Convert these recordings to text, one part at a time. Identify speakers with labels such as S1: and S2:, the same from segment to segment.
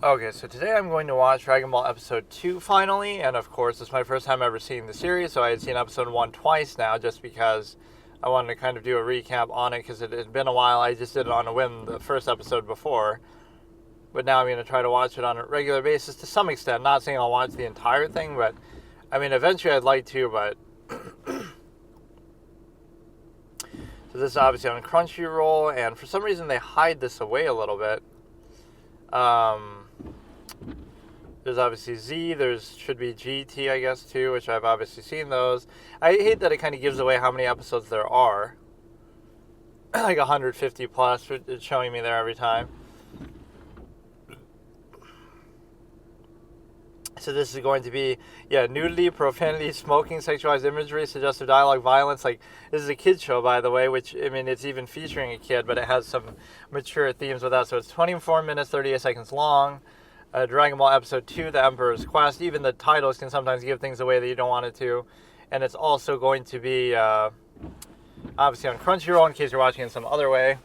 S1: Okay, so today I'm going to watch Dragon Ball Episode 2 finally, and of course it's my first time ever seeing the series, so I had seen Episode 1 twice now, just because I wanted to kind of do a recap on it, because it had been a while. I just did it on a whim the first episode before, but now I'm going to try to watch it on a regular basis to some extent. Not saying I'll watch the entire thing, but, I mean, eventually I'd like to, but... So this is obviously on Crunchyroll, and for some reason they hide this away a little bit. There's obviously Z, should be GT, I guess, too, which I've obviously seen those. I hate that it kind of gives away how many episodes there are. Like 150 plus, it's showing me there every time. So this is going to be, nudity, profanity, smoking, sexualized imagery, suggestive dialogue, violence. Like, this is a kid's show, by the way, which, I mean, it's even featuring a kid, but it has some mature themes with that. So it's 24 minutes, 38 seconds long. Dragon Ball Episode 2, The Emperor's Quest. Even the titles can sometimes give things away that you don't want it to. And it's also going to be, obviously on Crunchyroll, in case you're watching it some other way.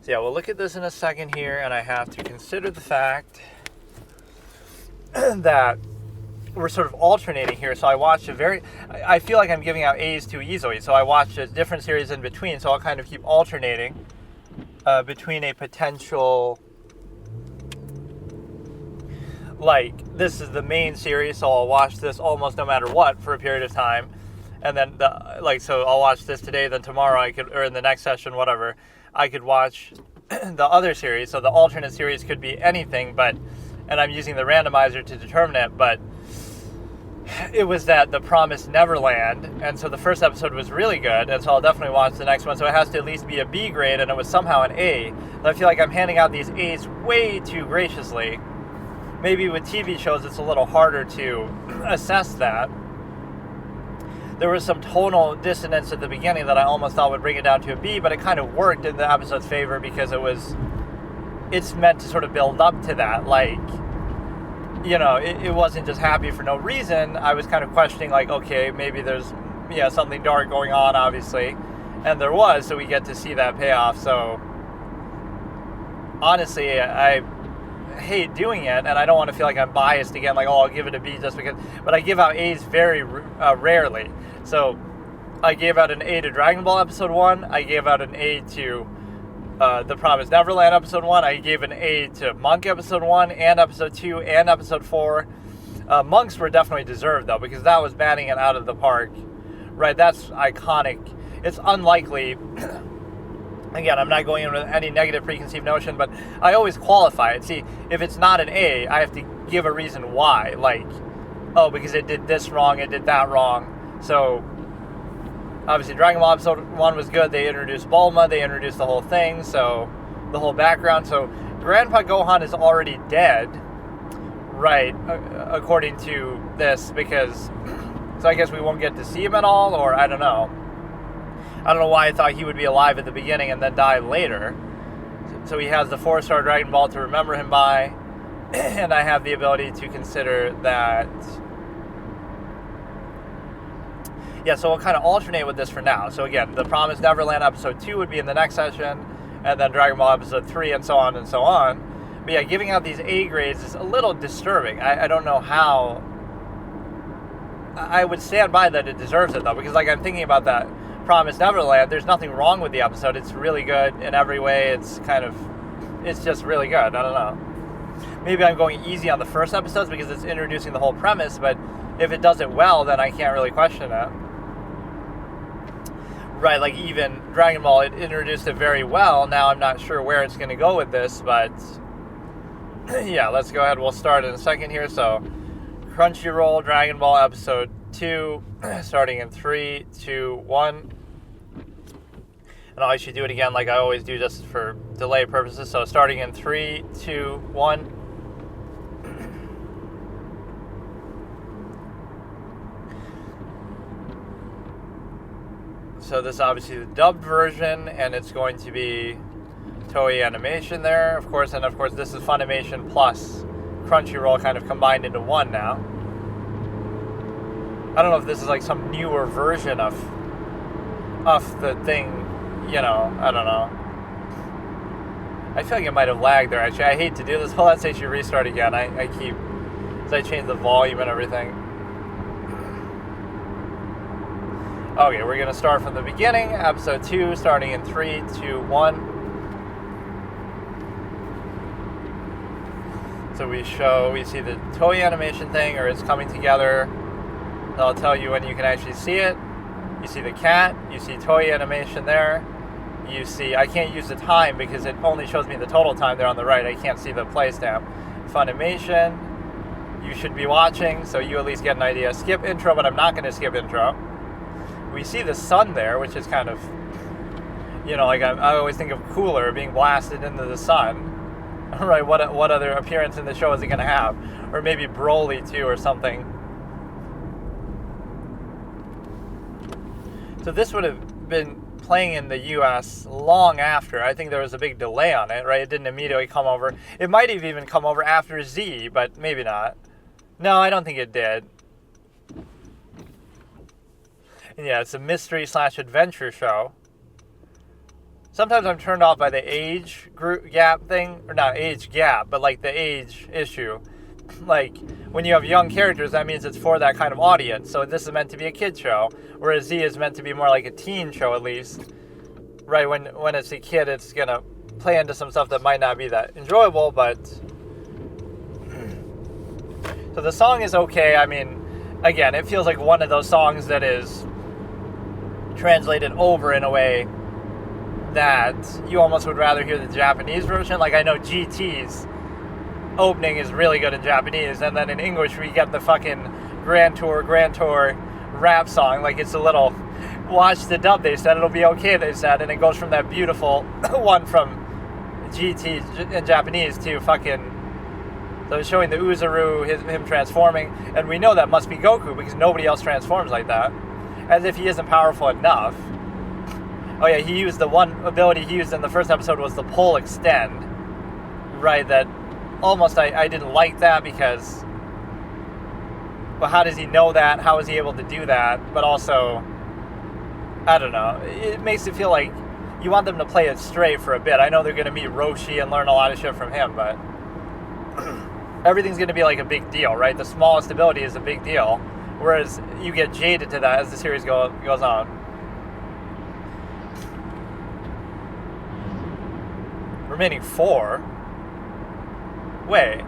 S1: So yeah, we'll look at this in a second here, and I have to consider the fact that we're sort of alternating here. So I watched I feel like I'm giving out A's too easily, so I watched a different series in between, so I'll kind of keep alternating between a potential, like, this is the main series, so I'll watch this almost no matter what for a period of time, and then, so I'll watch this today, then tomorrow or in the next session, whatever, I could watch the other series. So the alternate series could be anything, and I'm using the randomizer to determine it, but it was that The Promised Neverland, and so the first episode was really good, and so I'll definitely watch the next one, so it has to at least be a B grade, and it was somehow an A. And I feel like I'm handing out these A's way too graciously. Maybe with TV shows it's a little harder to assess that. There was some tonal dissonance at the beginning that I almost thought would bring it down to a B, but it kind of worked in the episode's favor because it's meant to sort of build up to that. Like, it wasn't just happy for no reason. I was kind of questioning, like, okay, maybe there's, something dark going on, obviously. And there was, so we get to see that payoff. So, honestly, I hate doing it, and I don't want to feel like I'm biased again, like, I'll give it a B just because, but I give out A's very rarely. So I gave out an A to Dragon Ball Episode 1, I gave out an A to The Promised Neverland Episode 1, I gave an A to Monk Episode 1, and Episode 2, and Episode 4. Monks were definitely deserved, though, because that was batting it out of the park. Right, that's iconic. It's unlikely... Again, I'm not going in with any negative preconceived notion, but I always qualify it. See, if it's not an A, I have to give a reason why. Like, oh, because it did this wrong, it did that wrong. So, obviously, Dragon Ball Episode 1 was good. They introduced Bulma, they introduced the whole thing, so, the whole background. So, Grandpa Gohan is already dead, right, according to this, because, so I guess we won't get to see him at all, or I don't know. I don't know why I thought he would be alive at the beginning and then die later. So he has the 4-star Dragon Ball to remember him by, and I have the ability to consider that. Yeah, so we'll kind of alternate with this for now. So again, The Promised Neverland Episode 2 would be in the next session, and then Dragon Ball Episode 3, and so on and so on. But yeah, giving out these A grades is a little disturbing. I don't know how. I would stand by that it deserves it, though, because like I'm thinking about that Promised Neverland, there's nothing wrong with the episode. It's really good in every way. It's just really good. I don't know. Maybe I'm going easy on the first episodes because it's introducing the whole premise, but if it does it well, then I can't really question it. Right, like even Dragon Ball, it introduced it very well. Now I'm not sure where it's going to go with this, but yeah, let's go ahead. We'll start in a second here. So, Crunchyroll, Dragon Ball Episode 2, starting in 3, 2, 1. And I'll actually do it again like I always do just for delay purposes. So starting in 3, 2, 1. So this is obviously the dubbed version, and it's going to be Toei Animation there, of course. And of course this is Funimation plus Crunchyroll kind of combined into one now. I don't know if this is like some newer version of off the thing, I don't know. I feel like it might have lagged there, actually. I hate to do this. Well, let's say you restart again. I keep, as I change the volume and everything. Okay, we're going to start from the beginning. Episode 2, starting in 3, 2, 1. So we see the toy animation thing, or it's coming together. I'll tell you when you can actually see it. You see the cat, you see toy animation there. You see, I can't use the time because it only shows me the total time there on the right. I can't see the play stamp. Funimation, you should be watching, so you at least get an idea. Skip intro, but I'm not going to skip intro. We see the sun there, which is kind of, like I always think of Cooler being blasted into the sun. Right, what other appearance in the show is he going to have? Or maybe Broly too, or something. So this would have been playing in the U.S. long after. I think there was a big delay on it, right? It didn't immediately come over. It might have even come over after Z, but maybe not. No, I don't think it did. And yeah, it's a mystery/adventure show. Sometimes I'm turned off by the age gap thing, or not age gap, but like the age issue. Like, when you have young characters, that means it's for that kind of audience. So this is meant to be a kid show, whereas Z is meant to be more like a teen show, at least. Right, when it's a kid, it's going to play into some stuff that might not be that enjoyable, but... So the song is okay. I mean, again, it feels like one of those songs that is translated over in a way that you almost would rather hear the Japanese version. Like, I know GT's opening is really good in Japanese, and then in English we get the fucking Grand Tour rap song. Like, it's a little, watch the dub, they said, it'll be okay, they said, and it goes from that beautiful one from GT in Japanese to fucking, so it's showing the Uzaru, him transforming, and we know that must be Goku because nobody else transforms like that, as if he isn't powerful enough. Oh yeah, he used the one ability he used in the first episode was the pull extend, right, that almost I didn't like that because, well, how does he know that? How is he able to do that? But also, I don't know, it makes it feel like you want them to play it straight for a bit. I know they're going to meet Roshi and learn a lot of shit from him, but everything's going to be like a big deal, right? The smallest ability is a big deal, whereas you get jaded to that as the series goes on. Remaining 4? Wait.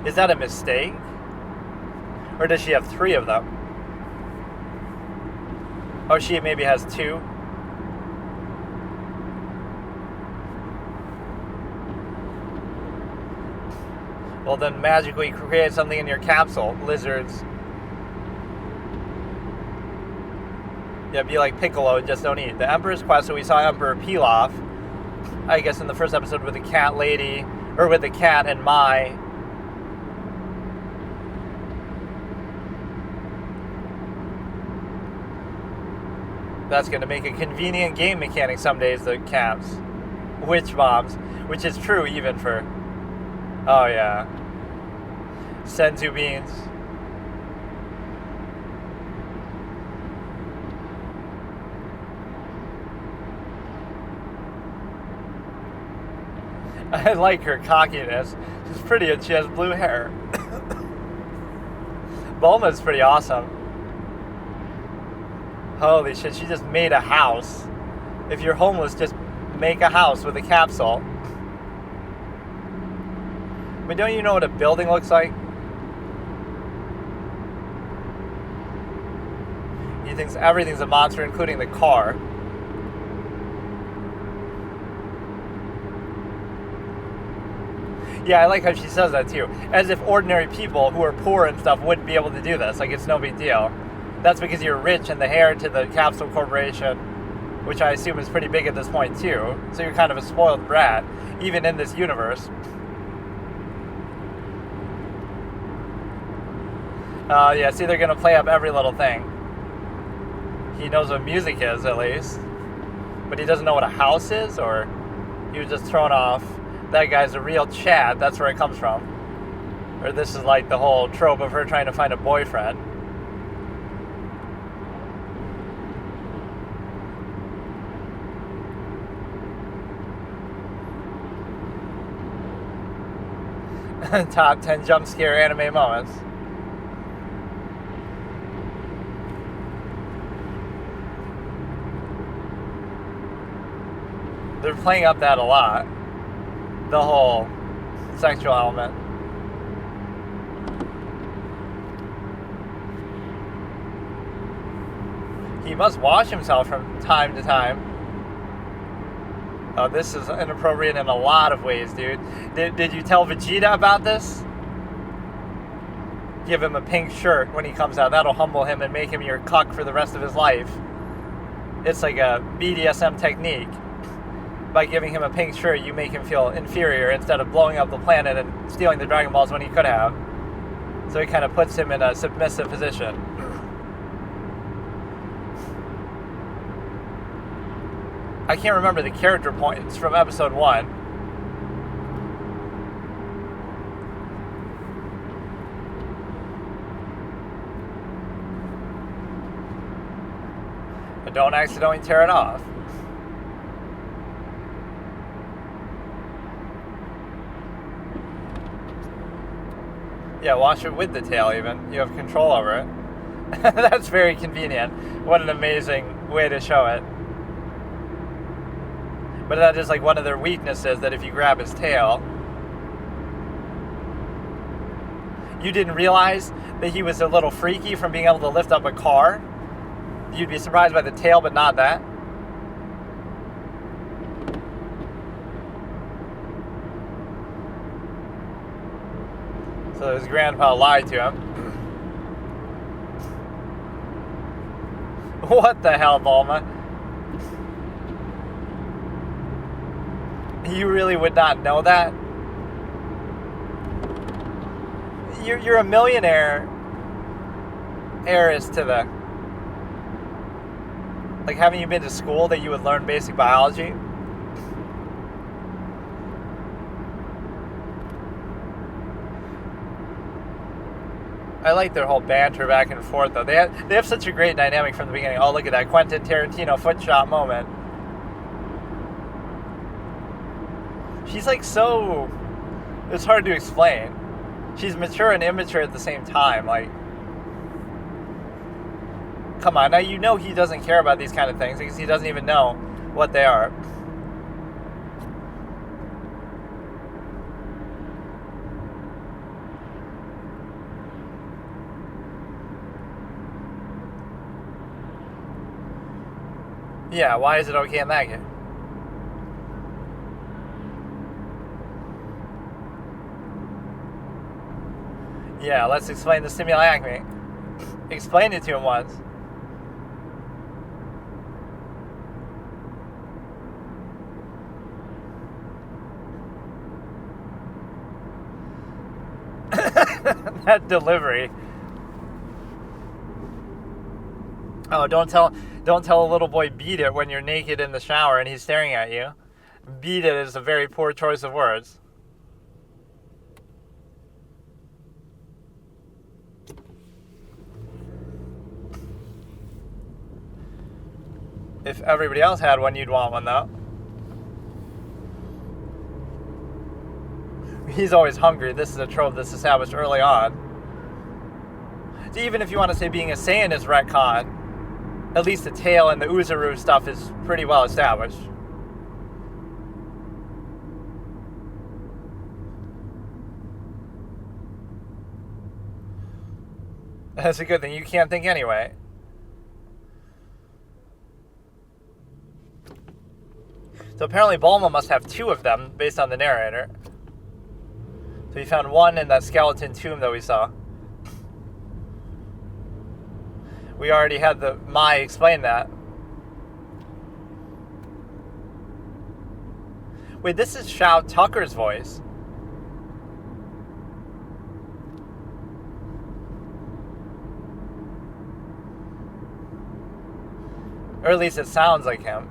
S1: Is that a mistake? Or does she have 3 of them? Oh, she maybe has 2? Well, then magically create something in your capsule, lizards. Yeah, be like Piccolo, just don't eat. The Emperor's Quest, so we saw Emperor Pilaf, I guess in the first episode with the cat lady, or with the cat and Mai. That's going to make a convenient game mechanic some days, the caps. Witch bombs, which is true even for, oh yeah, senzu beans. I like her cockiness. She's pretty and she has blue hair. Bulma's pretty awesome. Holy shit, she just made a house. If you're homeless, just make a house with a capsule. I mean, don't you know what a building looks like? He thinks everything's a monster, including the car. Yeah, I like how she says that too. As if ordinary people who are poor and stuff wouldn't be able to do this. Like, it's no big deal. That's because you're rich and the heir to the Capsule Corporation, which I assume is pretty big at this point too. So you're kind of a spoiled brat, even in this universe. Yeah, see, they're going to play up every little thing. He knows what music is, at least. But he doesn't know what a house is, or he was just thrown off. That guy's a real Chad, that's where it comes from. Or this is like the whole trope of her trying to find a boyfriend. Top 10 jump scare anime moments. They're playing up that a lot. The whole sexual element. He must wash himself from time to time. Oh, this is inappropriate in a lot of ways, dude. Did you tell Vegeta about this? Give him a pink shirt when he comes out. That'll humble him and make him your cuck for the rest of his life. It's like a BDSM technique. By giving him a pink shirt, you make him feel inferior instead of blowing up the planet and stealing the Dragon Balls when he could have. So he kind of puts him in a submissive position. I can't remember the character points from episode 1. But don't accidentally tear it off. Yeah, wash it with the tail even. You have control over it. That's very convenient. What an amazing way to show it. But that is like one of their weaknesses, that if you grab his tail... You didn't realize that he was a little freaky from being able to lift up a car? You'd be surprised by the tail, but not that? So his grandpa lied to him. What the hell, Bulma? You really would not know that? You're a millionaire heiress to the... Like, haven't you been to school that you would learn basic biology? I like their whole banter back and forth, though. They have such a great dynamic from the beginning. Oh, look at that Quentin Tarantino foot shot moment. She's like so... It's hard to explain. She's mature and immature at the same time. Like, come on. Now, you know he doesn't care about these kind of things because he doesn't even know what they are. Yeah, why is it okay in that game? Yeah, let's explain the stimuli acme. Explain it to him once. That delivery. Oh, don't tell a little boy beat it when you're naked in the shower and he's staring at you. Beat it is a very poor choice of words. If everybody else had one, you'd want one, though. He's always hungry. This is a trope that's established early on. So even if you want to say being a Saiyan is retcon, at least the tail and the Uzaru stuff is pretty well established. That's a good thing. You can't think anyway. So apparently Bulma must have 2 of them, based on the narrator. So he found one in that skeleton tomb that we saw. We already had the Mai explain that. Wait, this is Shao Tucker's voice. Or at least it sounds like him.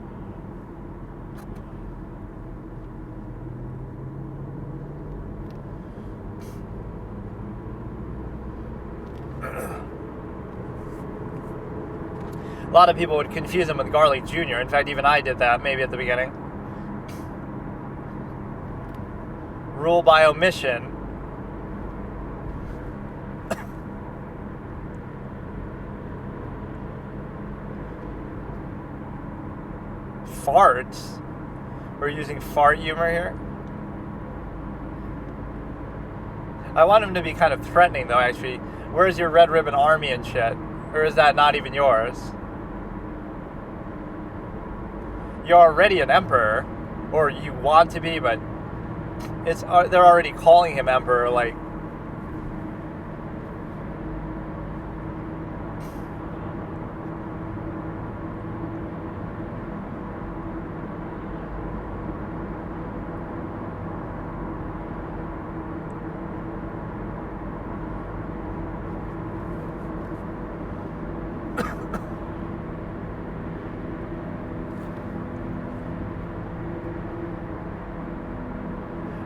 S1: A lot of people would confuse him with Garlic Jr. In fact, even I did that, maybe at the beginning. Rule by omission. farts. We're using fart humor here. I want him to be kind of threatening, though, actually. Where's your Red Ribbon Army and shit? Or is that not even yours? You're already an emperor. Or you want to be, but they're already calling him emperor, like...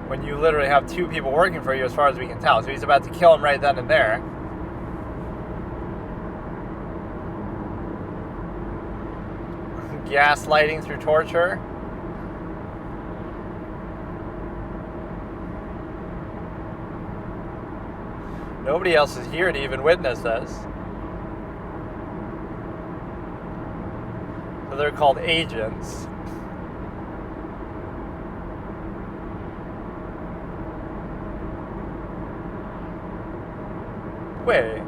S1: when you literally have two people working for you as far as we can tell. So he's about to kill him right then and there. Gaslighting through torture. Nobody else is here to even witness this. So they're called agents. Wait,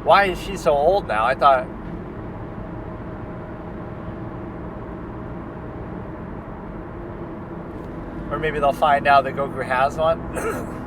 S1: why is she so old now? I thought... Or maybe they'll find out that Goku has one.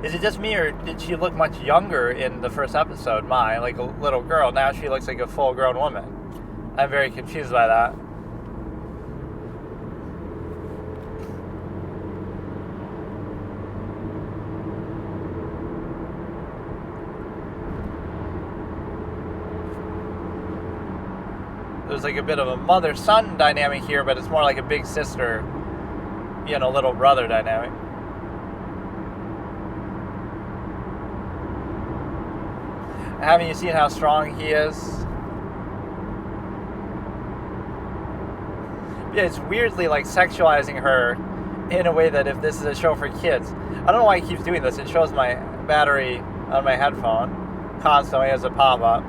S1: Is it just me, or did she look much younger in the first episode, Mai, like a little girl? Now she looks like a full-grown woman. I'm very confused by that. There's like a bit of a mother-son dynamic here, but it's more like a big sister, little brother dynamic. Haven't you seen how strong he is? Yeah, it's weirdly like sexualizing her in a way that if this is a show for kids. I don't know why it keeps doing this. It shows my battery on my headphone constantly as a pop-up,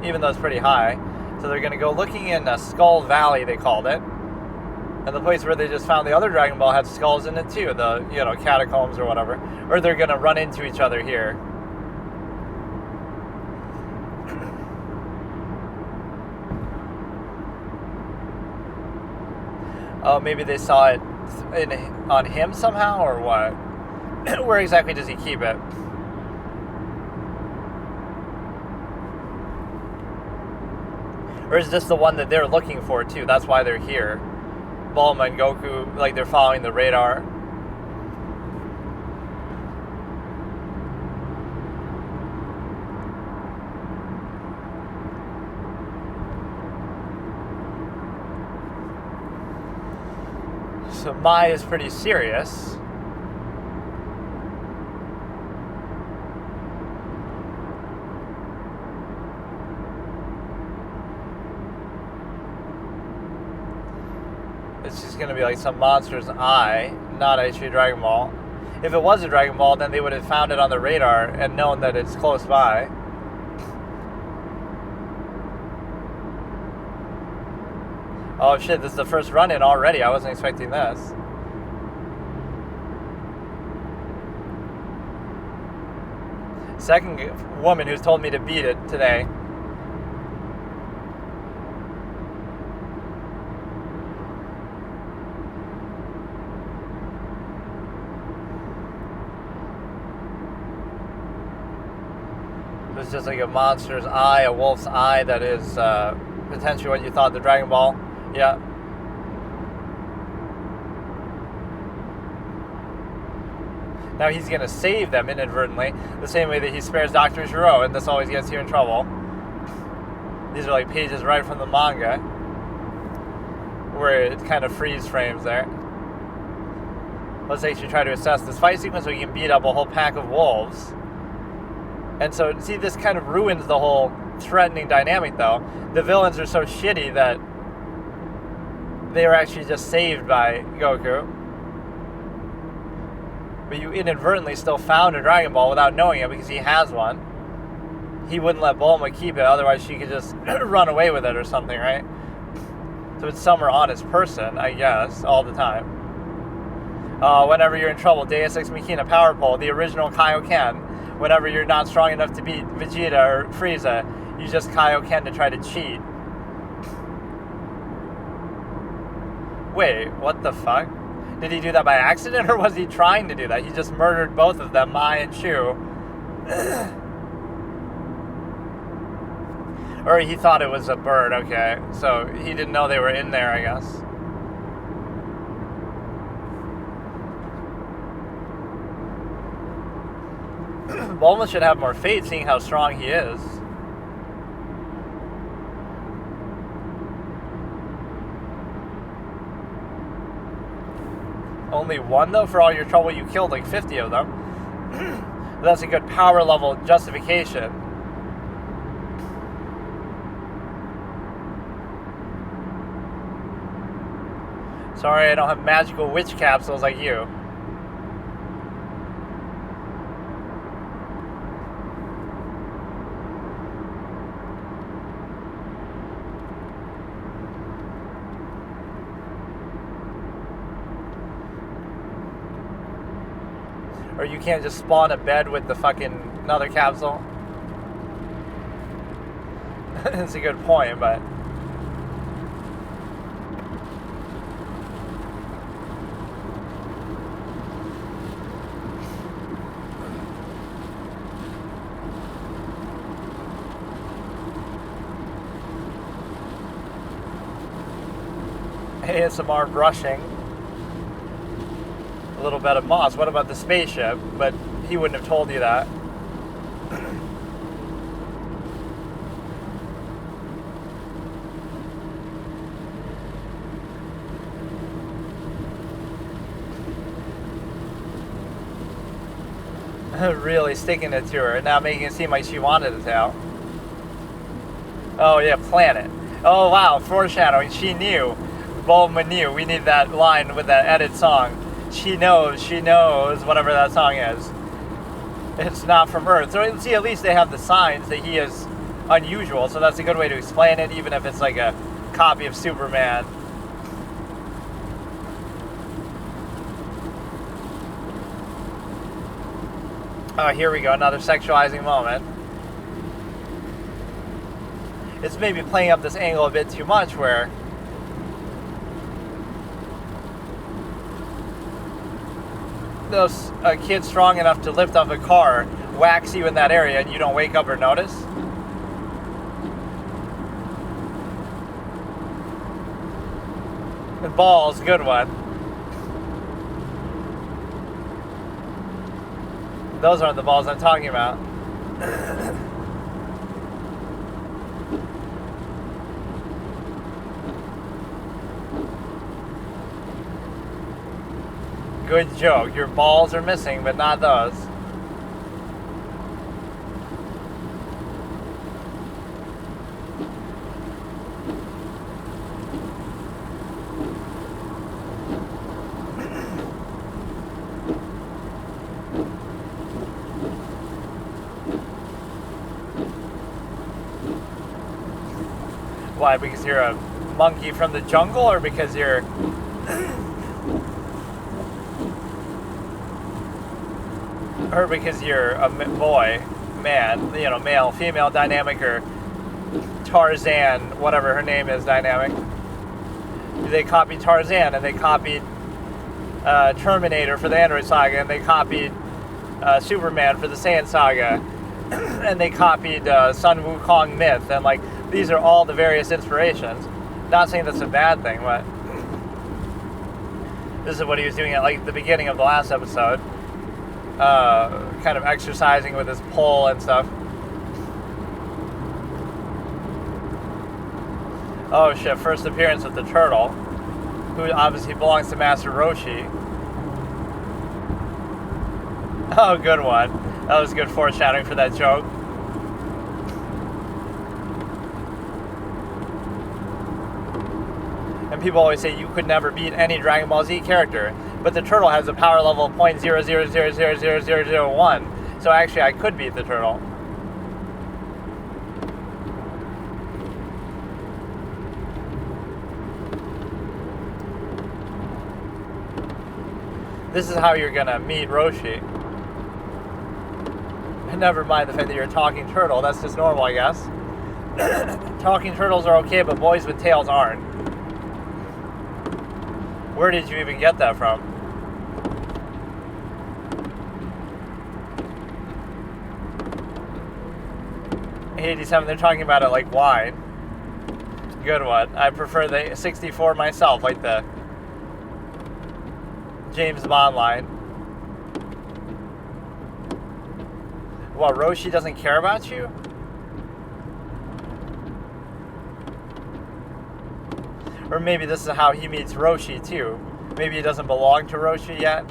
S1: even though it's pretty high. So they're going to go looking in Skull Valley, they called it. And the place where they just found the other Dragon Ball had skulls in it too, the, catacombs or whatever. Or they're going to run into each other here. Oh, maybe they saw it on him somehow, or what? Where exactly does he keep it? Or is this the one that they're looking for, too? That's why they're here. Bulma and Goku, like they're following the radar. So Mai is pretty serious. It's just going to be like some monster's eye, not actually Dragon Ball. If it was a Dragon Ball, then they would have found it on the radar and known that it's close by. Oh shit, this is the first run-in already. I wasn't expecting this. Second woman who's told me to beat it today. It's just like a monster's eye, a wolf's eye that is potentially what you thought the Dragon Ball. Yeah. Now he's going to save them inadvertently, the same way that he spares Dr. Gero, and this always gets you in trouble. These are like pages right from the manga. where it kind of freeze frames there. Let's actually try to assess this fight sequence so we can beat up a whole pack of wolves. And so, see, this kind of ruins the whole threatening dynamic, though. The villains are so shitty that they were actually just saved by Goku. But you inadvertently still found a Dragon Ball without knowing it because he has one. He wouldn't let Bulma keep it, otherwise she could just run away with it or something, right? So it's somewhere on his person, I guess, all the time. Whenever you're in trouble, Deus Ex Machina Power Pole, the original Kaioken. Whenever you're not strong enough to beat Vegeta or Frieza, you just Kaioken to try to cheat. Wait, what the fuck? Did he do that by accident, or was he trying to do that? He just murdered both of them, Mai and Shu. Or he thought it was a bird, okay. So he didn't know they were in there, I guess. Bulma should have more faith, seeing how strong he is. Only one, though? For all your trouble, you killed like 50 of them. That's a good power level justification. Sorry, I don't have magical witch capsules like you. Or you can't just spawn a bed with the fucking another capsule. That's a good point, but... ASMR brushing. A little bit of moss. What about the spaceship? But he wouldn't have told you that. Really sticking it to her. Now making it seem like she wanted it out. Oh yeah, planet. Oh wow, foreshadowing. She knew. Bulma knew. We need that line with that edit song. She knows, whatever that song is. It's not from Earth. So, see, at least they have the signs that he is unusual, so that's a good way to explain it, even if it's like a copy of Superman. Oh, here we go, another sexualizing moment. It's maybe playing up this angle a bit too much, where those a kid strong enough to lift up a car whacks you in that area and you don't wake up or notice. The balls, good one. Those aren't the balls I'm talking about. Good joke. Your balls are missing, but not those. Why? Because you're a monkey from the jungle, or because you're... or because you're a boy, man, you know, male, female dynamic, or Tarzan, whatever her name is, dynamic. They copied Tarzan, and they copied Terminator for the Android Saga, and they copied Superman for the Saiyan Saga, and they copied Sun Wukong myth, and like, these are all the various inspirations. Not saying that's a bad thing, but this is what he was doing at like the beginning of the last episode. Kind of exercising with his pole and stuff. Oh shit, first appearance of the turtle. who obviously belongs to Master Roshi. Oh, good one. That was good foreshadowing for that joke. And people always say you could never beat any Dragon Ball Z character, but the turtle has a power level of 0.0000001, so actually I could beat the turtle. This is how you're gonna meet Roshi. And never mind the fact that you're a talking turtle, that's just normal, I guess. Talking turtles are okay, but boys with tails aren't. Where did you even get that from? $87, they're talking about it like wine. Good one. I prefer the 64 myself, like the James Bond line. What, Roshi doesn't care about you? Or maybe this is how he meets Roshi too. Maybe he doesn't belong to Roshi yet.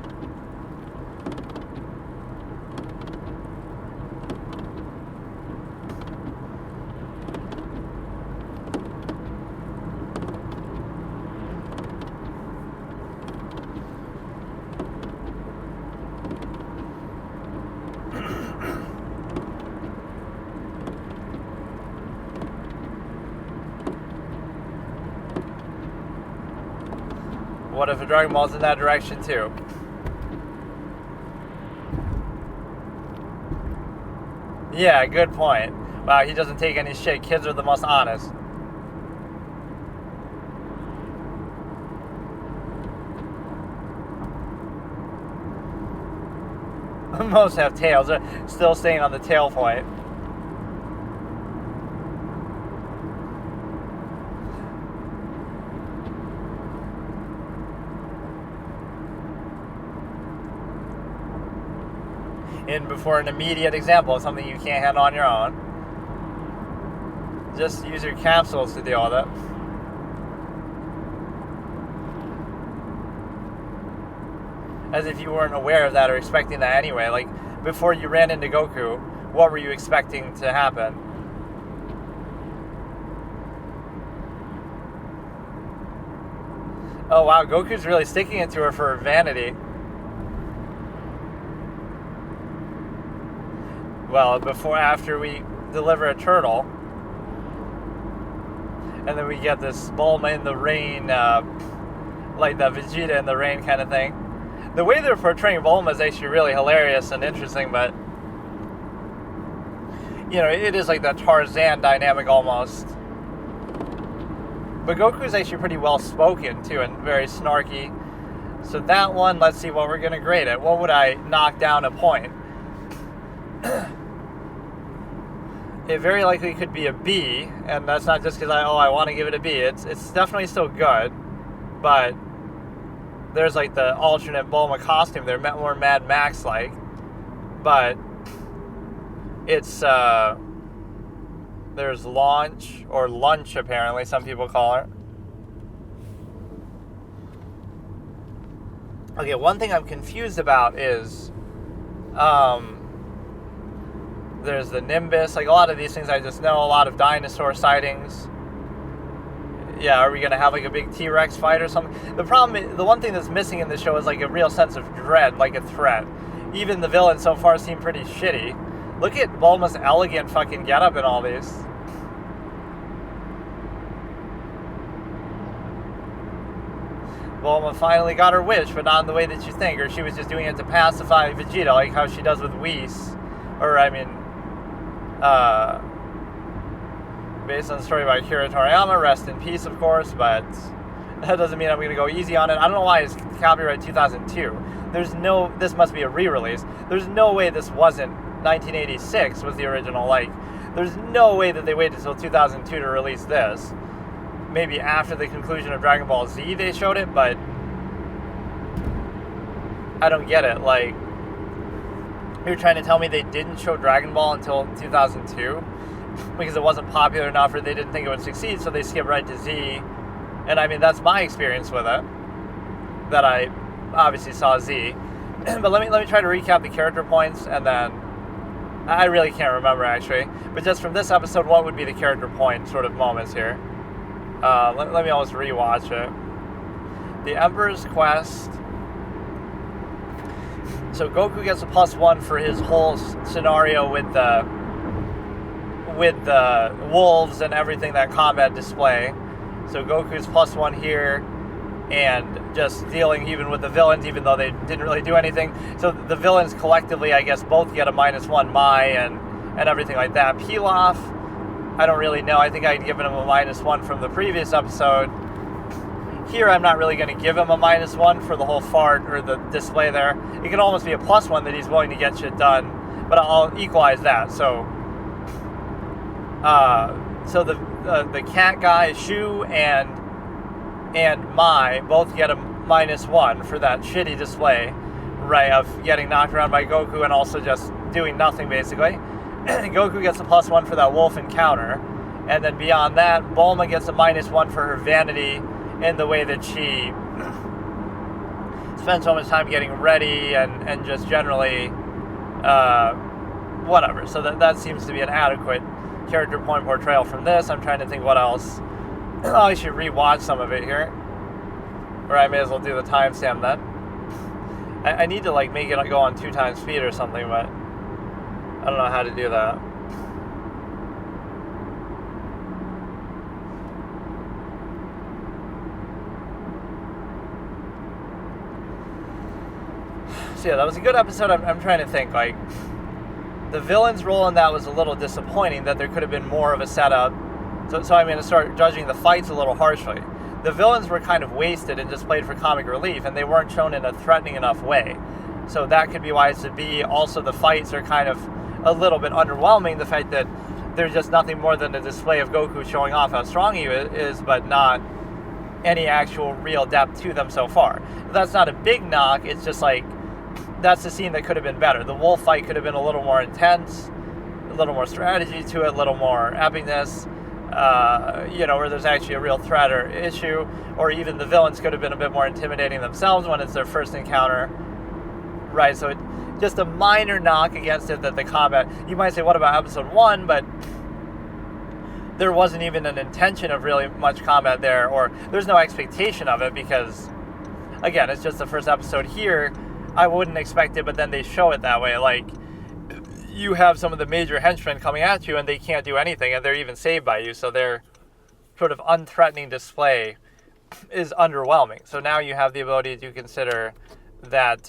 S1: What if a Dragon Ball's in that direction too? Yeah, good point. Wow, he doesn't take any shit. Kids are the most honest. Most have tails. They're still staying on the tail point. In before an immediate example of something you can't handle on your own. Just use your capsules to deal with it. As if you weren't aware of that or expecting that anyway. Like, before you ran into Goku, what were you expecting to happen? Oh wow, Goku's really sticking it to her for vanity. Well, after we deliver a turtle, and then we get this Bulma in the rain, like the Vegeta in the rain kind of thing. The way they're portraying Bulma is actually really hilarious and interesting, but, you know, it is like that Tarzan dynamic almost. But Goku's actually pretty well spoken too, and very snarky. So that one, let's see what we're going to grade it. What would I knock down a point? It very likely could be a B, and that's not just because I want to give it a B. It's definitely still good, but there's like the alternate Bulma costume. They're more Mad Max like, but it's there's launch or lunch apparently some people call it. Okay, one thing I'm confused about is there's the Nimbus, like a lot of these things I just know, a lot of dinosaur sightings. Yeah, are we going to have like a big T-Rex fight or something? The one thing that's missing in the show is like a real sense of dread, like a threat. Even the villains so far seem pretty shitty. Look at Bulma's elegant fucking getup in all these. Bulma finally got her wish, but not in the way that you think, or she was just doing it to pacify Vegeta, like how she does with Whis. Or, I mean, based on the story by Akira Toriyama, rest in peace, of course, but that doesn't mean I'm going to go easy on it. I don't know why it's copyright 2002. This must be a re-release. There's no way this wasn't 1986 was the original. Like, there's no way that they waited until 2002 to release this. Maybe after the conclusion of Dragon Ball Z they showed it, but I don't get it. Like, you're trying to tell me they didn't show Dragon Ball until 2002 because it wasn't popular enough or they didn't think it would succeed, so they skipped right to Z. And I mean, that's my experience with it. that I obviously saw Z. But let me try to recap the character points, and then I really can't remember actually. But just from this episode, what would be the character point sort of moments here? Let me almost rewatch it. The Emperor's Quest. So Goku gets a +1 for his whole scenario with the wolves and everything, that combat display. So Goku's +1 here, and just dealing even with the villains, even though they didn't really do anything. So the villains collectively, I guess, both get a -1, Mai and everything like that. Pilaf, I don't really know. I think I'd given him a -1 from the previous episode. Here, I'm not really going to give him a -1 for the whole fart or the display there. It could almost be a +1 that he's willing to get shit done, but I'll equalize that. So the cat guy, Shu, and Mai both get a -1 for that shitty display, right, of getting knocked around by Goku and also just doing nothing, basically. Goku gets a +1 for that wolf encounter, and then beyond that, Bulma gets a -1 for her vanity in the way that she spends so much time getting ready and just generally whatever. So that seems to be an adequate character point portrayal from this. I'm trying to think what else. I should rewatch some of it here, or I may as well do the timestamp then. I need to like make it go on 2x speed or something, but I don't know how to do that. So yeah, that was a good episode. I'm trying to think, like, the villain's role in that was a little disappointing, that there could have been more of a setup. So I'm going to start judging the fights a little harshly. The villains were kind of wasted and just played for comic relief, and they weren't shown in a threatening enough way. So that could be why it's a B. Also, the fights are kind of a little bit underwhelming. The fact that there's just nothing more than a display of Goku showing off how strong he is, but not any actual real depth to them so far. That's not a big knock. It's just like, that's the scene that could have been better. The wolf fight could have been a little more intense, a little more strategy to it, a little more epicness, where there's actually a real threat or issue, or even the villains could have been a bit more intimidating themselves when it's their first encounter, right? So just a minor knock against it, that the combat, you might say, what about episode 1? But there wasn't even an intention of really much combat there, or there's no expectation of it, because, again, it's just the first episode here. I wouldn't expect it, but then they show it that way. Like, you have some of the major henchmen coming at you, and they can't do anything, and they're even saved by you. So their sort of unthreatening display is underwhelming. So now you have the ability to consider that.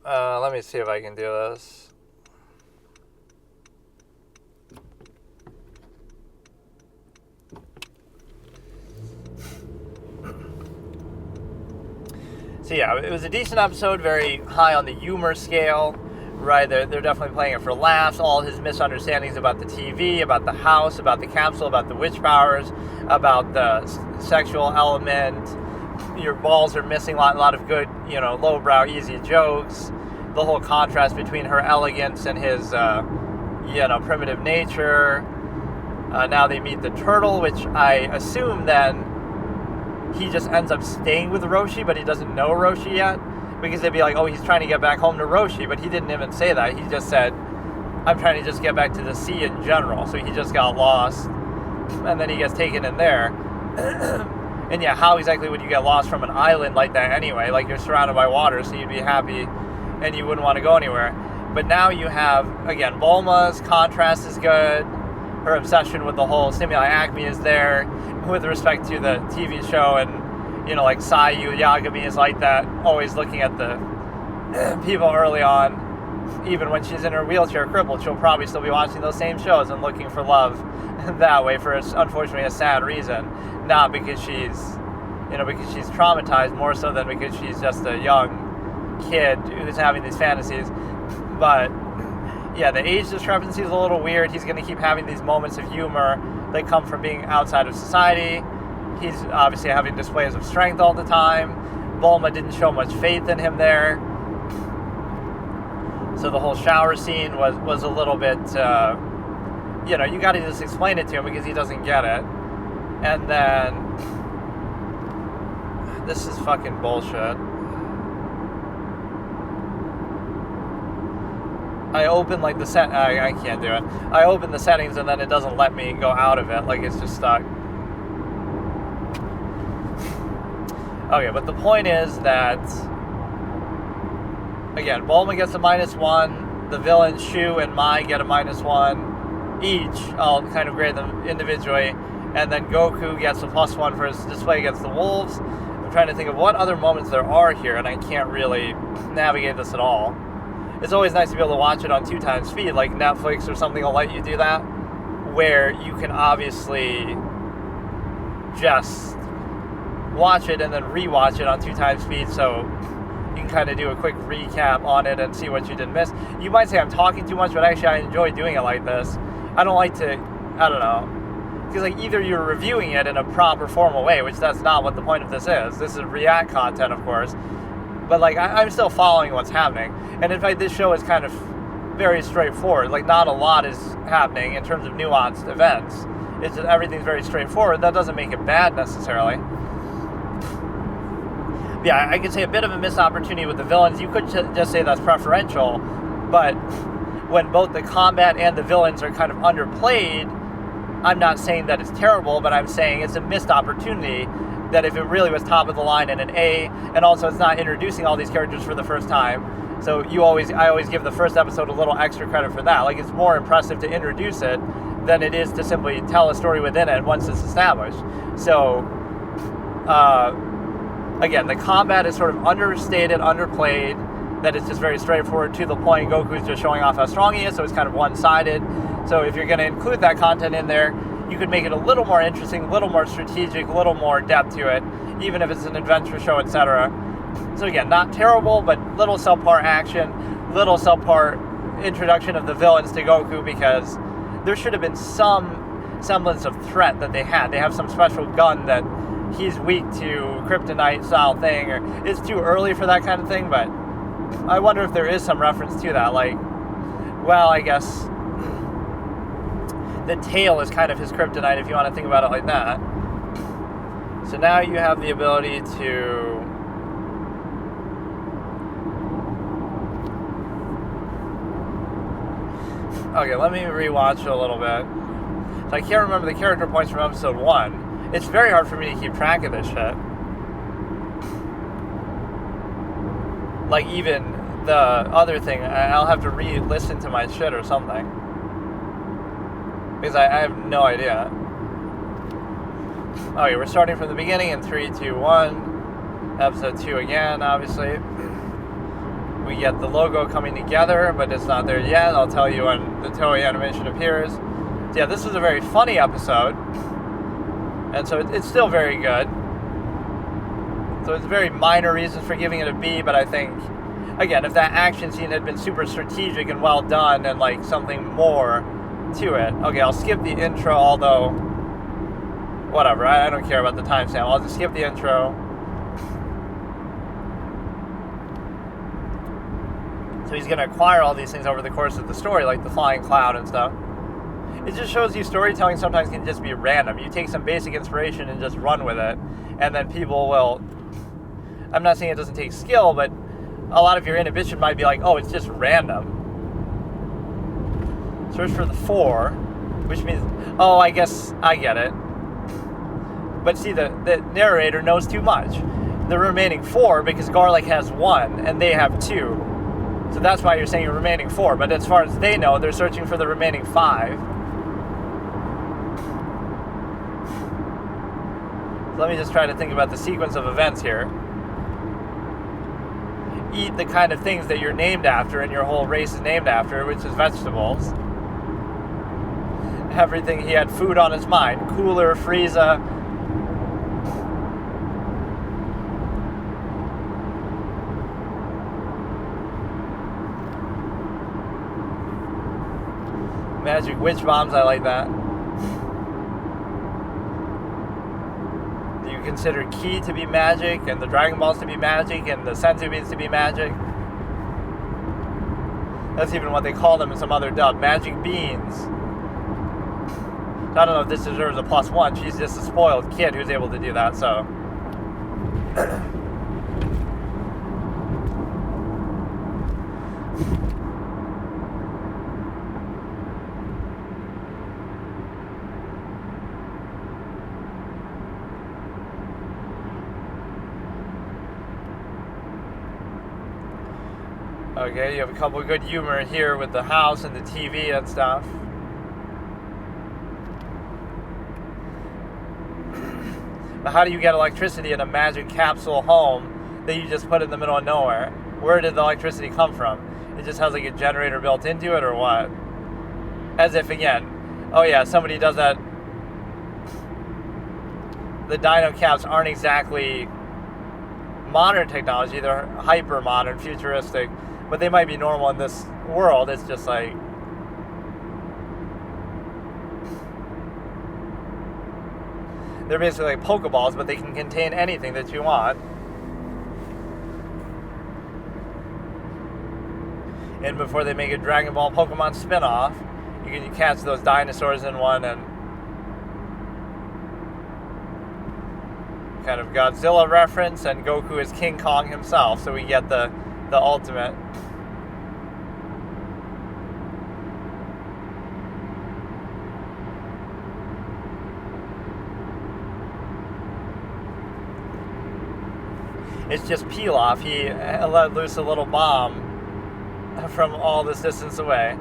S1: Let me see if I can do this. So yeah, it was a decent episode, very high on the humor scale, right? They're definitely playing it for laughs. All his misunderstandings about the TV, about the house, about the capsule, about the witch powers, about the sexual element. Your balls are missing a lot of good, lowbrow, easy jokes. The whole contrast between her elegance and his, primitive nature. Now they meet the turtle, which I assume then he just ends up staying with Roshi, but he doesn't know Roshi yet, because they'd be like, oh, he's trying to get back home to Roshi, but he didn't even say that. He just said, I'm trying to just get back to the sea in general. So he just got lost, and then he gets taken in there. And yeah, how exactly would you get lost from an island like that anyway? Like, you're surrounded by water, so you'd be happy, and you wouldn't want to go anywhere. But now you have, again, Bulma's contrast is good. Her obsession with the whole Stimuli Acme is there, with respect to the TV show, and like Sayu Yagami is like that, always looking at the people early on. Even when she's in her wheelchair crippled, she'll probably still be watching those same shows and looking for love that way, for unfortunately a sad reason, not because she's traumatized, more so than because she's just a young kid who's having these fantasies. But yeah, the age discrepancy is a little weird. He's going to keep having these moments of humor that come from being outside of society. He's obviously having displays of strength all the time. Bulma didn't show much faith in him there. So the whole shower scene was a little bit, you got to just explain it to him because he doesn't get it. And then This is fucking bullshit. I open like the set. I can't do it. I open the settings and then it doesn't let me go out of it. Like it's just stuck. Okay, but the point is that again, Bulma gets a -1. The villains Shu and Mai get a -1 each. I'll kind of grade them individually, and then Goku gets a +1 for his display against the wolves. I'm trying to think of what other moments there are here, and I can't really navigate this at all. It's always nice to be able to watch it on 2x speed, like Netflix or something will let you do that, where you can obviously just watch it and then rewatch it on 2x speed, so you can kind of do a quick recap on it and see what you didn't miss. You might say I'm talking too much, but actually I enjoy doing it like this. I don't like to, I don't know, because like either you're reviewing it in a proper formal way, which that's not what the point of this is. This is React content, of course. But like I'm still following what's happening, and in fact this show is kind of very straightforward. Like not a lot is happening in terms of nuanced events. It's just everything's very straightforward. That doesn't make it bad necessarily. Yeah, I could say a bit of a missed opportunity with the villains. You could just say that's preferential, but when both the combat and the villains are kind of underplayed, I'm not saying that it's terrible, but I'm saying it's a missed opportunity. That if it really was top of the line in an A, and also it's not introducing all these characters for the first time, so I always give the first episode a little extra credit for that. Like it's more impressive to introduce it than it is to simply tell a story within it once it's established. So, again, the combat is sort of understated, underplayed, that it's just very straightforward, to the point. Goku's just showing off how strong he is, so it's kind of one-sided. So if you're going to include that content in there, you could make it a little more interesting, a little more strategic, a little more depth to it, even if it's an adventure show, etc. So again, not terrible, but little subpar action, little subpar introduction of the villains to Goku, because there should have been some semblance of threat that they had. They have some special gun that he's weak to, kryptonite style thing, or it's too early for that kind of thing, but I wonder if there is some reference to that. Like, well, I guess the tail is kind of his kryptonite if you want to think about it like that. So now you have the ability to okay, let me rewatch a little bit. So I can't remember the character points from episode 1. It's very hard for me to keep track of this shit. Like even the other thing, I'll have to re-listen to my shit or something. Because I have no idea. Okay, we're starting from the beginning in 3, 2, 1. Episode 2 again, obviously. We get the logo coming together, but it's not there yet. I'll tell you when the Toei animation appears. So yeah, this was a very funny episode. And so it's still very good. So it's very minor reasons for giving it a B, but I think, again, if that action scene had been super strategic and well done and like something more to it. Okay, I'll skip the intro, although whatever, I don't care about the timestamp. I'll just skip the intro. So he's going to acquire all these things over the course of the story, like the flying cloud and stuff. It just shows you storytelling sometimes can just be random. You take some basic inspiration and just run with it, and then people will, I'm not saying it doesn't take skill, but a lot of your inhibition might be like, oh, it's just random. Search for the 4, which means, oh, I guess I get it. But see, the narrator knows too much. The remaining 4, because Garlic has 1, and they have 2. So that's why you're saying you're remaining 4. But as far as they know, they're searching for the remaining 5. So let me just try to think about the sequence of events here. Eat the kind of things that you're named after and your whole race is named after, which is vegetables. Everything, he had food on his mind. Cooler, Frieza. Magic witch bombs, I like that. Do you consider Ki to be magic, and the Dragon Balls to be magic, and the Senzu beans to be magic? That's even what they call them in some other dub. Magic beans. I don't know if this deserves a +1. She's just a spoiled kid who's able to do that, so. Okay, you have a couple of good humor here with the house and the TV and stuff. But how do you get electricity in a magic capsule home that you just put in the middle of nowhere? Where did the electricity come from? It just has like a generator built into it or what? As if, again, oh yeah, somebody does that. The dyno caps aren't exactly modern technology. They're hyper modern, futuristic, but they might be normal in this world. It's just like, they're basically like Pokeballs, but they can contain anything that you want. And before they make a Dragon Ball Pokemon spin-off, you can catch those dinosaurs in one and kind of Godzilla reference, and Goku is King Kong himself, so we get the ultimate. It's just Pilaf. He let loose a little bomb from all this distance away.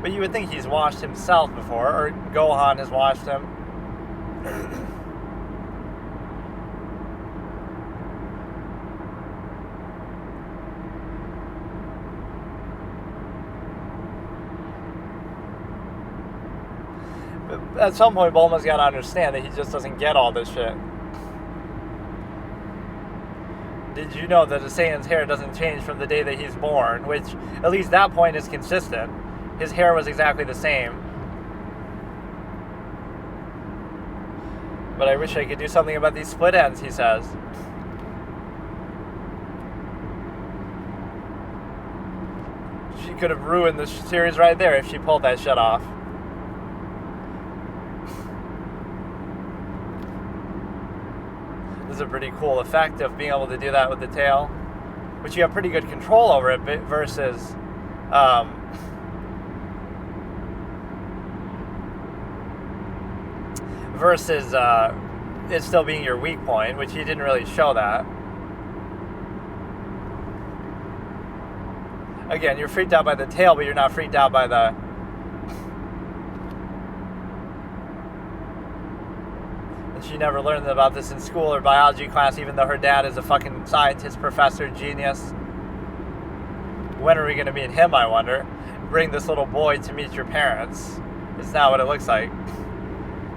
S1: But you would think he's washed himself before, or Gohan has washed him. But at some point, Bulma's got to understand that he just doesn't get all this shit. Did you know that a Saiyan's hair doesn't change from the day that he's born? Which, at least that point, is consistent. His hair was exactly the same. But I wish I could do something about these split ends, he says. She could have ruined the series right there if she pulled that shit off. This is a pretty cool effect of being able to do that with the tail, which you have pretty good control over it versus it still being your weak point, which he didn't really show that. Again, you're freaked out by the tail, but you're not freaked out by the... And she never learned about this in school or biology class, even though her dad is a fucking scientist, professor, genius. When are we going to meet him, I wonder? Bring this little boy to meet your parents. It's not what it looks like.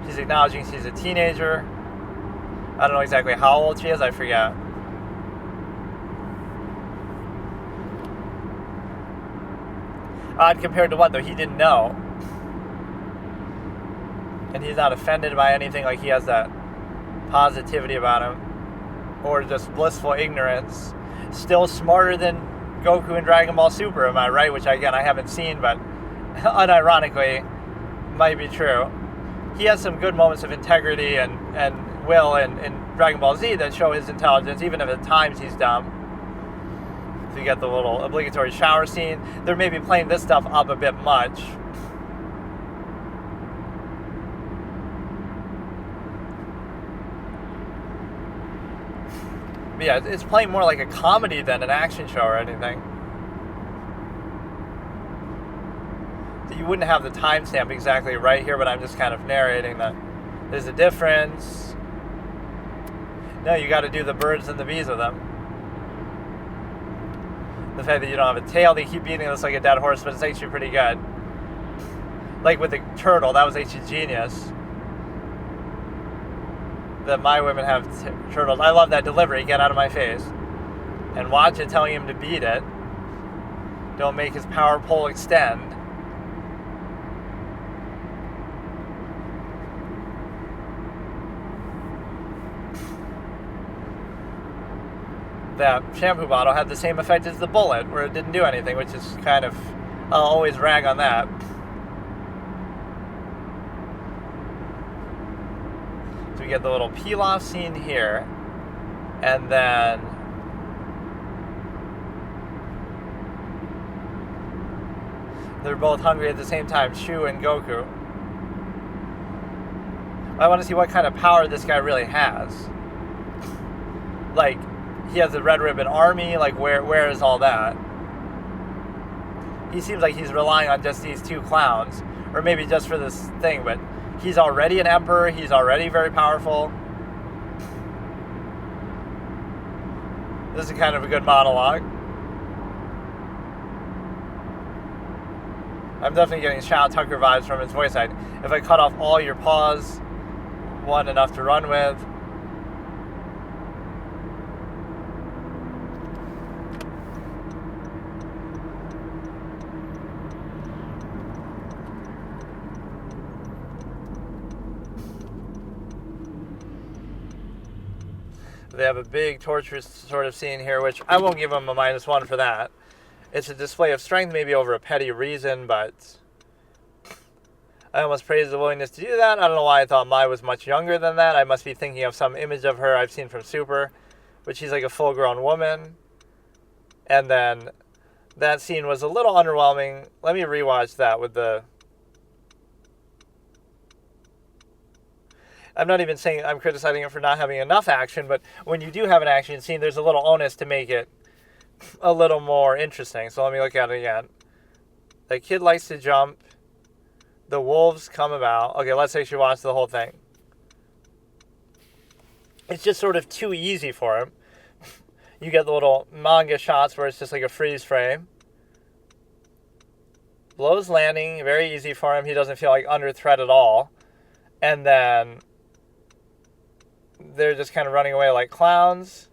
S1: She's acknowledging she's a teenager. I don't know exactly how old she is, I forget. Odd compared to what, though? He didn't know. And he's not offended by anything, like he has that positivity about him. Or just blissful ignorance. Still smarter than Goku in Dragon Ball Super, am I right? Which, again, I haven't seen, but unironically might be true. He has some good moments of integrity and will in Dragon Ball Z that show his intelligence, even if at times he's dumb. So you get the little obligatory shower scene. They're maybe playing this stuff up a bit much. But yeah, it's playing more like a comedy than an action show or anything. You wouldn't have the timestamp exactly right here, but I'm just kind of narrating that there's a difference. No, you got to do the birds and the bees with them. The fact that you don't have a tail, they keep beating this like a dead horse, but it's actually pretty good. Like with the turtle, that was actually genius. That my women have turtles. I love that delivery. Get out of my face. And watch it telling him to beat it. Don't make his power pole extend. That shampoo bottle had the same effect as the bullet, where it didn't do anything, which is kind of... I'll always rag on that. So we get the little peel-off scene here, and then they're both hungry at the same time, Shu and Goku. I want to see what kind of power this guy really has. Like, he has the Red Ribbon Army, like, where is all that? He seems like he's relying on just these two clowns, or maybe just for this thing, but he's already an emperor, he's already very powerful. This is kind of a good monologue. I'm definitely getting Shao Tucker vibes from his voice line. If I cut off all your paws, one enough to run with. They have a big torturous sort of scene here, which I won't give them a -1 for that. It's a display of strength, maybe over a petty reason, but I almost praise the willingness to do that. I don't know why I thought Mai was much younger than that. I must be thinking of some image of her I've seen from Super, but she's like a full-grown woman. And then that scene was a little underwhelming. Let me rewatch that with the... I'm not even saying I'm criticizing it for not having enough action, but when you do have an action scene, there's a little onus to make it a little more interesting. So let me look at it again. The kid likes to jump. The wolves come about. Okay, let's actually watch the whole thing. It's just sort of too easy for him. You get the little manga shots where it's just like a freeze frame. Blows landing, very easy for him. He doesn't feel like under threat at all. And then they're just kind of running away like clowns.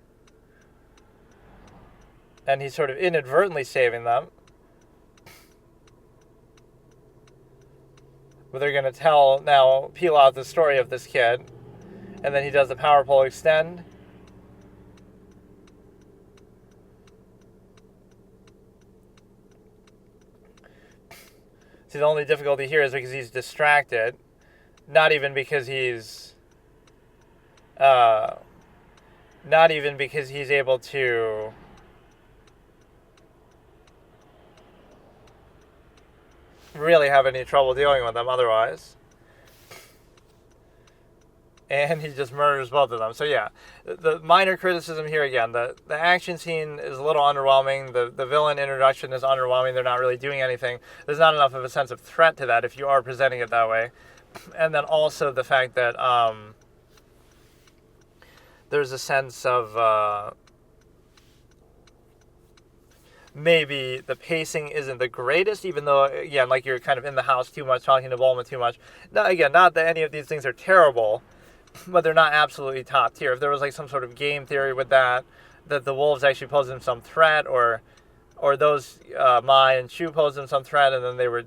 S1: And he's sort of inadvertently saving them. But they're going to peel out the story of this kid. And then he does the power pole extend. See, the only difficulty here is because he's distracted. Not even because he's able to really have any trouble dealing with them otherwise. And he just murders both of them. So yeah, the minor criticism here again, the action scene is a little underwhelming. The villain introduction is underwhelming. They're not really doing anything. There's not enough of a sense of threat to that if you are presenting it that way. And then also the fact that there's a sense of maybe the pacing isn't the greatest, even though, again, like you're kind of in the house too much, talking to Bulma too much. Now, again, not that any of these things are terrible, but they're not absolutely top tier. If there was like some sort of game theory with that the wolves actually posed him some threat, or those Mai and Shu posed him some threat, and then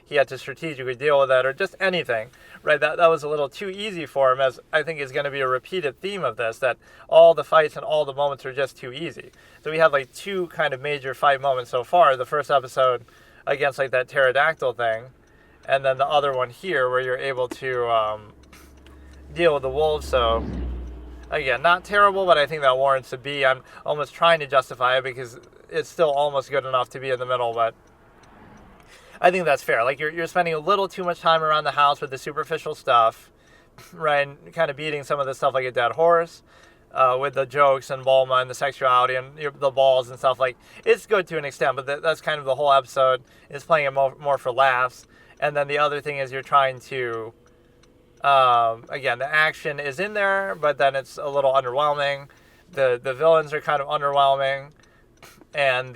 S1: he had to strategically deal with that, or just anything, right? That was a little too easy for him, as I think is going to be a repeated theme of this, that all the fights and all the moments are just too easy. So we have like two kind of major fight moments so far. The first episode against like that pterodactyl thing, and then the other one here where you're able to deal with the wolves. So again, not terrible, but I think that warrants a B. I'm almost trying to justify it because it's still almost good enough to be in the middle, but I think that's fair. Like you're spending a little too much time around the house with the superficial stuff, right? And kind of beating some of the stuff like a dead horse, with the jokes and Bulma and the sexuality and the balls and stuff. Like, it's good to an extent, but that's kind of the whole episode, is playing it more for laughs. And then the other thing is you're trying to, again, the action is in there, but then it's a little underwhelming. The villains are kind of underwhelming, and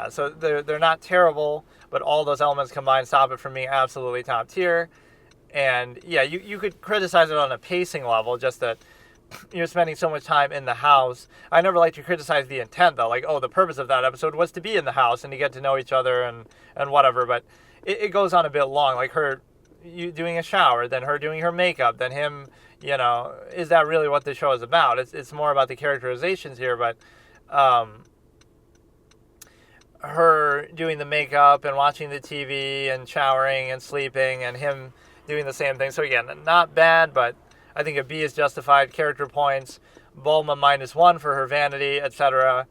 S1: so they're not terrible, but all those elements combined stop it from being absolutely top tier. And yeah, you could criticize it on a pacing level, just that you're spending so much time in the house. I never like to criticize the intent, though. Like, the purpose of that episode was to be in the house and to get to know each other and whatever. But it goes on a bit long, like her doing a shower, then her doing her makeup, then him, is that really what the show is about? It's more about the characterizations here, but her doing the makeup and watching the TV and showering and sleeping, and him doing the same thing. So again, not bad, but I think a B is justified. Character points, Bulma -1 for her vanity, etc.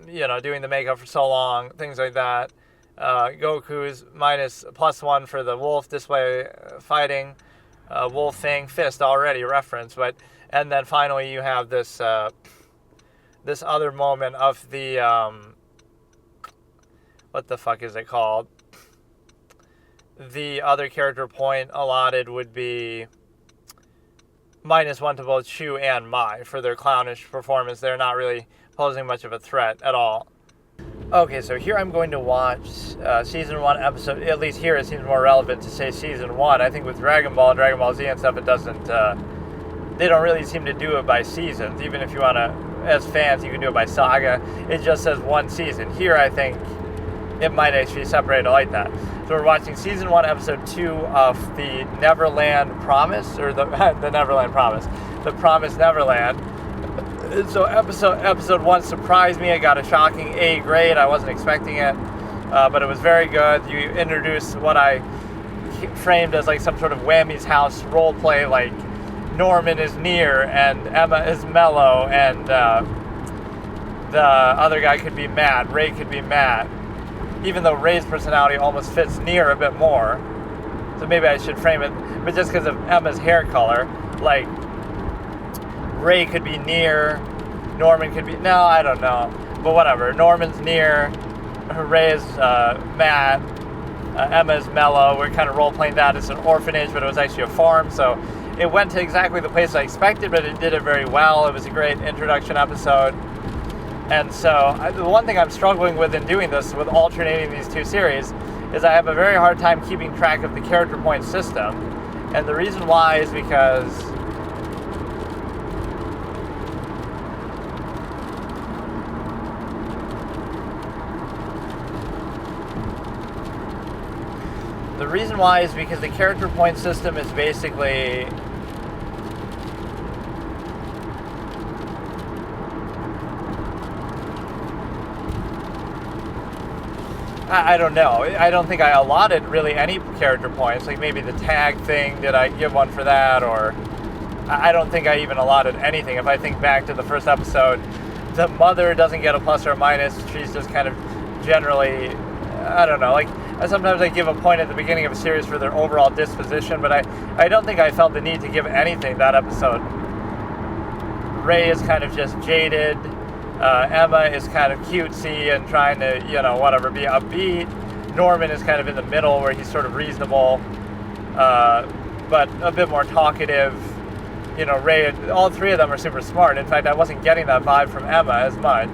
S1: Doing the makeup for so long, things like that. Goku's +1 for the wolf display fighting. Wolf Fang Fist already referenced, and then finally you have this this other moment of the what the fuck is it called? The other character point allotted would be -1 to both Shu and Mai for their clownish performance. They're not really posing much of a threat at all. Okay, so here I'm going to watch Season 1 episode, at least here it seems more relevant to say Season 1. I think with Dragon Ball Z and stuff, it doesn't, they don't really seem to do it by seasons. Even if you want to, as fans, you can do it by saga. It just says one season. Here, I think it might actually separate it like that. So we're watching Season 1, Episode 2 of the Neverland Promise, or the Neverland Promise, the Promised Neverland. So episode 1 surprised me. I got a shocking A grade. I wasn't expecting it, but it was very good. You introduced what I framed as like some sort of Whammy's House role play, like Norman is near and Emma is mellow, and the other guy could be mad. Ray could be mad, even though Ray's personality almost fits near a bit more. So maybe I should frame it, but just because of Emma's hair color, like Ray could be near, Norman could be, no, I don't know, but whatever. Norman's near, Ray is mad, Emma's mellow. We're kind of role-playing that as an orphanage, but it was actually a farm, so it went to exactly the place I expected, but it did it very well. It was a great introduction episode. And so the one thing I'm struggling with in doing this, with alternating these two series, is I have a very hard time keeping track of the character point system. And the reason why is because the character point system is basically I don't know. I don't think I allotted really any character points. Like maybe the tag thing, did I give one for that? Or I don't think I even allotted anything. If I think back to the first episode, the mother doesn't get a plus or a minus. She's just kind of generally, I don't know, like sometimes I give a point at the beginning of a series for their overall disposition, but I don't think I felt the need to give anything that episode. Ray is kind of just jaded. Emma is kind of cutesy and trying to, whatever, be upbeat. Norman is kind of in the middle where he's sort of reasonable, but a bit more talkative. Ray, all three of them are super smart. In fact, I wasn't getting that vibe from Emma as much.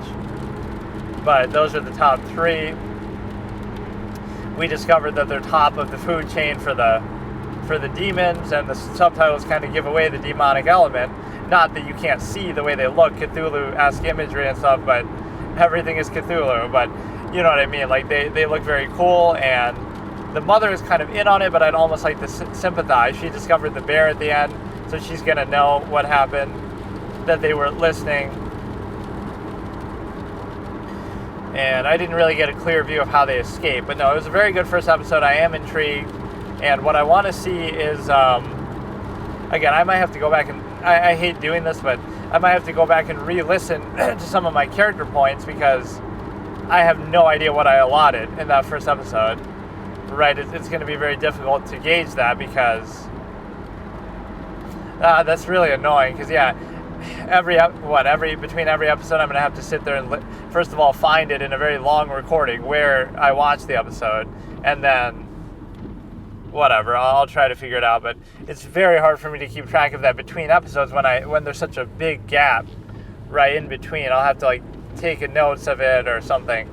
S1: But those are the top three. We discovered that they're top of the food chain for the demons, and the subtitles kind of give away the demonic element. Not that you can't see the way they look, Cthulhu-esque imagery and stuff, but everything is Cthulhu. But you know what I mean? Like they look very cool, and the mother is kind of in on it, but I'd almost like to sympathize. She discovered the bear at the end, so she's gonna know what happened, that they were listening. And I didn't really get a clear view of how they escaped. But no, it was a very good first episode. I am intrigued. And what I want to see is, again, I might have to go back and, I hate doing this, but I might have to go back and re-listen to some of my character points because I have no idea what I allotted in that first episode. Right? It's going to be very difficult to gauge that because that's really annoying. Because, yeah, between every episode I'm going to have to sit there and first of all find it in a very long recording where I watched the episode, and then whatever, I'll try to figure it out. But it's very hard for me to keep track of that between episodes when there's such a big gap right in between. I'll have to like take a notes of it or something.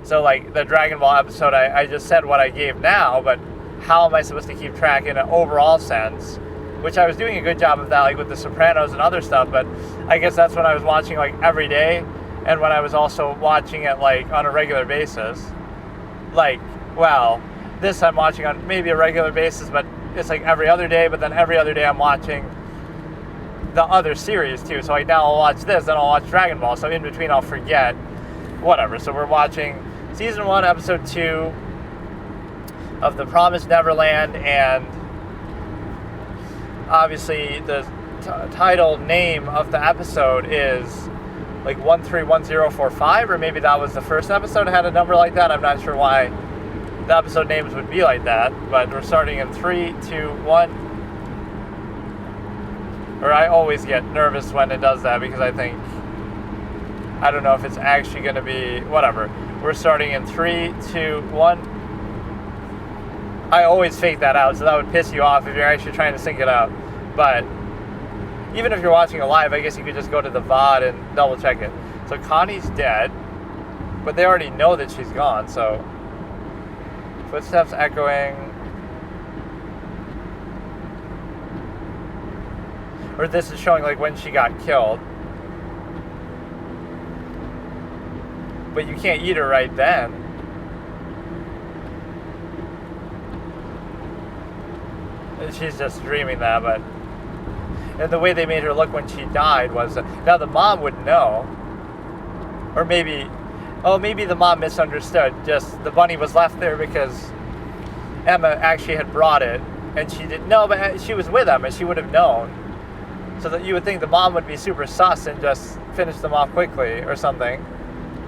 S1: So like the Dragon Ball episode, I just said what I gave now, but how am I supposed to keep track in an overall sense? Which I was doing a good job of that, like with The Sopranos and other stuff, but I guess that's when I was watching like every day, and when I was also watching it like on a regular basis. Like, well, this I'm watching on maybe a regular basis, but it's like every other day, but then every other day I'm watching the other series too. So like now I'll watch this, then I'll watch Dragon Ball, so in between I'll forget, whatever. So we're watching Season 1, Episode 2 of The Promised Neverland, and obviously the title name of the episode is like 131045, or maybe that was the first episode had a number like that. I'm not sure why the episode names would be like that, but we're starting in 3, 2, 1. Or I always get nervous when it does that because I don't know if it's actually going to be, whatever. We're starting in 3, 2, 1. I always fake that out, so that would piss you off if you're actually trying to sync it up. But even if you're watching it live, I guess you could just go to the VOD and double check it. So Connie's dead, but they already know that she's gone, so footsteps echoing. Or this is showing like when she got killed. But you can't eat her right then. And she's just dreaming that, but... And the way they made her look when she died was... now the mom would know. Or maybe... oh, maybe the mom misunderstood. Just the bunny was left there because Emma actually had brought it. And she didn't know, but she was with Emma. She would have known. So that you would think the mom would be super sus and just finish them off quickly or something.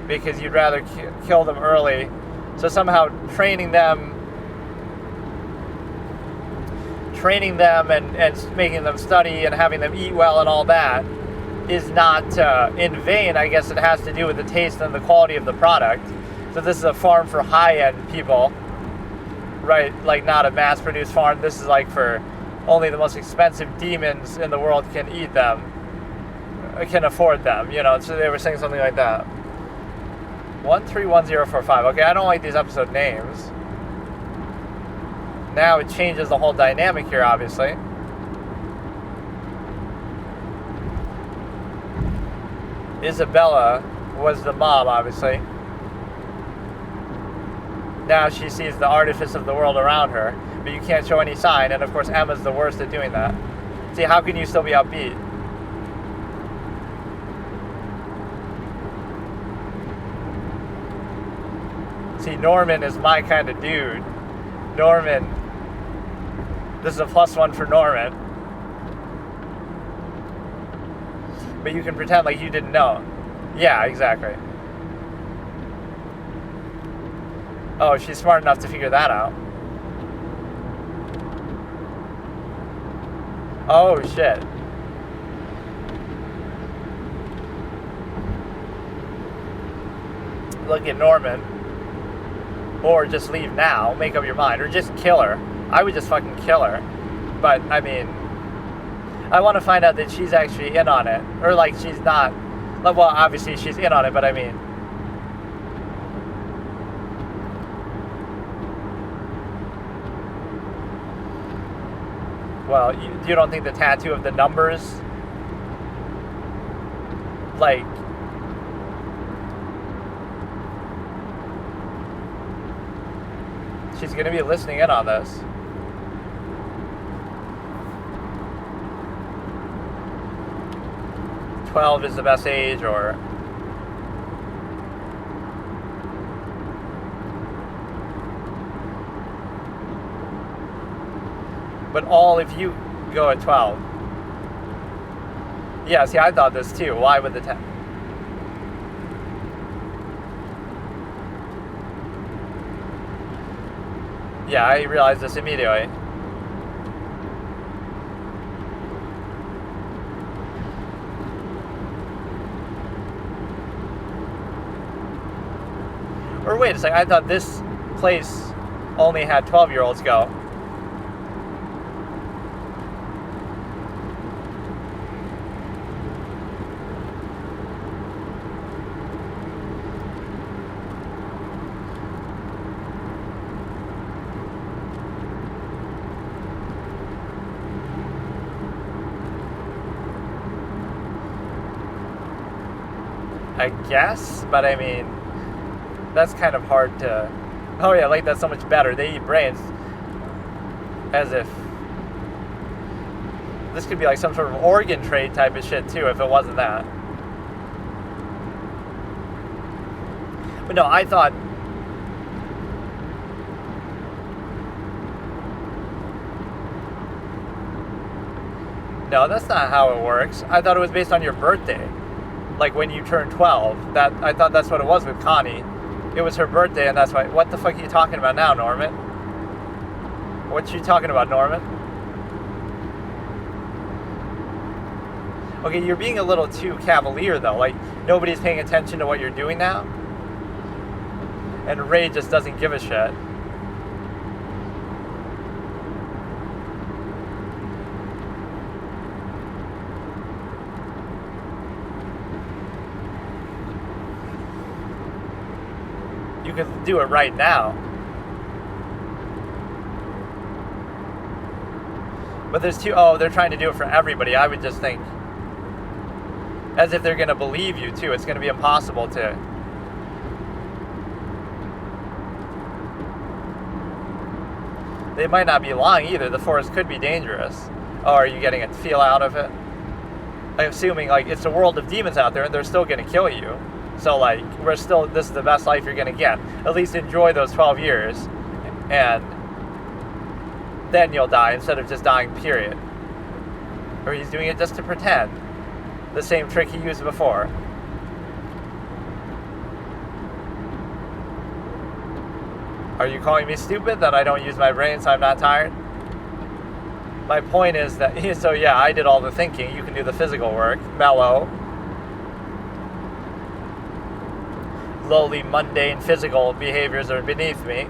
S1: Because you'd rather kill them early. So somehow training them and making them study and having them eat well and all that is not in vain. I guess it has to do with the taste and the quality of the product. So this is a farm for high-end people, right? Like not a mass-produced farm. This is like for only the most expensive demons in the world can eat them, can afford them, you know. So they were saying something like that. 131045. Okay, I don't like these episode names. Now it changes the whole dynamic here, obviously. Isabella was the mom, obviously. Now she sees the artifice of the world around her, but you can't show any sign, and of course Emma's the worst at doing that. See, how can you still be upbeat? See, Norman is my kind of dude. Norman. This is a +1 for Norman. But you can pretend like you didn't know. Yeah, exactly. Oh, she's smart enough to figure that out. Oh, shit. Look at Norman. Or just leave now, make up your mind, or just kill her. I would just fucking kill her. But, I mean, I want to find out that she's actually in on it. Or, like, she's not. Well, obviously she's in on it, but I mean... well, you don't think the tattoo of the numbers... like... she's going to be listening in on this. "12 is the best age," or... but all if you go at 12. Yeah, see, I thought this too. Why would the 10? Yeah, I realized this immediately. Or wait a second, I thought this place only had 12-year-olds go. I guess, but I mean, that's kind of hard to... oh yeah, like that's so much better. They eat brains. As if... this could be like some sort of organ trade type of shit too, if it wasn't that. But no, I thought... No, that's not how it works. I thought it was based on your birthday. Like when you turn 12. I thought that's what it was with Connie. It was her birthday, and that's why. What the fuck are you talking about now, Norman? What you talking about, Norman? Okay, you're being a little too cavalier, though. Like, nobody's paying attention to what you're doing now. And Ray just doesn't give a shit. You can do it right now. But there's they're trying to do it for everybody. I would just think, as if they're going to believe you, too. It's going to be impossible to. They might not be lying either. The forest could be dangerous. Oh, are you getting a feel out of it? I'm assuming, like, it's a world of demons out there, and they're still going to kill you. So, like, this is the best life you're going to get. At least enjoy those 12 years. And then you'll die instead of just dying, period. Or he's doing it just to pretend. The same trick he used before. Are you calling me stupid that I don't use my brain so I'm not tired? My point is that, so yeah, I did all the thinking. You can do the physical work. Mellow. Lowly, mundane, physical behaviors are beneath me.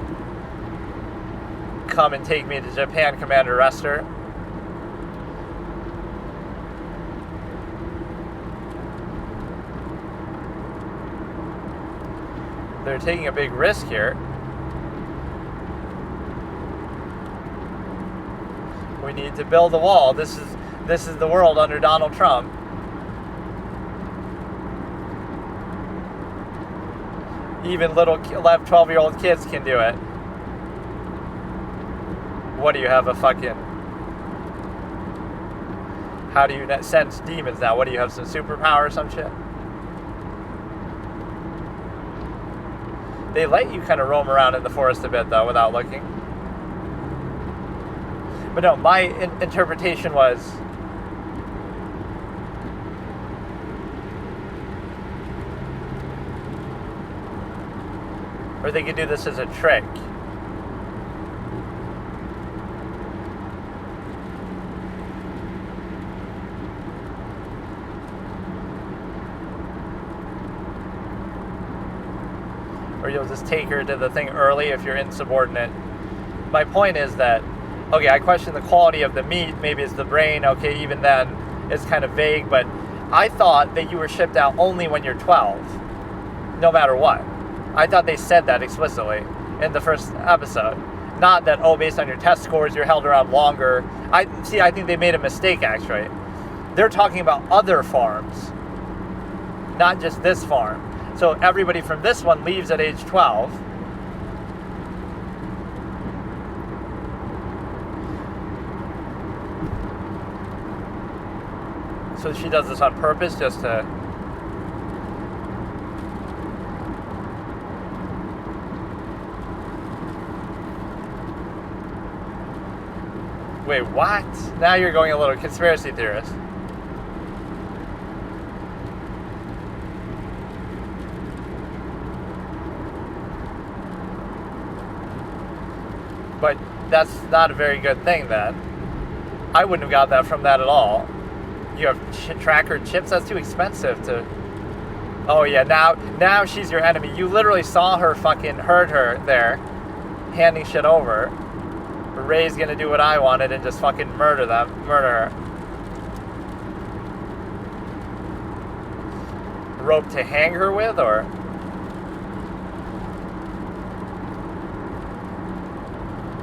S1: Come and take me to Japan, Commander Rester. They're taking a big risk here. We need to build a wall. This is the world under Donald Trump. Even little 12-year-old kids can do it. What do you have a fucking... How do you sense demons now? What do you have, some superpower or some shit? They let you kind of roam around in the forest a bit, though, without looking. But no, my interpretation was... Or they could do this as a trick. Or you'll just take her to the thing early if you're insubordinate. My point is that, okay, I question the quality of the meat. Maybe it's the brain. Okay, even then, it's kind of vague. But I thought that you were shipped out only when you're 12, no matter what. I thought they said that explicitly in the first episode. Not that, based on your test scores, you're held around longer. I think they made a mistake, actually. They're talking about other farms, not just this farm. So everybody from this one leaves at age 12. So she does this on purpose, just to... Wait, what? Now you're going a little conspiracy theorist. But that's not a very good thing, then. I wouldn't have got that from that at all. You have tracker chips? That's too expensive to... Oh, yeah, now she's your enemy. You literally saw her heard her there, handing shit over. Ray's gonna do what I wanted and just fucking murder her. Rope to hang her with, or?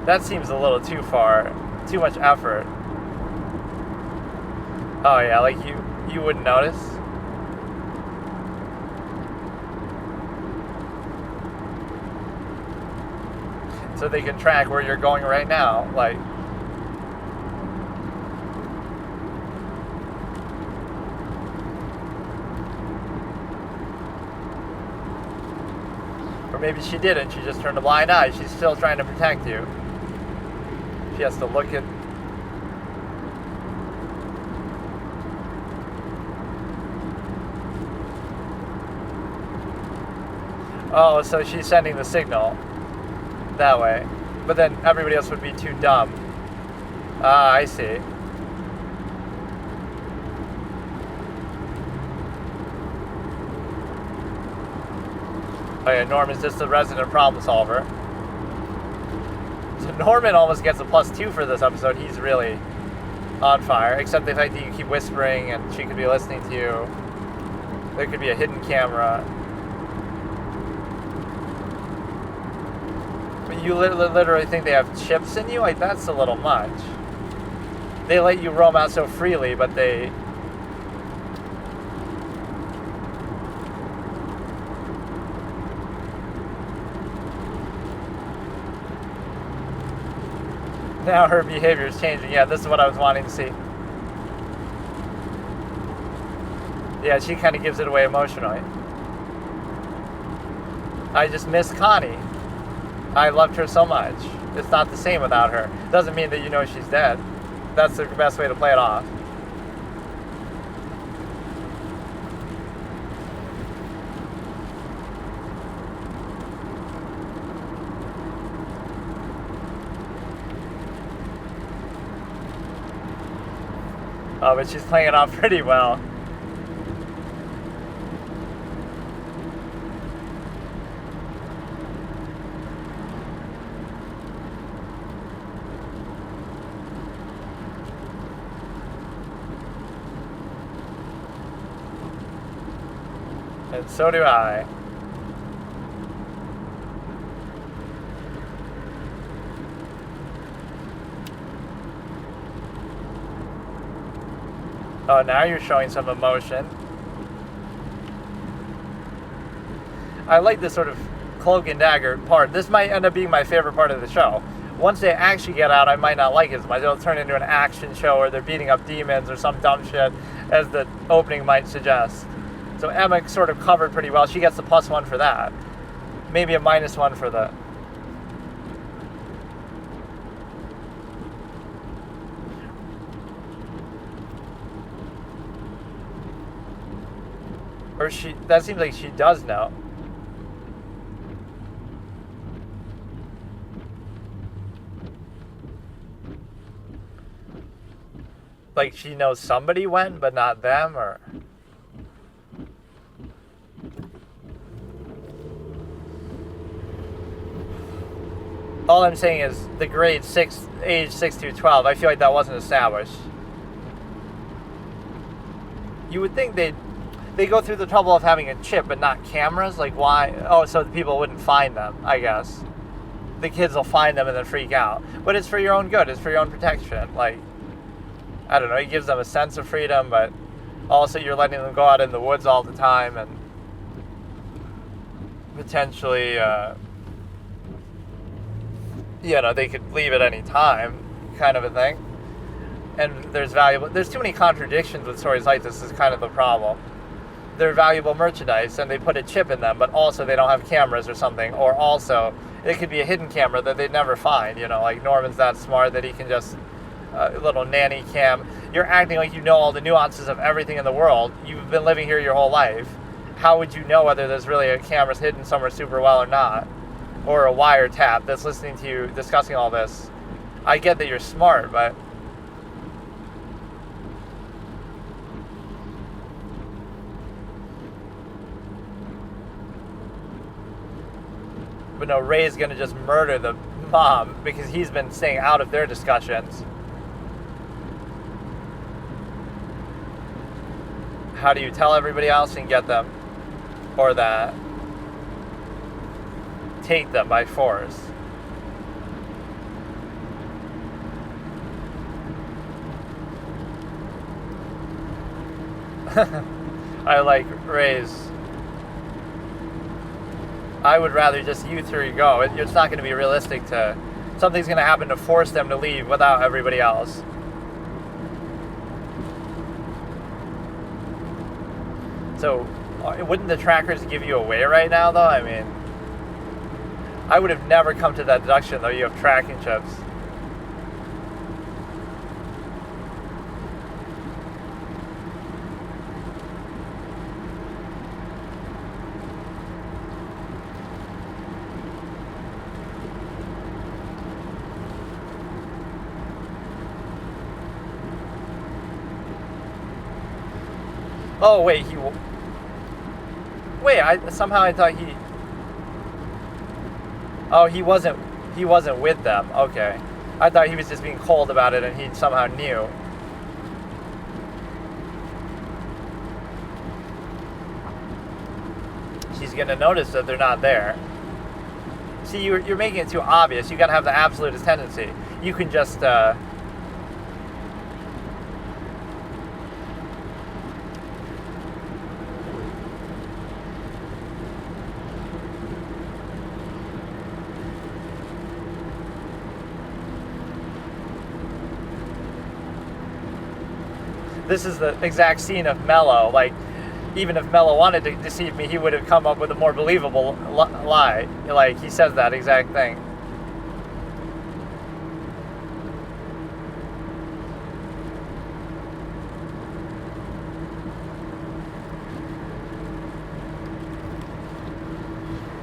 S1: That seems a little too far. Too much effort. Oh yeah, like you wouldn't notice? So they can track where you're going right now, like... Or maybe she didn't, she just turned a blind eye. She's still trying to protect you. She has to look at... Oh, so she's sending the signal that way. But then everybody else would be too dumb. Ah, I see. Oh yeah, Norman's just a resident problem solver. So Norman almost gets a +2 for this episode. He's really on fire, except the fact that you keep whispering and she could be listening to you. There could be a hidden camera. But you literally think they have chips in you? Like, that's a little much. They let you roam out so freely, but they... Now her behavior is changing. Yeah, this is what I was wanting to see. Yeah, she kind of gives it away emotionally. I just miss Connie. I loved her so much. It's not the same without her. Doesn't mean that you know she's dead. That's the best way to play it off. Oh, but she's playing it off pretty well. And so do I. Oh, now you're showing some emotion. I like this sort of cloak and dagger part. This might end up being my favorite part of the show. Once they actually get out, I might not like it as much. It'll turn into an action show where they're beating up demons or some dumb shit, as the opening might suggest. So Emma sort of covered pretty well. She gets the +1 for that. Maybe a -1 for the... Or she... That seems like she does know. Like she knows somebody went, but not them, or... All I'm saying is the grade 6, age 6 through 12, I feel like that wasn't established. You would think they go through the trouble of having a chip but not cameras. Like, why? Oh, so the people wouldn't find them, I guess. The kids will find them and then freak out. But it's for your own good. It's for your own protection. Like, I don't know. It gives them a sense of freedom, but also you're letting them go out in the woods all the time and potentially... you know, they could leave at any time, kind of a thing. And there's too many contradictions with stories like this is kind of the problem. They're valuable merchandise and they put a chip in them, but also they don't have cameras or something. Or also, it could be a hidden camera that they'd never find, you know, like Norman's that smart that he can just, a little nanny cam. You're acting like you know all the nuances of everything in the world. You've been living here your whole life. How would you know whether there's really a camera's hidden somewhere super well or not? Or a wiretap that's listening to you discussing all this. I get that you're smart, but... But no, Ray's gonna just murder the mom because he's been staying out of their discussions. How do you tell everybody else and get them? Or that... take them by force. I like Ray's. I would rather just you three go. It's not going to be realistic to... Something's going to happen to force them to leave without everybody else. So, wouldn't the trackers give you away right now, though? I mean... I would have never come to that deduction, though you have tracking chips. Oh wait, wait. Somehow I thought he. Oh, he wasn't. He wasn't with them. Okay, I thought he was just being cold about it, and he somehow knew. She's gonna notice that they're not there. See, you're making it too obvious. You gotta have the absolutist tendency. You can just. This is the exact scene of Mello. Like, even if Mello wanted to deceive me, he would have come up with a more believable lie. Like, he says that exact thing.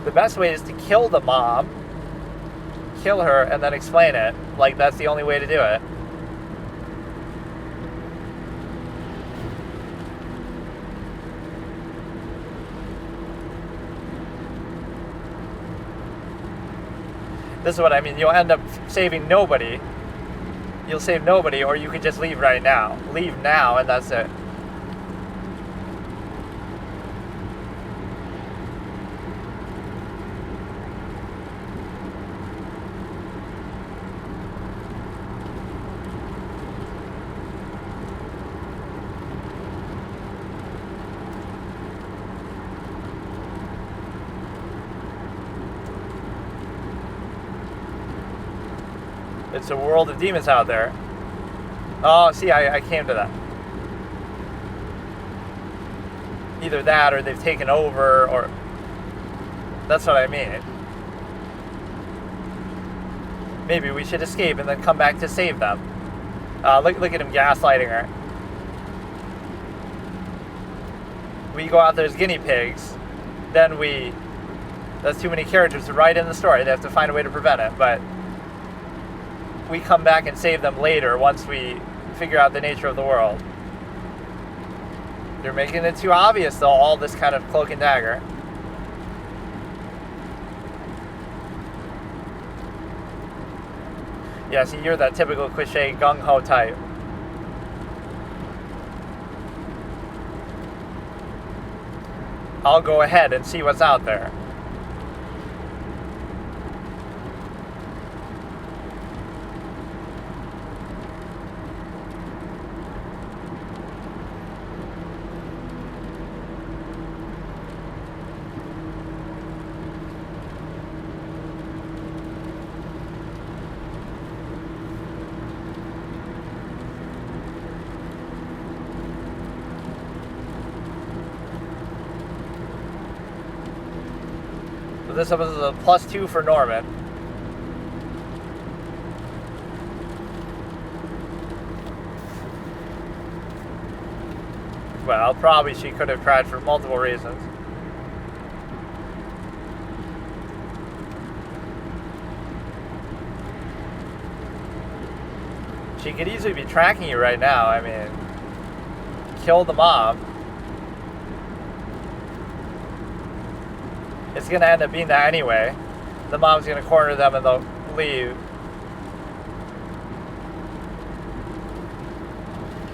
S1: The best way is to kill the mom, kill her, and then explain it. Like, that's the only way to do it. This is what I mean. You'll end up saving nobody. You'll save nobody, or you could just leave right now. Leave now, and that's it. It's a world of demons out there. Oh, see, I came to that. Either that, or they've taken over, or... That's what I mean. Maybe we should escape and then come back to save them. Look at him gaslighting her. We go out there as guinea pigs, then we... That's too many characters to write in the story. They have to find a way to prevent it, but... We come back and save them later once we figure out the nature of the world. You're making it too obvious, though, all this kind of cloak and dagger. Yeah, see, you're that typical cliche gung-ho type. I'll go ahead and see what's out there. So this was a +2 for Norman. Well, probably she could have tried for multiple reasons. She could easily be tracking you right now. I mean, kill the mom. It's going to end up being that anyway. The mom's going to corner them and they'll leave.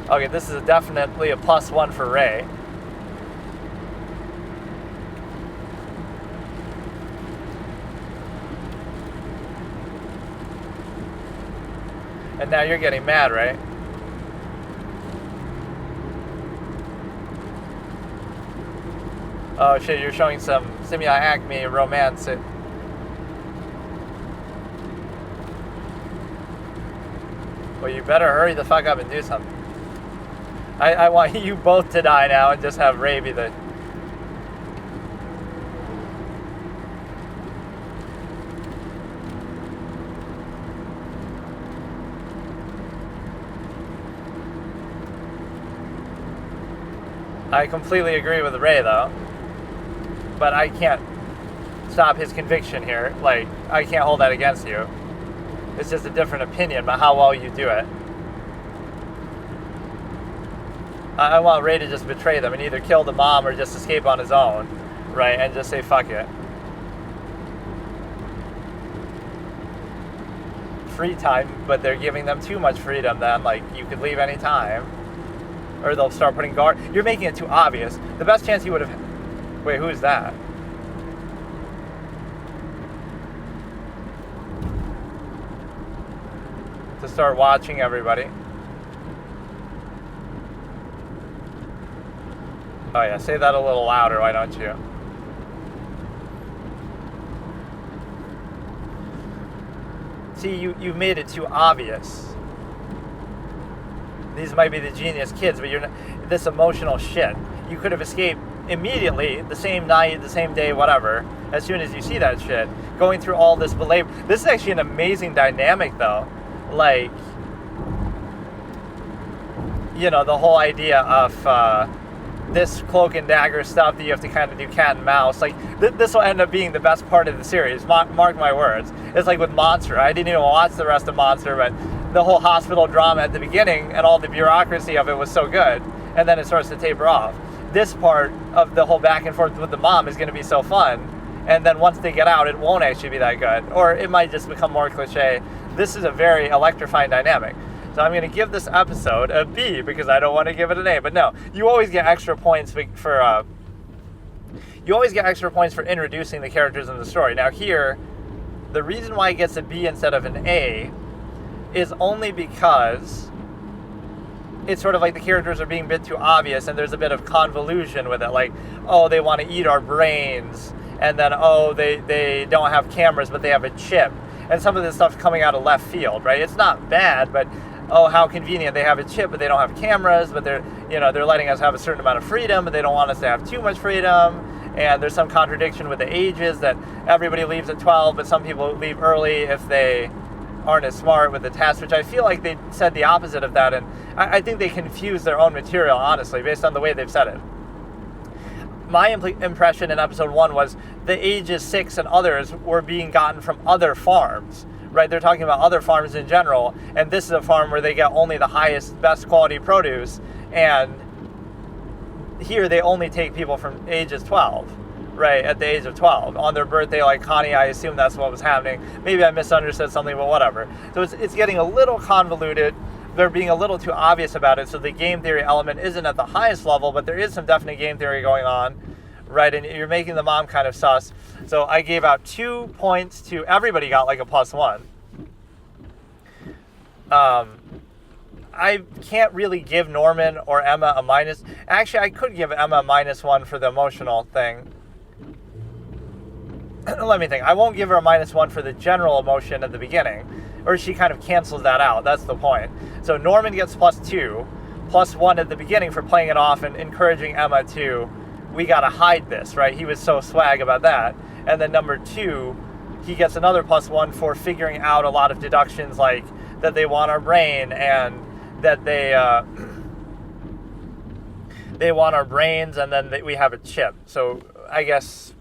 S1: Okay, this is definitely a +1 for Ray. And now you're getting mad, right? Oh shit, you're showing some Simula Acme romance. Well, you better hurry the fuck up and do something. I want you both to die now and just have Ray be the... I completely agree with Ray, though. But I can't stop his conviction here. Like, I can't hold that against you. It's just a different opinion about how well you do it. I want Ray to just betray them and either kill the mom or just escape on his own, right, and just say fuck it. Free time, but they're giving them too much freedom then, like you could leave any time. Or they'll start putting guard. You're making it too obvious. The best chance you would have... Wait, who is that? To start watching everybody. Oh yeah, say that a little louder, why don't you? See, you've made it too obvious. These might be the genius kids, but you're not, this emotional shit. You could have escaped immediately, the same night, the same day, whatever, as soon as you see that shit. Going through all this belabor. This is actually an amazing dynamic, though. Like, you know, the whole idea of this cloak and dagger stuff that you have to kind of do cat and mouse. Like, this will end up being the best part of the series. Mark my words. It's like with Monster. I didn't even watch the rest of Monster, but the whole hospital drama at the beginning and all the bureaucracy of it was so good, and then it starts to taper off. This part of the whole back and forth with the mom is going to be so fun, and then once they get out, it won't actually be that good, or it might just become more cliche. This is a very electrifying dynamic. So I'm going to give this episode a B because I don't want to give it an A. But no, you always get extra points for introducing the characters in the story. Now here, the reason why it gets a B instead of an A is only because it's sort of like the characters are being a bit too obvious and there's a bit of convolution with it. Like, oh, they want to eat our brains, and then, oh, they don't have cameras, but they have a chip. And some of this stuff's coming out of left field, right? It's not bad, but oh, how convenient. They have a chip, but they don't have cameras, but they're letting us have a certain amount of freedom, but they don't want us to have too much freedom. And there's some contradiction with the ages that everybody leaves at 12, but some people leave early if they aren't as smart with the test, which I feel like they said the opposite of that, and I think they confuse their own material, honestly, based on the way they've said it. My impression in episode 1 was the ages 6 and others were being gotten from other farms, right? They're talking about other farms in general, and this is a farm where they get only the highest, best quality produce, and here they only take people from ages 12. Right, at the age of 12. On their birthday, like Connie, I assume that's what was happening. Maybe I misunderstood something, but whatever. So it's getting a little convoluted. They're being a little too obvious about it, so the game theory element isn't at the highest level, but there is some definite game theory going on, right? And you're making the mom kind of sus. So I gave out 2 points to... Everybody got like a +1. I can't really give Norman or Emma a minus. Actually, I could give Emma a -1 for the emotional thing. Let me think. I won't give her a -1 for the general emotion at the beginning, or she kind of cancels that out. That's the point. So Norman gets +2, +1 at the beginning for playing it off and encouraging Emma to, we gotta hide this, right? He was so swag about that. And then number 2, he gets another +1 for figuring out a lot of deductions, like that they want our brain and that they want our brains, and then we have a chip. So I guess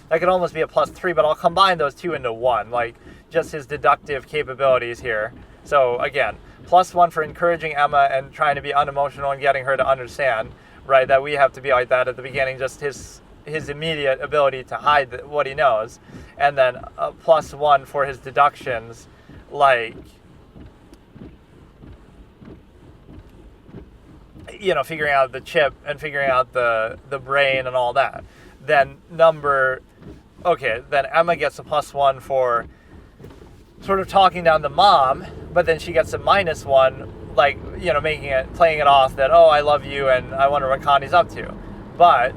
S1: that could almost be a +3, but I'll combine those 2 into 1, like just his deductive capabilities here. So again, +1 for encouraging Emma and trying to be unemotional and getting her to understand, right, that we have to be like that at the beginning, just his immediate ability to hide what he knows. And then a +1 for his deductions, like, figuring out the chip and figuring out the brain and all that. Then then Emma gets a +1 for sort of talking down the mom, but then she gets a -1, like, playing it off that, oh, I love you and I wonder what Connie's up to. But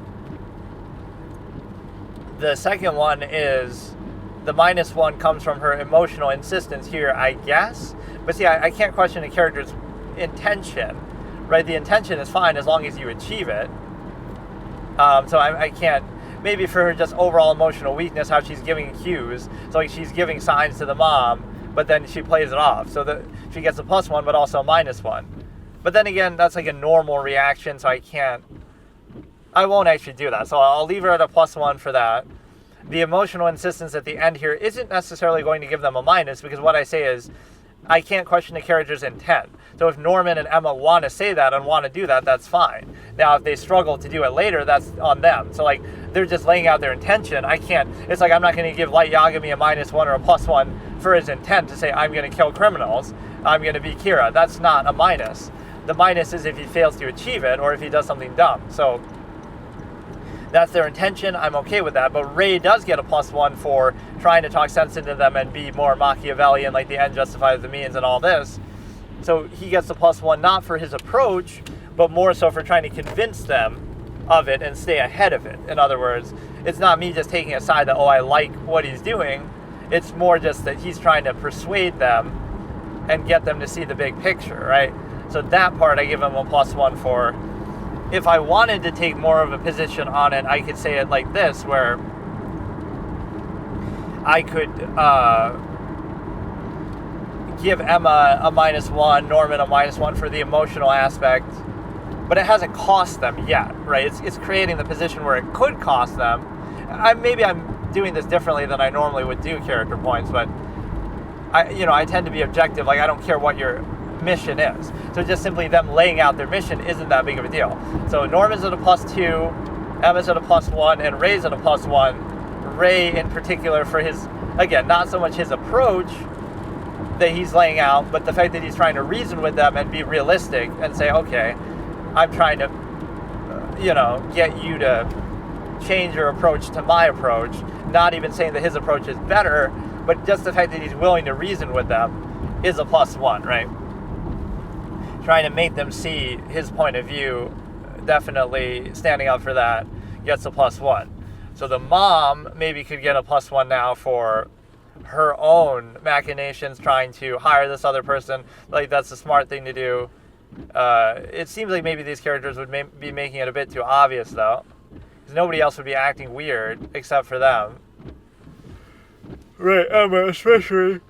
S1: the second one is the -1 comes from her emotional insistence here, I guess. But see, I can't question a character's intention, right? The intention is fine as long as you achieve it. So I can't... Maybe for her just overall emotional weakness, how she's giving cues. So like she's giving signs to the mom, but then she plays it off. So that she gets a +1, but also a -1. But then again, that's like a normal reaction, so I won't actually do that. So I'll leave her at a +1 for that. The emotional insistence at the end here isn't necessarily going to give them a minus, because what I say is, I can't question the character's intent. So if Norman and Emma want to say that and want to do that, that's fine. Now, if they struggle to do it later, that's on them. So, like, they're just laying out their intention. I can't, it's like I'm not going to give Light Yagami a -1 or a +1 for his intent to say, I'm going to kill criminals, I'm going to be Kira. That's not a minus. The minus is if he fails to achieve it or if he does something dumb. So that's their intention. I'm okay with that. But Ray does get a +1 for trying to talk sense into them and be more Machiavellian, like the end justifies the means and all this. So he gets the +1 not for his approach, but more so for trying to convince them of it and stay ahead of it. In other words, it's not me just taking a side that, oh, I like what he's doing. It's more just that he's trying to persuade them and get them to see the big picture, right? So that part I give him a +1 for. If I wanted to take more of a position on it, I could say it like this, where I could give Emma a -1, Norman a -1 for the emotional aspect, but it hasn't cost them yet, right? It's creating the position where it could cost them. Maybe I'm doing this differently than I normally would do character points, but I tend to be objective. Like, I don't care what your mission is. So just simply them laying out their mission isn't that big of a deal. So Norman's at a +2, Emma's at a +1, and Ray's at a +1. Ray in particular for his, again, not so much his approach that he's laying out, but the fact that he's trying to reason with them and be realistic and say, okay, I'm trying to, get you to change your approach to my approach. Not even saying that his approach is better, but just the fact that he's willing to reason with them is a +1, right? Trying to make them see his point of view, definitely standing up for that, gets a +1. So the mom maybe could get a +1 now for her own machinations, trying to hire this other person. Like, that's a smart thing to do. It seems like maybe these characters would be making it a bit too obvious, though, because nobody else would be acting weird except for them. Right, Emma especially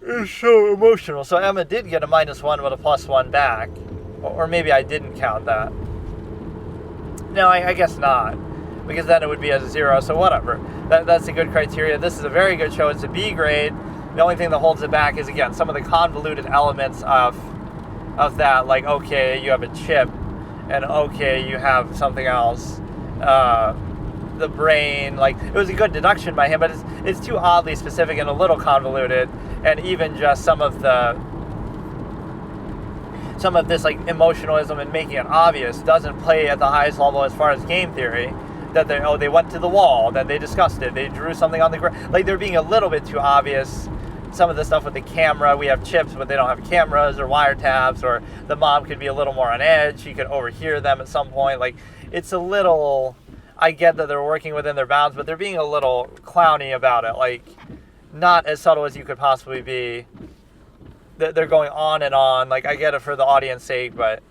S1: is so emotional. So Emma did get a -1 but a +1 back. Or maybe I didn't count that. No, I guess not, because then it would be as a 0, so whatever. That's a good criteria. This is a very good show. It's a B grade. The only thing that holds it back is, again, some of the convoluted elements of that, like, okay, you have a chip, and okay, you have something else. The brain, like, it was a good deduction by him, but it's too oddly specific and a little convoluted, and even just some of this, like, emotionalism and making it obvious doesn't play at the highest level as far as game theory. That they went to the wall, then they discussed it, they drew something on the ground. Like, they're being a little bit too obvious. Some of the stuff with the camera, we have chips, but they don't have cameras or wiretaps, or the mom could be a little more on edge. She could overhear them at some point. Like, it's a little, I get that they're working within their bounds, but they're being a little clowny about it. Like, not as subtle as you could possibly be. They're going on and on. Like, I get it for the audience sake, but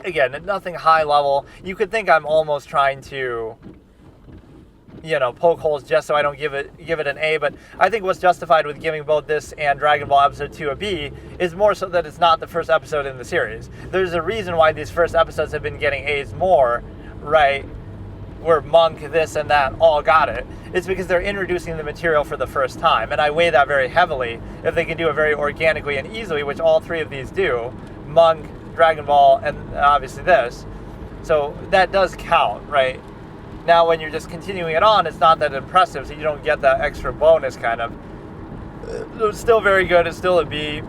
S1: again, nothing high level. You could think I'm almost trying to, poke holes just so I don't give it an A, but I think what's justified with giving both this and Dragon Ball Episode 2 a B is more so that it's not the first episode in the series. There's a reason why these first episodes have been getting A's more, right? Where Monk, this and that, all got it. It's because they're introducing the material for the first time, and I weigh that very heavily. If they can do it very organically and easily, which all three of these do, Monk, Dragon Ball, and obviously this. So that does count, right? Now, when you're just continuing it on, it's not that impressive, so you don't get that extra bonus, kind of. It's still very good. It's still a B.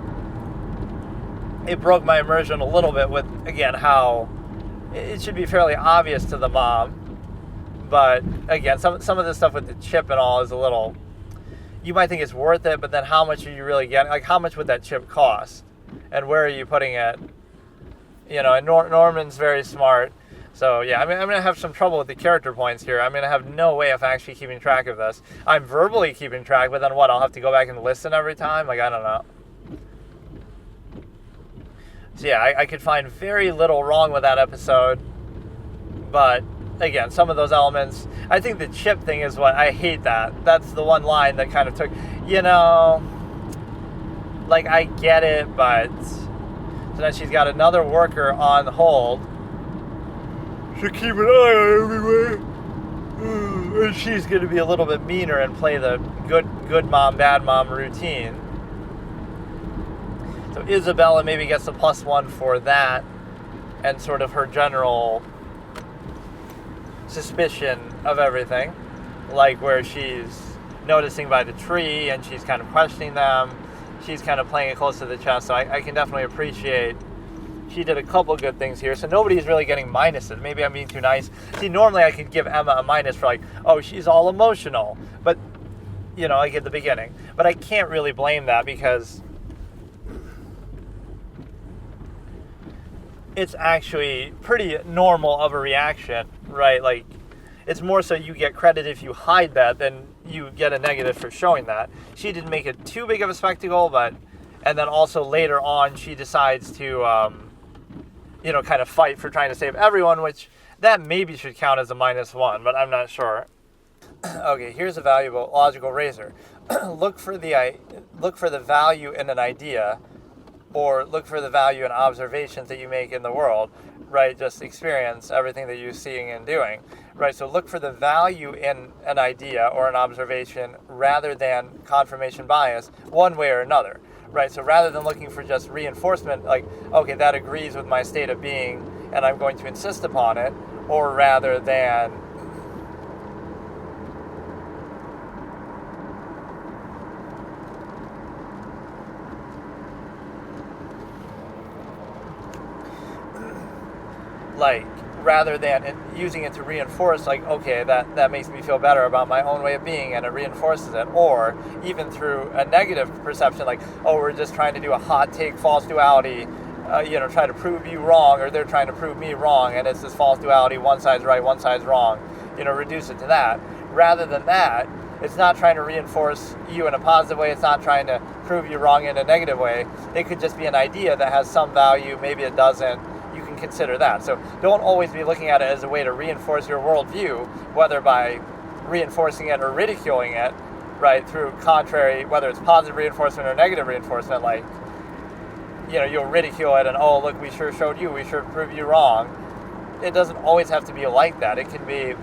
S1: It broke my immersion a little bit with, again, how it should be fairly obvious to the mom. But, again, some of this stuff with the chip and all is a little, you might think it's worth it, but then how much are you really getting? Like, how much would that chip cost? And where are you putting it? And Norman's very smart. So, yeah, I'm going to have some trouble with the character points here. I'm going to have no way of actually keeping track of this. I'm verbally keeping track, but then what? I'll have to go back and listen every time? Like, I don't know. So, yeah, I could find very little wrong with that episode. But, again, some of those elements, I think the chip thing is what, I hate that. That's the one line that kind of took, like, I get it, but so then she's got another worker on hold to keep an eye on everywhere. And she's going to be a little bit meaner and play the good mom, bad mom routine. Isabella maybe gets a +1 for that, and sort of her general suspicion of everything, like where she's noticing by the tree and she's kind of questioning them. She's kind of playing it close to the chest, so I can definitely appreciate she did a couple good things here. So nobody's really getting minuses. Maybe I'm being too nice. See, normally I could give Emma a minus for like, oh, she's all emotional, but like at the beginning. But I can't really blame that because it's actually pretty normal of a reaction, right? Like, it's more so you get credit if you hide that than you get a negative for showing that. She didn't make it too big of a spectacle, and then also later on she decides to, kind of fight for trying to save everyone, which that maybe should count as a -1, but I'm not sure. Okay, here's a valuable logical razor. Look for the value in an idea, or look for the value in observations that you make in the world, right? Just experience everything that you're seeing and doing, right? So look for the value in an idea or an observation rather than confirmation bias, one way or another, right? So rather than looking for just reinforcement, like, okay, that agrees with my state of being and I'm going to insist upon it, or rather than using it to reinforce, like, okay, that makes me feel better about my own way of being, and it reinforces it. Or even through a negative perception, like, oh, we're just trying to do a hot take false duality, try to prove you wrong, or they're trying to prove me wrong, and it's this false duality, one side's right, one side's wrong, reduce it to that. Rather than that, it's not trying to reinforce you in a positive way, it's not trying to prove you wrong in a negative way. It could just be an idea that has some value, maybe it doesn't. You can consider that. So don't always be looking at it as a way to reinforce your worldview, whether by reinforcing it or ridiculing it, right, through contrary, whether it's positive reinforcement or negative reinforcement, like, you'll ridicule it and, oh, look, we sure showed you, we sure proved you wrong. It doesn't always have to be like that. It can be,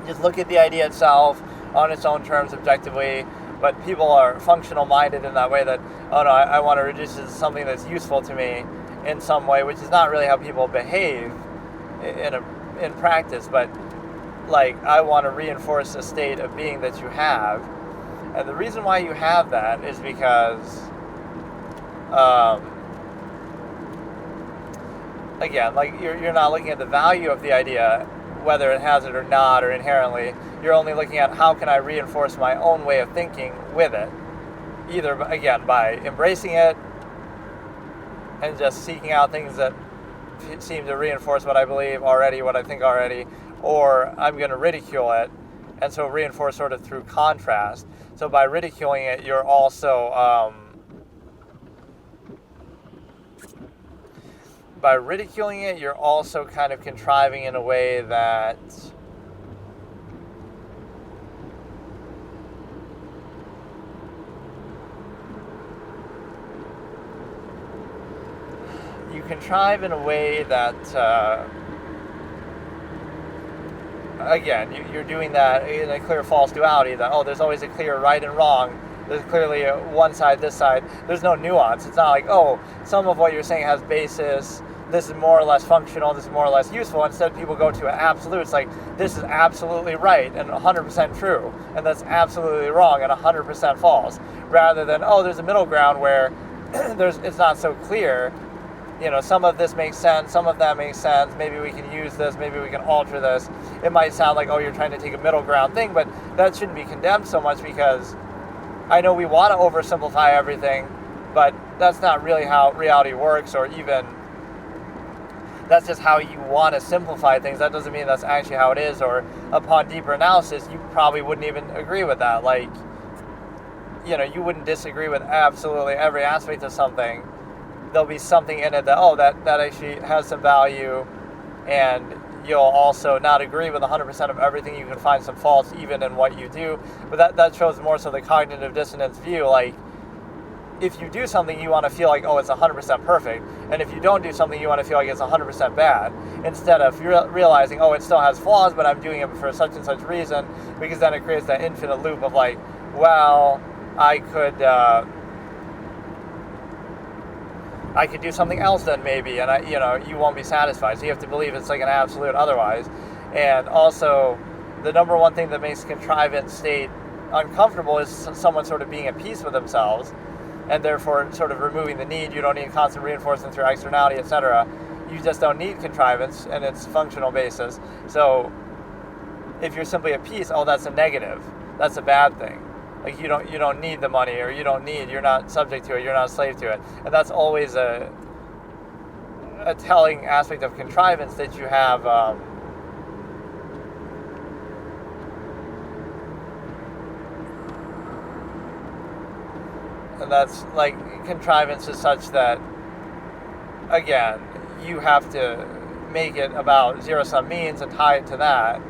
S1: just look at the idea itself on its own terms objectively, but people are functional minded in that way that, oh no, I want to reduce it to something that's useful to me in some way, which is not really how people behave in practice, but like, I want to reinforce a state of being that you have. And the reason why you have that is because again, like, you're not looking at the value of the idea, whether it has it or not, or inherently. You're only looking at how can I reinforce my own way of thinking with it, either, again, by embracing it and just seeking out things that seem to reinforce what I believe already, what I think already, or I'm going to ridicule it, and so reinforce sort of through contrast. So by ridiculing it, you're also kind of contriving in a way that again, you're doing that in a clear false duality, that, oh, there's always a clear right and wrong, there's clearly one side, this side, there's no nuance. It's not like, oh, some of what you're saying has basis, this is more or less functional, this is more or less useful. Instead, people go to absolutes, like, this is absolutely right and 100% true, and that's absolutely wrong and 100% false, rather than, oh, there's a middle ground where it's not so clear. Some of this makes sense, some of that makes sense, maybe we can use this, maybe we can alter this. It might sound like, oh, you're trying to take a middle ground thing, but that shouldn't be condemned so much, because I know we want to oversimplify everything, but that's not really how reality works, or even that's just how you want to simplify things. That doesn't mean that's actually how it is, or upon deeper analysis, you probably wouldn't even agree with that. Like, you wouldn't disagree with absolutely every aspect of something. There'll be something in it that, oh, that actually has some value, and you'll also not agree with 100% of everything. You can find some faults even in what you do, but that shows more so the cognitive dissonance view. Like, if you do something, you want to feel like, oh, it's 100% perfect, and if you don't do something, you want to feel like it's 100% bad, instead of realizing, oh, it still has flaws, but I'm doing it for such and such reason, because then it creates that infinite loop of like, well, I could I could do something else then maybe, and you won't be satisfied. So you have to believe it's like an absolute otherwise. And also, the number one thing that makes contrivance state uncomfortable is someone sort of being at peace with themselves, and therefore sort of removing the need. You don't need constant reinforcement through externality, etc. You just don't need contrivance and its functional basis. So if you're simply at peace, that's a negative. That's a bad thing. Like you don't need the money, or you're not subject to it, you're not a slave to it. And that's always a telling aspect of contrivance, that you have and that's like, contrivance is such that, again, you have to make it about zero-sum means and tie it to that.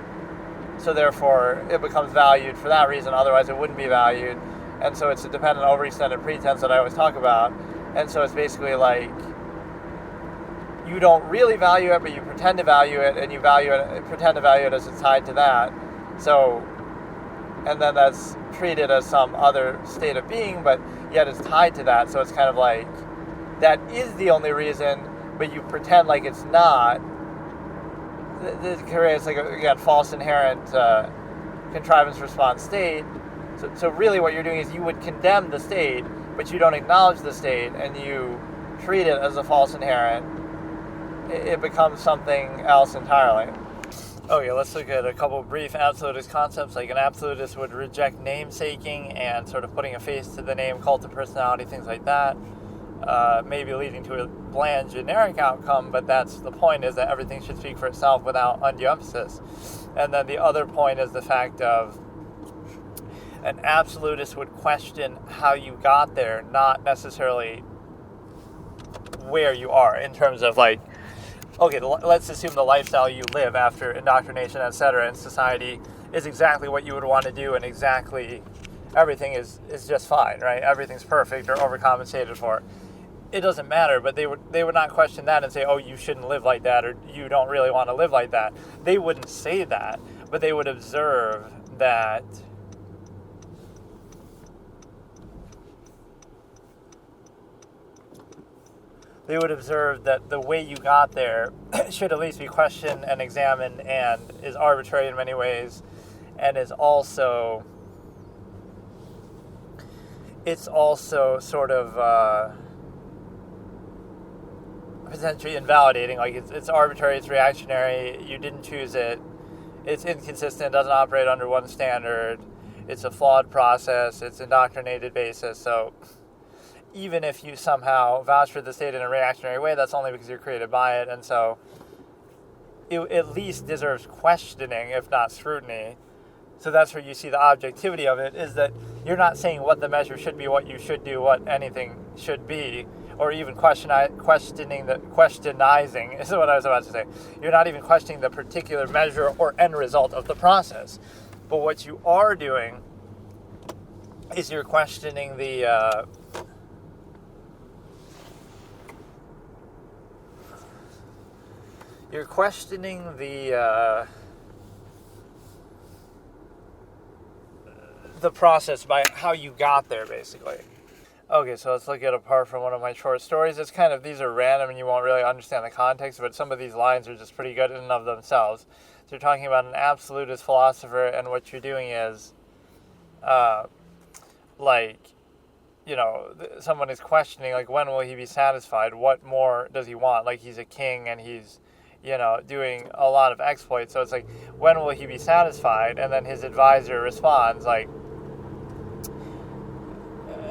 S1: So therefore, it becomes valued for that reason. Otherwise, it wouldn't be valued. And so it's a dependent overextended pretense that I always talk about. And so it's basically like, you don't really value it, but you pretend to value it, and you pretend to value it as it's tied to that. So, and then that's treated as some other state of being, but yet it's tied to that. So it's kind of like, that is the only reason, but you pretend like it's not. This creates, like, again, false inherent contrivance response state. So really what you're doing is you would condemn the state, but you don't acknowledge the state, and you treat it as a false inherent. It becomes something else entirely. Okay, let's look at a couple of brief absolutist concepts. Like, an absolutist would reject namesaking and sort of putting a face to the name, cult of personality, things like that. Maybe leading to a bland generic outcome, but that's the point, is that everything should speak for itself without undue emphasis. And then the other point is the fact of, an absolutist would question how you got there, not necessarily where you are, in terms of, like, okay, let's assume the lifestyle you live after indoctrination, etc., in society is exactly what you would want to do, and exactly everything is just fine, right? Everything's perfect or overcompensated for. It doesn't matter, but they would not question that and say, oh, you shouldn't live like that, or you don't really want to live like that. They wouldn't say that, but they would observe that the way you got there should at least be questioned and examined, and is arbitrary in many ways, and is also, it's also sort of potentially invalidating. Like, it's arbitrary, it's reactionary, you didn't choose it, it's inconsistent, doesn't operate under one standard, it's a flawed process, it's indoctrinated basis. So even if you somehow vouch for the state in a reactionary way, that's only because you're created by it, and so it at least deserves questioning, if not scrutiny. So that's where you see the objectivity of it, is that you're not saying what the measure should be, what you should do, what anything should be, or even questionizing is what I was about to say. You're not even questioning the particular measure or end result of the process. But what you are doing is you're questioning the process by how you got there, basically. Okay, so let's look at a part from one of my short stories. It's kind of, these are random and you won't really understand the context, but some of these lines are just pretty good in and of themselves. So you're talking about an absolutist philosopher, and what you're doing is, someone is questioning, like, when will he be satisfied? What more does he want? Like, he's a king and he's, doing a lot of exploits. So it's like, when will he be satisfied? And then his advisor responds, like,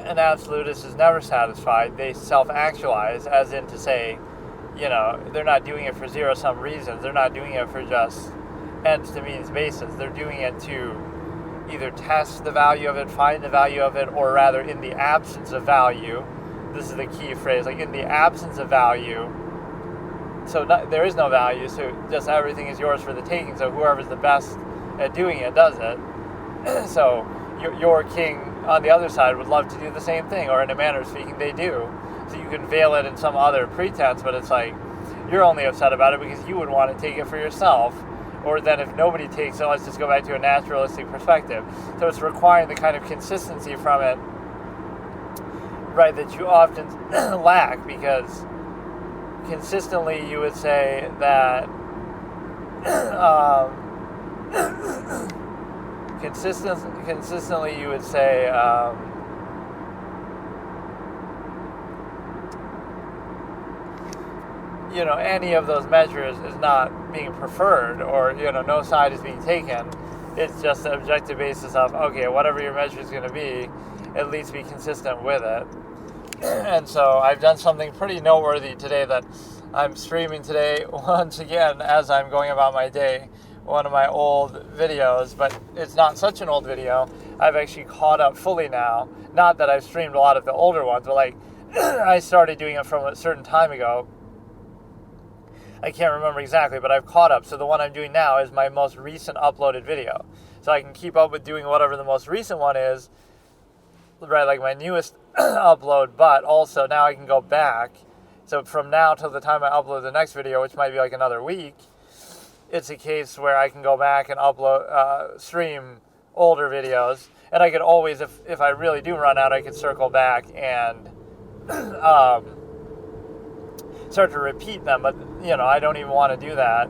S1: an absolutist is never satisfied. They self-actualize, as in to say, they're not doing it for zero-sum reasons. They're not doing it for just ends to means basis. They're doing it to either test the value of it, find the value of it, or rather, in the absence of value. This is the key phrase, like, in the absence of value. So there is no value, so just everything is yours for the taking. So whoever's the best at doing it does it. So your king on the other side would love to do the same thing, or in a manner of speaking, they do. So you can veil it in some other pretense, but it's like, you're only upset about it because you would want to take it for yourself. Or then if nobody takes it, let's just go back to a naturalistic perspective. So it's requiring the kind of consistency from it right, that you often lack, because consistently you would say that consistently you would say any of those measures is not being preferred, or no side is being taken. It's just the objective basis of, okay, whatever your measure is going to be, at least be consistent with it. And so I've done something pretty noteworthy today, that I'm streaming today once again as I'm going about my day, one of my old videos, but it's not such an old video. I've actually caught up fully now. Not that I've streamed a lot of the older ones, but like I started doing it from a certain time ago. I can't remember exactly, but I've caught up. So the one I'm doing now is my most recent uploaded video. So I can keep up with doing whatever the most recent one is, right, like my newest upload, but also now I can go back. So from now till the time I upload the next video, which might be like another week, it's a case where I can go back and stream older videos. And I could always, if I really do run out, I could circle back and start to repeat them, but I don't even want to do that.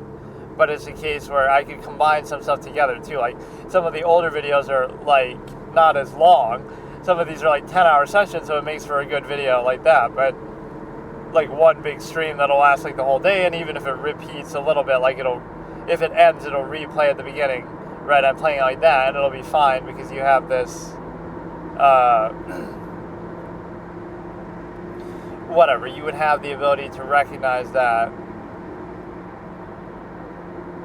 S1: But it's a case where I could combine some stuff together too. Like some of the older videos are like not as long. Some of these are like 10-hour sessions, so it makes for a good video like that. But like one big stream that'll last like the whole day, and even if it repeats a little bit, like if it ends, it'll replay at the beginning. Right, I'm playing it like that, and it'll be fine because you have this whatever, you would have the ability to recognize that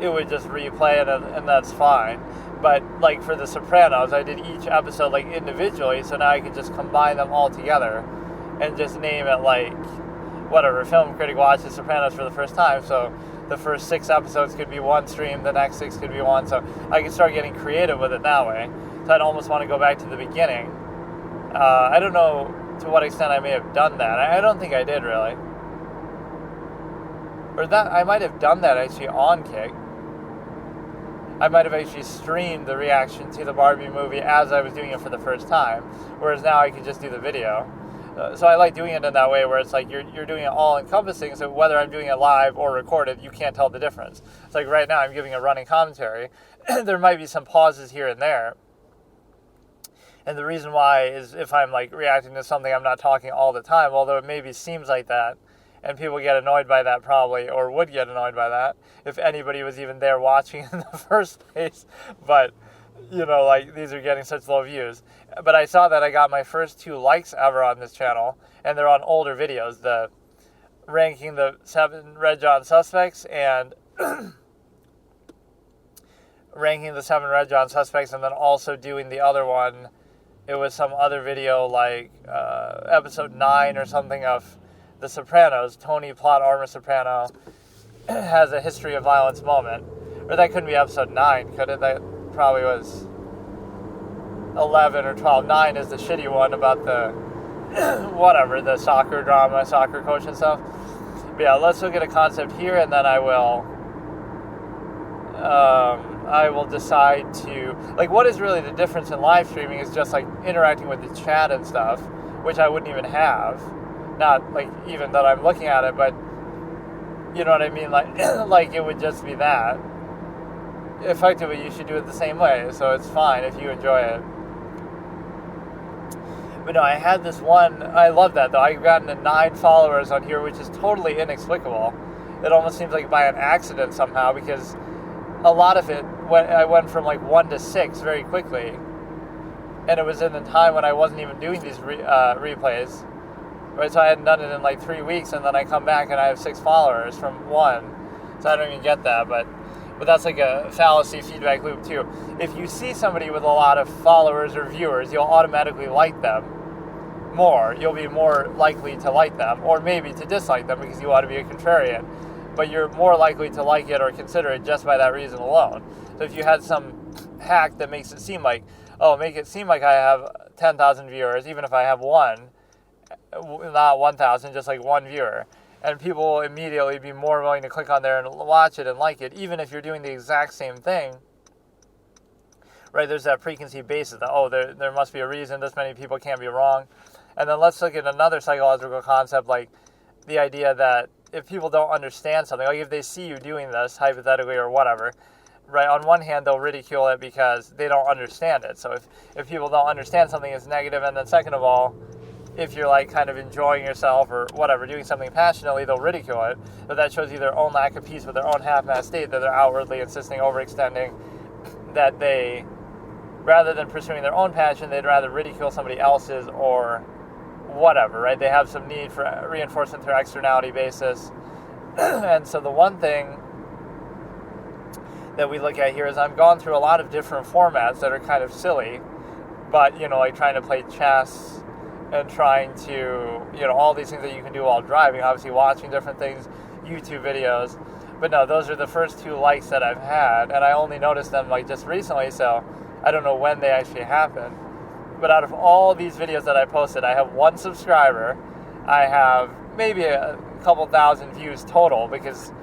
S1: it would just replay it, and that's fine. But like for The Sopranos, I did each episode like individually, so now I can just combine them all together and just name it like whatever, Film Critic watches Sopranos for the first time, so the first 6 episodes could be one stream, the next 6 could be one, so I can start getting creative with it that way. So I'd almost want to go back to the beginning. I don't know to what extent I may have done that. I don't think I did, really. Or that I might have done that actually on Kick. I might have actually streamed the reaction to the Barbie movie as I was doing it for the first time, whereas now I can just do the video. So I like doing it in that way where it's like you're doing it all encompassing, so whether I'm doing it live or recorded, you can't tell the difference. It's like right now I'm giving a running commentary. There might be some pauses here and there. And the reason why is if I'm like reacting to something, I'm not talking all the time, although it maybe seems like that. And people get annoyed by that probably, or would get annoyed by that, if anybody was even there watching in the first place. But, like these are getting such low views. But I saw that I got my first 2 likes ever on this channel, and they're on older videos, the ranking the 7 Red John suspects and ranking the 7 Red John suspects, and then also doing the other one. It was some other video like episode 9 or something of The Sopranos. Tony Plot Armor Soprano has a history of violence moment. Or that couldn't be episode 9, could it? That probably was 11 or 12. 9 is the shitty one about the whatever, the soccer drama, soccer coach and stuff. But yeah, let's look at a concept here, and then I will decide to, like, what is really the difference in live streaming is just like interacting with the chat and stuff, which I wouldn't even have. Not like even that I'm looking at it, but you know what I mean? Like, like it would just be that. Effectively, you should do it the same way, so it's fine if you enjoy it. But no, I had this one, I love that though. I've gotten to 9 followers on here, which is totally inexplicable. It almost seems like by an accident somehow, because a lot of it, I went from like 1 to 6 very quickly. And it was in the time when I wasn't even doing these replays. Right, so I hadn't done it in like 3 weeks, and then I come back and I have 6 followers from 1. So I don't even get that, but that's like a fallacy feedback loop too. If you see somebody with a lot of followers or viewers, you'll automatically like them more. You'll be more likely to like them, or maybe to dislike them because you want to be a contrarian. But you're more likely to like it or consider it just by that reason alone. So if you had some hack that makes it seem like, make it seem like I have 10,000 viewers, even if I have 1, not 1,000, just like 1 viewer. And people will immediately be more willing to click on there and watch it and like it, even if you're doing the exact same thing. Right, there's that preconceived basis that, there must be a reason, this many people can't be wrong. And then let's look at another psychological concept, like the idea that if people don't understand something, like if they see you doing this, hypothetically or whatever, right, on one hand, they'll ridicule it because they don't understand it. So if people don't understand something, it's negative. And then second of all, if you're like kind of enjoying yourself or whatever, doing something passionately, they'll ridicule it. But that shows you their own lack of peace with their own half-assed state, that they're outwardly insisting, overextending, that they, rather than pursuing their own passion, they'd rather ridicule somebody else's or whatever, right? They have some need for reinforcement through externality basis. And so the one thing that we look at here is I've gone through a lot of different formats that are kind of silly, but, like trying to play chess and trying to, all these things that you can do while driving, obviously watching different things, YouTube videos. But no, those are the first 2 likes that I've had, and I only noticed them like just recently, so I don't know when they actually happened. But out of all these videos that I posted, I have 1 subscriber. I have maybe a couple thousand views total, because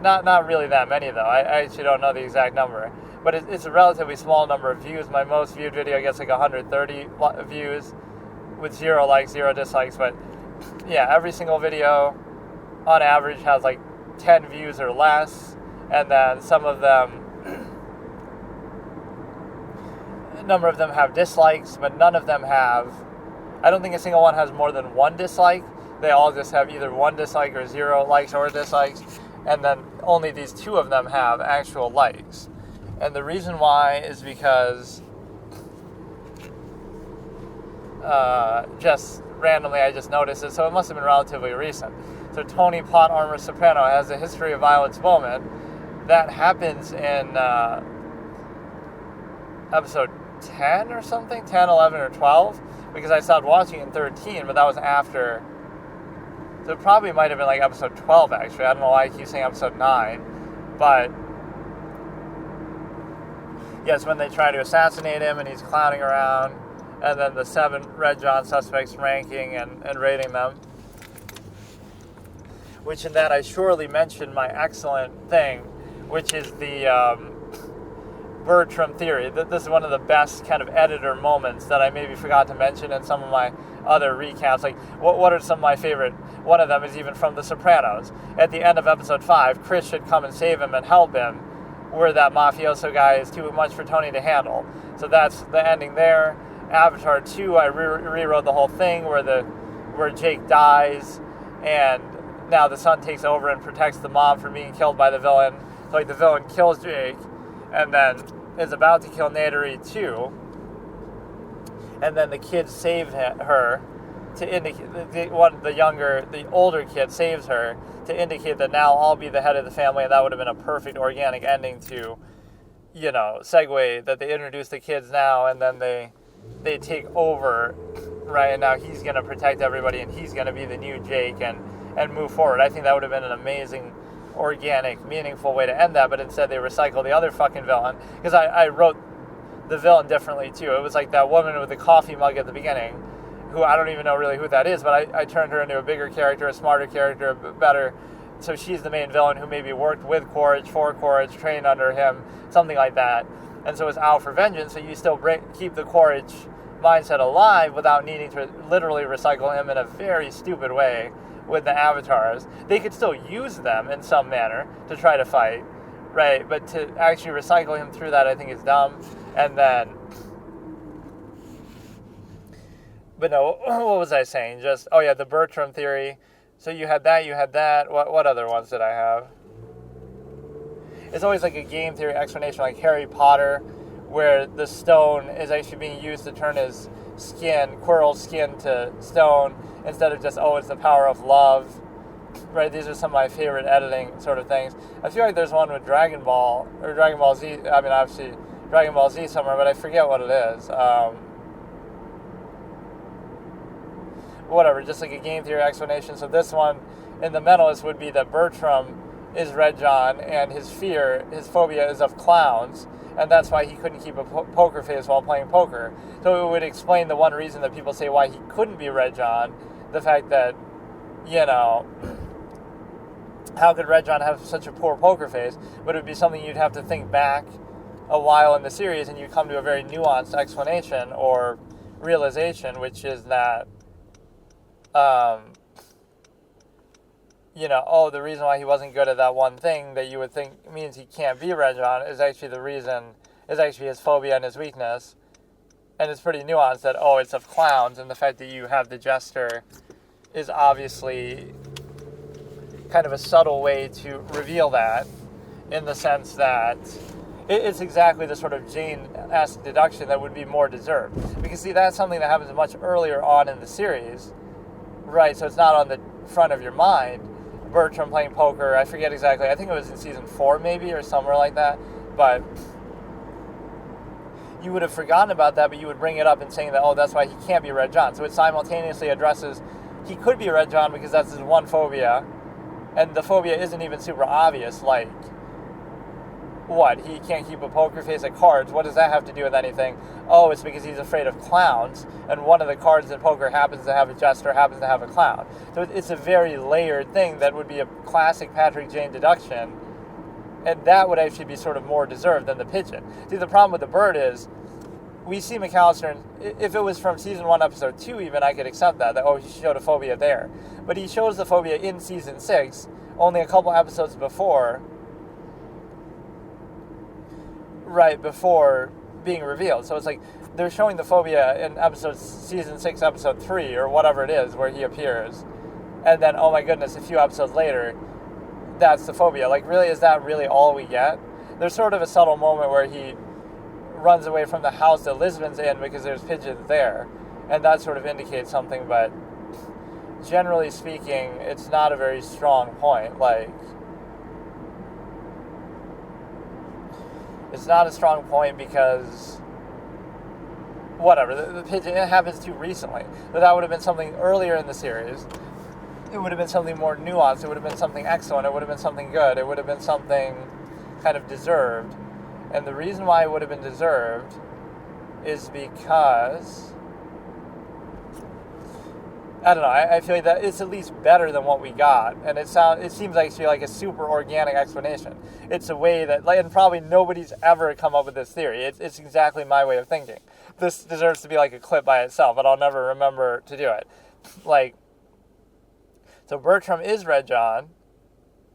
S1: not really that many though. I actually don't know the exact number. But it's a relatively small number of views. My most viewed video gets like 130 views with 0 likes, 0 dislikes. But yeah, every single video on average has like 10 views or less. And then some of them, a number of them have dislikes, but none of them have, I don't think a single one has more than 1 dislike. They all just have either 1 dislike or 0 likes or dislikes. And then only these 2 of them have actual likes. And the reason why is because just randomly I just noticed it, so it must have been relatively recent. So Tony Plot Armor Soprano has a history of violence moment that happens in episode 10 or something, 10, 11, or 12, because I started watching in 13, but that was after. So it probably might have been like episode 12, actually. I don't know why I keep saying episode 9. But yes, when they try to assassinate him and he's clowning around, and then the 7 Red John suspects ranking and rating them. Which in that I surely mentioned my excellent thing, which is the Bertram theory. This is one of the best kind of editor moments that I maybe forgot to mention in some of my other recaps. Like, what are some of my favorite? One of them is even from The Sopranos. At the end of episode 5, Chris should come and save him and help him, where that mafioso guy is too much for Tony to handle. So that's the ending there. Avatar 2, I rewrote the whole thing where Jake dies, and now the son takes over and protects the mom from being killed by the villain. So like the villain kills Jake, and then is about to kill Nateri too, and then the kids save her to indicate the older kid saves her to indicate that now I'll be the head of the family, and that would have been a perfect organic ending to, segue that they introduce the kids now, and then they take over, right? And now he's going to protect everybody, and he's going to be the new Jake and move forward. I think that would have been an amazing, organic, meaningful way to end that, but instead they recycle the other fucking villain, because I wrote the villain differently too. It was like that woman with the coffee mug at the beginning, who I don't even know really who that is, but I turned her into a bigger character, a smarter character, better. So she's the main villain who maybe worked with Quaritch, for Quaritch, trained under him, something like that. And so it's out for vengeance, so you still keep the Quaritch mindset alive without needing to literally recycle him in a very stupid way with the avatars. They could still use them in some manner to try to fight, right? But to actually recycle him through that, I think is dumb. And then, but no, what was I saying? Just, oh yeah, the Bertram theory. So you had that. What other ones did I have? It's always like a game theory explanation, like Harry Potter, where the stone is actually being used to turn his skin, Quirrell's skin, to stone, instead of just, it's the power of love, right? These are some of my favorite editing sort of things. I feel like there's one with Dragon Ball, or Dragon Ball Z, I mean, obviously Dragon Ball Z somewhere, but I forget what it is. Whatever, just like a game theory explanation. So this one, in the Mentalist, would be that Bertram is Red John, and his phobia is of clowns, and that's why he couldn't keep a poker face while playing poker. So it would explain the one reason that people say why he couldn't be Red John, the fact that, how could Red John have such a poor poker face? But it would be something you'd have to think back a while in the series, and you come to a very nuanced explanation, or realization, which is that, the reason why he wasn't good at that one thing that you would think means he can't be Regjon is actually his phobia and his weakness. And it's pretty nuanced that, it's of clowns, and the fact that you have the jester is obviously kind of a subtle way to reveal that, in the sense that it's exactly the sort of Jane-esque deduction that would be more deserved. Because, see, that's something that happens much earlier on in the series, right? So it's not on the front of your mind. Bertram playing poker, I forget exactly, I think it was in season 4 maybe, or somewhere like that, but you would have forgotten about that, but you would bring it up in saying that, that's why he can't be Regjon. So it simultaneously addresses he could be Regjon because that's his one phobia, and the phobia isn't even super obvious, like, what, he can't keep a poker face at cards, what does that have to do with anything? It's because he's afraid of clowns, and one of the cards in poker happens to have a jester, happens to have a clown. So it's a very layered thing that would be a classic Patrick Jane deduction, and that would actually be sort of more deserved than the pigeon. See, the problem with the bird is, we see McAllister, if it was from season 1, episode 2 even, I could accept that, he showed a phobia there. But he shows the phobia in season 6, only a couple episodes before, right before being revealed. So it's like they're showing the phobia in season 6, episode 3, or whatever it is, where he appears. And then, oh my goodness, a few episodes later, that's the phobia. Like, really, is that really all we get? There's sort of a subtle moment where he runs away from the house that Lisbon's in because there's pigeons there. And that sort of indicates something, but generally speaking, it's not a very strong point. Like, it's not a strong point because, whatever, the pigeon, it happens too recently. But that would have been something earlier in the series. It would have been something more nuanced. It would have been something excellent. It would have been something good. It would have been something kind of deserved. And the reason why it would have been deserved is because, I don't know, I feel like that it's at least better than what we got. And it seems actually like a super organic explanation. It's a way that, and probably nobody's ever come up with this theory. It's exactly my way of thinking. This deserves to be like a clip by itself, but I'll never remember to do it. So Bertram is Regjon,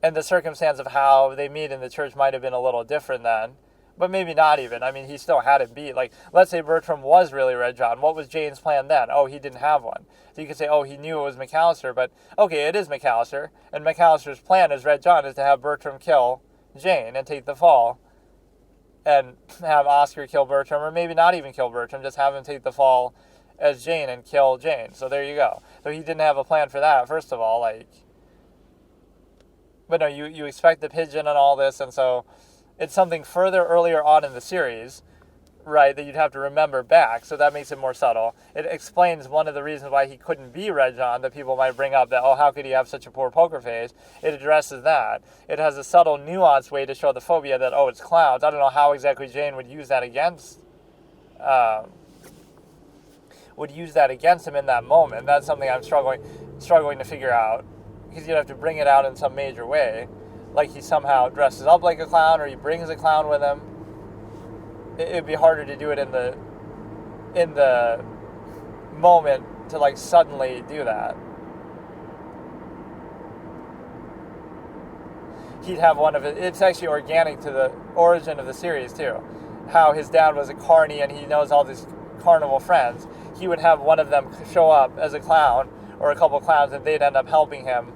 S1: and the circumstance of how they meet in the church might have been a little different then, but maybe not even. I mean, he still had it beat. Like, let's say Bertram was really Regjon. What was Jane's plan then? He didn't have one. So you could say, he knew it was McAllister, but okay, it is McAllister, and McAllister's plan as Regjon is to have Bertram kill Jane and take the fall, and have Oscar kill Bertram, or maybe not even kill Bertram, just have him take the fall as Jane and kill Jane. So there you go. So he didn't have a plan for that, first of all, but no, you expect the pigeon and all this, and so it's something further earlier on in the series, right, that you'd have to remember back, so that makes it more subtle. It explains one of the reasons why he couldn't be Regjon that people might bring up, that, how could he have such a poor poker face? It addresses that. It has a subtle, nuanced way to show the phobia that, it's clowns. I don't know how exactly Jane would use that against him in that moment. That's something I'm struggling to figure out, because you'd have to bring it out in some major way, like he somehow dresses up like a clown, or he brings a clown with him. It'd be harder to do it in the moment to suddenly do that. He'd have one of it. It's actually organic to the origin of the series too. How his dad was a carny and he knows all these carnival friends. He would have one of them show up as a clown, or a couple of clowns, and they'd end up helping him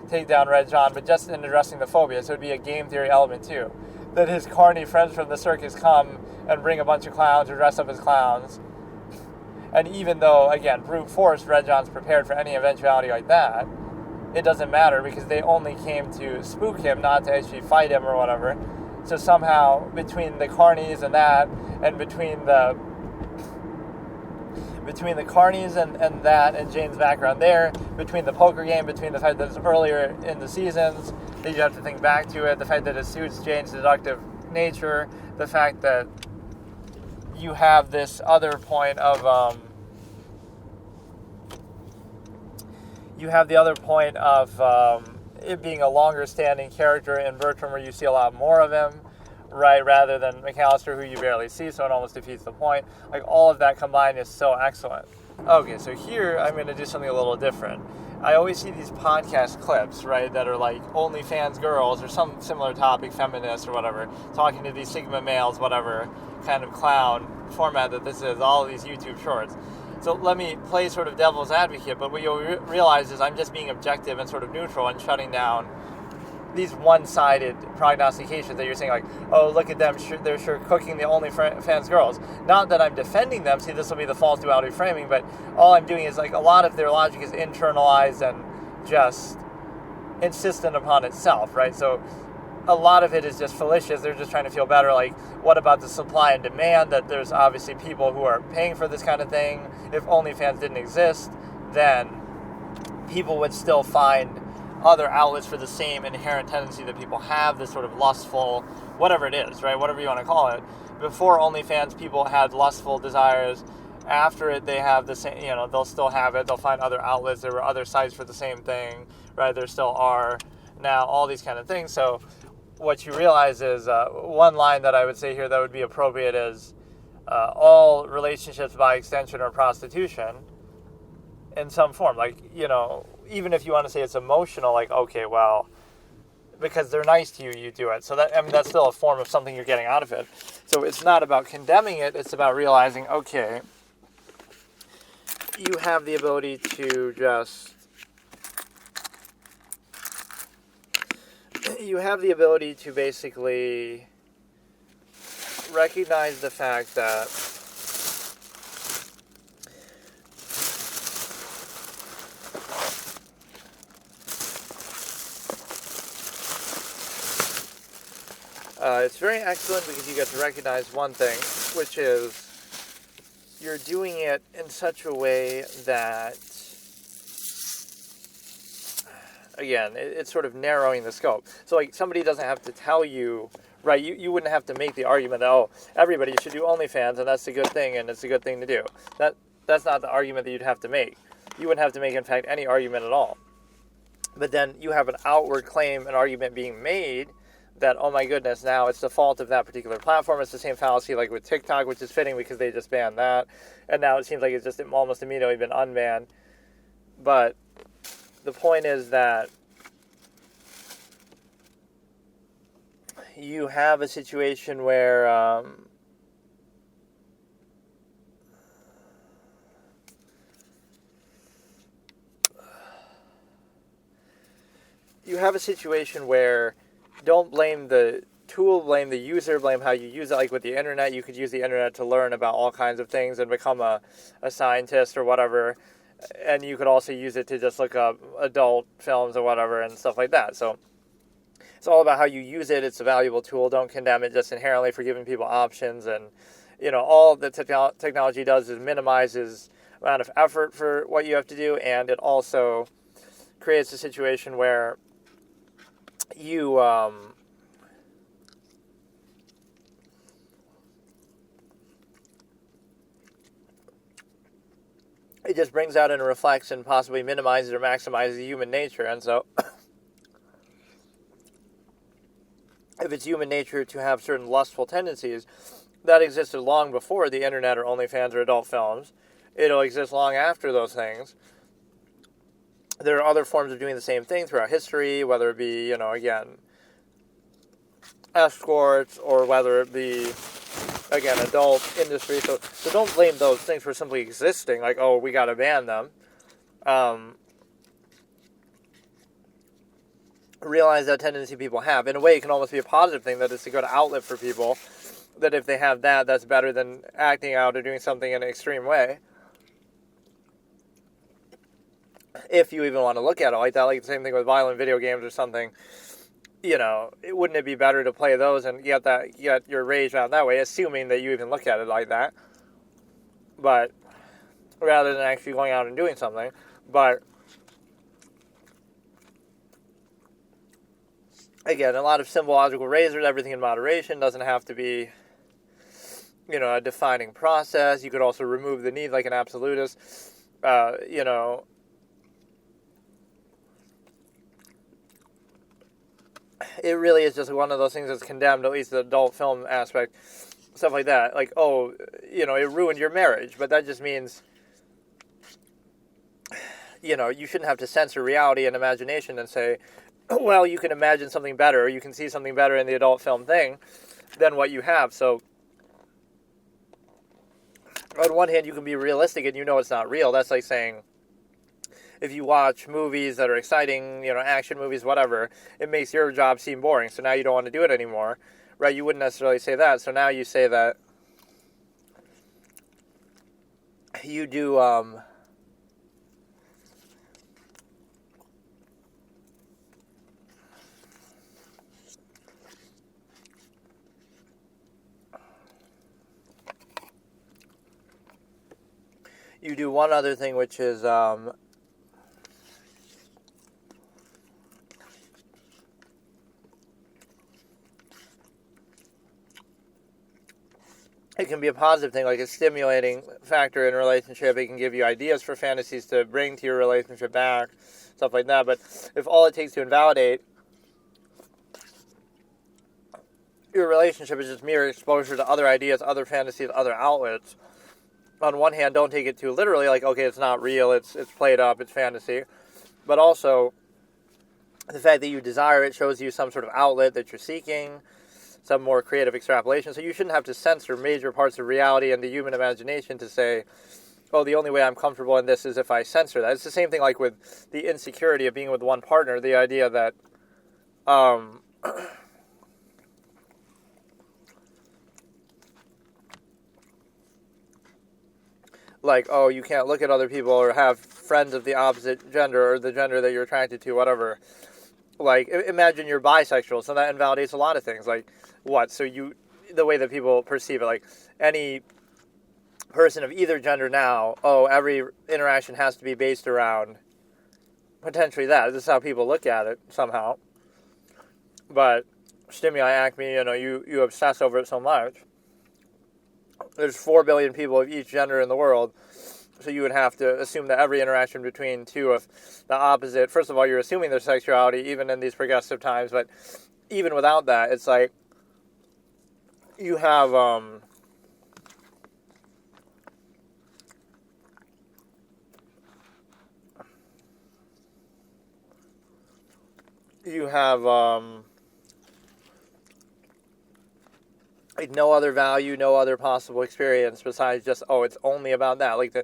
S1: take down Regjon, but just in addressing the phobia. So it'd be a game theory element too. That his carny friends from the circus come and bring a bunch of clowns or dress up as clowns. And even though, again, brute force, Regjon's prepared for any eventuality like that, it doesn't matter because they only came to spook him, not to actually fight him or whatever. So somehow, between the carnies and that, and between the carnies and that, and Jane's background there, between the poker game, between the fact that it's earlier in the seasons, that you have to think back to it, the fact that it suits Jane's deductive nature, the fact that you have this other point of, it being a longer standing character in Bertram where you see a lot more of him, right, rather than McAllister, who you barely see, so it almost defeats the point. Like, all of that combined is so excellent. Okay, so here I'm going to do something a little different. I always see these podcast clips, right, that are like OnlyFans girls or some similar topic, feminist or whatever, talking to these Sigma males, whatever kind of clown format that this is, all of these YouTube shorts. So let me play sort of devil's advocate, but what you'll realize is I'm just being objective and sort of neutral and shutting down these one-sided prognostications that you're saying, like, oh, look at them, they're sure cooking the OnlyFans girls. Not that I'm defending them. See, this will be the false duality framing, but all I'm doing is, like, a lot of their logic is internalized and just insistent upon itself, right? So a lot of it is just fallacious. They're just trying to feel better. Like, what about the supply and demand? That there's obviously people who are paying for this kind of thing. If OnlyFans didn't exist, then people would still find other outlets for the same inherent tendency that people have, this sort of lustful, whatever it is, right? Whatever you want to call it. Before OnlyFans, people had lustful desires. After it, they have the same, they'll still have it. They'll find other outlets. There were other sites for the same thing, right? There still are now, all these kind of things. So what you realize is, one line that I would say here that would be appropriate is, all relationships by extension are prostitution in some form. Like, even if you want to say it's emotional, like, okay, well, because they're nice to you, you do it. So that's still a form of something you're getting out of it. So it's not about condemning it. It's about realizing, okay, you have the ability to basically recognize the fact that it's very excellent because you get to recognize one thing, which is you're doing it in such a way that, again, it's sort of narrowing the scope. So, like, somebody doesn't have to tell you, right? You wouldn't have to make the argument that, oh, everybody should do OnlyFans, and that's a good thing, and it's a good thing to do. That's not the argument that you'd have to make. You wouldn't have to make, in fact, any argument at all. But then you have an outward claim, an argument being made that, oh my goodness, now it's the fault of that particular platform. It's the same fallacy like with TikTok, which is fitting because they just banned that. And now it seems like it's just almost immediately been unbanned. But the point is that you have a situation where don't blame the tool, blame the user, blame how you use it. Like with the internet, you could use the internet to learn about all kinds of things and become a scientist or whatever. And you could also use it to just look up adult films or whatever and stuff like that. So it's all about how you use it. It's a valuable tool. Don't condemn it just inherently for giving people options. And, all that technology does is minimizes the amount of effort for what you have to do. And it also creates a situation where you it just brings out and reflects and possibly minimizes or maximizes human nature. And so if it's human nature to have certain lustful tendencies, that existed long before the internet or OnlyFans or adult films. It'll exist long after those things. There are other forms of doing the same thing throughout history, whether it be, again, escorts, or whether it be, again, adult industry. So don't blame those things for simply existing, like, oh, we got to ban them. Realize that tendency people have. In a way, it can almost be a positive thing, that it's a good outlet for people, that if they have that, that's better than acting out or doing something in an extreme way. If you even want to look at it like that, like the same thing with violent video games or something, wouldn't it be better to play those and get your rage out that way, assuming that you even look at it like that, but rather than actually going out and doing something. But again, a lot of symbological razors, everything in moderation, doesn't have to be, a defining process. You could also remove the need like an absolutist, it really is just one of those things that's condemned, at least the adult film aspect, stuff like that. Like, oh, it ruined your marriage, but that just means, you shouldn't have to censor reality and imagination and say, well, you can imagine something better, or you can see something better in the adult film thing than what you have. So, on one hand, you can be realistic and it's not real. That's like saying, if you watch movies that are exciting, action movies, whatever, it makes your job seem boring. So now you don't want to do it anymore, right? You wouldn't necessarily say that. So now you say that you do, you do one other thing, which is, it can be a positive thing, like a stimulating factor in a relationship. It can give you ideas for fantasies to bring to your relationship back, stuff like that. But if all it takes to invalidate your relationship is just mere exposure to other ideas, other fantasies, other outlets, on one hand, don't take it too literally, like, okay, it's not real, it's played up, it's fantasy. But also, the fact that you desire it shows you some sort of outlet that you're seeking, some more creative extrapolation. So you shouldn't have to censor major parts of reality and the human imagination to say, oh, the only way I'm comfortable in this is if I censor that. It's the same thing like with the insecurity of being with one partner, the idea that, like, oh, you can't look at other people or have friends of the opposite gender or the gender that you're attracted to, whatever. Like, imagine you're bisexual, so that invalidates a lot of things. Like, what? So the way that people perceive it, like, any person of either gender now, oh, every interaction has to be based around potentially that. This is how people look at it, somehow. But stimuli, acme, you obsess over it so much. There's 4 billion people of each gender in the world, so you would have to assume that every interaction between two of the opposite, first of all, you're assuming their sexuality, even in these progressive times, but even without that, it's like, you have, like no other value, no other possible experience besides just, oh, it's only about that. Like,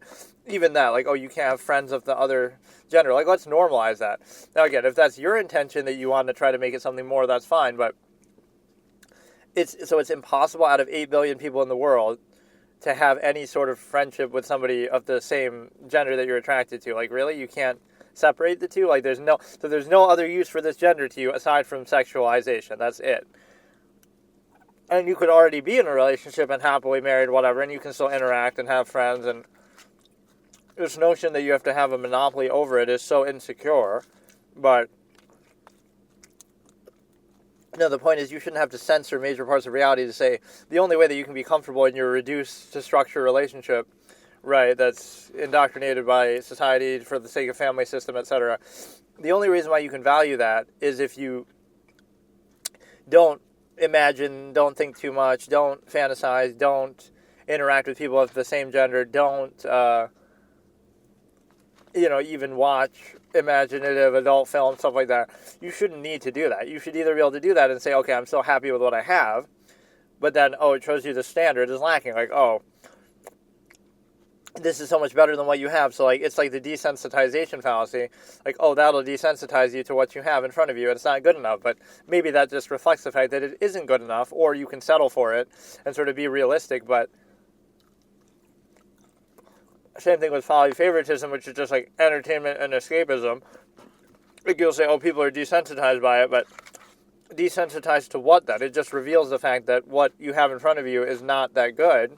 S1: even that, like, oh, you can't have friends of the other gender. Like, let's normalize that. Now, again, if that's your intention that you want to try to make it something more, that's fine, but it's impossible out of 8 billion people in the world to have any sort of friendship with somebody of the same gender that you're attracted to. Like, really? You can't separate the two? Like, there's no other use for this gender to you aside from sexualization. That's it. And you could already be in a relationship and happily married, whatever, and you can still interact and have friends. And this notion that you have to have a monopoly over it is so insecure. But, no, the point is you shouldn't have to censor major parts of reality to say the only way that you can be comfortable in your reduced to structure relationship, right, that's indoctrinated by society for the sake of family system, etc. The only reason why you can value that is if you don't imagine, don't think too much, don't fantasize, don't interact with people of the same gender, don't, even watch imaginative adult films, stuff like that. You shouldn't need to do that. You should either be able to do that and say, okay, I'm so happy with what I have, but then, oh, it shows you the standard is lacking. Like, oh, this is so much better than what you have. So, like, it's like the desensitization fallacy. Like, oh, that'll desensitize you to what you have in front of you, and it's not good enough. But maybe that just reflects the fact that it isn't good enough, or you can settle for it and sort of be realistic. But same thing with folly favoritism, which is just like entertainment and escapism. Like, you'll say, oh, people are desensitized by it, but desensitized to what then? It just reveals the fact that what you have in front of you is not that good.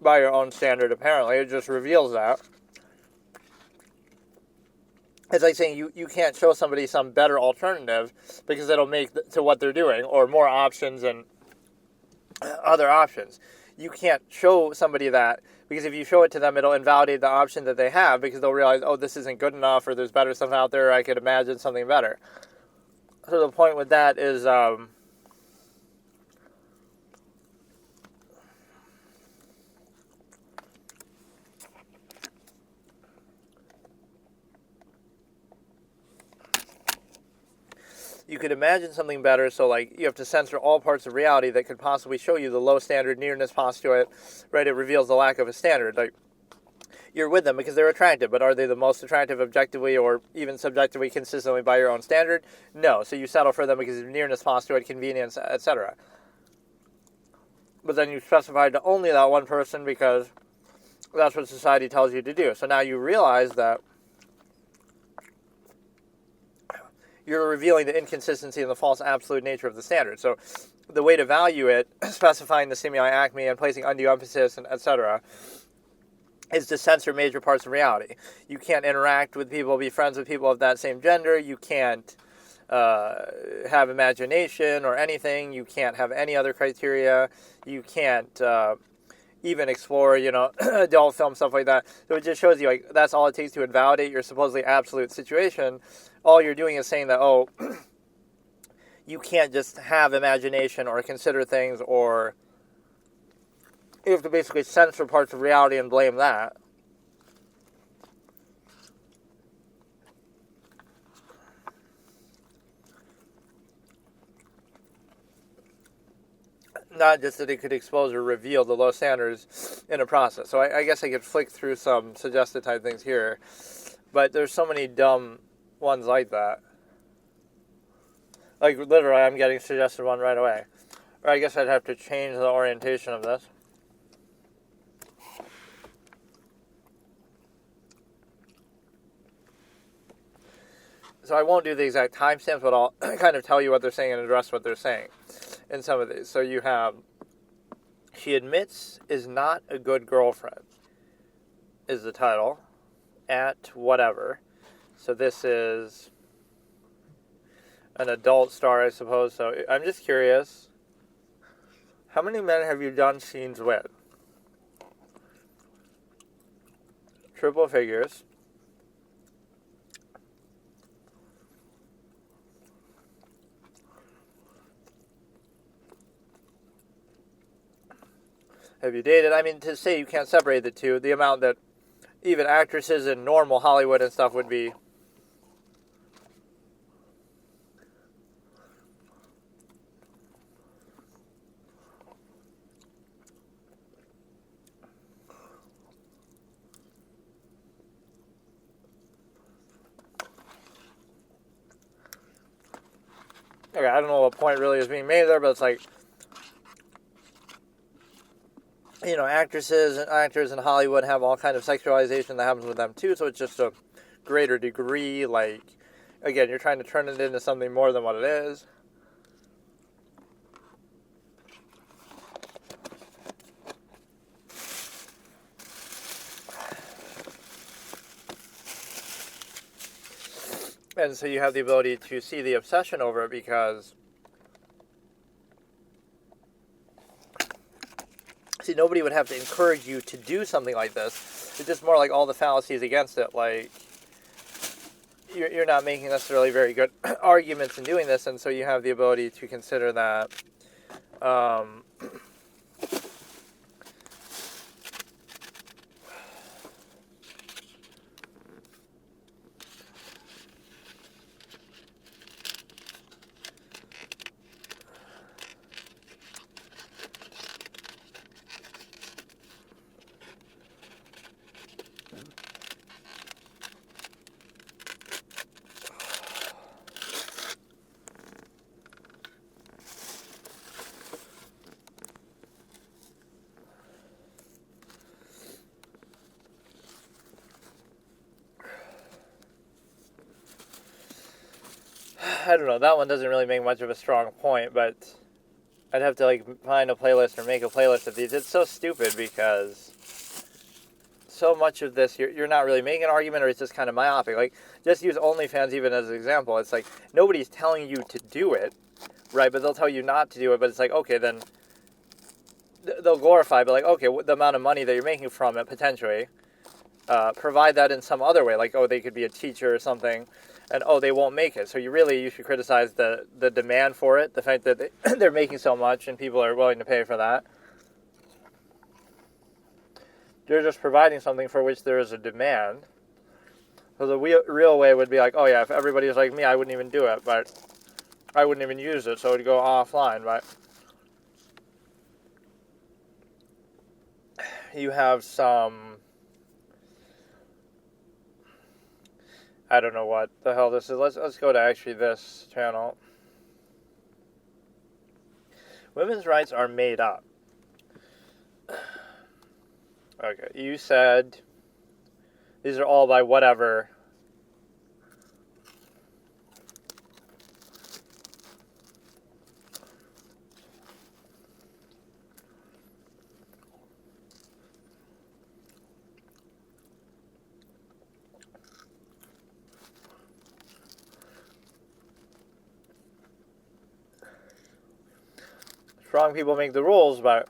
S1: By your own standard, apparently. It just reveals that. It's like saying you can't show somebody some better alternative because it'll make to what they're doing, or more options and other options. You can't show somebody that, because if you show it to them, it'll invalidate the option that they have, because they'll realize, oh, this isn't good enough, or there's better stuff out there, or I could imagine something better. So the point with that is, you could imagine something better, so like you have to censor all parts of reality that could possibly show you the low standard nearness postulate, right? It reveals the lack of a standard. Like, you're with them because they're attractive, but are they the most attractive objectively or even subjectively consistently by your own standard? No, so you settle for them because of nearness postulate, convenience, etc. But then you specified to only that one person because that's what society tells you to do. So now you realize that you're revealing the inconsistency and the false absolute nature of the standard. So the way to value it, specifying the stimuli acme and placing undue emphasis, and etc., is to censor major parts of reality. You can't interact with people, be friends with people of that same gender. You can't have imagination or anything. You can't have any other criteria. You can't even explore, adult film, stuff like that. So it just shows you, like, that's all it takes to invalidate your supposedly absolute situation. All you're doing is saying that, oh, you can't just have imagination or consider things, or you have to basically censor parts of reality and blame that. Not just that it could expose or reveal the low standards in a process. So I guess I could flick through some suggested type things here, but there's so many dumb ones like that. Like, literally, I'm getting suggested one right away. Or I guess I'd have to change the orientation of this. So I won't do the exact timestamps, but I'll kind of tell you what they're saying and address what they're saying in some of these. So you have, she admits is not a good girlfriend, is the title, at whatever. So this is an adult star, I suppose. So I'm just curious, how many men have you done scenes with? Triple figures. Have you dated? I mean, to say you can't separate the two, the amount that even actresses in normal Hollywood and stuff would be. Okay, I don't know what point really is being made there, but it's like, actresses and actors in Hollywood have all kind of sexualization that happens with them too, so it's just a greater degree. Like, again, you're trying to turn it into something more than what it is. And so you have the ability to see the obsession over it because, see, nobody would have to encourage you to do something like this. It's just more like all the fallacies against it. Like, you're not making necessarily very good arguments in doing this, and so you have the ability to consider that. I don't know, that one doesn't really make much of a strong point, but I'd have to, like, find a playlist or make a playlist of these. It's so stupid because so much of this, you're not really making an argument, or it's just kind of myopic. Like, just use OnlyFans even as an example. It's like, nobody's telling you to do it, right? But they'll tell you not to do it, but it's like, okay, then they'll glorify, but like, okay, the amount of money that you're making from it, potentially, provide that in some other way. Like, oh, they could be a teacher or something, and they won't make it. So you should criticize the demand for it, the fact that they're making so much and people are willing to pay for that. You're just providing something for which there is a demand. So the real way would be like, oh yeah, if everybody was like me, I wouldn't even do it, but I wouldn't even use it, so it would go offline. But you have some, I don't know what the hell this is. Let's go to actually this channel. Women's rights are made up. Okay, you said these are all by whatever. Strong people make the rules, but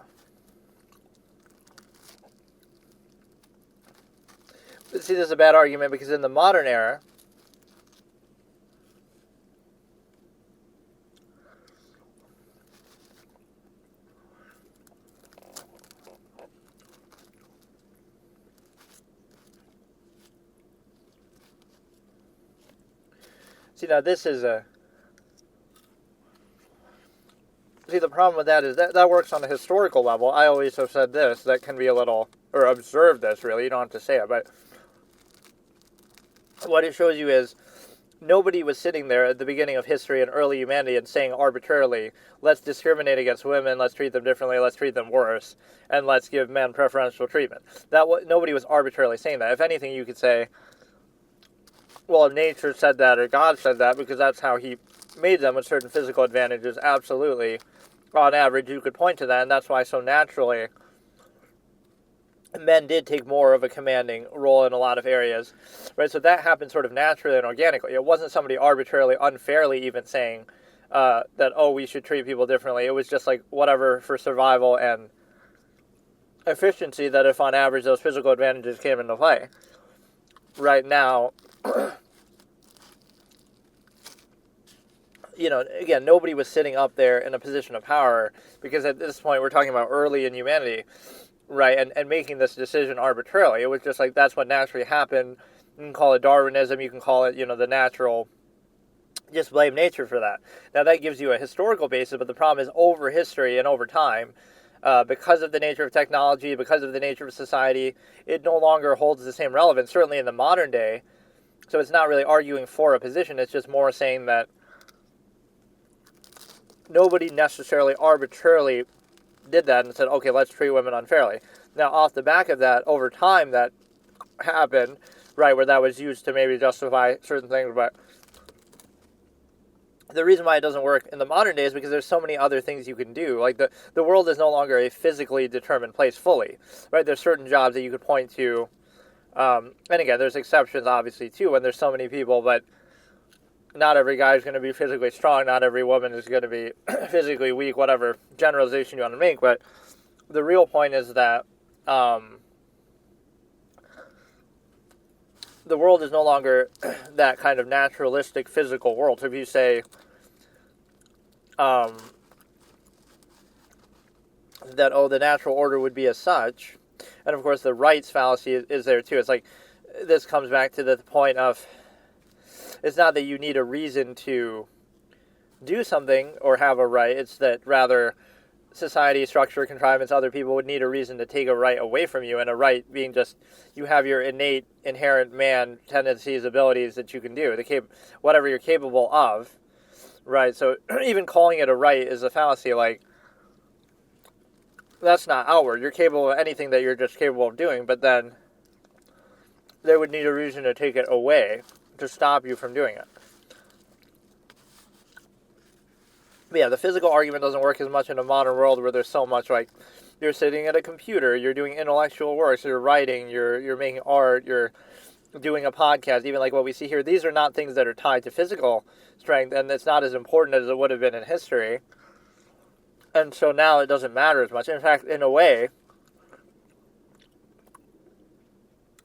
S1: see, this is a bad argument because in the modern era, see, now this is see, the problem with that is that works on a historical level. I always have said this, that can be a little, or observe this really, you don't have to say it, but what it shows you is nobody was sitting there at the beginning of history and early humanity and saying arbitrarily, let's discriminate against women, let's treat them differently, let's treat them worse, and let's give men preferential treatment. Nobody was arbitrarily saying that. If anything, you could say, well, nature said that or God said that because that's how he made them with certain physical advantages. Absolutely. On average, you could point to that, and that's why so naturally men did take more of a commanding role in a lot of areas, right? So that happened sort of naturally and organically. It wasn't somebody arbitrarily, unfairly even saying that, we should treat people differently. It was just like whatever for survival and efficiency, that if on average those physical advantages came into play. Right now, again, nobody was sitting up there in a position of power because at this point we're talking about early in humanity, right, and making this decision arbitrarily. It was just like that's what naturally happened. You can call it Darwinism, you can call it, the natural, just blame nature for that. Now that gives you a historical basis, but the problem is over history and over time, because of the nature of technology, because of the nature of society, it no longer holds the same relevance, certainly in the modern day. So it's not really arguing for a position, it's just more saying that nobody necessarily arbitrarily did that and said, okay, let's treat women unfairly. Now, off the back of that, over time, that happened, right, where that was used to maybe justify certain things, but the reason why it doesn't work in the modern day is because there's so many other things you can do. Like, the world is no longer a physically determined place fully, right? There's certain jobs that you could point to, and again, there's exceptions, obviously, too, when there's so many people, but not every guy is going to be physically strong, not every woman is going to be physically weak, whatever generalization you want to make, but the real point is that the world is no longer that kind of naturalistic physical world. So if you say that, the natural order would be as such, and of course the rights fallacy is there too. It's like, this comes back to the point of, it's not that you need a reason to do something or have a right, it's that rather society, structure, contrivance, other people would need a reason to take a right away from you, and a right being just, you have your innate, inherent man tendencies, abilities that you can do, whatever you're capable of, right? So even calling it a right is a fallacy, like, that's not outward. You're capable of anything that you're just capable of doing, but then they would need a reason to take it away to stop you from doing it. But yeah, the physical argument doesn't work as much in a modern world where there's so much, like, you're sitting at a computer, you're doing intellectual work, so you're writing, you're making art, you're doing a podcast, even like what we see here. These are not things that are tied to physical strength, and it's not as important as it would have been in history. And so now it doesn't matter as much. In fact, in a way,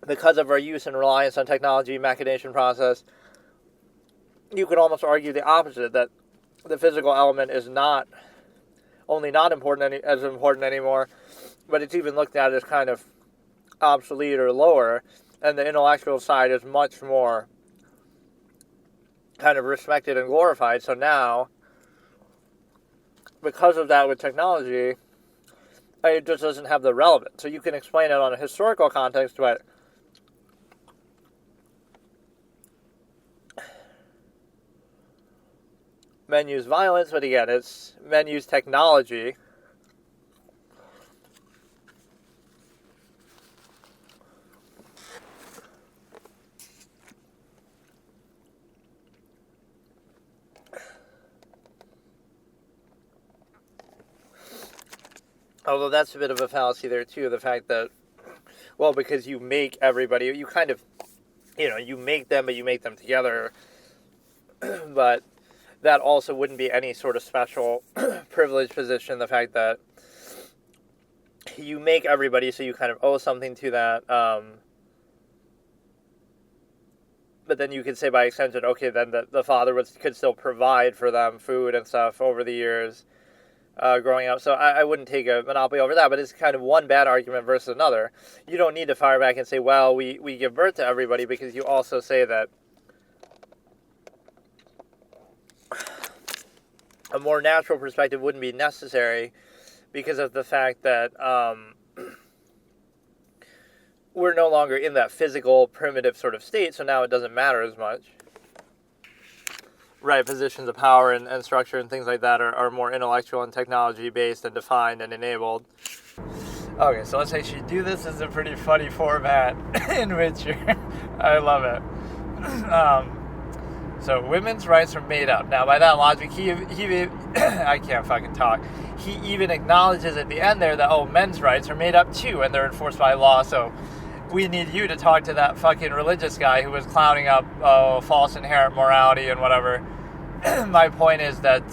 S1: because of our use and reliance on technology, machination process, you could almost argue the opposite, that the physical element is not only not as important anymore, but it's even looked at as kind of obsolete or lower, and the intellectual side is much more kind of respected and glorified. So now, because of that with technology, it just doesn't have the relevance. So you can explain it on a historical context, but men use violence, but again, it's men use technology. Although that's a bit of a fallacy there too, the fact that, well, because you make everybody, you kind of, you make them, but you make them together, but that also wouldn't be any sort of special privileged position, the fact that you make everybody, so you kind of owe something to that, but then you could say by extension, okay, then the father could still provide for them food and stuff over the years, growing up. So I wouldn't take a monopoly over that, but it's kind of one bad argument versus another. You don't need to fire back and say, well, we give birth to everybody, because you also say that a more natural perspective wouldn't be necessary because of the fact that we're no longer in that physical, primitive sort of state, so now it doesn't matter as much. Right, positions of power and structure and things like that are more intellectual and technology-based and defined and enabled. Okay, so let's actually do this as a pretty funny format in which I love it. So women's rights are made up. Now, by that logic, he I can't fucking talk. He even acknowledges at the end there that, men's rights are made up too, and they're enforced by law, so we need you to talk to that fucking religious guy who was clowning up false inherent morality and whatever. My point is that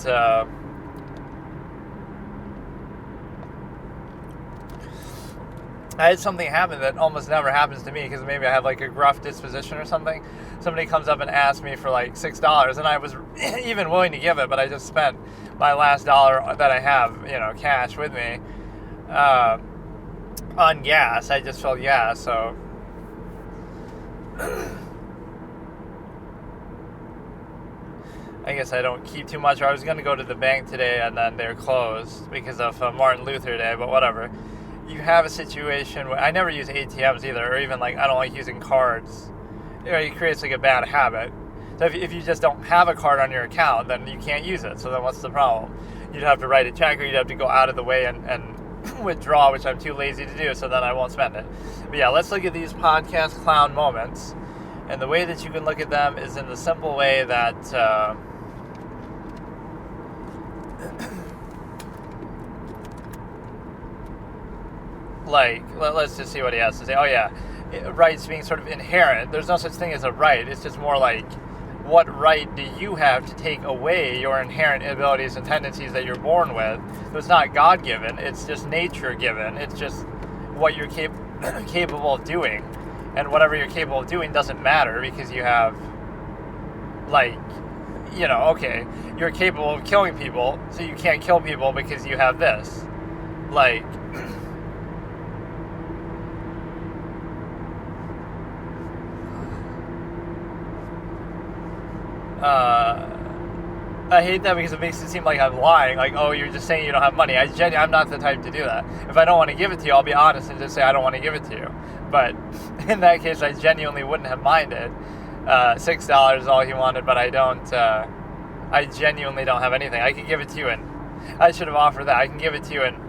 S1: I had something happen that almost never happens to me, because maybe I have like a gruff disposition or something. Somebody comes up and asks me for like $6, and I was even willing to give it, but I just spent my last dollar that I have, cash with me, on gas. I just filled gas, so I guess I don't keep too much. Or I was going to go to the bank today, and then they're closed because of Martin Luther Day, but whatever. You have a situation where I never use ATMs either, or even I don't like using cards. It creates a bad habit. So if you just don't have a card on your account, then you can't use it. So then what's the problem? You'd have to write a check, or you'd have to go out of the way and withdraw, which I'm too lazy to do, so then I won't spend it. But yeah, let's look at these podcast clown moments. And the way that you can look at them is in the simple way that let's just see what he has to say. Rights being sort of inherent. There's no such thing as a right. It's just more like, what right do you have to take away your inherent abilities and tendencies that you're born with? So it's not God-given. It's just nature-given. It's just what you're capable of doing. And whatever you're capable of doing doesn't matter, because you have, you're capable of killing people, so you can't kill people because you have this. I hate that, because it makes it seem like I'm lying. You're just saying you don't have money. I'm not the type to do that. If I don't want to give it to you, I'll be honest and just say I don't want to give it to you. But in that case, I genuinely wouldn't have minded. $6 is all he wanted, but I don't. I genuinely don't have anything. I could give it to you I should have offered that. I can give it to you in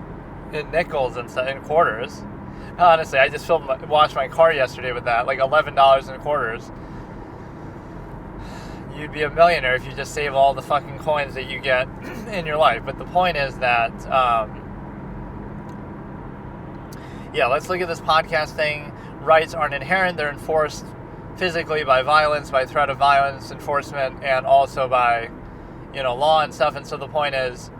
S1: nickels and in quarters. Honestly, I just washed my car yesterday with that, $11 in quarters. You'd be a millionaire if you just save all the fucking coins that you get in your life. But the point is that, let's look at this podcast thing. Rights aren't inherent. They're enforced physically by violence, by threat of violence enforcement, and also by, law and stuff. And so the point is,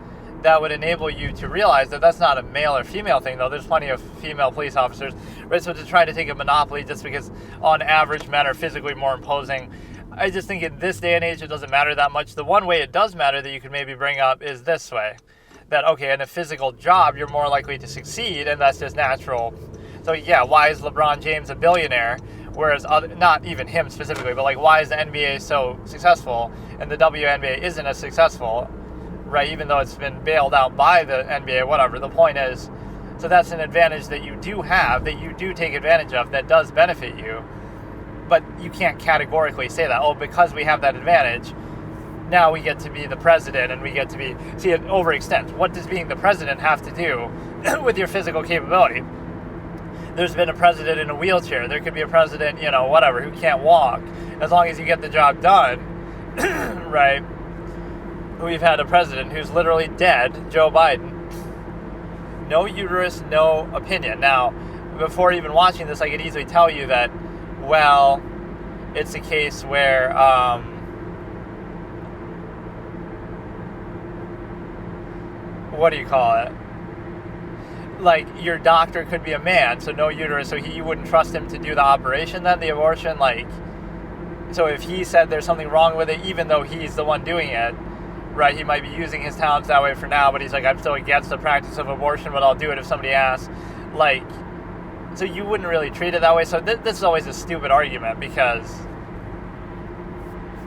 S1: that would enable you to realize that that's not a male or female thing, though. There's plenty of female police officers, right? So to try to take a monopoly just because on average men are physically more imposing, I just think in this day and age, it doesn't matter that much. The one way it does matter that you could maybe bring up is this way. That, okay, in a physical job, you're more likely to succeed, and that's just natural. So, yeah, why is LeBron James a billionaire, whereas not even him specifically, but, like, why is the NBA so successful, and the WNBA isn't as successful, right, even though it's been bailed out by the NBA, whatever. The point is, so that's an advantage that you do have, that you do take advantage of, that does benefit you, but you can't categorically say that, oh, because we have that advantage, now we get to be the president and we get to be... See, it overextends. What does being the president have to do with your physical capability? There's been a president in a wheelchair. There could be a president, whatever, who can't walk. As long as you get the job done, right? We've had a president who's literally dead, Joe Biden. No uterus, no opinion. Now, before even watching this, I could easily tell you that, well, it's a case where... what do you call it? Like, your doctor could be a man, so no uterus, so you wouldn't trust him to do the operation then, the abortion? Like, so if he said there's something wrong with it, even though he's the one doing it, right, he might be using his talents that way for now, but he's like, I'm still against the practice of abortion, but I'll do it if somebody asks. Like, so you wouldn't really treat it that way. So this is always a stupid argument, because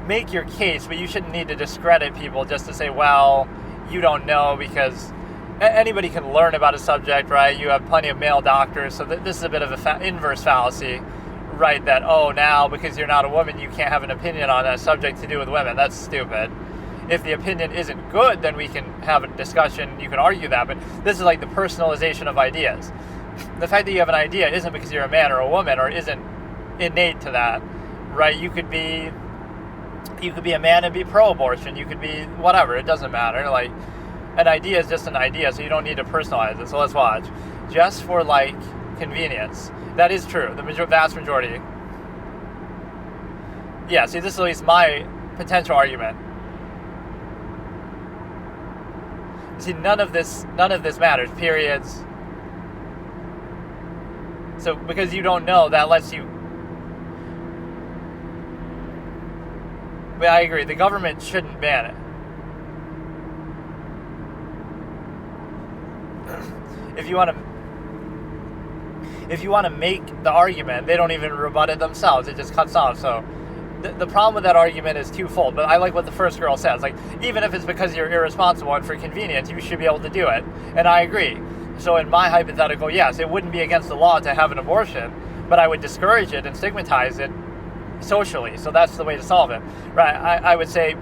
S1: make your case, but you shouldn't need to discredit people just to say, well, you don't know, because anybody can learn about a subject, right? You have plenty of male doctors, so this is a bit of an inverse fallacy, right? That, oh, now because you're not a woman, you can't have an opinion on a subject to do with women. That's stupid. If the opinion isn't good, then we can have a discussion, you can argue that, but this is like the personalization of ideas. The fact that you have an idea isn't because you're a man or a woman, or isn't innate to that, right? You could be a man and be pro-abortion. You could be whatever. It doesn't matter. Like, an idea is just an idea, so you don't need to personalize it. So let's watch. Just for, like, convenience. That is true. The vast majority. Yeah, see, this is at least my potential argument. See, none of this matters. Periods. So, because you don't know, that lets you... But I agree, the government shouldn't ban it. If you want to make the argument, they don't even rebut it themselves. It just cuts off. So the problem with that argument is twofold. But I like what the first girl says. Like, even if it's because you're irresponsible and for convenience, you should be able to do it. And I agree. So in my hypothetical, yes, it wouldn't be against the law to have an abortion, but I would discourage it and stigmatize it socially. So that's the way to solve it, right? I would say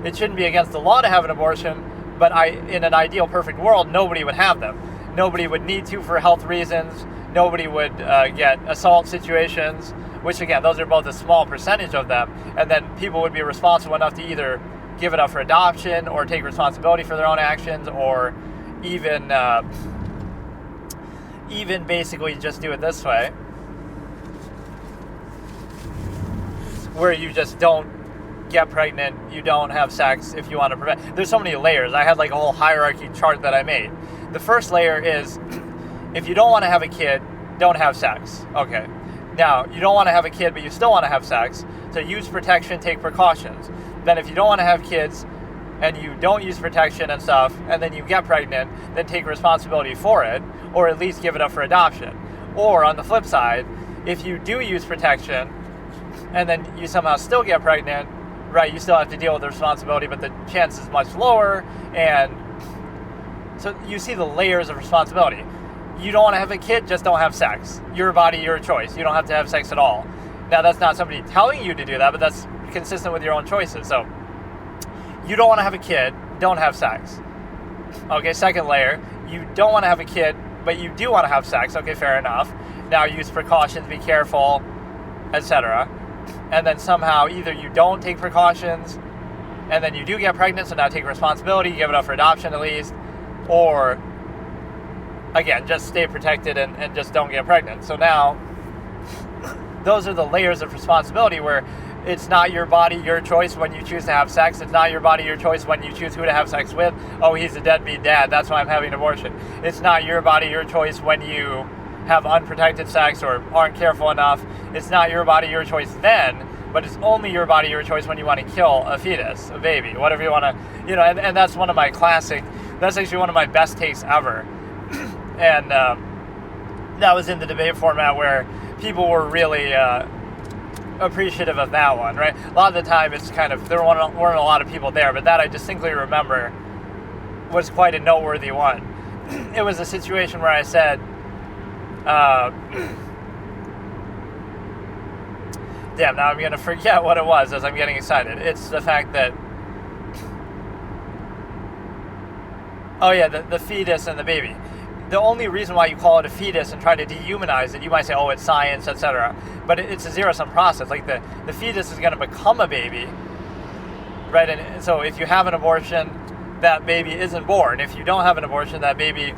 S1: it shouldn't be against the law to have an abortion, but in an ideal perfect world, nobody would have them. Nobody would need to for health reasons. Nobody would get assault situations, which again, those are both a small percentage of them. And then people would be responsible enough to either give it up for adoption or take responsibility for their own actions, or even basically just do it this way, where you just don't get pregnant, you don't have sex if you want to prevent. There's so many layers. I had like a whole hierarchy chart that I made. The first layer is, if you don't want to have a kid, don't have sex. Okay. Now, you don't want to have a kid, but you still want to have sex, so use protection, take precautions. Then if you don't want to have kids, and you don't use protection and stuff, and then you get pregnant, then take responsibility for it, or at least give it up for adoption. Or on the flip side, if you do use protection, and then you somehow still get pregnant, right, you still have to deal with the responsibility, but the chance is much lower, and so you see the layers of responsibility. You don't want to have a kid, just don't have sex. Your body, your choice. You don't have to have sex at all. Now, that's not somebody telling you to do that, but that's consistent with your own choices. So, you don't want to have a kid, don't have sex. Okay, second layer, you don't want to have a kid, but you do want to have sex. Okay, fair enough. Now, use precautions, be careful, etc. And then somehow either you don't take precautions, and then you do get pregnant, so now take responsibility, give it up for adoption at least, or, again, just stay protected and just don't get pregnant. So now, those are the layers of responsibility where it's not your body, your choice when you choose to have sex. It's not your body, your choice when you choose who to have sex with. Oh, he's a deadbeat dad, that's why I'm having an abortion. It's not your body, your choice when you have unprotected sex or aren't careful enough. It's not your body, your choice then but it's only your body, your choice when you want to kill a fetus, a baby, whatever you want to, and that's one of my that's actually one of my best takes ever. And that was in the debate format where people were really appreciative of that one, right? A lot of the time it's kind of, there weren't a lot of people there, but that I distinctly remember was quite a noteworthy one. It was a situation where I said, damn, now I'm going to forget what it was as I'm getting excited. It's the fact that, the fetus and the baby. The only reason why you call it a fetus and try to dehumanize it, you might say, oh, it's science, etc. But it's a zero-sum process. Like the fetus is going to become a baby, right? And so if you have an abortion, that baby isn't born. If you don't have an abortion, that baby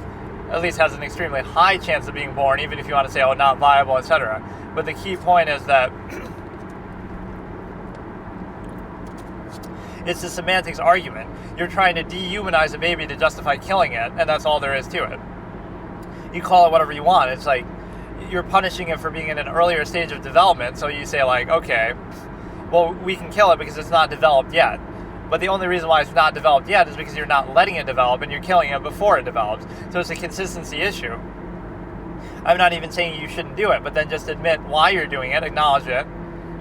S1: at least has an extremely high chance of being born, even if you want to say, oh, not viable, etc. But the key point is that it's a semantics argument. You're trying to dehumanize a baby to justify killing it, and that's all there is to it. You call it whatever you want. It's like you're punishing it for being in an earlier stage of development. So you say like, okay, well, we can kill it because it's not developed yet. But the only reason why it's not developed yet is because you're not letting it develop and you're killing it before it develops. So it's a consistency issue. I'm not even saying you shouldn't do it, but then just admit why you're doing it, acknowledge it,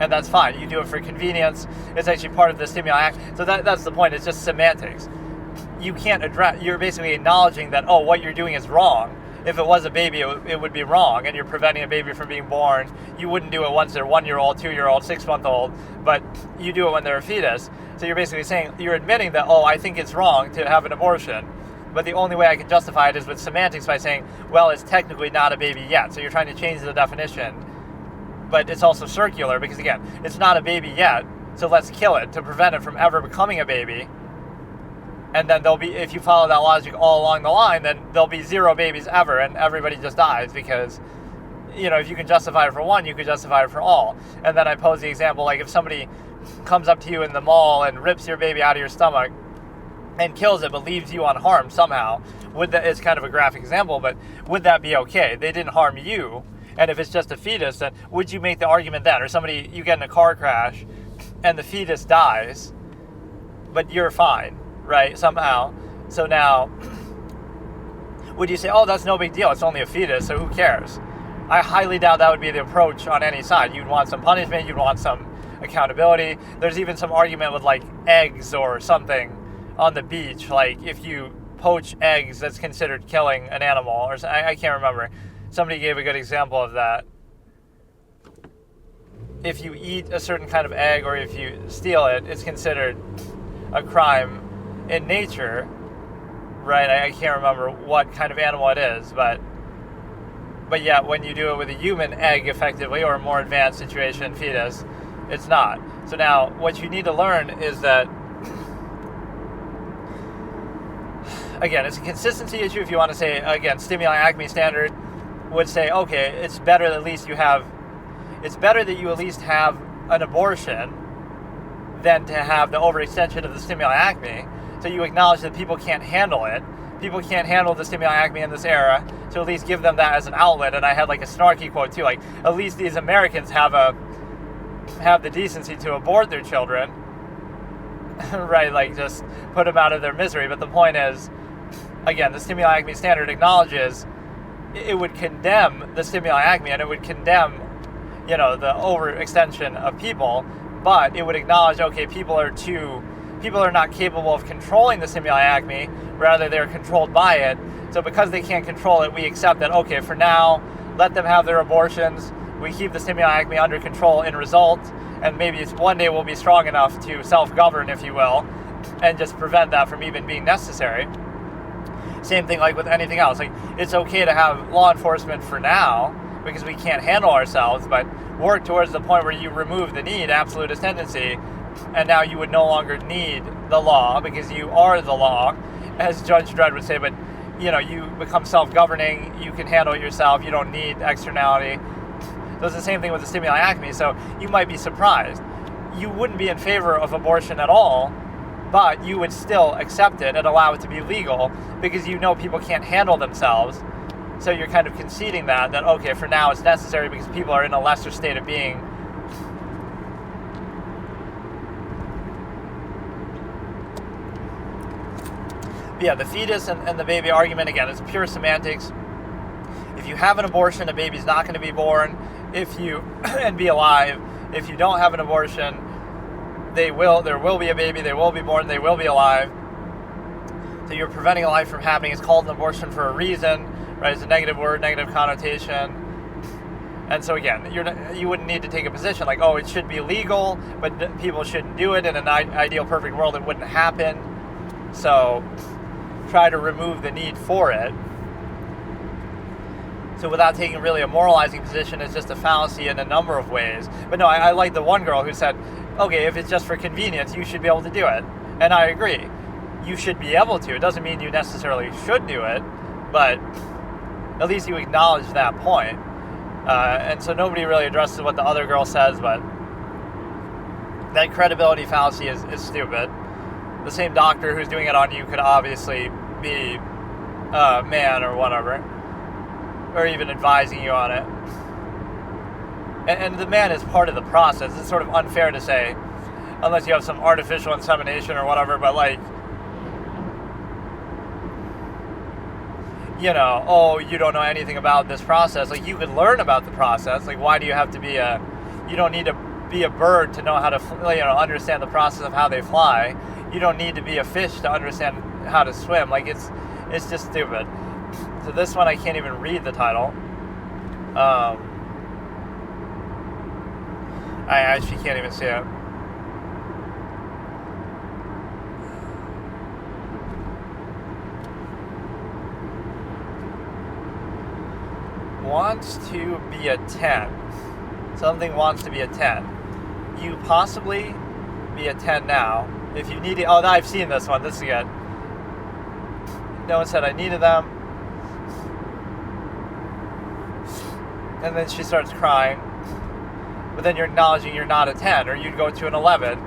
S1: and that's fine. You do it for convenience. It's actually part of the stimuli act. So that's the point. It's just semantics. You can't address, you're basically acknowledging that, oh, what you're doing is wrong. If it was a baby, it would be wrong, and you're preventing a baby from being born. You wouldn't do it once they're 1-year-old, 2-year-old, 6-month-old, but you do it when they're a fetus. So you're basically saying, you're admitting that, oh, I think it's wrong to have an abortion, but the only way I can justify it is with semantics by saying, well, it's technically not a baby yet. So you're trying to change the definition, but it's also circular because, again, it's not a baby yet, so let's kill it to prevent it from ever becoming a baby. And then there'll be, if you follow that logic all along the line, then there'll be 0 babies ever, and everybody just dies because, if you can justify it for one, you can justify it for all. And then I pose the example, like if somebody comes up to you in the mall and rips your baby out of your stomach and kills it, but leaves you unharmed somehow, it's kind of a graphic example, but would that be okay? They didn't harm you, and if it's just a fetus, then would you make the argument then? Or you get in a car crash, and the fetus dies, but you're fine. Right, somehow. So now, would you say, oh, that's no big deal, it's only a fetus, so who cares? I highly doubt that would be the approach on any side. You'd want some punishment, you'd want some accountability. There's even some argument with like eggs or something on the beach, like if you poach eggs, that's considered killing an animal, or I can't remember. Somebody gave a good example of that. If you eat a certain kind of egg or if you steal it, it's considered a crime in nature, right? I can't remember what kind of animal it is, but yet when you do it with a human egg effectively, or a more advanced situation, fetus, it's not. So now what you need to learn is that, again, it's a consistency issue. If you want to say, again, stimuli acme standard would say, okay, it's better that you at least have an abortion than to have the overextension of the stimuli acme. So you acknowledge that people can't handle it. People can't handle the stimuli acme in this era, so at least give them that as an outlet. And I had like a snarky quote too, like, at least these Americans have the decency to abort their children, right? Like, just put them out of their misery. But the point is, again, the stimuli acme standard acknowledges it would condemn the stimuli acme, and it would condemn, the overextension of people, but it would acknowledge, okay, people are not capable of controlling the stimuli acme, rather they're controlled by it. So because they can't control it, we accept that, okay, for now, let them have their abortions, we keep the stimuli acme under control in result, and maybe one day we'll be strong enough to self-govern, if you will, and just prevent that from even being necessary. Same thing like with anything else. Like, it's okay to have law enforcement for now, because we can't handle ourselves, but work towards the point where you remove the need, absolutist tendency, and now you would no longer need the law because you are the law, as Judge Dredd would say, but you become self-governing, you can handle it yourself, you don't need externality. So it's the same thing with the stimuli acme. So you might be surprised. You wouldn't be in favor of abortion at all, but you would still accept it and allow it to be legal because people can't handle themselves. So you're kind of conceding that okay, for now it's necessary because people are in a lesser state of being. yeah, the fetus and the baby argument, again, is pure semantics. If you have an abortion, a baby's not going to be born. And be alive. If you don't have an abortion, there will be a baby, they will be born, they will be alive. So you're preventing a life from happening. It's called an abortion for a reason, right? It's a negative word, negative connotation. And so again, you wouldn't need to take a position like, oh, it should be legal, but people shouldn't do it. In an ideal, perfect world, it wouldn't happen. So try to remove the need for it. So without taking really a moralizing position, it's just a fallacy in a number of ways. But no, I like the one girl who said, okay, if it's just for convenience, you should be able to do it. And I agree. You should be able to. It doesn't mean you necessarily should do it, but at least you acknowledge that point. And so nobody really addresses what the other girl says, but that credibility fallacy is stupid. The same doctor who's doing it on you could obviously be a man or whatever, or even advising you on it. And the man is part of the process. It's sort of unfair to say, unless you have some artificial insemination or whatever, but like, you know, oh, you don't know anything about this process. Like, you could learn about the process. Like, why do you have to be you don't need to be a bird to know how to, understand the process of how they fly. You don't need to be a fish to understand how to swim. Like, it's just stupid. So this one, I can't even read the title. I actually can't even see it. Wants to be a 10. Something wants to be a 10. You possibly be a 10 now. If you need it. Oh, I've seen this one. This is good. No one said I needed them. And then she starts crying. But then you're acknowledging you're not a 10, or you'd go to an 11.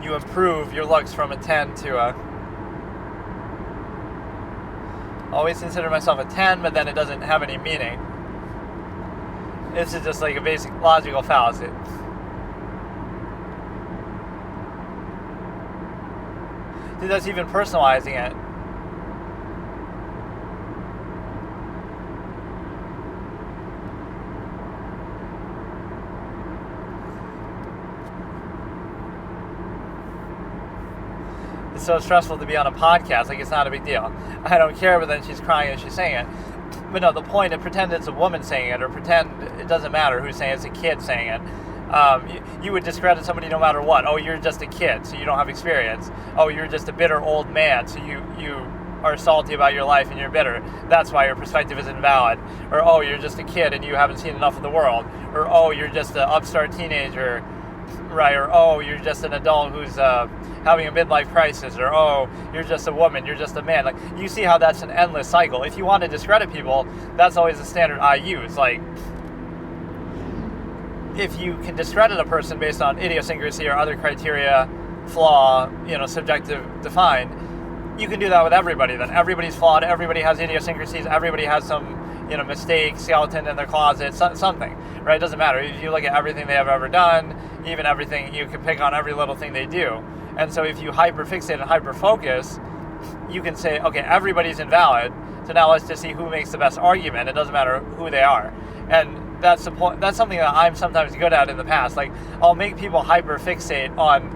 S1: You improve your looks from a 10 to a... Always consider myself a 10, but then it doesn't have any meaning. This is just like a basic logical fallacy. See, that's even personalizing it. It's so stressful to be on a podcast, like it's not a big deal. I don't care, but then she's crying as she's saying it. But no, the point, pretend it's a woman saying it, or pretend it doesn't matter who's saying it, it's a kid saying it. You would discredit somebody no matter what. Oh, you're just a kid, so you don't have experience. Oh, you're just a bitter old man, so you are salty about your life and you're bitter. That's why your perspective is invalid. Or, oh, you're just a kid and you haven't seen enough of the world. Or, oh, you're just an upstart teenager, right? Or, oh, you're just an adult who's having a midlife crisis. Or, oh, you're just a woman, you're just a man. Like, you see how that's an endless cycle. If you want to discredit people, that's always the standard I use. Like, if you can discredit a person based on idiosyncrasy or other criteria, flaw, subjective defined, you can do that with everybody then. Everybody's flawed, everybody has idiosyncrasies, everybody has some, mistake, skeleton in their closet, something, right? It doesn't matter. If you look at everything they have ever done, even everything, you can pick on every little thing they do. And so if you hyperfixate and hyperfocus, you can say, okay, everybody's invalid, so now let's just see who makes the best argument. It doesn't matter who they are. And that's the point. That's something that I'm sometimes good at in the past. Like, I'll make people hyperfixate on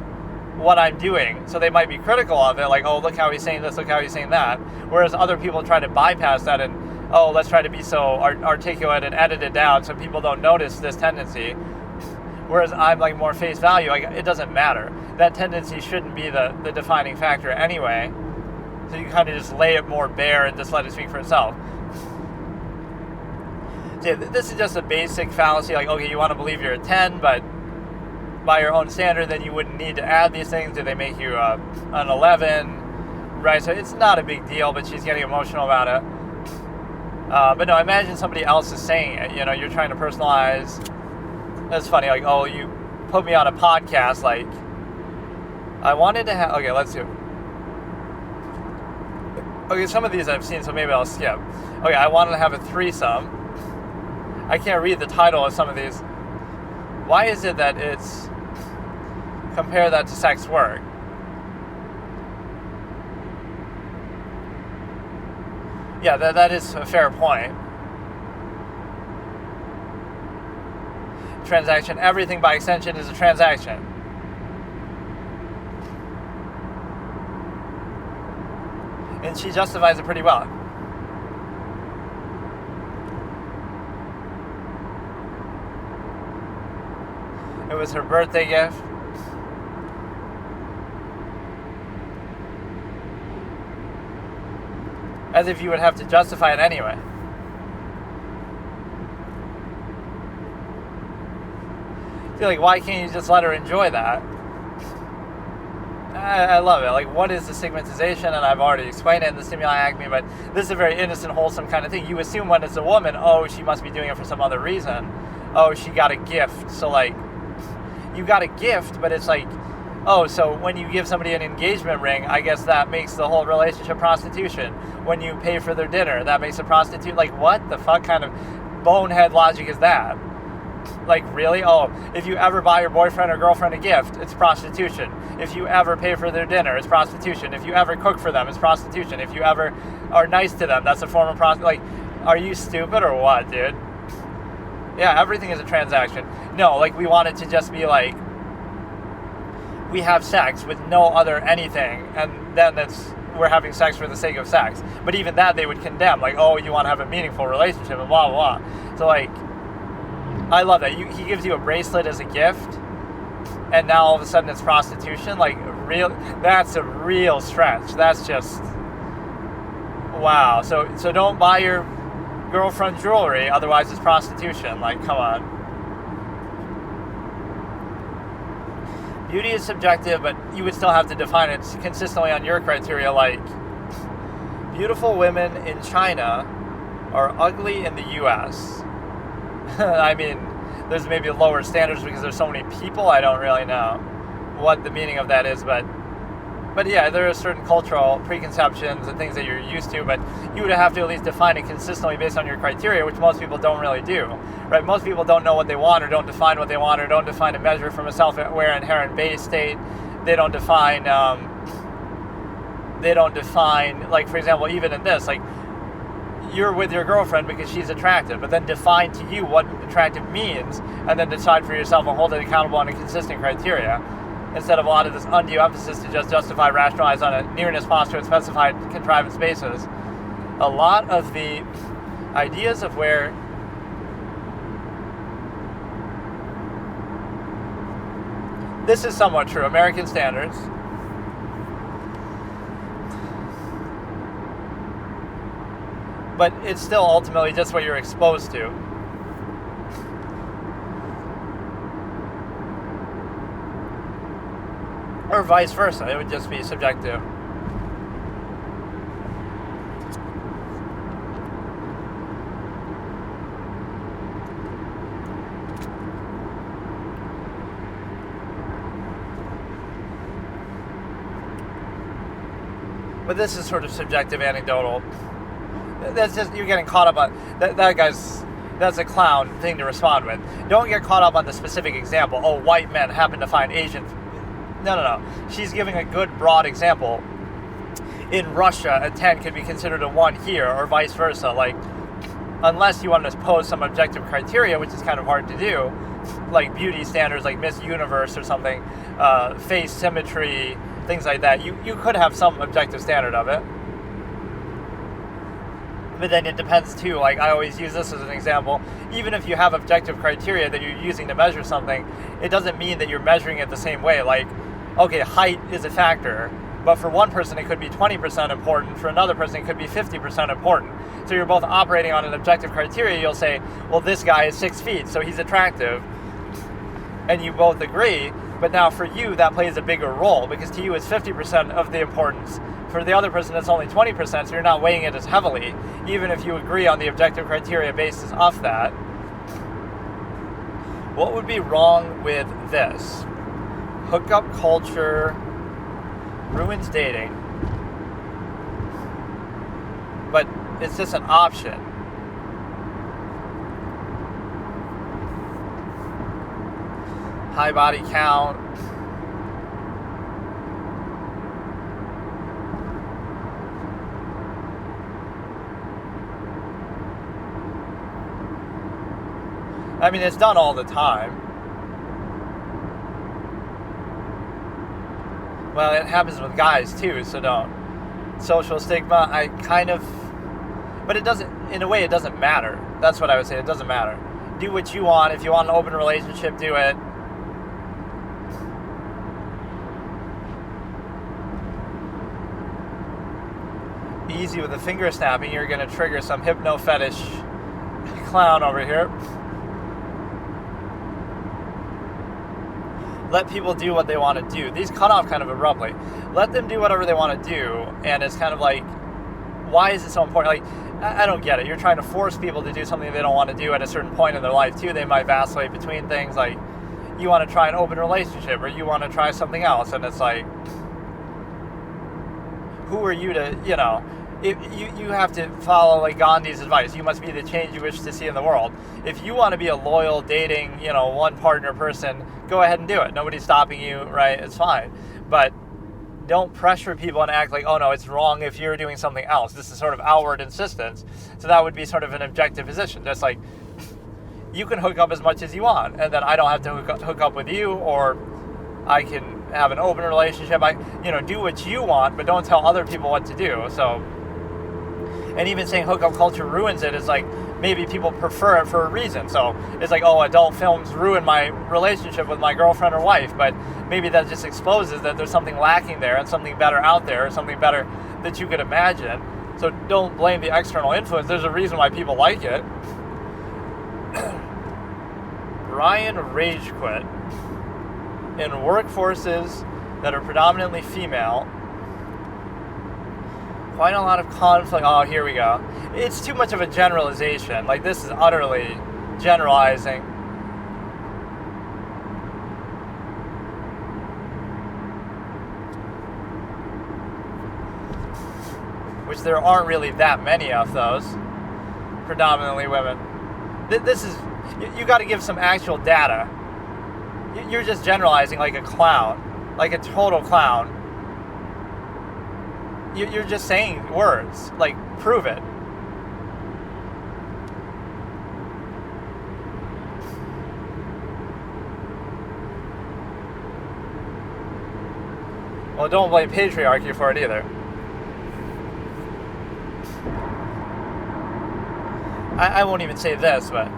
S1: what I'm doing, so they might be critical of it, like, oh, look how he's saying this, look how he's saying that, whereas other people try to bypass that and, oh, let's try to be so articulate and edit it down so people don't notice this tendency, whereas I'm like more face value. Like, it doesn't matter. That tendency shouldn't be the defining factor anyway, so you kind of just lay it more bare and just let it speak for itself. So this is just a basic fallacy, like, okay, you want to believe you're a 10, but by your own standard, then you wouldn't need to add these things. Do they make you an 11? Right, so it's not a big deal, but she's getting emotional about it. But no, imagine somebody else is saying it. You're trying to personalize. That's funny, like, oh, you put me on a podcast, like, I wanted to have... Okay, let's do... Okay, some of these I've seen, so maybe I'll skip. Okay, I wanted to have a threesome. I can't read the title of some of these. Why is it that it's compare that to sex work. Yeah, that is a fair point. Transaction, everything by extension is a transaction. And she justifies it pretty well. It was her birthday gift. As if you would have to justify it anyway. I feel like, why can't you just let her enjoy that? I love it. Like, what is the stigmatization? And I've already explained it in the stimuli acme, but this is a very innocent, wholesome kind of thing. You assume when it's a woman, oh, she must be doing it for some other reason. Oh, she got a gift. So, like, you got a gift, but it's like, oh, so when you give somebody an engagement ring, I guess that makes the whole relationship prostitution. When you pay for their dinner, that makes a prostitute. Like, what the fuck kind of bonehead logic is that? Like, really? Oh, if you ever buy your boyfriend or girlfriend a gift, it's prostitution. If you ever pay for their dinner, it's prostitution. If you ever cook for them, it's prostitution. If you ever are nice to them, that's a form of prostitution. Like, are you stupid or what, dude? Yeah, everything is a transaction. No, like, we want it to just be like, we have sex with no other anything, and then we're having sex for the sake of sex. But even that they would condemn, like, oh, you want to have a meaningful relationship, and blah, blah, blah. So, like, I love that. He gives you a bracelet as a gift, and now all of a sudden it's prostitution. Like, that's a real stretch. That's just, wow. So don't buy your girlfriend jewelry, otherwise it's prostitution. Like, come on. Beauty is subjective, but you would still have to define it consistently on your criteria. Like, beautiful women in China are ugly in the U.S. I mean, there's maybe lower standards because there's so many people. I don't really know what the meaning of that is, but yeah, there are certain cultural preconceptions and things that you're used to, but you would have to at least define it consistently based on your criteria, which most people don't really do, right? Most people don't know what they want, or don't define what they want, or don't define a measure from a self-aware inherent base state. They don't define, like, for example, even in this, like, you're with your girlfriend because she's attractive, but then define to you what attractive means, and then decide for yourself and hold it accountable on a consistent criteria, instead of a lot of this undue emphasis to just justify, rationalize on a nearness posture in specified contrived spaces. A lot of the ideas of where this is somewhat true, American standards, but it's still ultimately just what you're exposed to. Or vice versa, it would just be subjective. But this is sort of subjective, anecdotal. That's just, you're getting caught up on that guy's. That's a clown thing to respond with. Don't get caught up on the specific example. Oh, white men happen to find Asian. No. She's giving a good broad example. In Russia, a 10 could be considered a 1 here, or vice versa. Like, unless you want to pose some objective criteria, which is kind of hard to do, like beauty standards, like Miss Universe or something, face symmetry, things like that. You could have some objective standard of it. But then it depends too, like I always use this as an example, even if you have objective criteria that you're using to measure something, it doesn't mean that you're measuring it the same way. Like, okay, height is a factor, but for one person it could be 20% important, for another person it could be 50% important. So you're both operating on an objective criteria. You'll say, well, this guy is 6 feet, so he's attractive, and you both agree, but now for you that plays a bigger role, because to you it's 50% of the importance. For the other person, it's only 20%, so you're not weighing it as heavily, even if you agree on the objective criteria basis off that. What would be wrong with this? Hookup culture ruins dating, but it's just an option. High body count, I mean, it's done all the time. Well, it happens with guys too, so don't. Social stigma, but it doesn't, in a way, it doesn't matter. That's what I would say, it doesn't matter. Do what you want. If you want an open relationship, do it. Easy with the finger snapping, you're going to trigger some hypno fetish clown over here. Let people do what they want to do. These cut off kind of abruptly. Let them do whatever they want to do, and it's kind of like, why is it so important? Like, I don't get it. You're trying to force people to do something they don't want to do at a certain point in their life, too. They might vacillate between things, like, you want to try an open relationship, or you want to try something else, and it's like, who are you to, you have to follow, like, Gandhi's advice. You must be the change you wish to see in the world. If you want to be a loyal, dating, one partner person, go ahead and do it. Nobody's stopping you, right? It's fine. But don't pressure people and act like, oh no, it's wrong if you're doing something else. This is sort of outward insistence. So that would be sort of an objective position. Just like, you can hook up as much as you want, and then I don't have to hook up with you, or I can have an open relationship. Do what you want, but don't tell other people what to do. So, and even saying hookup culture ruins it is like, maybe people prefer it for a reason. So it's like, oh, adult films ruin my relationship with my girlfriend or wife, but maybe that just exposes that there's something lacking there and something better out there, or something better that you could imagine. So don't blame the external influence. There's a reason why people like it. Brian rage quit. In workforces that are predominantly female, quite a lot of conflict. Oh, here we go. It's too much of a generalization. Like, this is utterly generalizing. Which there aren't really that many of those. Predominantly women. This is, you got to give some actual data. You're just generalizing like a clown. Like a total clown. You're just saying words. Like, prove it. Well, don't blame patriarchy for it either. I won't even say this, but...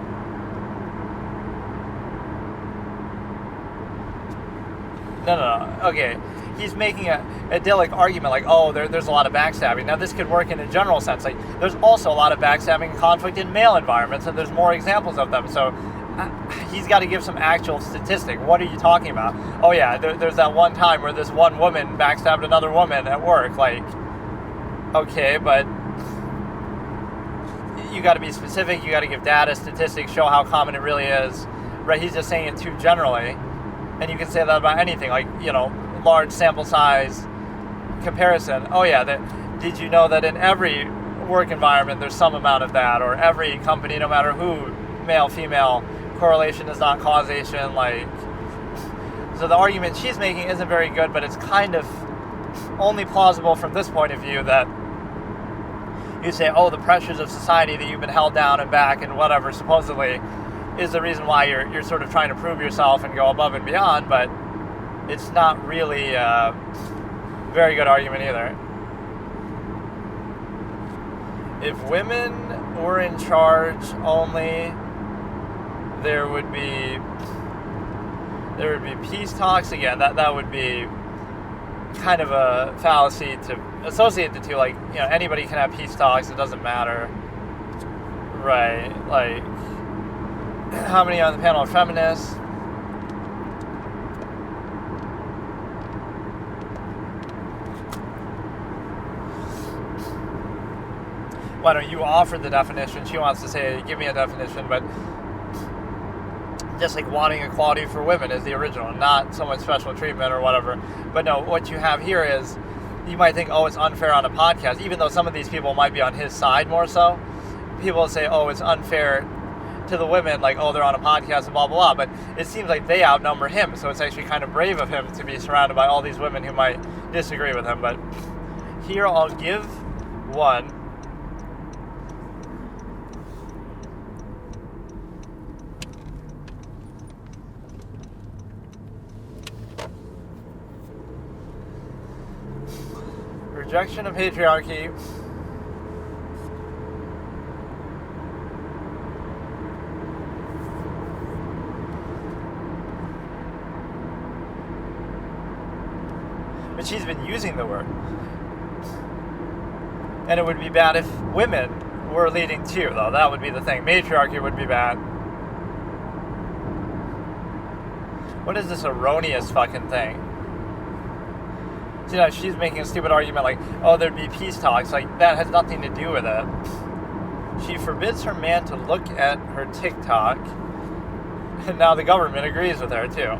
S1: No. Okay. He's making an idyllic argument like, oh, there's a lot of backstabbing. Now, this could work in a general sense. Like, there's also a lot of backstabbing and conflict in male environments, and there's more examples of them. So he's got to give some actual statistic. What are you talking about? Oh, yeah, there's that one time where this one woman backstabbed another woman at work. Like, okay, but you got to be specific. You got to give data, statistics, show how common it really is. Right? He's just saying it too generally. And you can say that about anything, like, large sample size comparison. Oh yeah, did you know that in every work environment there's some amount of that, or every company, no matter who, male, female, correlation is not causation. Like, so the argument she's making isn't very good, but it's kind of only plausible from this point of view, that you say, oh, the pressures of society that you've been held down and back and whatever, supposedly, is the reason why you're sort of trying to prove yourself and go above and beyond, but it's not really a very good argument either. If women were in charge only, there would be peace talks. Again, that would be kind of a fallacy to associate the two. Like, anybody can have peace talks, it doesn't matter. Right, like, how many on the panel are feminists? Why don't you offer the definition? She wants to say, give me a definition, but just like wanting equality for women is the original, not so much special treatment or whatever. But no, what you have here is, you might think, oh, it's unfair on a podcast, even though some of these people might be on his side more so. People will say, oh, it's unfair to the women, like, oh, they're on a podcast and blah, blah, blah. But it seems like they outnumber him, so it's actually kind of brave of him to be surrounded by all these women who might disagree with him. But here I'll give one. Rejection of patriarchy. But she's been using the word. And it would be bad if women were leading too, though. That would be the thing. Matriarchy would be bad. What is this erroneous fucking thing? You know, she's making a stupid argument like, oh, there'd be peace talks. Like, that has nothing to do with it. She forbids her man to look at her TikTok. And now the government agrees with her, too.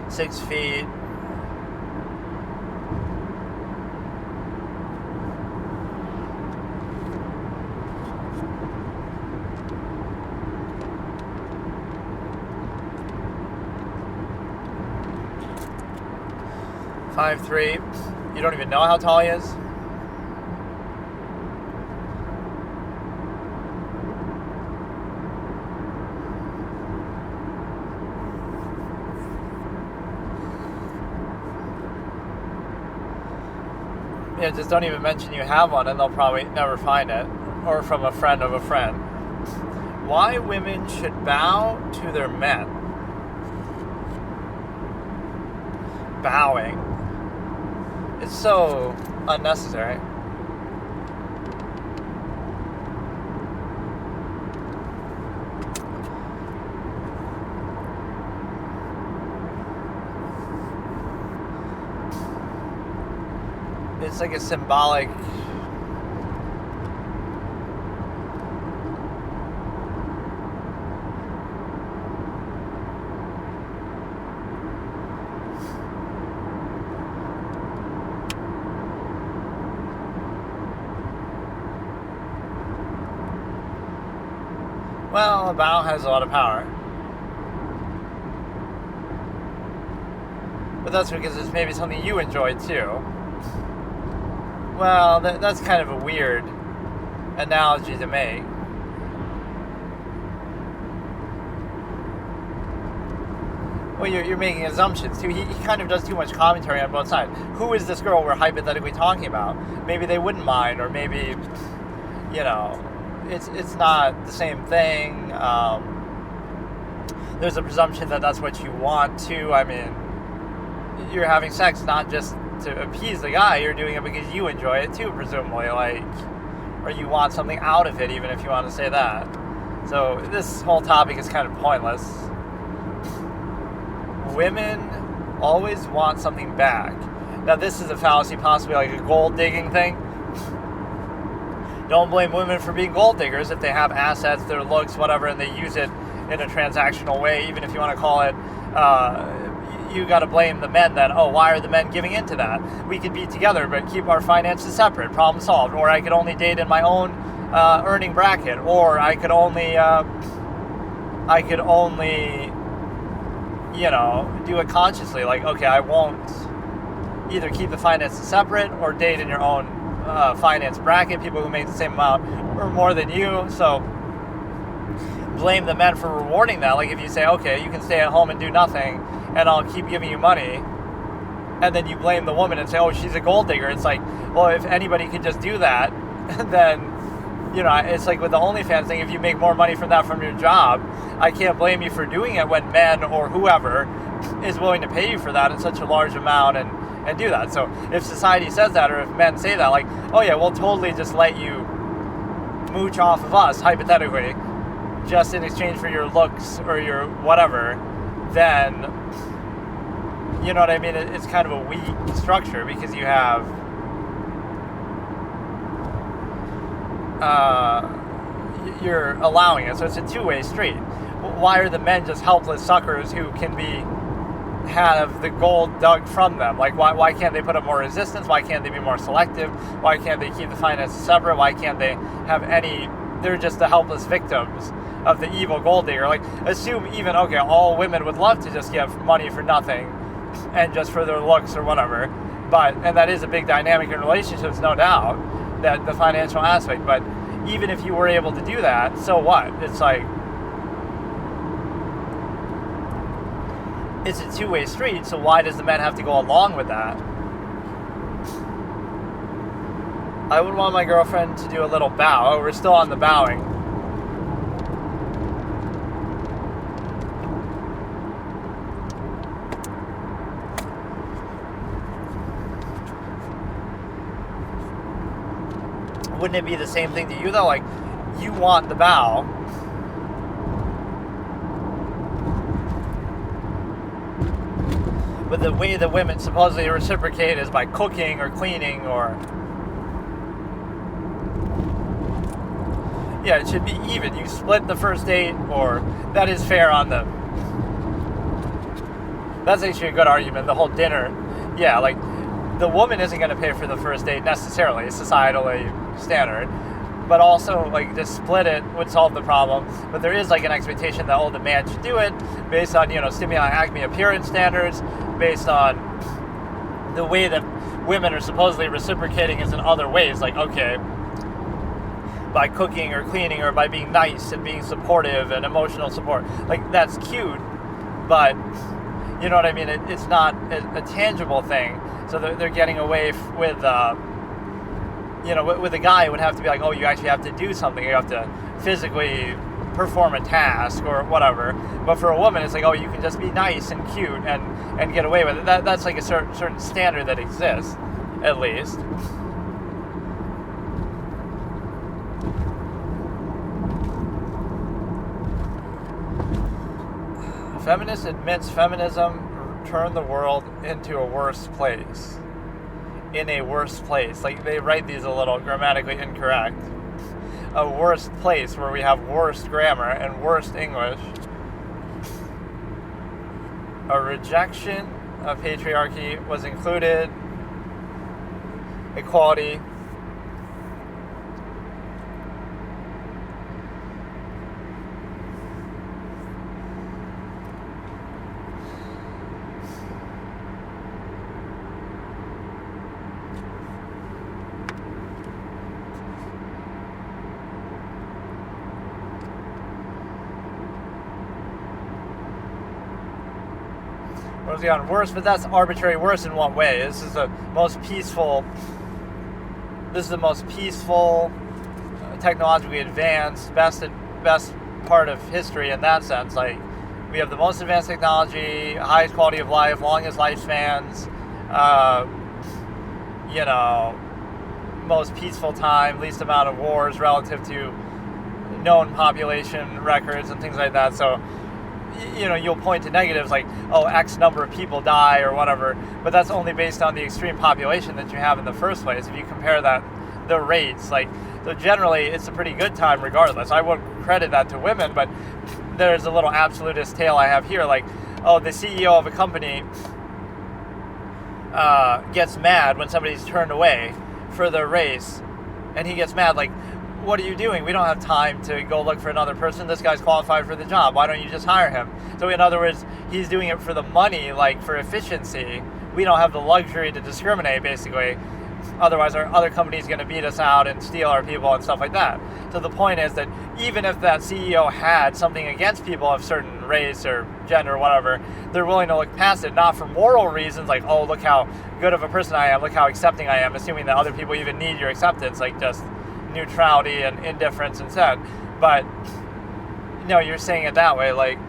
S1: Six feet. Five, 3. You don't even know how tall he is? Yeah, just don't even mention you have one and they'll probably never find it. Or from a friend of a friend. Why women should bow to their men. Bowing. It's so unnecessary. It's like a symbolic. Well, a bow has a lot of power. But that's because it's maybe something you enjoy too. Well, that's kind of a weird analogy to make. Well, you're making assumptions too. He kind of does too much commentary on both sides. Who is this girl we're hypothetically talking about? Maybe they wouldn't mind, or maybe, you know, it's not the same thing. There's a presumption that that's what you want to. I mean, you're having sex not just to appease the guy, you're doing it because you enjoy it too, presumably, like, or you want something out of it, even if you want to say that. So this whole topic is kind of pointless. Women always want something back. Now this is a fallacy, possibly like a gold digging thing. Don't blame women for being gold diggers if they have assets, their looks, whatever, and they use it in a transactional way, even if you want to call it you got to blame the men that, oh, why are the men giving into that? We could be together but keep our finances separate. Problem solved. Or I could only date in my own earning bracket. Or I could only, you know, do it consciously. Like, okay, I won't either keep the finances separate or date in your own finance bracket, people who make the same amount or more than you. So blame the men for rewarding that. Like if you say, okay, you can stay at home and do nothing and I'll keep giving you money, and then you blame the woman and say, oh, she's a gold digger. It's like, well, if anybody could just do that, then, you know, it's like with the OnlyFans thing, if you make more money from that from your job, I can't blame you for doing it when men or whoever is willing to pay you for that in such a large amount and do that. So if society says that, or if men say that, like, oh yeah, we'll totally just let you mooch off of us, hypothetically, just in exchange for your looks or your whatever, then, you know what I mean? It's kind of a weak structure because you have you're allowing it. So it's a two-way street. Why are the men just helpless suckers who can have the gold dug from them? Like, why can't they put up more resistance? Why can't they be more selective? Why can't they keep the finances separate? Why can't they have any? They're just the helpless victims of the evil gold digger. Like, assume even, okay, all women would love to just give money for nothing and just for their looks or whatever. And that is a big dynamic in relationships, no doubt, that the financial aspect. But even if you were able to do that, so what? It's like, it's a two-way street, so why does the man have to go along with that? I would want my girlfriend to do a little bow. Oh, we're still on the bowing. Wouldn't it be the same thing to you, though? Like, you want the bow. But the way that women supposedly reciprocate is by cooking or cleaning or... Yeah, it should be even. You split the first date, or that is fair on them. That's actually a good argument. The whole dinner. Yeah, like, the woman isn't going to pay for the first date necessarily, societally standard. But also, like, to split it would solve the problem. But there is, like, an expectation that, oh, the man should do it based on, stimuli, acme, appearance standards, based on the way that women are supposedly reciprocating is in other ways. Like, okay, by cooking or cleaning or by being nice and being supportive and emotional support. Like, that's cute, but, you know what I mean? It's not a tangible thing. So they're getting away with... with a guy, it would have to be like, oh, you actually have to do something. You have to physically perform a task or whatever. But for a woman, it's like, oh, you can just be nice and cute and get away with it. That's like a certain standard that exists, at least. Feminist admits feminism turned the world into a worse place. In a worse place. Like, they write these a little grammatically incorrect. A worse place where we have worst grammar and worst English. A rejection of patriarchy was included. Equality. Was gotten worse, but that's arbitrary worse in what way? This is the most peaceful, technologically advanced, best part of history in that sense. Like, we have the most advanced technology, highest quality of life, longest lifespans, most peaceful time, least amount of wars relative to known population records and things like that. So, you'll point to negatives like, oh, X number of people die or whatever, but that's only based on the extreme population that you have in the first place. If you compare the rates, so generally it's a pretty good time regardless. I wouldn't credit that to women, but there's a little absolutist tale I have here, like, oh, the CEO of a company gets mad when somebody's turned away for their race, and he gets mad, like, what are you doing? We don't have time to go look for another person. This guy's qualified for the job. Why don't you just hire him? So in other words, he's doing it for the money, like for efficiency. We don't have the luxury to discriminate, basically. Otherwise, our other company's going to beat us out and steal our people and stuff like that. So the point is that even if that CEO had something against people of certain race or gender or whatever, they're willing to look past it, not for moral reasons, like, oh, look how good of a person I am, look how accepting I am, assuming that other people even need your acceptance, like just neutrality and indifference instead. But no, you're saying it that way, like,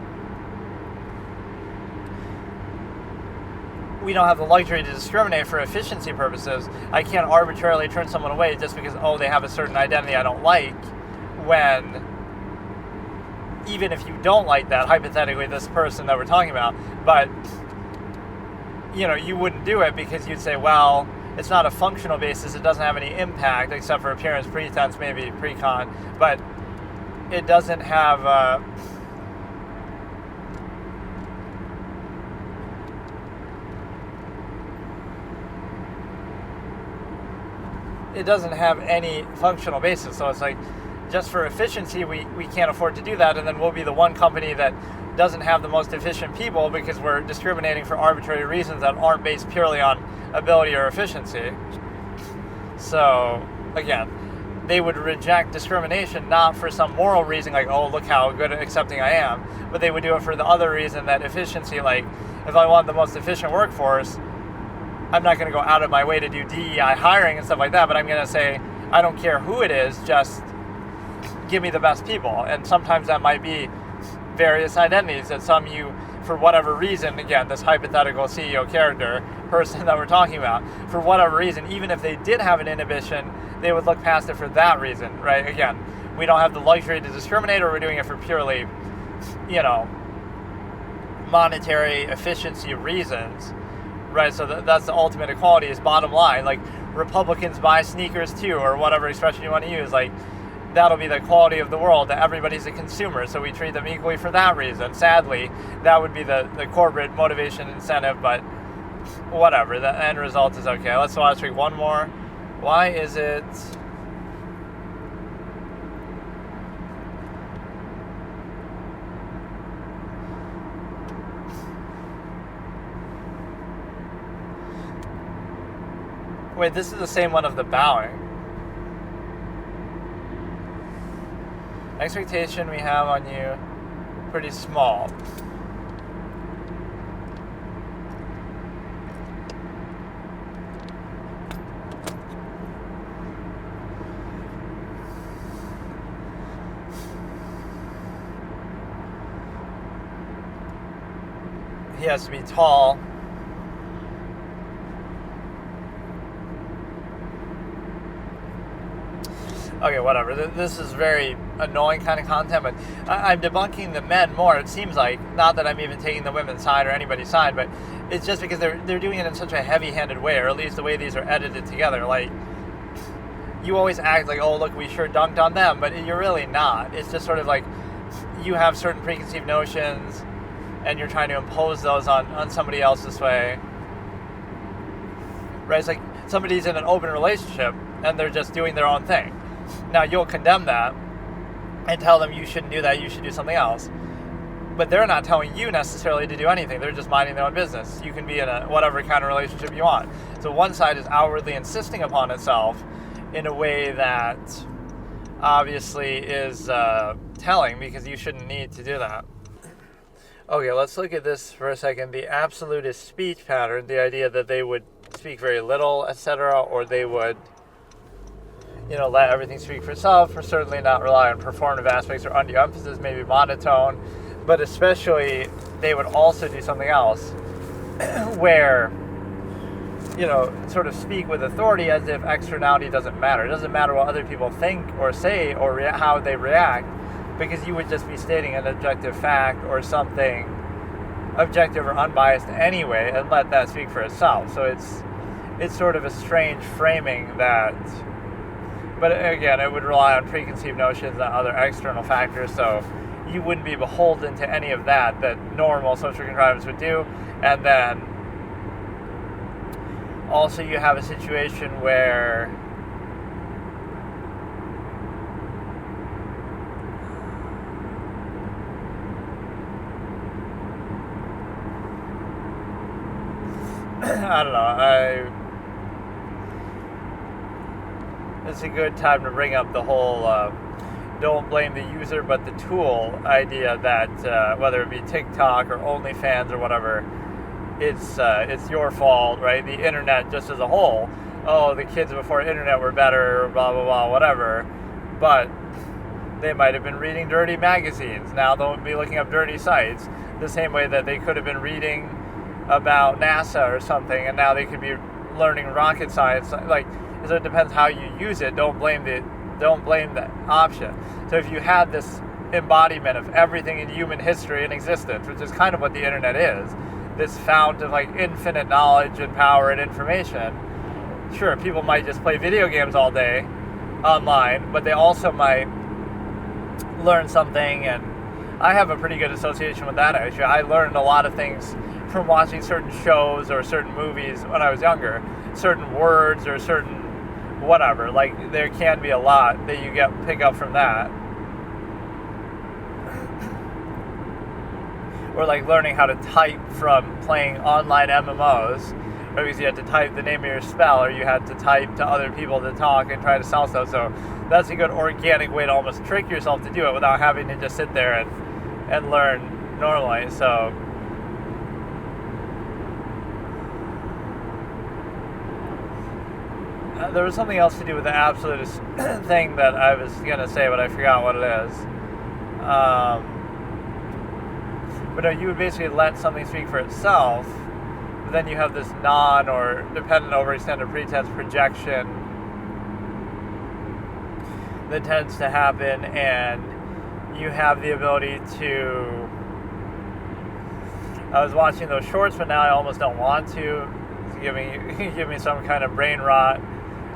S1: we don't have the luxury to discriminate for efficiency purposes. I can't arbitrarily turn someone away just because, oh, they have a certain identity I don't like, when even if you don't like that, hypothetically, this person that we're talking about, but you wouldn't do it because you'd say, well, it's not a functional basis, it doesn't have any impact except for appearance, pretense, maybe pre-con, but it doesn't have any functional basis. So it's like, just for efficiency, we can't afford to do that, and then we'll be the one company that doesn't have the most efficient people because we're discriminating for arbitrary reasons that aren't based purely on ability or efficiency. So, again, they would reject discrimination not for some moral reason like, oh, look how good and accepting I am, but they would do it for the other reason that efficiency, like, if I want the most efficient workforce, I'm not going to go out of my way to do DEI hiring and stuff like that, but I'm going to say, I don't care who it is, just give me the best people. And sometimes that might be various identities that some you, for whatever reason, again, this hypothetical CEO character person that we're talking about, for whatever reason, even if they did have an inhibition, they would look past it for that reason, right? Again, we don't have the luxury to discriminate, or we're doing it for purely, monetary efficiency reasons, right? So that's the ultimate equality, is bottom line. Like, Republicans buy sneakers too, or whatever expression you want to use. Like, that'll be the equality of the world, that everybody's a consumer, so we treat them equally for that reason. Sadly, that would be the corporate motivation incentive, but whatever, the end result is okay. Let's watch one more. Why is it... Wait, this is the same one of the bowing. Expectation we have on you, pretty small. He has to be tall. Okay, whatever. This is very annoying kind of content, but I'm debunking the men more, it seems like. Not that I'm even taking the women's side or anybody's side, but it's just because they're doing it in such a heavy-handed way, or at least the way these are edited together. Like, you always act like, oh, look, we sure dunked on them, but you're really not. It's just sort of like you have certain preconceived notions, and you're trying to impose those on somebody else this way. Right? It's like somebody's in an open relationship, and they're just doing their own thing. Now, you'll condemn that and tell them you shouldn't do that, you should do something else. But they're not telling you necessarily to do anything. They're just minding their own business. You can be in a whatever kind of relationship you want. So one side is outwardly insisting upon itself in a way that obviously is telling, because you shouldn't need to do that. Okay, let's look at this for a second. The absolutist speech pattern, the idea that they would speak very little, etc., or they would let everything speak for itself, or certainly not rely on performative aspects or undue emphasis, maybe monotone, but especially they would also do something else where, sort of speak with authority as if externality doesn't matter. It doesn't matter what other people think or say or how they react, because you would just be stating an objective fact or something objective or unbiased anyway, and let that speak for itself. So it's sort of a strange framing that... But again, it would rely on preconceived notions and other external factors, so you wouldn't be beholden to any of that normal social contrivance would do. And then also you have a situation where I don't know, it's a good time to bring up the whole don't blame the user but the tool idea, that whether it be TikTok or OnlyFans or whatever, it's your fault, right? The internet just as a whole. Oh, the kids before internet were better, blah, blah, blah, whatever. But they might have been reading dirty magazines. Now they'll be looking up dirty sites. The same way that they could have been reading about NASA or something, and now they could be learning rocket science. So it depends how you use it. Don't blame the option. So if you had this embodiment of everything in human history and existence, which is kind of what the internet is, this fount of infinite knowledge and power and information, sure, people might just play video games all day online, but they also might learn something, and I have a pretty good association with that, actually. I learned a lot of things from watching certain shows or certain movies when I was younger, certain words or certain whatever. There can be a lot that you pick up from that. Or learning how to type from playing online MMOs, or because you had to type the name of your spell, or you had to type to other people to talk and try to sell stuff. So that's a good organic way to almost trick yourself to do it without having to just sit there and learn normally. So there was something else to do with the absolutist thing that I was going to say, but I forgot what it is. But no, you would basically let something speak for itself, but then you have this non or dependent overextended pretense projection that tends to happen, and you have the ability to... I was watching those shorts, but now I almost don't want to. It's give me some kind of brain rot.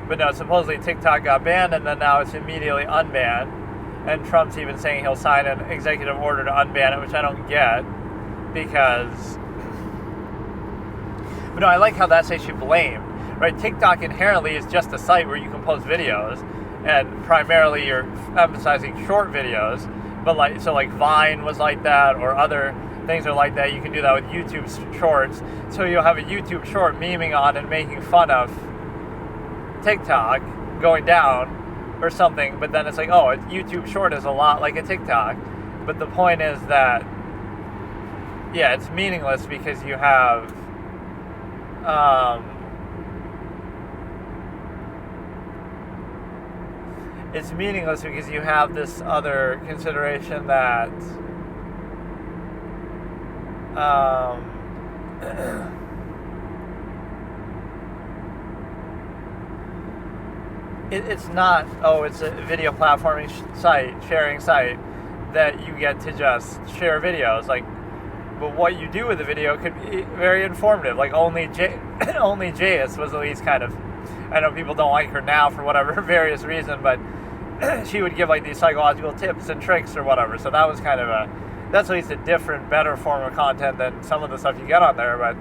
S1: But no, supposedly TikTok got banned, and then now it's immediately unbanned. And Trump's even saying he'll sign an executive order to unban it, which I don't get, because... But no, I like how that's actually blamed, right? TikTok inherently is just a site where you can post videos, and primarily you're emphasizing short videos. But like Vine was like that, or other things are like that. You can do that with YouTube shorts. So you'll have a YouTube short memeing on and making fun of TikTok going down or something, but then it's like, oh, a YouTube short is a lot like a TikTok. But the point is that, yeah, it's meaningless because you have it's meaningless because you have this other consideration that it's not, oh, it's a video platforming sharing site that you get to just share videos. Like, but what you do with the video could be very informative. Like only Jayus was at least kind of, I know people don't like her now for whatever various reason, but she would give like these psychological tips and tricks or whatever. So that was kind of that's at least a different, better form of content than some of the stuff you get on there. But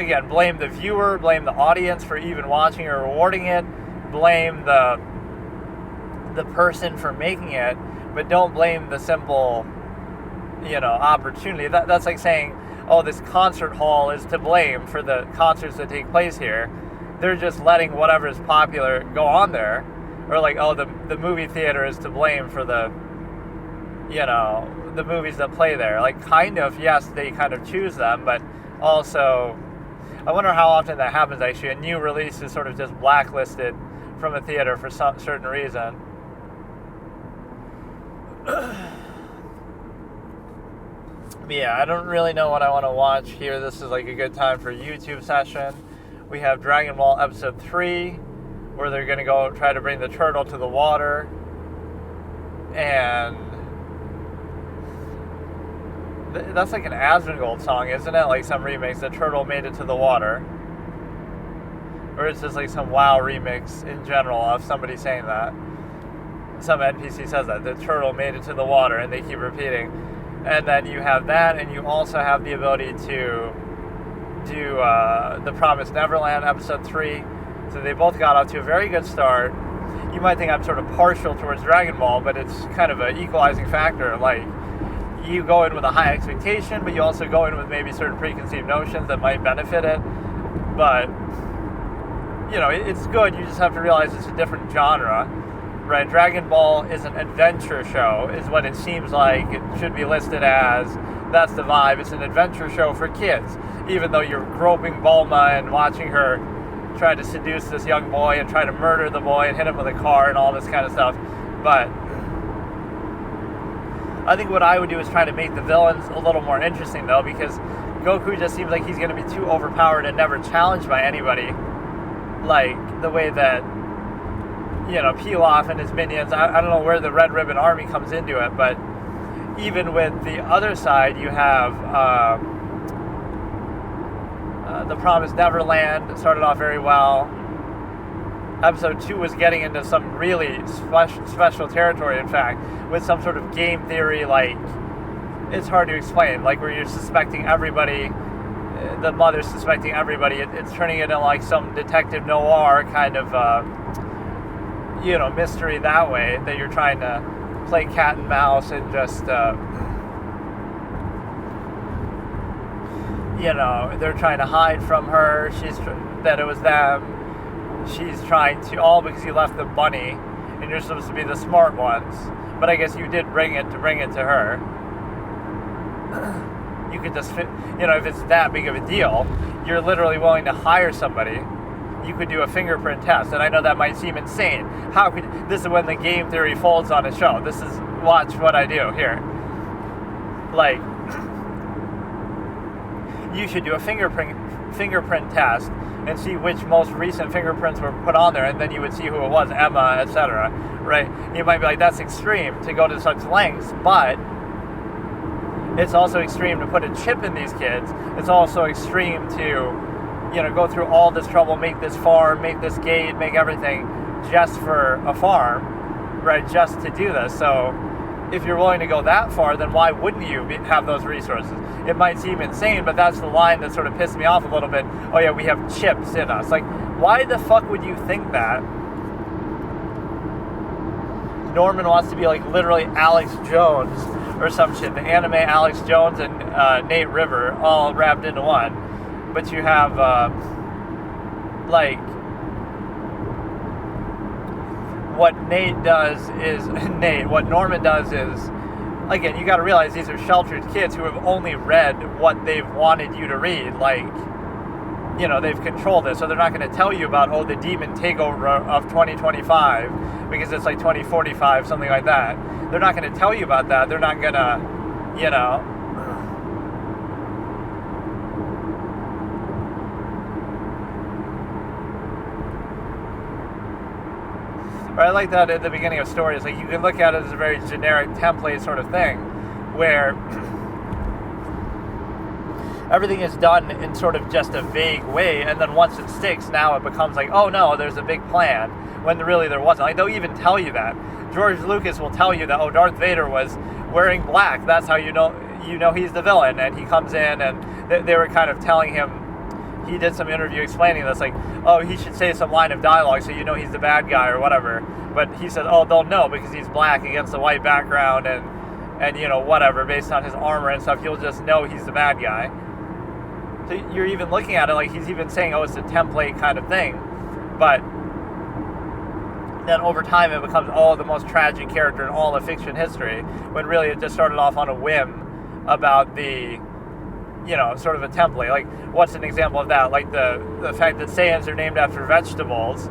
S1: again, blame the viewer, blame the audience for even watching or rewarding it, blame the person for making it, but don't blame the simple, opportunity. That's like saying, oh, this concert hall is to blame for the concerts that take place here. They're just letting whatever is popular go on there. Or like, oh, the movie theater is to blame for the movies that play there. Like, kind of, yes, they kind of choose them, but also, I wonder how often that happens, actually. A new release is sort of just blacklisted from a theater for some certain reason. But yeah, I don't really know what I want to watch here. This is like a good time for a YouTube session. We have Dragon Ball Episode 3, where they're going to go try to bring the turtle to the water. And that's like an Asmongold song, isn't it? Like some remix, the turtle made it to the water. Or it's just like some WoW remix in general of somebody saying that. Some NPC says that, the turtle made it to the water, and they keep repeating. And then you have that, and you also have the ability to do The Promised Neverland Episode 3. So they both got off to a very good start. You might think I'm sort of partial towards Dragon Ball, but it's kind of an equalizing factor. Like, you go in with a high expectation, but you also go in with maybe certain preconceived notions that might benefit it. But, it's good. You just have to realize it's a different genre, right? Dragon Ball is an adventure show, is what it seems like it should be listed as. That's the vibe. It's an adventure show for kids, even though you're groping Bulma and watching her try to seduce this young boy and try to murder the boy and hit him with a car and all this kind of stuff. But I think what I would do is try to make the villains a little more interesting, though, because Goku just seems like he's going to be too overpowered and never challenged by anybody, like the way that Pilaf and his minions. I don't know where the Red Ribbon Army comes into it, but even with the other side, you have The Promised Neverland. It started off very well. Episode 2 was getting into some really special territory, in fact, with some sort of game theory, like, it's hard to explain, like where you're suspecting everybody, the mother's suspecting everybody. It's turning into like some detective noir kind of, mystery that way, that you're trying to play cat and mouse and just, they're trying to hide from her. That it was them. She's trying to, all because you left the bunny, and you're supposed to be the smart ones. But I guess you did bring it to her. You could just, if it's that big of a deal, you're literally willing to hire somebody you could do a fingerprint test. And I know that might seem insane. This is when the game theory folds on a show. Watch what I do here. Like, you should do a fingerprint test and see which most recent fingerprints were put on there, and then you would see who it was, Emma, etc. Right? You might be like, that's extreme to go to such lengths, but it's also extreme to put a chip in these kids. It's also extreme to, go through all this trouble, make this farm, make this gate, make everything just for a farm, right? Just to do this. So if you're willing to go that far, then why wouldn't you have those resources? It might seem insane, but that's the line that sort of pissed me off a little bit. Oh yeah, we have chips in us. Like, why the fuck would you think that? Norman wants to be like literally Alex Jones or some shit. The anime Alex Jones and Nate River all wrapped into one. But you have, what Norman does is, again, you got to realize these are sheltered kids who have only read what they've wanted you to read. Like, they've controlled it, so they're not going to tell you about, the demon takeover of 2025, because it's like 2045, something like that. They're not going to tell you about that. They're not going to, But I like that at the beginning of stories. Like, you can look at it as a very generic template sort of thing, where everything is done in sort of just a vague way, and then once it sticks, now it becomes like, oh no, there's a big plan, when really there wasn't. Like, they'll even tell you that. George Lucas will tell you that, Darth Vader was wearing black. That's how you know he's the villain. And he comes in, and they were kind of telling him, he did some interview explaining this, like, he should say some line of dialogue so he's the bad guy or whatever. But he said, they'll know because he's black against the white background and whatever, based on his armor and stuff, you'll just know he's the bad guy. So you're even looking at it like he's even saying, it's a template kind of thing. But then over time it becomes, the most tragic character in all of fiction history, when really it just started off on a whim about the, sort of a template. Like, what's an example of that? Like the fact that Saiyans are named after vegetables,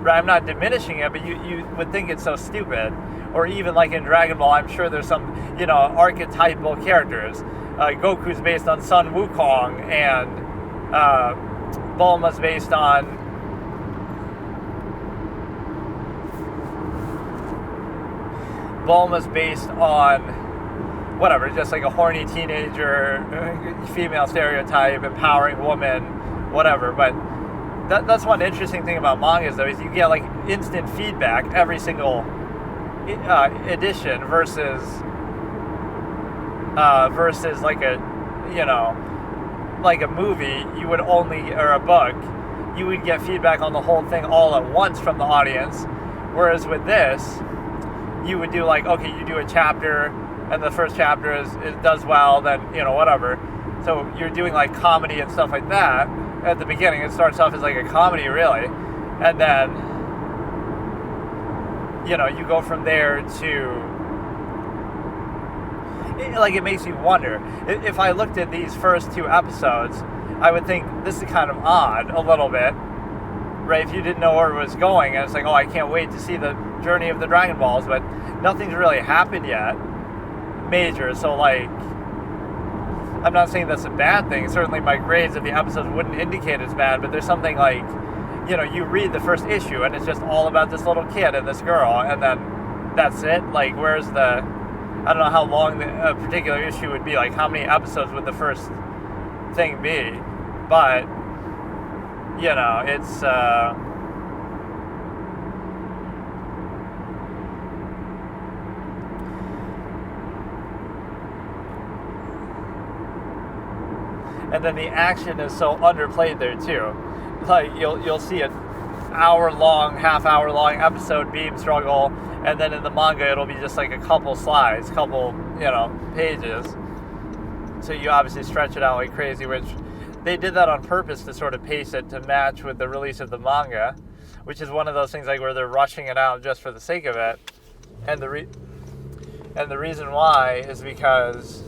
S1: right? I'm not diminishing it, but you would think it's so stupid. Or even like in Dragon Ball, I'm sure there's some, archetypal characters. Goku's based on Sun Wukong, and Bulma's based on whatever, just like a horny teenager, female stereotype, empowering woman, whatever. But that's one interesting thing about mangas, though, is you get like instant feedback every single edition versus like a like a movie. You would only, or a book, you would get feedback on the whole thing all at once from the audience. Whereas with this, you would do like, okay, you do a chapter, and the first chapter it does well, then, whatever. So you're doing like comedy and stuff like that at the beginning. It starts off as like a comedy, really. And then, you go from there to, like, it makes you wonder. If I looked at these first two episodes, I would think this is kind of odd a little bit, right? If you didn't know where it was going, and it's like, I can't wait to see the journey of the Dragon Balls, but nothing's really happened yet major. So, like, I'm not saying that's a bad thing. Certainly my grades of the episodes wouldn't indicate it's bad, but there's something like, you read the first issue and it's just all about this little kid and this girl, and then that's it. Like, where's the, I don't know how long a particular issue would be, like how many episodes would the first thing be, but it's and then the action is so underplayed there too. Like, you'll see an half-hour-long episode beam struggle, and then in the manga it'll be just like a couple slides, pages. So you obviously stretch it out like crazy, which they did that on purpose to sort of pace it to match with the release of the manga, which is one of those things like where they're rushing it out just for the sake of it. And the reason why is because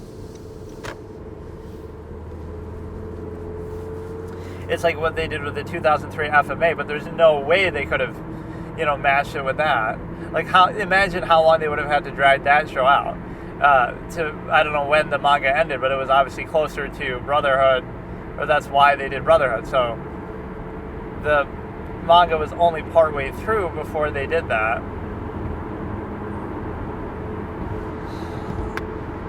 S1: It's like what they did with the 2003 FMA, but there's no way they could have, matched it with that. Like, imagine how long they would have had to drag that show out. I don't know when the manga ended, but it was obviously closer to Brotherhood, or that's why they did Brotherhood. So the manga was only partway through before they did that.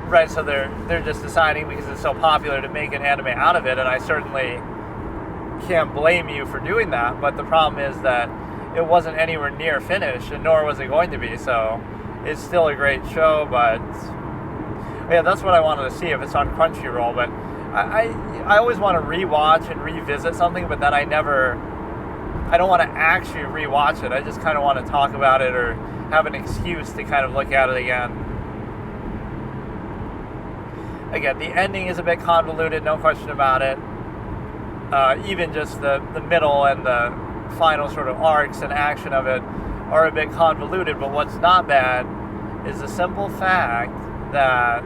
S1: Right, so they're just deciding because it's so popular to make an anime out of it, and I certainly can't blame you for doing that, but the problem is that it wasn't anywhere near finished, and nor was it going to be, so it's still a great show, but yeah, that's what I wanted to see if it's on Crunchyroll, but I always want to rewatch and revisit something, but then I don't want to actually rewatch it. I just kind of want to talk about it or have an excuse to kind of look at it again. Again, the ending is a bit convoluted, no question about it. Even just the middle and the final sort of arcs and action of it are a bit convoluted, but what's not bad is the simple fact that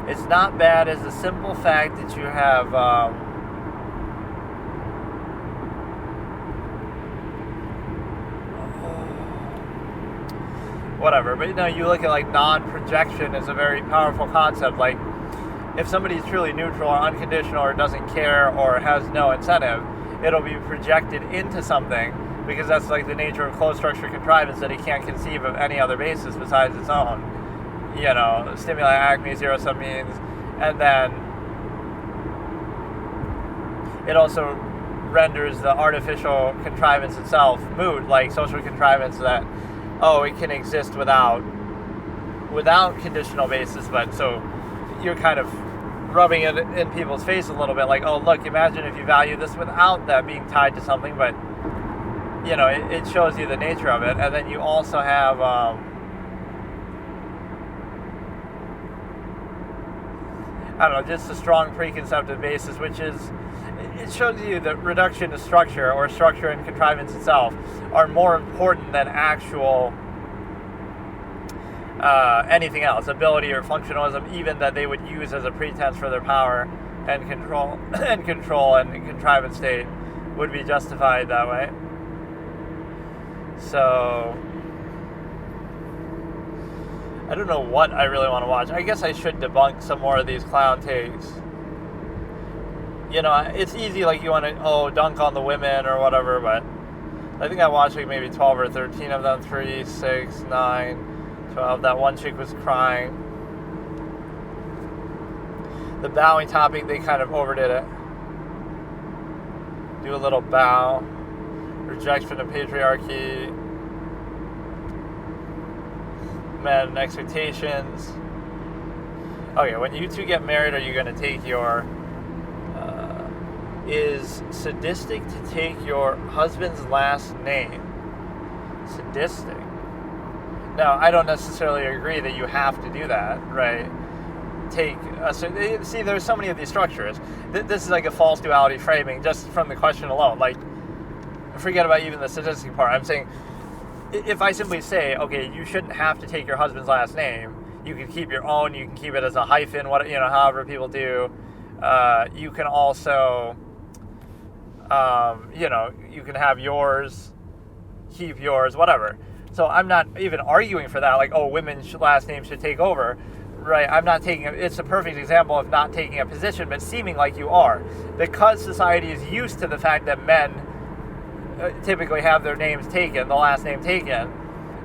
S1: it's not bad as the simple fact that you have whatever, but you look at like non-projection as a very powerful concept. Like, if somebody's truly neutral or unconditional or doesn't care or has no incentive, it'll be projected into something because that's like the nature of closed structure contrivance, that it can't conceive of any other basis besides its own. Stimuli, acme, zero-sum means, and then it also renders the artificial contrivance itself moot, like social contrivance that it can exist without conditional basis, but so you're kind of rubbing it in people's face a little bit, like, oh, look, imagine if you value this without that being tied to something, but, it shows you the nature of it, and then you also have, just a strong preconceptive basis, which is, it shows you that reduction to structure, or structure and contrivance itself, are more important than actual anything else, ability or functionalism, even that they would use as a pretense for their power and control and contrivance state would be justified that way. So I don't know what I really want to watch. I guess I should debunk some more of these clown takes. It's easy, like, you want to, dunk on the women or whatever, but I think I watched like maybe 12 or 13 of them, 3, 6, 9, 12. That one chick was crying. The bowing topic, they kind of overdid it. Do a little bow. Rejection of patriarchy. Men and expectations. Okay, when you two get married, are you going to take your... is sadistic to take your husband's last name? Sadistic. Now, I don't necessarily agree that you have to do that, right? See, there's so many of these structures. This is like a false duality framing just from the question alone. Like, forget about even the sadistic part. I'm saying, if I simply say, okay, you shouldn't have to take your husband's last name, you can keep your own, you can keep it as a hyphen, however people do. You can also, you can have yours, keep yours, whatever. So I'm not even arguing for that, like, women's last names should take over, right? I'm not it's a perfect example of not taking a position, but seeming like you are. Because society is used to the fact that men typically have their names taken, the last name taken.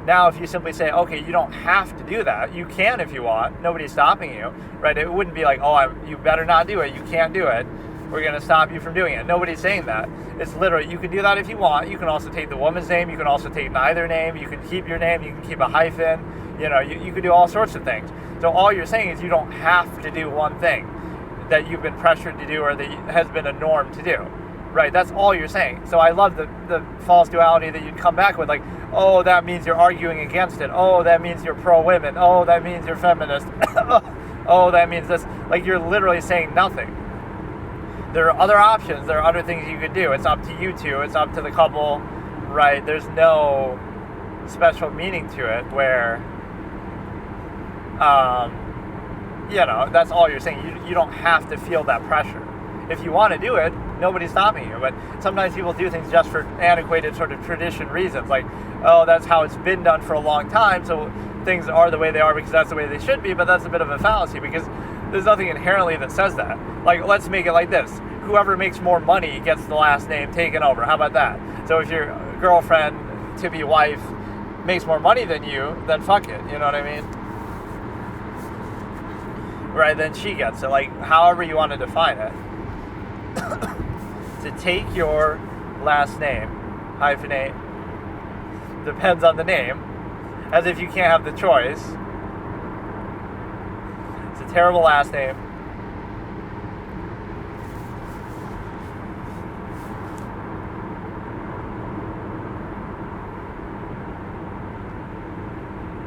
S1: Now, if you simply say, okay, you don't have to do that, you can if you want, nobody's stopping you, right? It wouldn't be like, you better not do it, you can't do it, we're going to stop you from doing it. Nobody's saying that. It's literally, you can do that if you want. You can also take the woman's name, you can also take neither name, you can keep your name, you can keep a hyphen, you can do all sorts of things. So all you're saying is you don't have to do one thing that you've been pressured to do or that has been a norm to do. Right, that's all you're saying. So I love the false duality that you'd come back with, like, that means you're arguing against it. That means you're pro-women. That means you're feminist. That means this. Like, you're literally saying nothing. There are other options. There are other things you could do. It's up to you two. It's up to the couple, right? There's no special meaning to it where That's all you're saying. You don't have to feel that pressure. If you want to do it, nobody's stopping you. But sometimes people do things just for antiquated sort of tradition reasons. Like, oh, that's how it's been done for a long time, so things are the way they are because that's the way they should be. But that's a bit of a fallacy because there's nothing inherently that says that. Like, let's make it like this. Whoever makes more money gets the last name taken over. How about that? So if your girlfriend, to-be wife, makes more money than you, then fuck it. You know what I mean? Right, then she gets it. Like, however you want to define it. To take your last name, hyphenate, depends on the name, as if you can't have the choice. It's a terrible last name.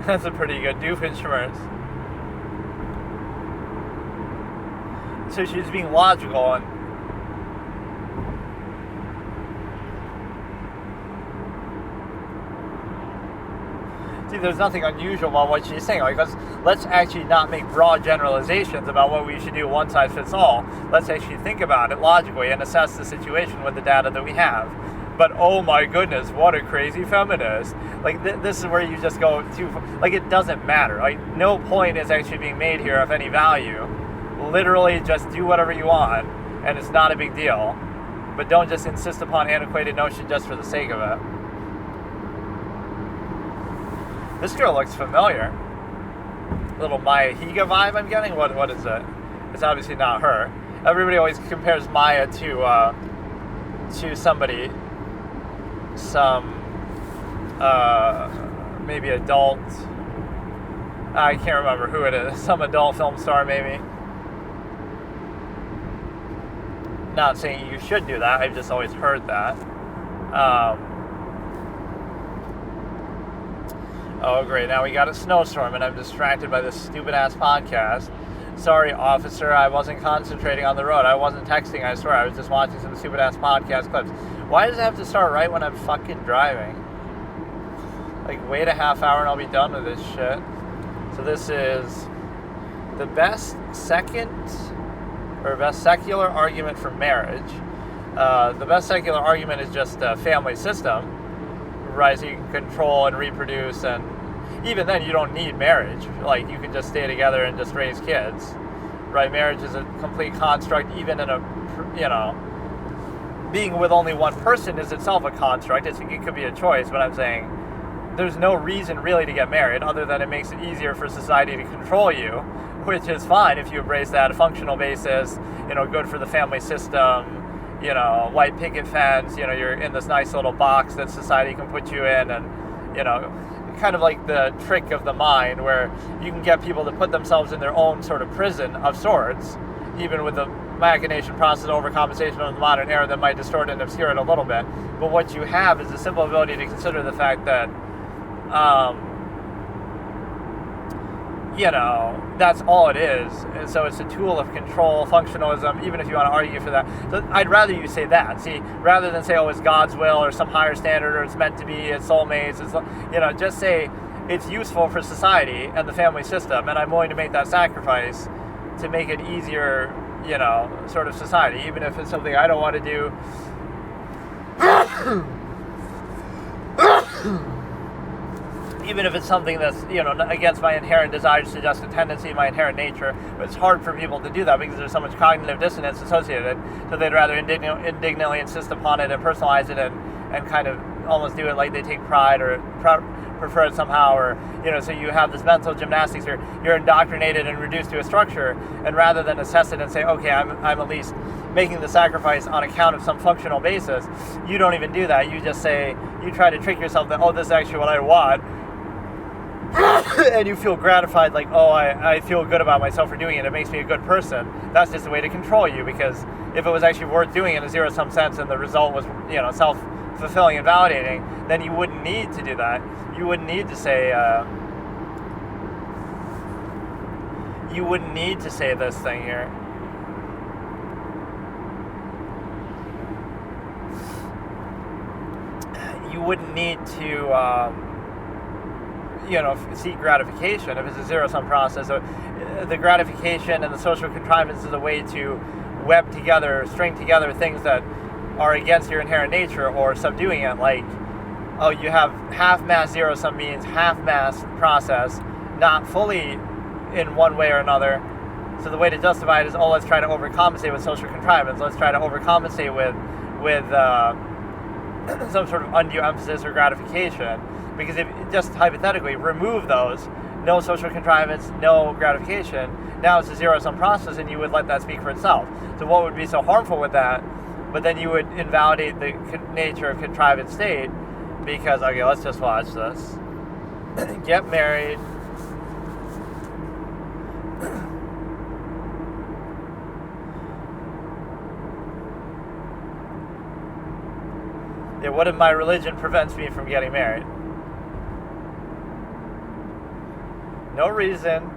S1: That's a pretty good Doofenshmirtz. So she's being logical and see, there's nothing unusual about what she's saying. Like, let's actually not make broad generalizations about what we should do, one size fits all. Let's actually think about it logically and assess the situation with the data that we have. But oh my goodness, what a crazy feminist. Like, this is where you just go too far. Like, it doesn't matter. Like, no point is actually being made here of any value. Literally just do whatever you want, and it's not a big deal. But don't just insist upon antiquated notion just for the sake of it. This girl looks familiar. Little Maya Higa vibe I'm getting? What is it? It's obviously not her. Everybody always compares Maya to somebody, maybe adult, I can't remember who it is, some adult film star maybe. Not saying you should do that, I've just always heard that. Oh great, now we got a snowstorm and I'm distracted by this stupid ass podcast. Sorry, officer, I wasn't concentrating on the road. I wasn't texting, I swear. I was just watching some stupid ass podcast clips. Why does it have to start right when I'm fucking driving? Like, wait a half hour and I'll be done with this shit. So this is the best secular argument for marriage. The best secular argument is just a family system, right? So you can control and reproduce, and even then you don't need marriage. Like, you can just stay together and just raise kids, right? Marriage is a complete construct. Even in being with only one person is itself a construct. It could be a choice, but I'm saying there's no reason really to get married other than it makes it easier for society to control you, which is fine if you embrace that. A functional basis, good for the family system, white picket fence, you're in this nice little box that society can put you in, and, kind of like the trick of the mind where you can get people to put themselves in their own sort of prison of sorts, even with the machination process overcompensation of the modern era that might distort and obscure it a little bit. But what you have is the simple ability to consider the fact that that's all it is. And so it's a tool of control, functionalism, even if you want to argue for that. So I'd rather you say that. See, rather than say, oh, it's God's will or some higher standard or it's meant to be, it's soulmates, just say it's useful for society and the family system, and I'm willing to make that sacrifice to make it easier, sort of society, even if it's something I don't want to do. Even if it's something that's, against my inherent desire to suggest a tendency, my inherent nature, but it's hard for people to do that because there's so much cognitive dissonance associated, so they'd rather indignantly insist upon it and personalize it and kind of almost do it like they take pride or prefer it somehow, or, so you have this mental gymnastics here. You're indoctrinated and reduced to a structure, and rather than assess it and say, okay, I'm at least making the sacrifice on account of some functional basis, you don't even do that. You just say, you try to trick yourself that, oh, this is actually what I want, and you feel gratified, like, oh, I feel good about myself for doing it. It makes me a good person. That's just a way to control you, because if it was actually worth doing in a zero-sum sense and the result was, self-fulfilling and validating, then you wouldn't need to do that. You wouldn't need to say, this thing here. You wouldn't need to, seek gratification. If it's a zero-sum process, so the gratification and the social contrivance is a way to string together things that are against your inherent nature or subduing it. Like, oh, you have half-mass zero-sum means half-mass process, not fully in one way or another. So the way to justify it is, oh, let's try to overcompensate with social contrivance. Let's try to overcompensate with some sort of undue emphasis or gratification. Because if just hypothetically remove those, no social contrivance, no gratification, now it's a zero-sum process, and you would let that speak for itself. So what would be so harmful with that? But then you would invalidate the nature of contrived state, because, okay, let's just watch this. Get married. Yeah, what if my religion prevents me from getting married? No reason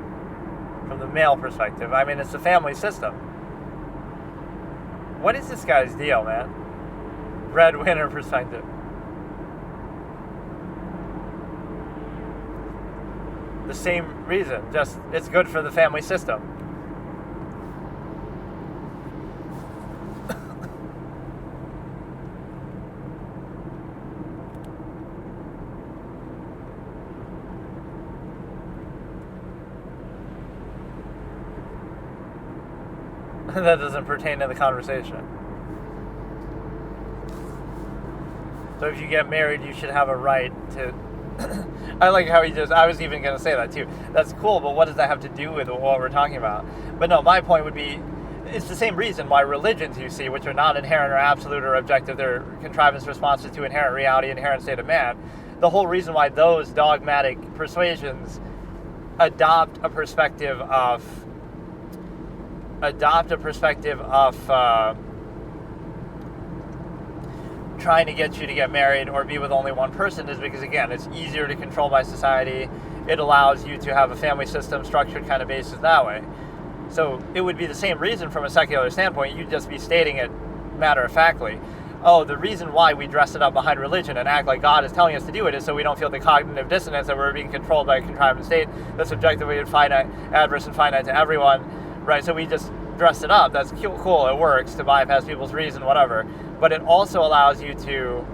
S1: from the male perspective. I mean, it's the family system. What is this guy's deal, man? Breadwinner perspective. The same reason, just it's good for the family system. That doesn't pertain to the conversation. So if you get married, you should have a right to... I like how I was even going to say that too. That's cool, but what does that have to do with what we're talking about? But no, my point would be, it's the same reason why religions, you see, which are not inherent or absolute or objective, they're contrivance responses to inherent reality, inherent state of man. The whole reason why those dogmatic persuasions adopt a perspective of trying to get you to get married or be with only one person is because, again, it's easier to control by society. It allows you to have a family system structured kind of basis that way. So it would be the same reason from a secular standpoint. You'd just be stating it matter-of-factly. Oh, the reason why we dress it up behind religion and act like God is telling us to do it is so we don't feel the cognitive dissonance that we're being controlled by a contrived state that's objectively finite, adverse and finite to everyone, right? So we just dress it up. That's cool. It works to bypass people's reason, whatever. But it also allows you to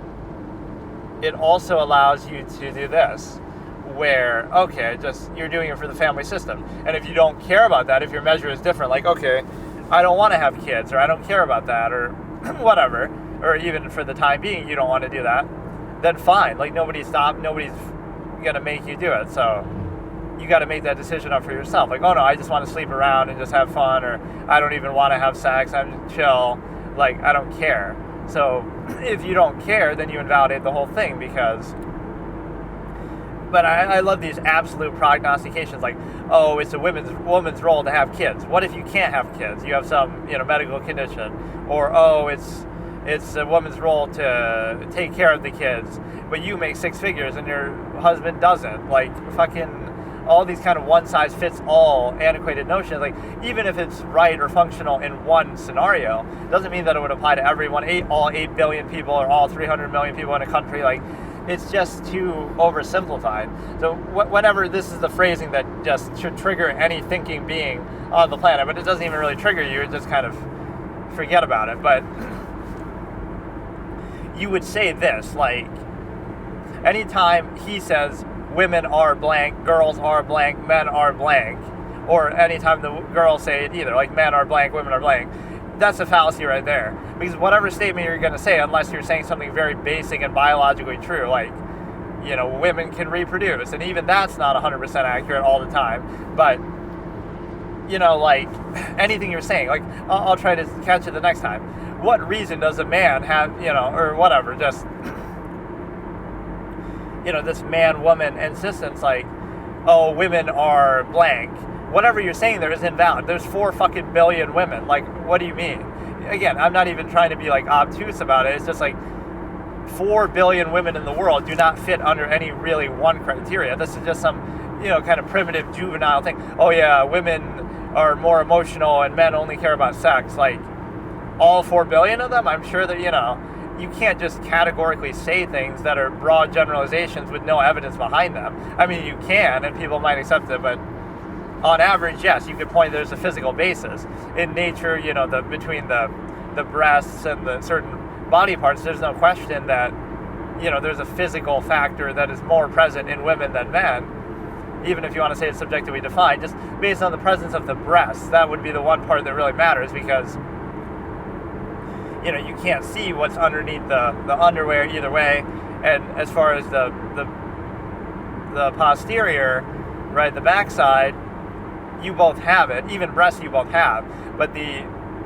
S1: do this, where, okay, just you're doing it for the family system. And if you don't care about that, if your measure is different, like, okay, I don't want to have kids, or I don't care about that, or whatever, or even for the time being, you don't want to do that, then fine. Like, nobody's going to make you do it. So you got to make that decision up for yourself. Like, oh no, I just want to sleep around and just have fun, or I don't even want to have sex, I'm chill, like, I don't care. So if you don't care, then you invalidate the whole thing, because... But I love these absolute prognostications, like, oh, it's a woman's role to have kids. What if you can't have kids? You have some, medical condition. Or, oh, it's a woman's role to take care of the kids, but you make six figures and your husband doesn't. Like, fucking... all these kind of one-size-fits-all antiquated notions, like, even if it's right or functional in one scenario, doesn't mean that it would apply to everyone, all 8 billion people or all 300 million people in a country. Like, it's just too oversimplified. So whenever this is the phrasing that just should trigger any thinking being on the planet, but it doesn't even really trigger you, it just kind of forget about it. But you would say this, like, anytime he says, women are blank, girls are blank, men are blank, or anytime the girls say it either, like men are blank, women are blank, that's a fallacy right there. Because whatever statement you're going to say, unless you're saying something very basic and biologically true, like, women can reproduce, and even that's not 100% accurate all the time, but, like, anything you're saying, like, I'll try to catch it the next time. What reason does a man have, or whatever, just... this man-woman insistence, like, oh, women are blank. Whatever you're saying there is invalid. There's 4 fucking billion women. Like, what do you mean? Again, I'm not even trying to be, like, obtuse about it. It's just, like, 4 billion women in the world do not fit under any really one criteria. This is just some, kind of primitive, juvenile thing. Oh, yeah, women are more emotional and men only care about sex. Like, all 4 billion of them? I'm sure that, you can't just categorically say things that are broad generalizations with no evidence behind them. I mean, you can, and people might accept it, but on average, yes, you could point there's a physical basis. In nature, between the breasts and the certain body parts, there's no question that, there's a physical factor that is more present in women than men, even if you want to say it's subjectively defined, just based on the presence of the breasts. That would be the one part that really matters, because you can't see what's underneath the underwear either way. And as far as the posterior, right, the backside, you both have it. Even breasts you both have. But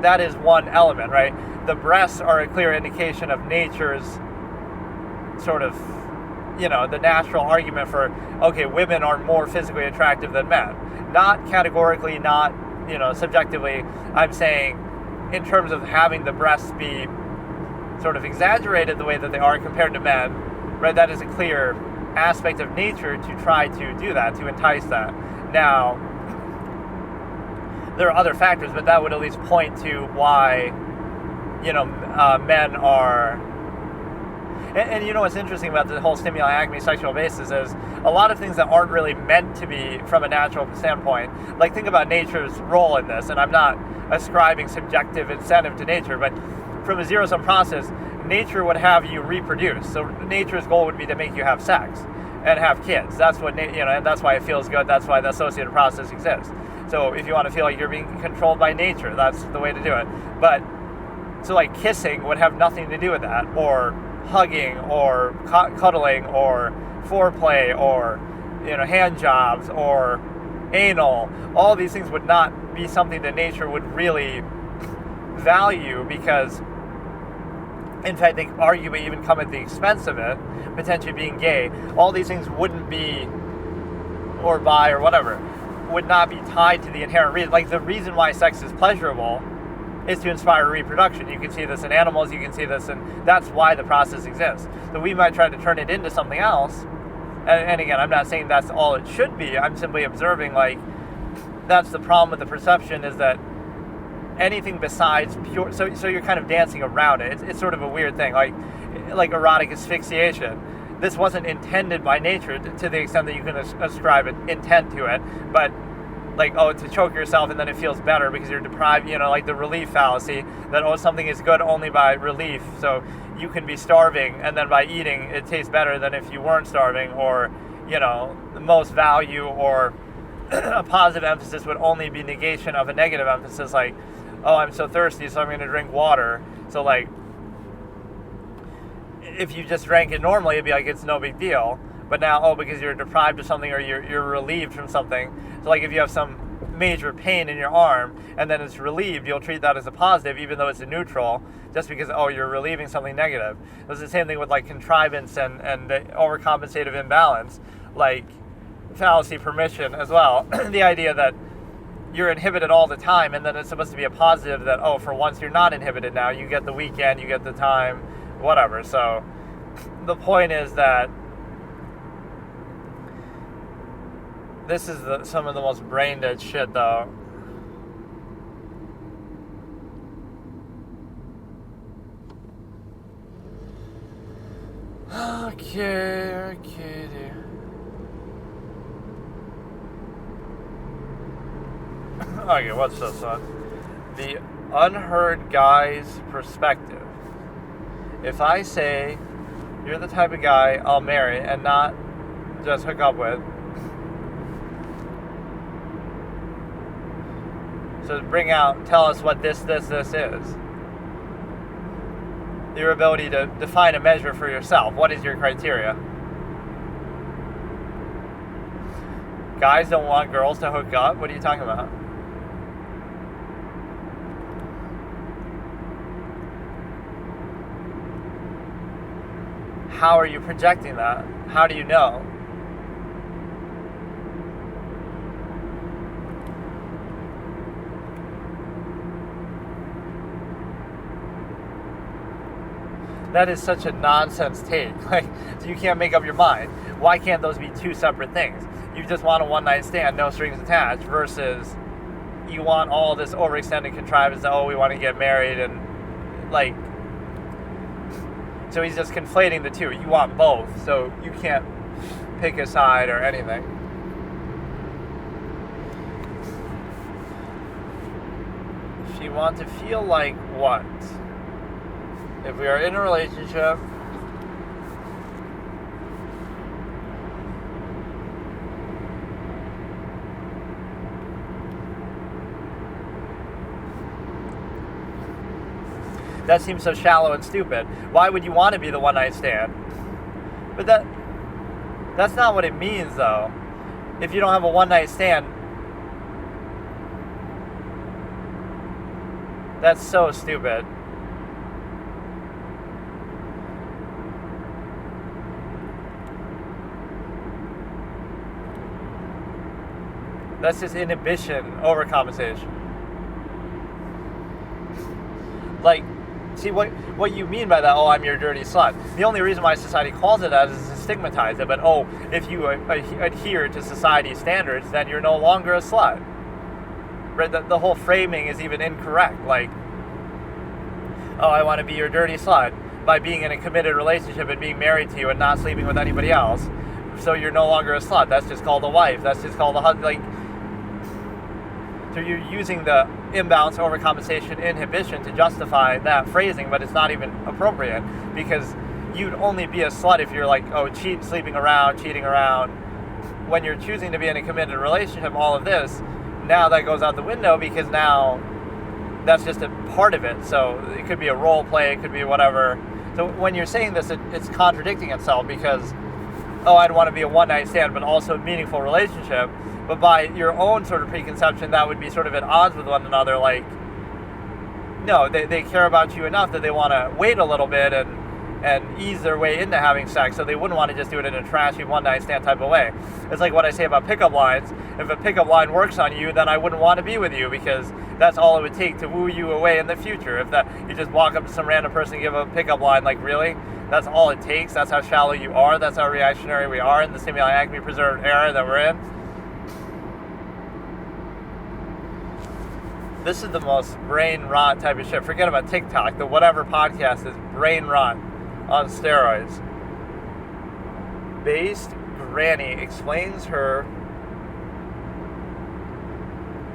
S1: that is one element, right? The breasts are a clear indication of nature's sort of, the natural argument for, okay, women are more physically attractive than men. Not categorically, not, subjectively. I'm saying in terms of having the breasts be sort of exaggerated the way that they are compared to men, right? That is a clear aspect of nature to try to do that, to entice that. Now, there are other factors, but that would at least point to why, men are... And what's interesting about the whole stimuli acme sexual basis is a lot of things that aren't really meant to be from a natural standpoint. Like, think about nature's role in this, and I'm not ascribing subjective incentive to nature, but from a zero-sum process, nature would have you reproduce. So nature's goal would be to make you have sex and have kids. That's what, and that's why it feels good. That's why the associated process exists. So if you want to feel like you're being controlled by nature, that's the way to do it. But, so like kissing would have nothing to do with that, or hugging, or cuddling, or foreplay, or hand jobs, or anal. All these things would not be something that nature would really value, because in fact they arguably even come at the expense of it, potentially being gay. All these things wouldn't be, or bi, or whatever, would not be tied to the inherent reason. Like, the reason why sex is pleasurable is to inspire reproduction. You can see this in animals, you can see this, and that's why the process exists. So we might try to turn it into something else, and again, I'm not saying that's all it should be. I'm simply observing, like, that's the problem with the perception, is that anything besides pure, so you're kind of dancing around it. It's sort of a weird thing, like erotic asphyxiation. This wasn't intended by nature to the extent that you can ascribe an intent to it, but like, to choke yourself and then it feels better because you're deprived, like the relief fallacy, that, something is good only by relief. So you can be starving, and then by eating, it tastes better than if you weren't starving, or, the most value or a positive emphasis would only be negation of a negative emphasis, like, I'm so thirsty, so I'm going to drink water. So, like, if you just drank it normally, it'd be like, it's no big deal. But now, because you're deprived of something, or you're relieved from something. So, like, if you have some major pain in your arm, and then it's relieved, you'll treat that as a positive, even though it's a neutral, just because, you're relieving something negative. It's the same thing with, like, contrivance and the overcompensative imbalance, like fallacy permission as well. The idea that you're inhibited all the time, and then it's supposed to be a positive that, for once you're not inhibited now, you get the weekend, you get the time, whatever. So the point is that this is some of the most brain dead shit, though. Okay, dude. Okay, what's this one? The unheard guy's perspective. If I say, you're the type of guy I'll marry and not just hook up with, so tell us what this is. Your ability to define a measure for yourself. What is your criteria? Guys don't want girls to hook up? What are you talking about? How are you projecting that? How do you know? That is such a nonsense take. Like, you can't make up your mind. Why can't those be two separate things? You just want a one-night stand, no strings attached, versus you want all this overextended contrivance that, we want to get married, and, like, So he's just conflating the two. You want both, so you can't pick a side or anything. If you want to feel like what? If we are in a relationship, that seems so shallow and stupid. Why would you want to be the one-night stand? But that's not what it means, though. If you don't have a one-night stand, that's so stupid. That's just inhibition over compensation. Like, see, what you mean by that, oh, I'm your dirty slut. The only reason why society calls it that is to stigmatize it. But, oh, if you adhere to society standards, then you're no longer a slut. Right? The whole framing is even incorrect. Like, oh, I want to be your dirty slut by being in a committed relationship and being married to you and not sleeping with anybody else. So you're no longer a slut. That's just called a wife. That's just called a husband. Like, so you're using the imbalance overcompensation inhibition to justify that phrasing, but it's not even appropriate, because you'd only be a slut if you're like, oh, sleeping around, cheating around. When you're choosing to be in a committed relationship, all of this, now that goes out the window, because now that's just a part of it. So it could be a role play, it could be whatever. So when you're saying this, it's contradicting itself, because, oh, I'd want to be a one-night stand, but also a meaningful relationship. But by your own sort of preconception, that would be sort of at odds with one another. Like, no, they care about you enough that they want to wait a little bit and ease their way into having sex, so they wouldn't want to just do it in a trashy one-night stand type of way. It's like what I say about pickup lines. If a pickup line works on you, then I wouldn't want to be with you, because that's all it would take to woo you away in the future. If that you just walk up to some random person and give a pickup line, like, really? That's all it takes? That's how shallow you are? That's how reactionary we are in the stimuli-acme preserved era that we're in? This is the most brain rot type of shit. Forget about TikTok. The whatever podcast is brain rot on steroids. Based Granny explains her...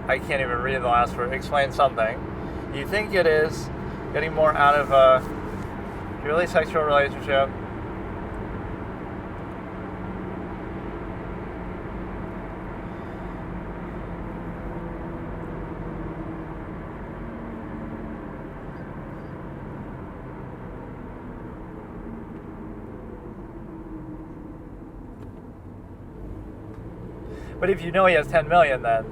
S1: I can't even read the last word. Explain something. You think it is getting more out of a purely sexual relationship. But if you know he has 10 million, then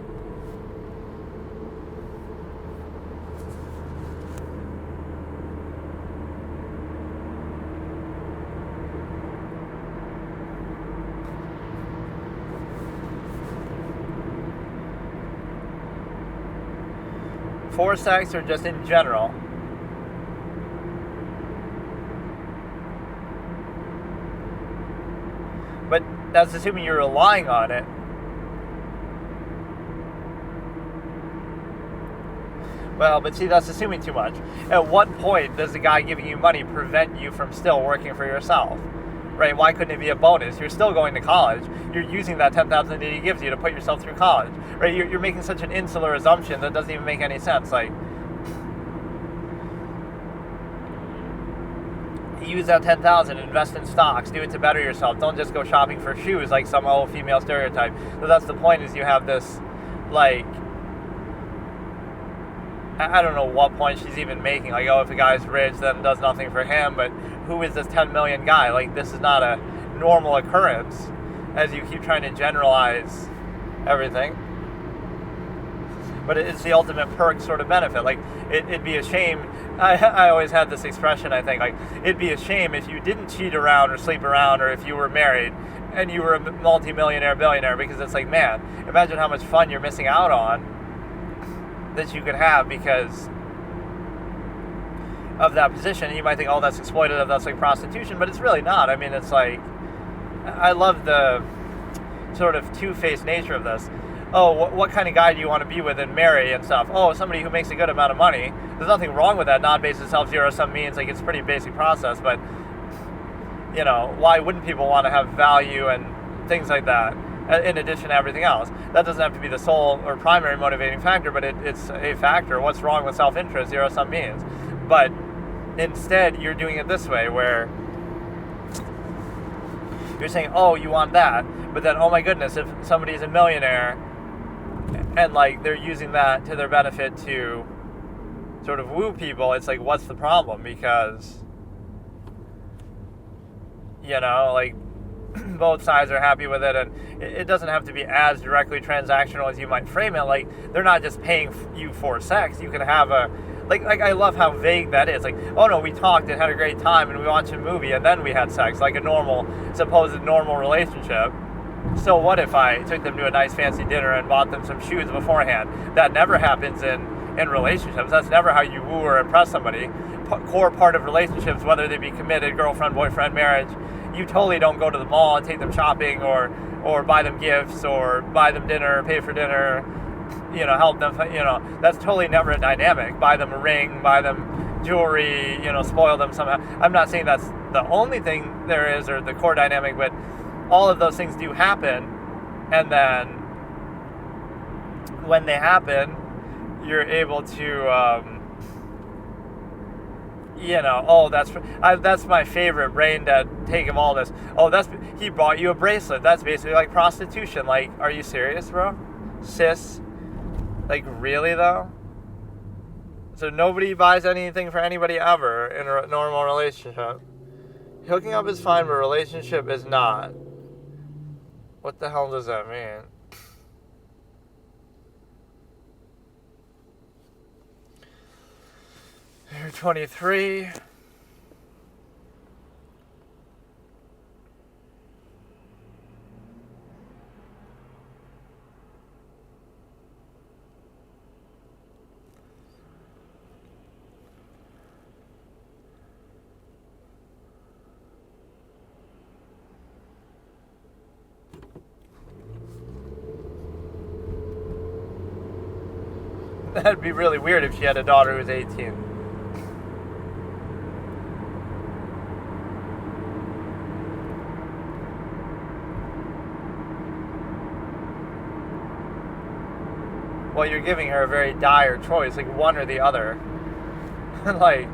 S1: for sex or just in general? But that's assuming you're relying on it. Well, but see, that's assuming too much. At what point does the guy giving you money prevent you from still working for yourself? Right? Why couldn't it be a bonus? You're still going to college. You're using that $10,000 that he gives you to put yourself through college. Right? You're making such an insular assumption that doesn't even make any sense. Like, use that $10,000, invest in stocks, do it to better yourself. Don't just go shopping for shoes like some old female stereotype. So that's the point, is you have this, like, I don't know what point she's even making. Like, oh, if a guy's rich, then it does nothing for him. But who is this 10 million guy? Like, this is not a normal occurrence, as you keep trying to generalize everything. But it's the ultimate perk sort of benefit. Like, it'd be a shame. I always had this expression, I think. Like, it'd be a shame if you didn't cheat around or sleep around, or if you were married and you were a multi-millionaire, billionaire. Because it's like, man, imagine how much fun you're missing out on that you could have because of that position. And you might think, oh, that's exploitative, that's like prostitution, but it's really not. I mean, it's like, I love the sort of two-faced nature of this. Oh, what kind of guy do you want to be with and marry and stuff? Oh, somebody who makes a good amount of money. There's nothing wrong with that. Non-basic self-zero sum means, like, it's a pretty basic process, but why wouldn't people want to have value and things like that in addition to everything else? That doesn't have to be the sole or primary motivating factor, but it's a factor. What's wrong with self-interest? There are some means. But instead, you're doing it this way, where you're saying, oh, you want that, but then, oh my goodness, if somebody's a millionaire and like they're using that to their benefit to sort of woo people, it's like, what's the problem? Because like both sides are happy with it, and it doesn't have to be as directly transactional as you might frame it. Like, they're not just paying you for sex. You can have a like I love how vague that is. Like, oh no, we talked and had a great time and we watched a movie and then we had sex, like a supposed normal relationship. So what if I took them to a nice fancy dinner and bought them some shoes beforehand? That never happens in relationships. That's never how you woo or impress somebody. Core part of relationships, whether they be committed, girlfriend, boyfriend, marriage, you totally don't go to the mall and take them shopping or buy them gifts or buy them dinner, pay for dinner, help them, that's totally never a dynamic. Buy them a ring, buy them jewelry, spoil them somehow. I'm not saying that's the only thing there is or the core dynamic, but all of those things do happen, and then when they happen, you're able to, that's my favorite brain dead take of all this. Oh, he bought you a bracelet. That's basically like prostitution. Like, are you serious, bro? Sis? Like, really, though? So nobody buys anything for anybody ever in a normal relationship. Hooking up is fine, but relationship is not. What the hell does that mean? You're 23. That'd be really weird if she had a daughter who was 18. Well, you're giving her a very dire choice, like one or the other. Like,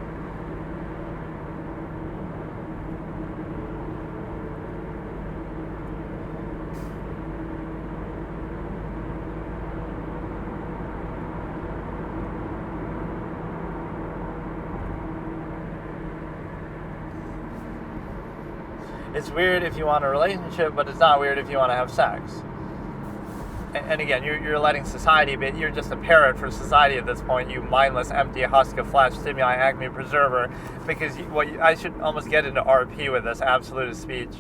S1: it's weird if you want a relationship, but it's not weird if you want to have sex. And again, you're letting society be. You're just a parrot for society at this point. You mindless, empty husk of flesh, stimuli, acme, preserver. Because I should almost get into RP with this absolutist speech.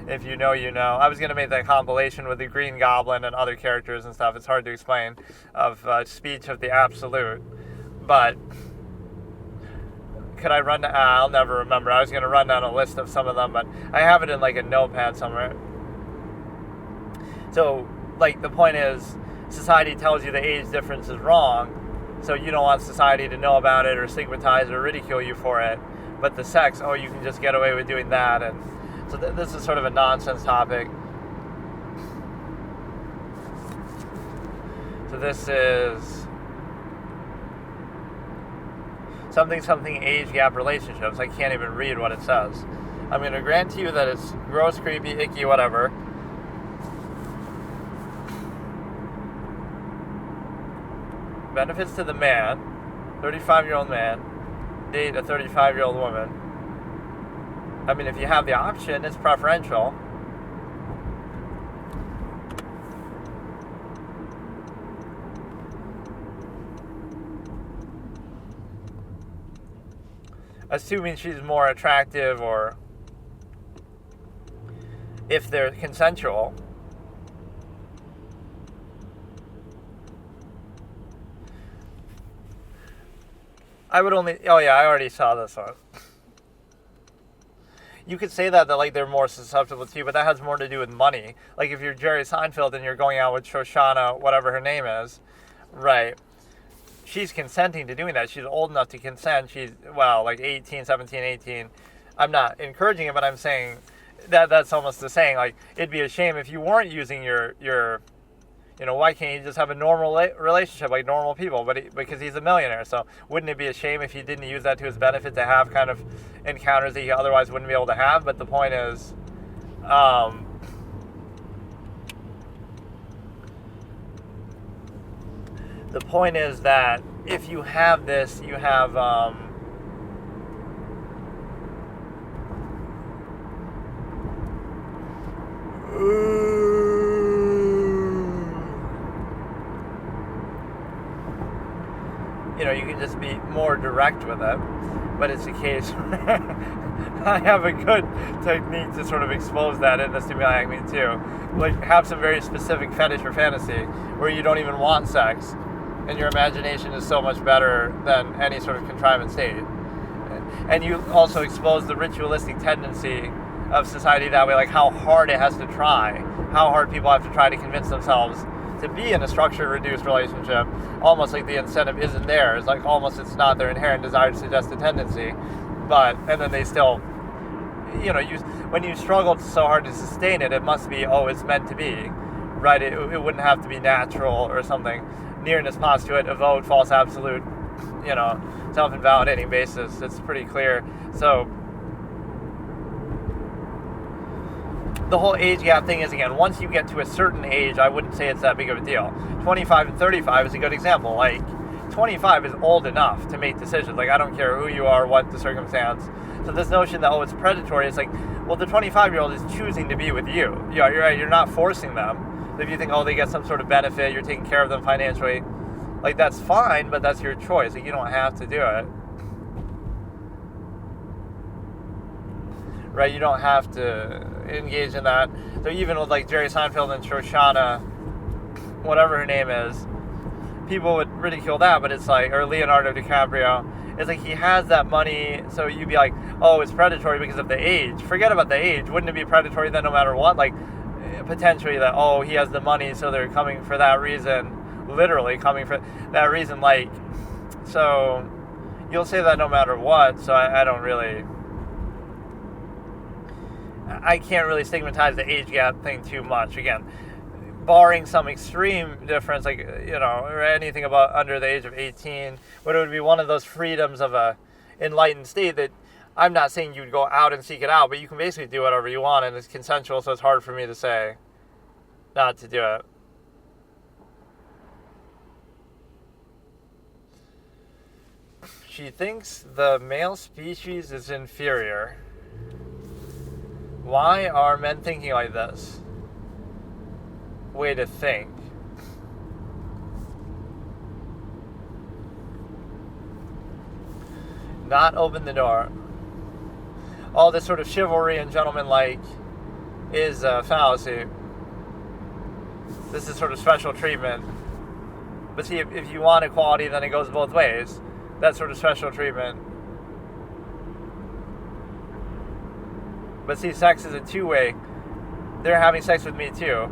S1: If you know, you know. I was going to make that compilation with the Green Goblin and other characters and stuff. It's hard to explain, of speech of the absolute. But could I run down? I'll never remember. I was going to run down a list of some of them, but I have it in like a notepad somewhere. So, like, the point is, society tells you the age difference is wrong, so you don't want society to know about it or stigmatize or ridicule you for it. But the sex, oh, you can just get away with doing that. And so this is sort of a nonsense topic. So this is something age gap relationships. I can't even read what it says. I'm going to grant to you that it's gross, creepy, icky, whatever. Benefits to the man, 35-year-old man, date a 35-year-old woman. I mean, if you have the option, it's preferential. Assuming she's more attractive, or if they're consensual. I would only... Oh, yeah, I already saw this one. You could say that like they're more susceptible to you, but that has more to do with money. Like, if you're Jerry Seinfeld and you're going out with Shoshana, whatever her name is, right, she's consenting to doing that. She's old enough to consent. She's, well, like 17, 18. I'm not encouraging it, but I'm saying that's almost the saying, like, it'd be a shame if you weren't using your why can't you just have a normal relationship like normal people? But because he's a millionaire, so wouldn't it be a shame if he didn't use that to his benefit to have kind of encounters that he otherwise wouldn't be able to have? But the point is, that if you have this, you have you can just be more direct with it. But it's a case where I have a good technique to sort of expose that in the stimuli acme too. Like, have some very specific fetish or fantasy where you don't even want sex, and your imagination is so much better than any sort of contrivance state. And you also expose the ritualistic tendency of society that way, like how hard it has to try, how hard people have to try to convince themselves to be in a structured reduced relationship, almost like the incentive isn't there. It's like almost it's not their inherent desire to suggest a tendency, and then they still, when you struggle so hard to sustain it, it must be, it's meant to be, right? It wouldn't have to be natural or something. Nearness postulate, evoke, false absolute, self-invalidating basis. It's pretty clear. So the whole age gap thing is, again, once you get to a certain age, I wouldn't say it's that big of a deal. 25 and 35 is a good example. Like, 25 is old enough to make decisions. Like, I don't care who you are, what the circumstance. So this notion that, it's predatory, it's like, well, the 25-year-old is choosing to be with you. Yeah, you're right, you're not forcing them. So if you think, they get some sort of benefit, you're taking care of them financially, like, that's fine, but that's your choice. Like, you don't have to do it. Right, you don't have to engage in that. So even with like Jerry Seinfeld and Shoshana, whatever her name is, people would ridicule that, but it's like, or Leonardo DiCaprio, it's like he has that money, so you'd be like, it's predatory because of the age. Forget about the age. Wouldn't it be predatory then no matter what? Like, potentially that, he has the money, so they're coming for that reason, literally coming for that reason, like, so you'll say that no matter what, so I can't really stigmatize the age gap thing too much. Again, barring some extreme difference, like, or anything about under the age of 18, but it would be one of those freedoms of a enlightened state that I'm not saying you'd go out and seek it out, but you can basically do whatever you want, and it's consensual, so it's hard for me to say not to do it. She thinks the male species is inferior. Why are men thinking like this? Way to think. Not open the door. All this sort of chivalry and gentleman-like is a fallacy. This is sort of special treatment. But see, if you want equality, then it goes both ways. That sort of special treatment. But see, sex is a two-way. They're having sex with me too.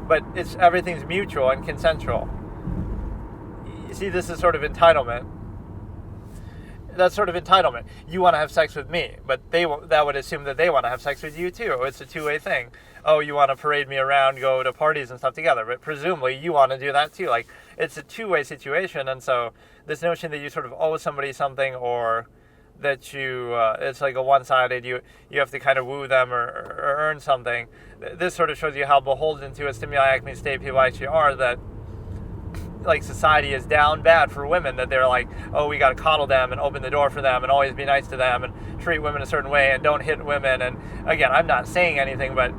S1: But everything's mutual and consensual. You see, this is sort of entitlement. That's sort of entitlement. You want to have sex with me, but that would assume that they want to have sex with you too. It's a two-way thing. You want to parade me around, go to parties and stuff together, but presumably you want to do that too. Like, it's a two-way situation, and so this notion that you sort of owe somebody something, or that you, it's like a one-sided, you have to kind of woo them or earn something. This sort of shows you how beholden to a stimuli acme state people actually are, that like society is down bad for women, that they're like, we got to coddle them and open the door for them and always be nice to them and treat women a certain way and don't hit women. And again, I'm not saying anything, but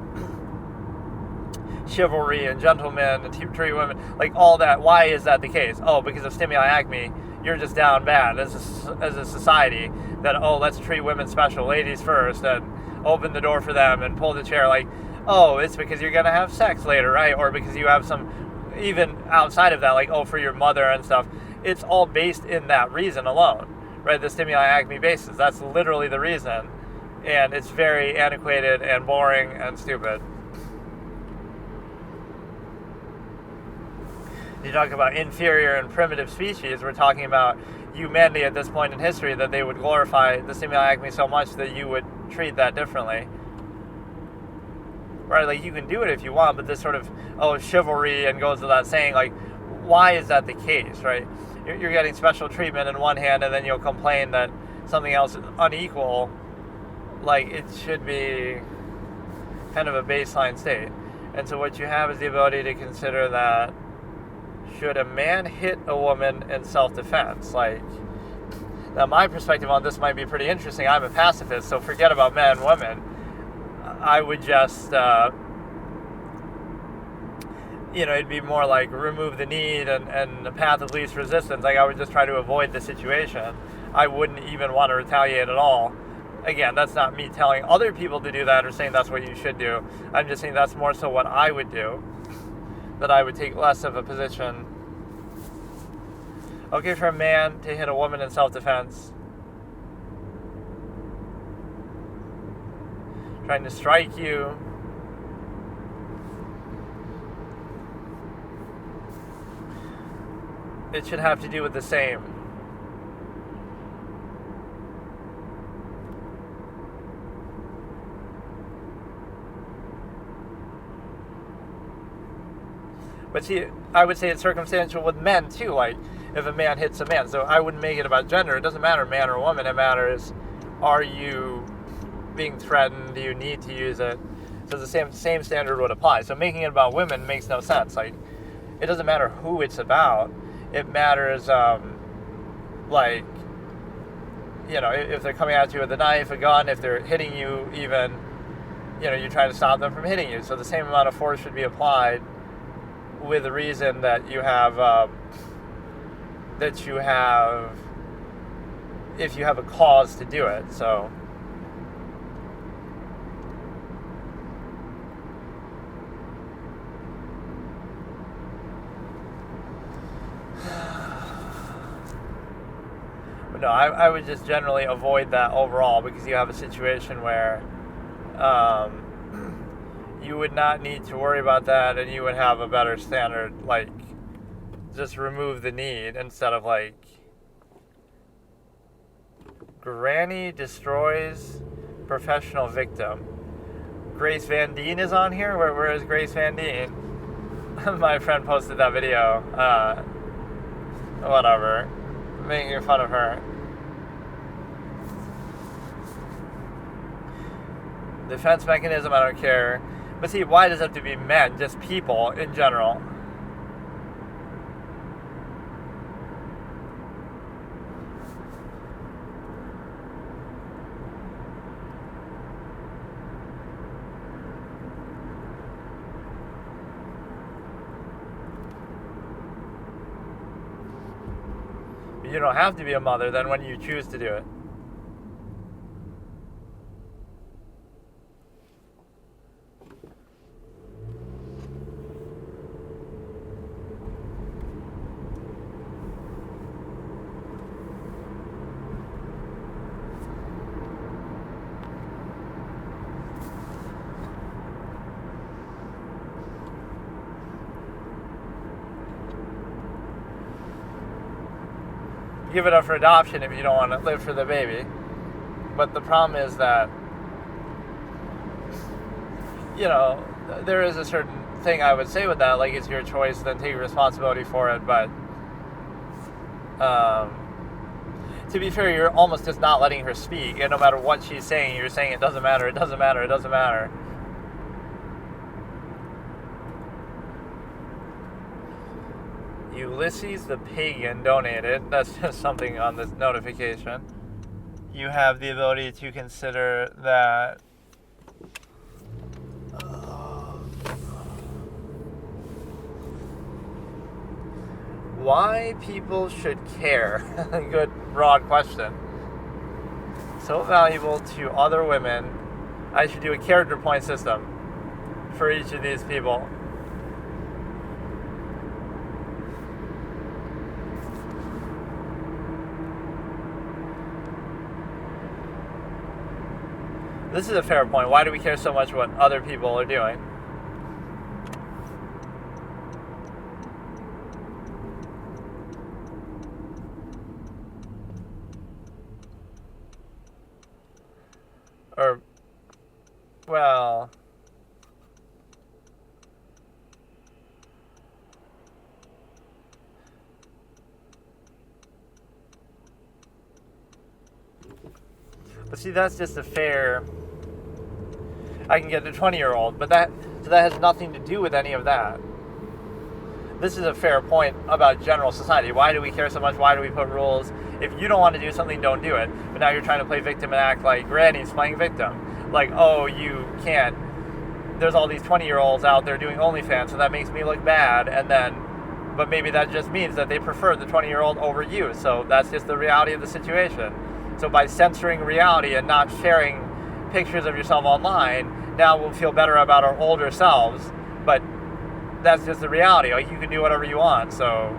S1: chivalry and gentlemen and treat women, like all that. Why is that the case? Because of stimuli acme, you're just down bad as a society, that, let's treat women special, ladies first, and open the door for them and pull the chair. Like, it's because you're going to have sex later, right? Or because you have some, even outside of that, like, for your mother and stuff. It's all based in that reason alone, right? The stimuli acme basis. That's literally the reason. And it's very antiquated and boring and stupid. You talk about inferior and primitive species, we're talking about humanity at this point in history that they would glorify the stimuli acme so much that you would treat that differently. Right? Like, you can do it if you want, but this sort of, chivalry, and goes without saying, like, why is that the case, right? You're getting special treatment in one hand, and then you'll complain that something else is unequal. Like, it should be kind of a baseline state. And so what you have is the ability to consider that, should a man hit a woman in self-defense? Like, now my perspective on this might be pretty interesting. I'm a pacifist, so forget about men and women. I would just, it'd be more like remove the need and the path of least resistance. Like, I would just try to avoid the situation. I wouldn't even want to retaliate at all. Again, that's not me telling other people to do that or saying that's what you should do. I'm just saying that's more so what I would do. That I would take less of a position. Okay, for a man to hit a woman in self-defense, trying to strike you, it should have to do with the same. But see, I would say it's circumstantial with men too, like if a man hits a man. So I wouldn't make it about gender. It doesn't matter man or woman. It matters, are you being threatened? Do you need to use it? So the same standard would apply. So making it about women makes no sense. Like, it doesn't matter who it's about. It matters, if they're coming at you with a knife, a gun, if they're hitting you even, you're trying to stop them from hitting you. So the same amount of force should be applied with the reason that you have, if you have a cause to do it. So, but no, I would just generally avoid that overall, because you have a situation where you would not need to worry about that, and you would have a better standard. Like, just remove the need instead of like, Granny destroys professional victim. Grace Van Dien is on here. Where is Grace Van Dien? My friend posted that video. Whatever, making fun of her. Defense mechanism, I don't care. But see, why does it have to be men? Just people in general. You don't have to be a mother then when you choose to do it. Give it up for adoption if you don't want to live for the baby. But the problem is that, there is a certain thing I would say with that, like, it's your choice, then take responsibility for it. But to be fair, you're almost just not letting her speak, and no matter what she's saying, you're saying it doesn't matter, it doesn't matter, it doesn't matter. Ulysses the Pagan donated. That's just something on this notification. You have the ability to consider that why people should care. Good broad question. So valuable to other women. I should do a character point system for each of these people. This is a fair point. Why do we care so much what other people are doing? Or, well... But see, that's just a fair... I can get a 20-year-old, but that has nothing to do with any of that. This is a fair point about general society. Why do we care so much? Why do we put rules? If you don't want to do something, don't do it. But now you're trying to play victim and act like Granny's playing victim. Like, oh, you can't. There's all these 20-year-olds out there doing OnlyFans, so that makes me look bad. And then, but maybe that just means that they prefer the 20-year-old over you. So that's just the reality of the situation. So by censoring reality and not sharing pictures of yourself online, now we'll feel better about our older selves. But that's just the reality. Like, you can do whatever you want. So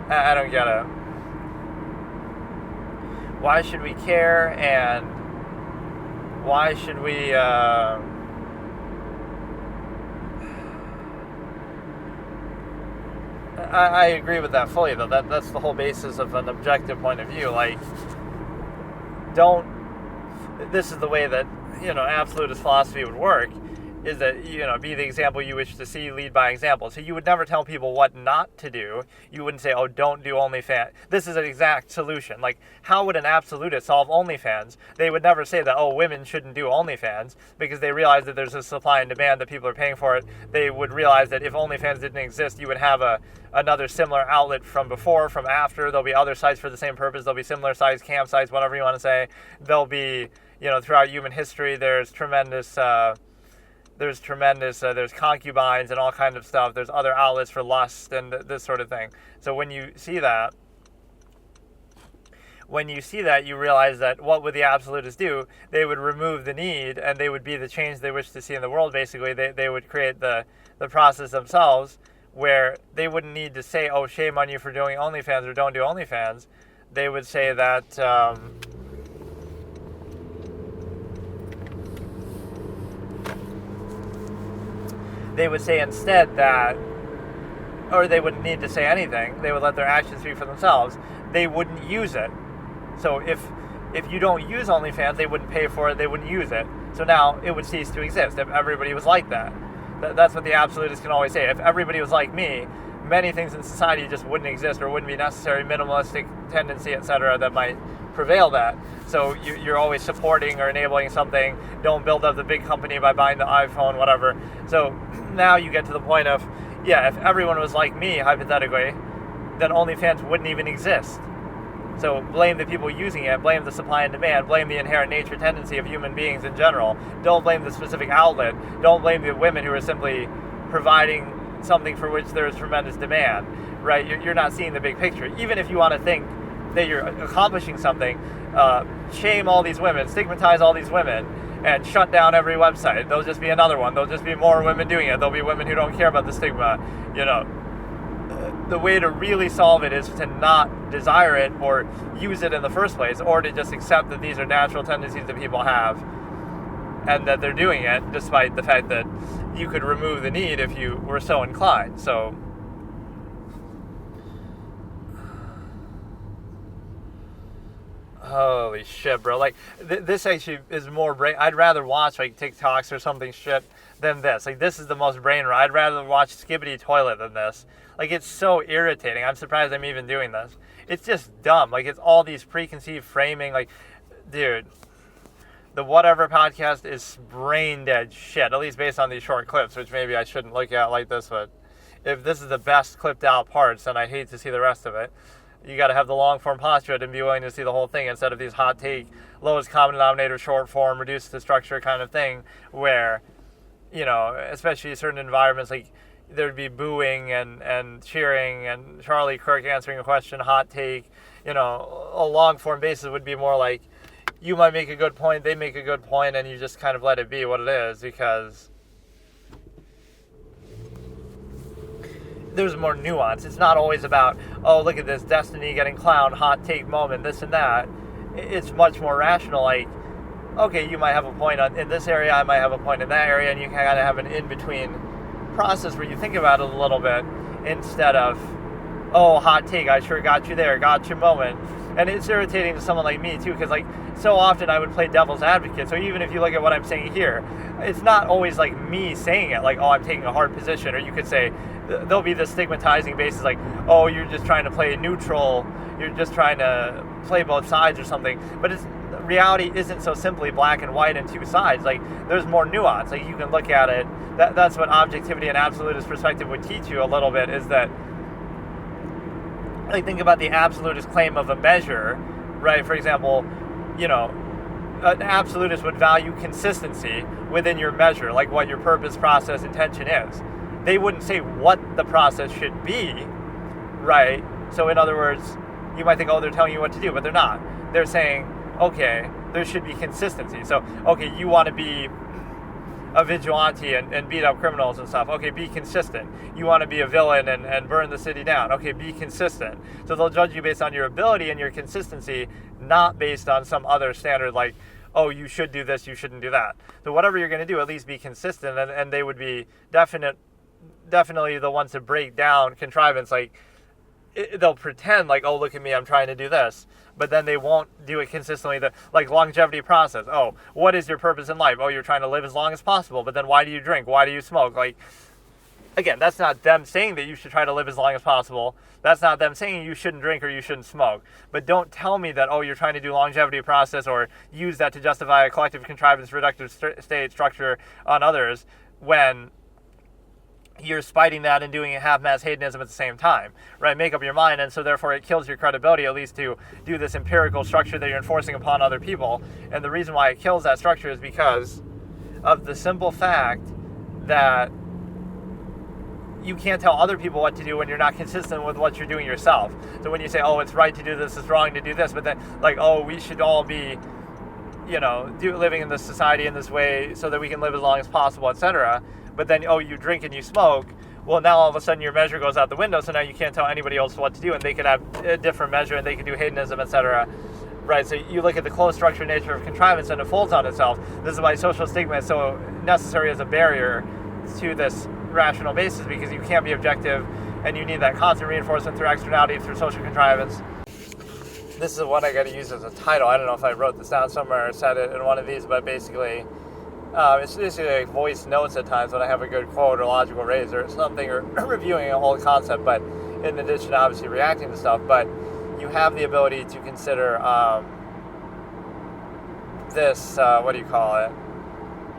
S1: I don't get it. Why should we care? And why should we... I agree with that fully, though. That's the whole basis of an objective point of view. Like, don't... This is the way that, absolutist philosophy would work, is that, be the example you wish to see, lead by example. So you would never tell people what not to do. You wouldn't say, oh, don't do OnlyFans. This is an exact solution. Like, how would an absolutist solve OnlyFans? They would never say that, oh, women shouldn't do OnlyFans, because they realize that there's a supply and demand, that people are paying for it. They would realize that if OnlyFans didn't exist, you would have another similar outlet from before, from after. There'll be other sites for the same purpose. There'll be similar sites, campsites, whatever you want to say. There'll be, throughout human history, there's concubines and all kinds of stuff. There's other outlets for lust and this sort of thing. So when you see that, you realize that what would the absolutists do? They would remove the need, and they would be the change they wish to see in the world, basically. They would create the process themselves, where they wouldn't need to say, oh, shame on you for doing OnlyFans or don't do OnlyFans. They would say that... They would say instead that, or they wouldn't need to say anything. They would let their actions speak for themselves. They wouldn't use it. So if you don't use OnlyFans, they wouldn't pay for it. They wouldn't use it. So now it would cease to exist if everybody was like that. That's what the absolutists can always say. If everybody was like me, many things in society just wouldn't exist or wouldn't be necessary. Minimalistic tendency, etc., that might prevail that. So you're always supporting or enabling something. Don't build up the big company by buying the iPhone, whatever. So now you get to the point of, if everyone was like me, hypothetically, then OnlyFans wouldn't even exist. So blame the people using it, blame the supply and demand, blame the inherent nature tendency of human beings in general. Don't blame the specific outlet. Don't blame the women who are simply providing something for which there is tremendous demand, right? You're not seeing the big picture. Even if you want to think that you're accomplishing something, shame all these women, stigmatize all these women, and shut down every website. There'll just be another one. There'll just be more women doing it. There'll be women who don't care about the stigma. The way to really solve it is to not desire it or use it in the first place, or to just accept that these are natural tendencies that people have and that they're doing it, despite the fact that you could remove the need if you were so inclined. So holy shit, bro. Like, this actually is more brain... I'd rather watch, like, TikToks or something shit than this. Like, this is the most brain... I'd rather watch Skibbity Toilet than this. Like, it's so irritating. I'm surprised I'm even doing this. It's just dumb. Like, it's all these preconceived framing. Like, dude, the Whatever podcast is brain-dead shit, at least based on these short clips, which maybe I shouldn't look at like this, but if this is the best clipped-out parts, then I hate to see the rest of it. You got to have the long-form posture and be willing to see the whole thing instead of these hot take, lowest common denominator, short form, reduced to structure kind of thing where, especially in certain environments, like there'd be booing and cheering and Charlie Kirk answering a question, hot take. A long-form basis would be more like you might make a good point, they make a good point, and you just kind of let it be what it is because there's more nuance. It's not always about, oh, look at this, Destiny getting clowned, hot take moment, this and that. It's much more rational, like, okay, you might have a point in this area, I might have a point in that area, and you kind of have an in-between process where you think about it a little bit instead of, oh, hot take, I sure got you there, got your moment. And it's irritating to someone like me too, because like so often I would play devil's advocate. So even if you look at what I'm saying here, it's not always like me saying it, like, oh, I'm taking a hard position. Or you could say there'll be this stigmatizing basis, like, oh, you're just trying to play neutral, you're just trying to play both sides or something. But reality isn't so simply black and white and two sides. Like, there's more nuance. Like, you can look at it. That's what objectivity and absolutist perspective would teach you a little bit, is that, like, think about the absolutist claim of a measure, right? For example, an absolutist would value consistency within your measure, like what your purpose, process, intention is. They wouldn't say what the process should be, right? So in other words, you might think, oh, they're telling you what to do, but they're not. They're saying, okay, there should be consistency. So, okay, you want to be a vigilante and beat up criminals and stuff. Okay, be consistent. You want to be a villain and burn the city down. Okay, be consistent. So they'll judge you based on your ability and your consistency, not based on some other standard like, oh, you should do this, you shouldn't do that. So whatever you're going to do, at least be consistent, and they would be definitely the ones to break down contrivance. Like, they'll pretend like, oh, look at me, I'm trying to do this, but then they won't do it consistently. Like longevity process. Oh, what is your purpose in life? Oh, you're trying to live as long as possible, but then why do you drink? Why do you smoke? Like, again, that's not them saying that you should try to live as long as possible. That's not them saying you shouldn't drink or you shouldn't smoke. But don't tell me that, oh, you're trying to do longevity process or use that to justify a collective contrivance reductive state structure on others, when you're spiting that and doing a half-mass hedonism at the same time, right? Make up your mind, and so therefore it kills your credibility, at least to do this empirical structure that you're enforcing upon other people. And the reason why it kills that structure is because of the simple fact that you can't tell other people what to do when you're not consistent with what you're doing yourself. So when you say, oh, it's right to do this, it's wrong to do this, but then, like, oh, we should all be, living in this society in this way so that we can live as long as possible, etc., but then, oh, you drink and you smoke, well, now all of a sudden your measure goes out the window, so now you can't tell anybody else what to do, and they can have a different measure, and they can do hedonism, etc., right? So you look at the closed structured nature of contrivance, and it folds on itself. This is why social stigma is so necessary as a barrier to this rational basis, because you can't be objective, and you need that constant reinforcement through externality, through social contrivance. This is what I got to use as a title. I don't know if I wrote this down somewhere or said it in one of these, but basically, it's basically like voice notes at times when I have a good quote or logical raise or something, or reviewing a whole concept, but in addition to obviously reacting to stuff. But you have the ability to consider this, what do you call it?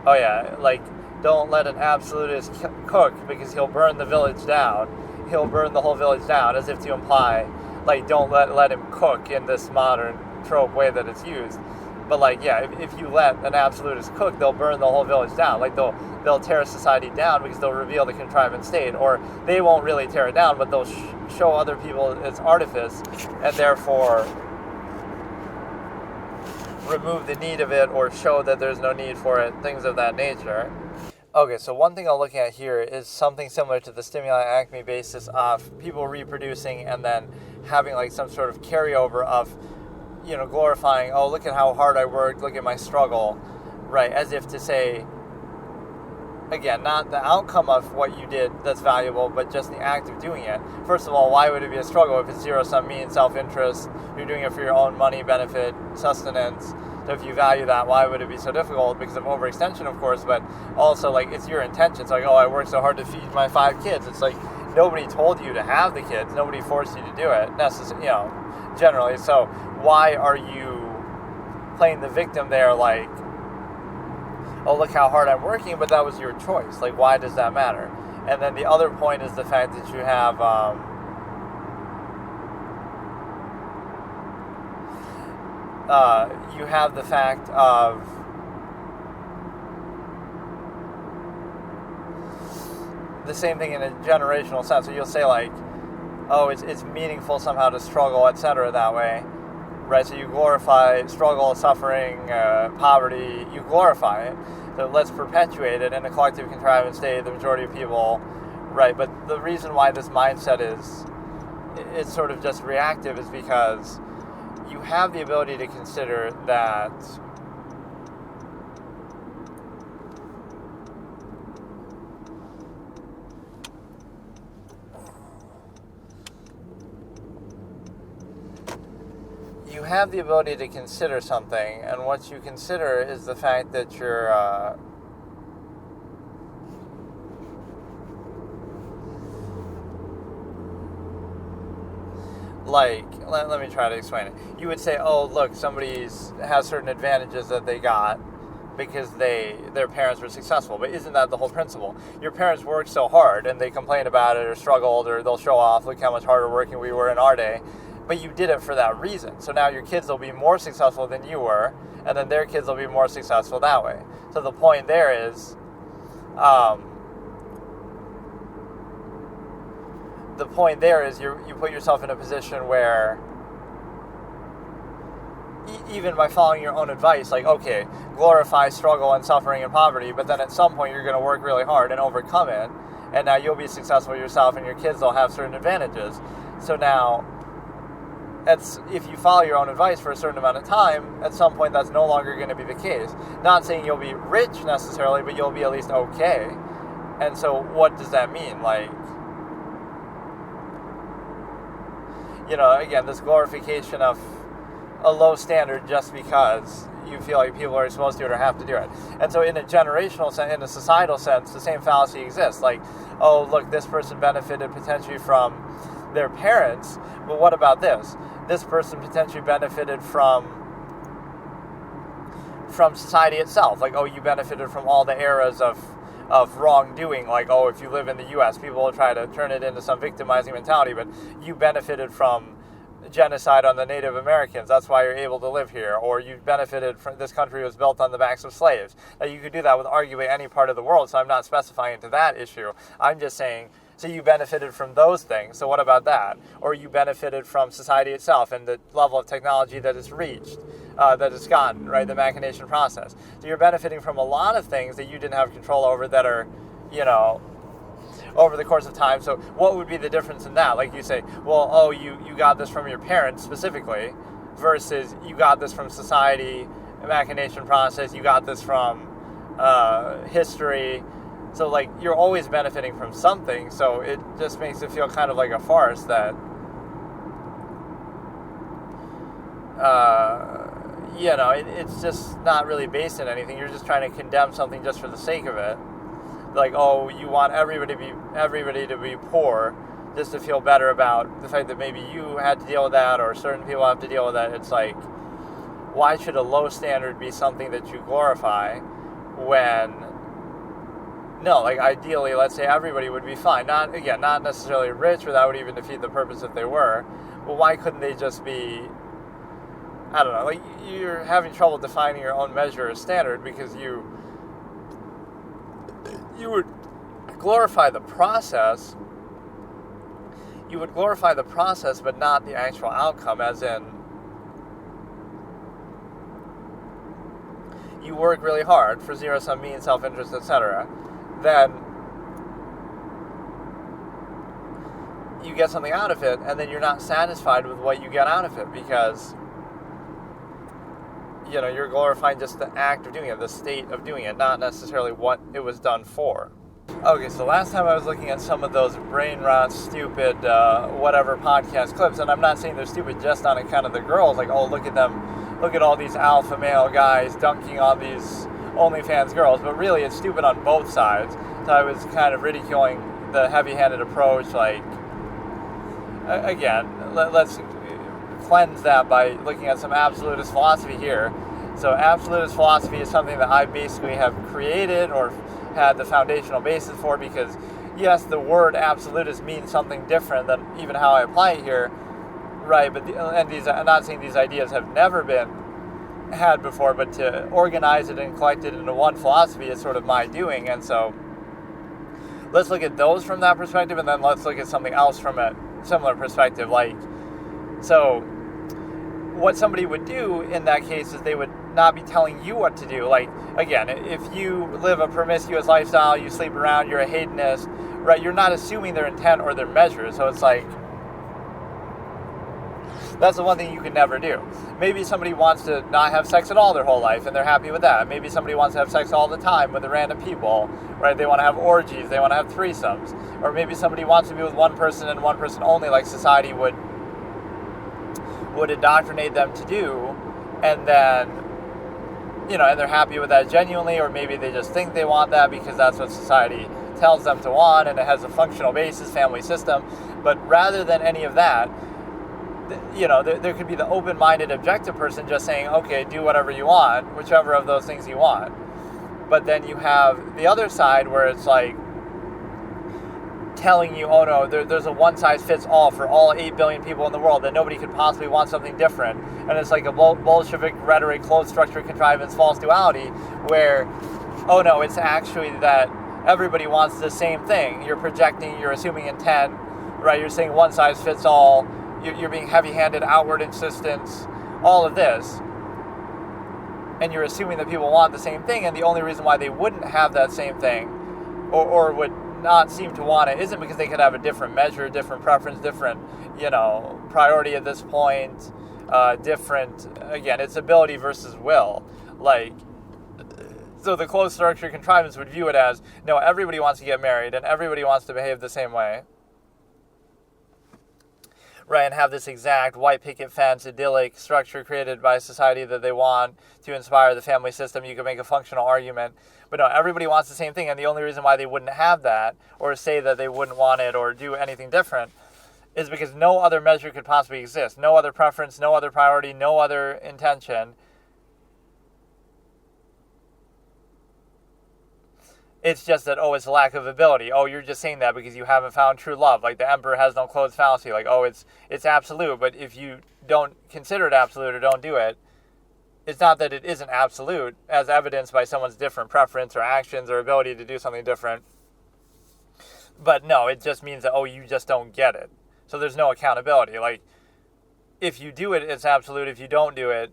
S1: Oh yeah, like, don't let an absolutist cook because he'll burn the village down. He'll burn the whole village down, as if to imply, like, don't let him cook in this modern trope way that it's used. But, like, yeah, if you let an absolutist cook, they'll burn the whole village down. Like, they'll tear society down because they'll reveal the contrivance state. Or they won't really tear it down, but they'll show other people its artifice, and therefore remove the need of it, or show that there's no need for it, things of that nature. Okay, so one thing I'll look at here is something similar to the stimuli acme basis of people reproducing and then having like some sort of carryover of, glorifying, oh, look at how hard I worked, look at my struggle, right? As if to say, again, not the outcome of what you did that's valuable, but just the act of doing it. First of all, why would it be a struggle if it's zero-sum mean, self-interest, you're doing it for your own money, benefit, sustenance? So if you value that, why would it be so difficult? Because of overextension, of course, but also, like, it's your intention. It's like, oh, I worked so hard to feed my 5 kids. It's like, nobody told you to have the kids. Nobody forced you to do it, generally. So why are you playing the victim there, like, oh, look how hard I'm working, but that was your choice. Like, why does that matter? And then the other point is the fact that you have, the fact of the same thing in a generational sense. So you'll say, like, oh, it's meaningful somehow to struggle, etc. that way, right? So you glorify struggle, suffering, poverty. You glorify it. So let's perpetuate it in a collective contrivance state, the majority of people, right? But the reason why this mindset it's sort of just reactive is because you have the ability to consider that you have the ability to consider something, and what you consider is the fact that you're let me try to explain it. You would say, oh, look, somebody has certain advantages that they got because their parents were successful. But isn't that the whole principle? Your parents worked so hard, and they complain about it or struggled, or they'll show off, look how much harder working we were in our day. But you did it for that reason. So now your kids will be more successful than you were, and then their kids will be more successful that way. So the point there is, you put yourself in a position where even by following your own advice, like, okay, glorify struggle and suffering and poverty, but then at some point you're going to work really hard and overcome it, and now you'll be successful yourself and your kids will have certain advantages. So now, if you follow your own advice for a certain amount of time, at some point that's no longer going to be the case. Not saying you'll be rich necessarily, but you'll be at least okay. And so what does that mean? Like, again, this glorification of a low standard just because you feel like people are supposed to do it or have to do it. And so in a generational sense, in a societal sense, the same fallacy exists. Like, oh, look, this person benefited potentially from their parents, but what about this? This person potentially benefited from society itself. Like, oh, you benefited from all the eras of wrongdoing. Like, oh, if you live in the U.S., people will try to turn it into some victimizing mentality, but you benefited from genocide on the Native Americans. That's why you're able to live here. Or you benefited from this country was built on the backs of slaves. Now, you could do that with arguably any part of the world, so I'm not specifying to that issue. I'm just saying, so you benefited from those things. So what about that? Or you benefited from society itself and the level of technology that it's reached, that it's gotten, right? The machination process. So you're benefiting from a lot of things that you didn't have control over that are, over the course of time. So what would be the difference in that? Like you say, well, oh, you got this from your parents specifically versus you got this from society, the machination process, you got this from history. So, like, you're always benefiting from something, so it just makes it feel kind of like a farce that, it's just not really based in anything. You're just trying to condemn something just for the sake of it. Like, oh, you want everybody to be poor just to feel better about the fact that maybe you had to deal with that or certain people have to deal with that. It's like, why should a low standard be something that you glorify when... No, like, ideally, let's say everybody would be fine. Not necessarily rich, or that would even defeat the purpose if they were. But why couldn't they just be, I don't know, like, you're having trouble defining your own measure or standard because you would glorify the process. You would glorify the process, but not the actual outcome, as in, you work really hard for zero-sum means, self-interest, etc., then you get something out of it, and then you're not satisfied with what you get out of it because, you're glorifying just the act of doing it, the state of doing it, not necessarily what it was done for. Okay, so last time I was looking at some of those brain rot, stupid, whatever podcast clips, and I'm not saying they're stupid just on account of the girls, like, oh, look at them, look at all these alpha male guys dunking on these OnlyFans girls, but really it's stupid on both sides. So I was kind of ridiculing the heavy-handed approach, like, again, let's cleanse that by looking at some absolutist philosophy here. So absolutist philosophy is something that I basically have created or had the foundational basis for because, yes, the word absolutist means something different than even how I apply it here, right? But I'm not saying these ideas have never been had before, but to organize it and collect it into one philosophy is sort of my doing. And so let's look at those from that perspective, and then let's look at something else from a similar perspective. Like, so what somebody would do in that case is they would not be telling you what to do. Like, again, if you live a promiscuous lifestyle, you sleep around, you're a hedonist, right? You're not assuming their intent or their measure. So it's like, that's the one thing you can never do. Maybe somebody wants to not have sex at all their whole life, and they're happy with that. Maybe somebody wants to have sex all the time with random people, right? They want to have orgies, they want to have threesomes. Or maybe somebody wants to be with one person and one person only, like society would would indoctrinate them to do, and then, and they're happy with that genuinely, or maybe they just think they want that because that's what society tells them to want, and it has a functional basis, family system. But rather than any of that, there could be the open-minded, objective person just saying, okay, do whatever you want, whichever of those things you want. But then you have the other side where it's like telling you, oh no, there's a one-size-fits-all for all 8 billion people in the world, that nobody could possibly want something different. And it's like a Bolshevik rhetoric, closed structure, contrivance, false duality, where, oh no, it's actually that everybody wants the same thing. You're projecting, you're assuming intent, right? You're saying one-size-fits-all. You're being heavy-handed, outward insistence, all of this. And you're assuming that people want the same thing, and the only reason why they wouldn't have that same thing, or would not seem to want it, isn't because they could have a different measure, different preference, different, priority at this point, different, again, it's ability versus will. So the closed structure contrivance would view it as, no, everybody wants to get married, and everybody wants to behave the same way. Right, and have this exact white picket fence, idyllic structure created by society that they want to inspire the family system. You can make a functional argument. But no, everybody wants the same thing, and the only reason why they wouldn't have that, or say that they wouldn't want it, or do anything different, is because no other measure could possibly exist. No other preference, no other priority, no other intention. It's just that, it's a lack of ability. Oh, you're just saying that because you haven't found true love. Like the emperor has no clothes fallacy. Like, it's absolute. But if you don't consider it absolute or don't do it, it's not that it isn't absolute, as evidenced by someone's different preference or actions or ability to do something different. But no, it just means that, you just don't get it. So there's no accountability. Like, if you do it, it's absolute. If you don't do it,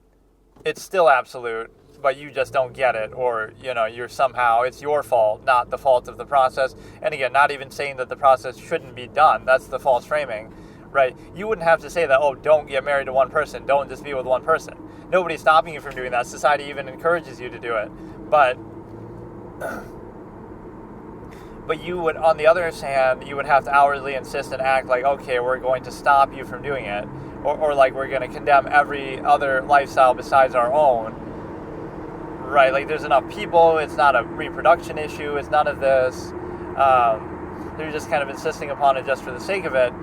S1: it's still absolute. But you just don't get it, or, you're somehow, it's your fault, not the fault of the process. And again, not even saying that the process shouldn't be done. That's the false framing, right? You wouldn't have to say that, don't get married to one person, don't just be with one person. Nobody's stopping you from doing that. Society even encourages you to do it. But you would, on the other hand, you would have to outwardly insist and act like, okay, we're going to stop you from doing it. Or like we're going to condemn every other lifestyle besides our own. Right, like there's enough people, it's not a reproduction issue, it's none of this. They're just kind of insisting upon it just for the sake of it.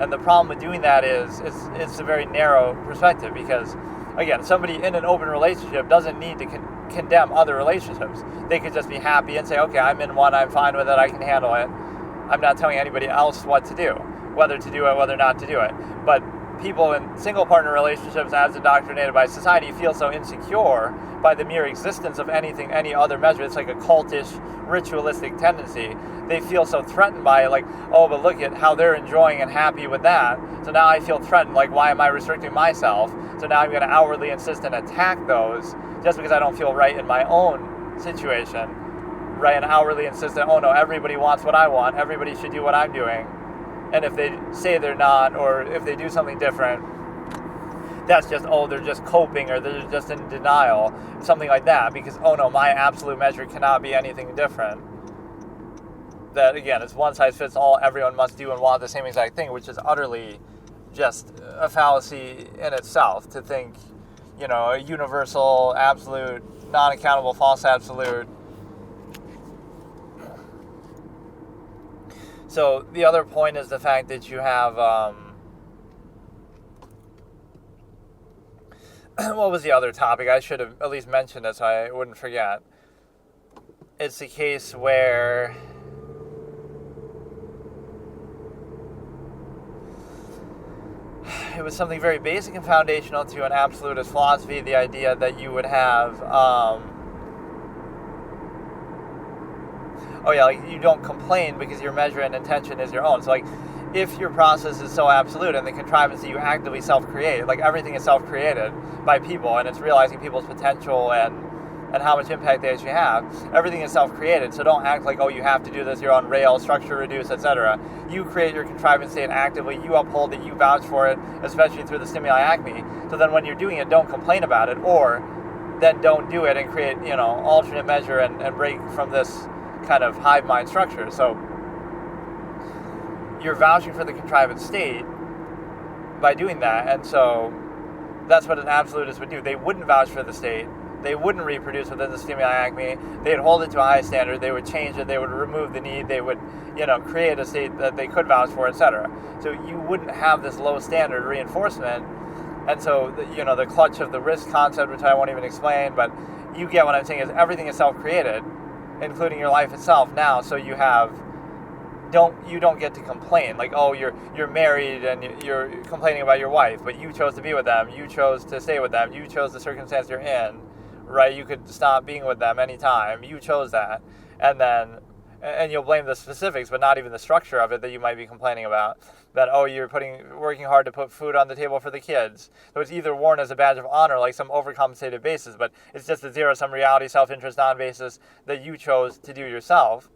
S1: And the problem with doing that is it's a very narrow perspective, because, again, somebody in an open relationship doesn't need to condemn other relationships. They could just be happy and say, okay, I'm in one, I'm fine with it, I can handle it. I'm not telling anybody else what to do, whether to do it, whether not to do it. But people in single partner relationships, as indoctrinated by society, feel so insecure by the mere existence of anything, any other measure. It's like a cultish, ritualistic tendency. They feel so threatened by it, like, but look at how they're enjoying and happy with that. So now I feel threatened, like, why am I restricting myself? So now I'm going to outwardly insist and attack those just because I don't feel right in my own situation. Right, and outwardly insist that, no, everybody wants what I want, everybody should do what I'm doing. And if they say they're not, or if they do something different, that's just, they're just coping, or they're just in denial, something like that, because, my absolute measure cannot be anything different. That, again, it's one size fits all, everyone must do and want the same exact thing, which is utterly just a fallacy in itself, to think, a universal, absolute, non-accountable, false absolute. So the other point is the fact that you have, what was the other topic? I should have at least mentioned it so I wouldn't forget. It's the case where it was something very basic and foundational to an absolutist philosophy, the idea that you would have, you don't complain because your measure and intention is your own. So, if your process is so absolute and the contrivance that you actively self-create, everything is self-created by people, and it's realizing people's potential and how much impact they actually have, everything is self-created. So don't act like, you have to do this, you're on rails, structure reduce, etc. You create your contrivance state actively, you uphold it, you vouch for it, especially through the stimuli acme. So then when you're doing it, don't complain about it, or then don't do it and create, alternate measure and break from this kind of hive mind structure. So you're vouching for the contrivance state by doing that, and so that's what an absolutist would do. They wouldn't vouch for the state. They wouldn't reproduce within the stimuli acme. They'd hold it to a high standard. They would change it. They would remove the need. They would, create a state that they could vouch for, etc. So you wouldn't have this low standard reinforcement. And so, the clutch of the risk concept, which I won't even explain, but you get what I'm saying is everything is self-created, including your life itself now. So you don't get to complain. Like, oh, you're married and you're complaining about your wife, but you chose to be with them. You chose to stay with them. You chose the circumstance you're in, right? You could stop being with them anytime. You chose that. And you'll blame the specifics, but not even the structure of it that you might be complaining about. That, oh, you're working hard to put food on the table for the kids. So it's either worn as a badge of honor, like some overcompensated basis, but it's just a zero-sum reality, self-interest, non-basis that you chose to do yourself.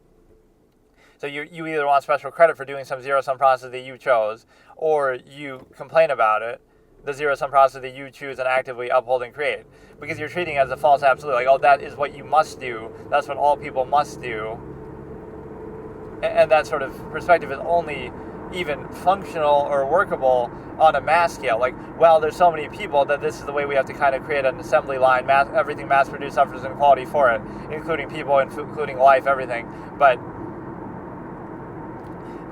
S1: So you either want special credit for doing some zero-sum process that you chose, or you complain about it, the zero-sum process that you choose and actively uphold and create. Because you're treating it as a false absolute, like, oh, that is what you must do, that's what all people must do. And that sort of perspective is only even functional or workable on a mass scale. Like, well, there's so many people that this is the way we have to kind of create an assembly line. Everything mass-produced suffers inequality for it, including people, including life, everything. But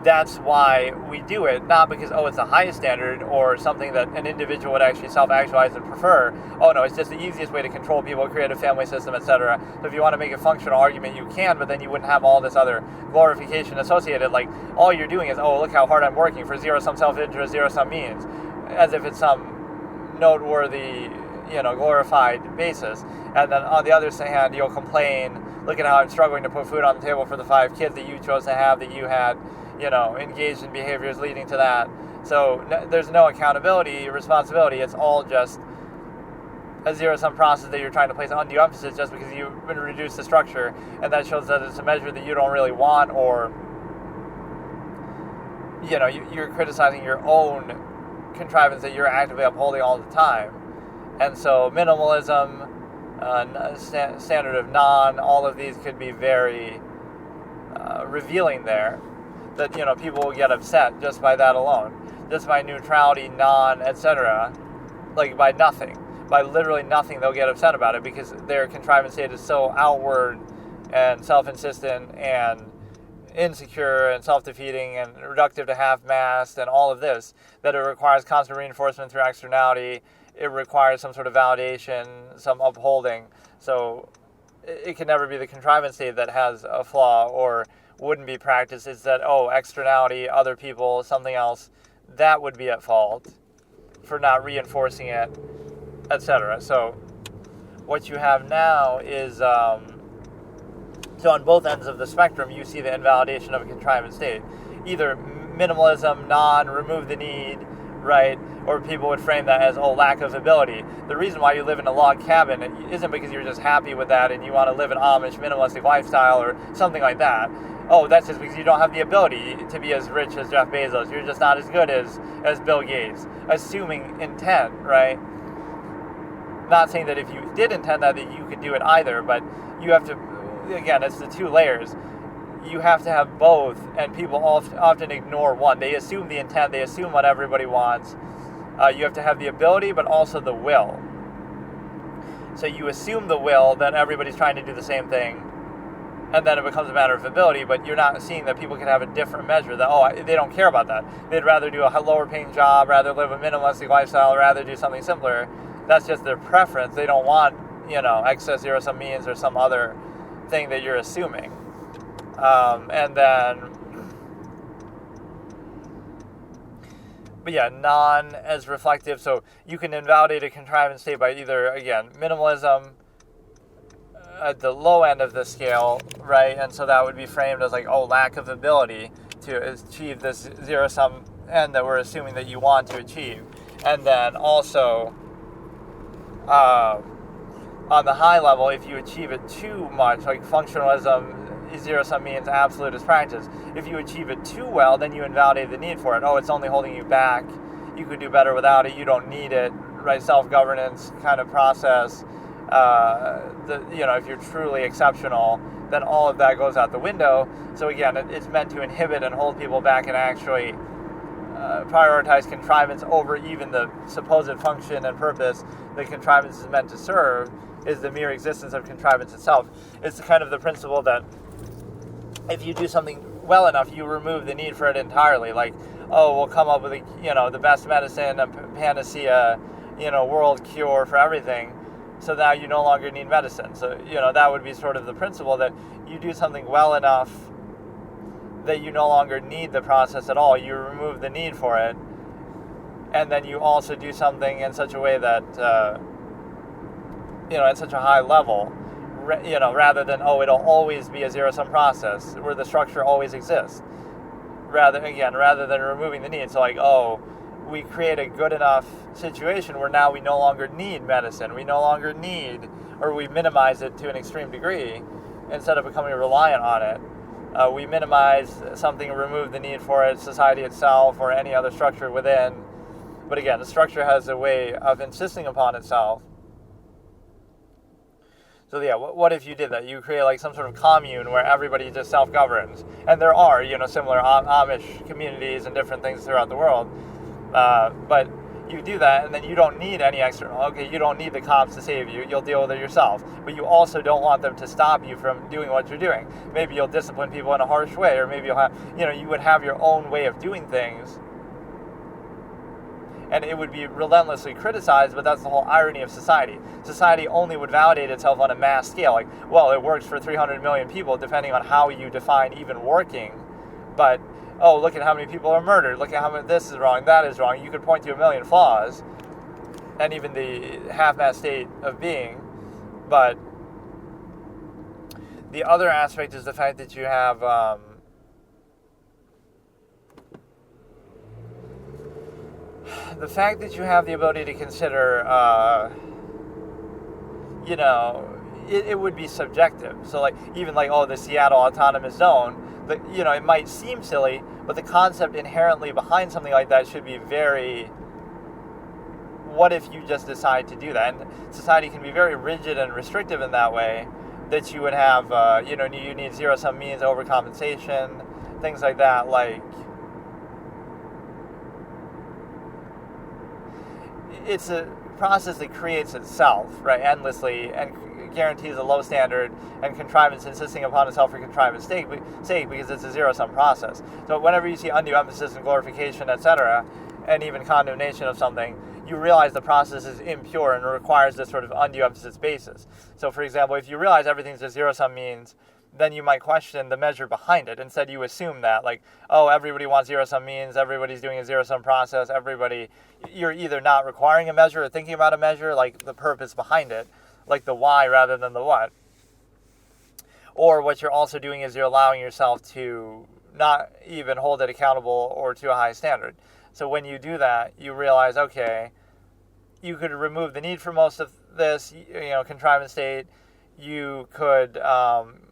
S1: that's why we do it, not because, oh, it's the highest standard or something that an individual would actually self-actualize and prefer. Oh, no, it's just the easiest way to control people, create a family system, etc. So if you want to make a functional argument, you can, but then you wouldn't have all this other glorification associated. Like, all you're doing is, oh, look how hard I'm working for zero-sum self-interest, zero-sum means, as if it's some noteworthy, glorified basis. And then on the other hand, you'll complain, look at how I'm struggling to put food on the table for the 5 kids that you chose to have, that you had, engaged in behaviors leading to that. So there's no accountability, responsibility. It's all just a zero-sum process that you're trying to place undue emphasis just because you've been reduced to structure, and that shows that it's a measure that you don't really want, or you're criticizing your own contrivance that you're actively upholding all the time. And so minimalism, standard of non, all of these could be very revealing there. That, people will get upset just by that alone. Just by neutrality, non, etc. Like, by nothing. By literally nothing, they'll get upset about it because their contrivance state is so outward and self-insistent and insecure and self-defeating and reductive to half-mast and all of this, that it requires constant reinforcement through externality. It requires some sort of validation, some upholding. So it can never be the contrivance state that has a flaw or wouldn't be practiced. It's that, oh, externality, other people, something else, that would be at fault for not reinforcing it, etc. So what you have now is, so on both ends of the spectrum, you see the invalidation of a contrivance state. Either minimalism, non, remove the need, right? Or people would frame that as, oh, lack of ability. The reason why you live in a log cabin isn't because you're just happy with that and you want to live an Amish minimalistic lifestyle or something like that. Oh, that's just because you don't have the ability to be as rich as Jeff Bezos. You're just not as good as Bill Gates. Assuming intent, right? Not saying that if you did intend that you could do it either, but you have to, again, it's the two layers. You have to have both, and people often ignore one. They assume the intent, they assume what everybody wants. You have to have the ability, but also the will. So you assume the will, then everybody's trying to do the same thing, and then it becomes a matter of ability, but you're not seeing that people can have a different measure, that, oh, they don't care about that. They'd rather do a lower paying job, rather live a minimalistic lifestyle, rather do something simpler. That's just their preference. They don't want, excess zero-sum means or some other thing that you're assuming. And then, but yeah, non as reflective. So you can invalidate a contrivance state by either, again, minimalism at the low end of the scale, right? And so that would be framed as like, oh, lack of ability to achieve this zero-sum end that we're assuming that you want to achieve. And then also, on the high level, if you achieve it too much, like functionalism, zero-sum means absolutist practice. If you achieve it too well, then you invalidate the need for it. Oh, it's only holding you back. You could do better without it. You don't need it, right? Self-governance kind of process. If you're truly exceptional, then all of that goes out the window. So again, it's meant to inhibit and hold people back and actually prioritize contrivance over even the supposed function and purpose that contrivance is meant to serve is the mere existence of contrivance itself. It's kind of the principle that if you do something well enough, you remove the need for it entirely. Like, oh, we'll come up with the best medicine, a panacea, world cure for everything. So now you no longer need medicine. So, that would be sort of the principle that you do something well enough that you no longer need the process at all. You remove the need for it. And then you also do something in such a way that, at such a high level, rather than, it'll always be a zero-sum process where the structure always exists. Rather than removing the need. So we create a good enough situation where now we no longer need medicine. We no longer need, or we minimize it to an extreme degree instead of becoming reliant on it. We minimize something, remove the need for it, society itself, or any other structure within. But again, the structure has a way of insisting upon itself. So yeah, what if you did that? You create like some sort of commune where everybody just self-governs. And there are, similar Amish communities and different things throughout the world. But you do that, and then you don't need any external. Okay, you don't need the cops to save you. You'll deal with it yourself. But you also don't want them to stop you from doing what you're doing. Maybe you'll discipline people in a harsh way, or maybe you'll have, you would have your own way of doing things. And it would be relentlessly criticized, but that's the whole irony of society. Society only would validate itself on a mass scale. Like, well, it works for 300 million people, depending on how you define even working. But, look at how many people are murdered. Look at how many, this is wrong, that is wrong. You could point to a million flaws, and even the half-mass state of being. But the other aspect is the fact that you have... the fact that you have the ability to consider, it would be subjective. So, even the Seattle Autonomous Zone, it might seem silly, but the concept inherently behind something like that should be very, what if you just decide to do that? And society can be very rigid and restrictive in that way, that you would have, you need zero-sum means, overcompensation, things like that, it's a process that creates itself, right, endlessly, and guarantees a low standard and contrivance insisting upon itself for contrivance sake because it's a zero-sum process. So whenever you see undue emphasis and glorification, etc., and even condemnation of something, you realize the process is impure and requires this sort of undue emphasis basis. So, for example, if you realize everything's a zero-sum means, then you might question the measure behind it. Instead, you assume that, everybody wants zero-sum means, everybody's doing a zero-sum process, you're either not requiring a measure or thinking about a measure, the purpose behind it, the why rather than the what. Or what you're also doing is you're allowing yourself to not even hold it accountable or to a high standard. So when you do that, you realize, okay, you could remove the need for most of this, contrivance state. You could,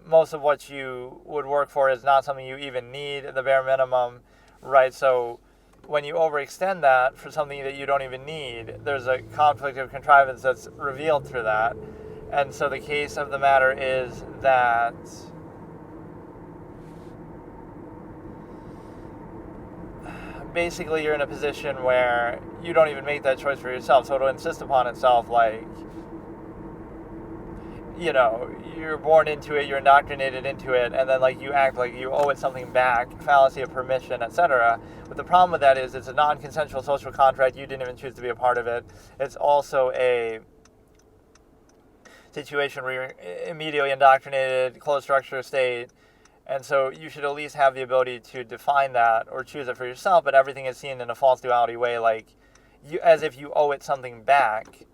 S1: most of what you would work for is not something you even need, the bare minimum, right? So when you overextend that for something that you don't even need, there's a conflict of contrivance that's revealed through that. And so the case of the matter is that basically you're in a position where you don't even make that choice for yourself. So it'll insist upon itself, you're born into it, you're indoctrinated into it, and then you act like you owe it something back, fallacy of permission, etc. But the problem with that is it's a non-consensual social contract. You didn't even choose to be a part of it. It's also a situation where you're immediately indoctrinated, closed structure state, and so you should at least have the ability to define that or choose it for yourself, but everything is seen in a false duality way, as if you owe it something back,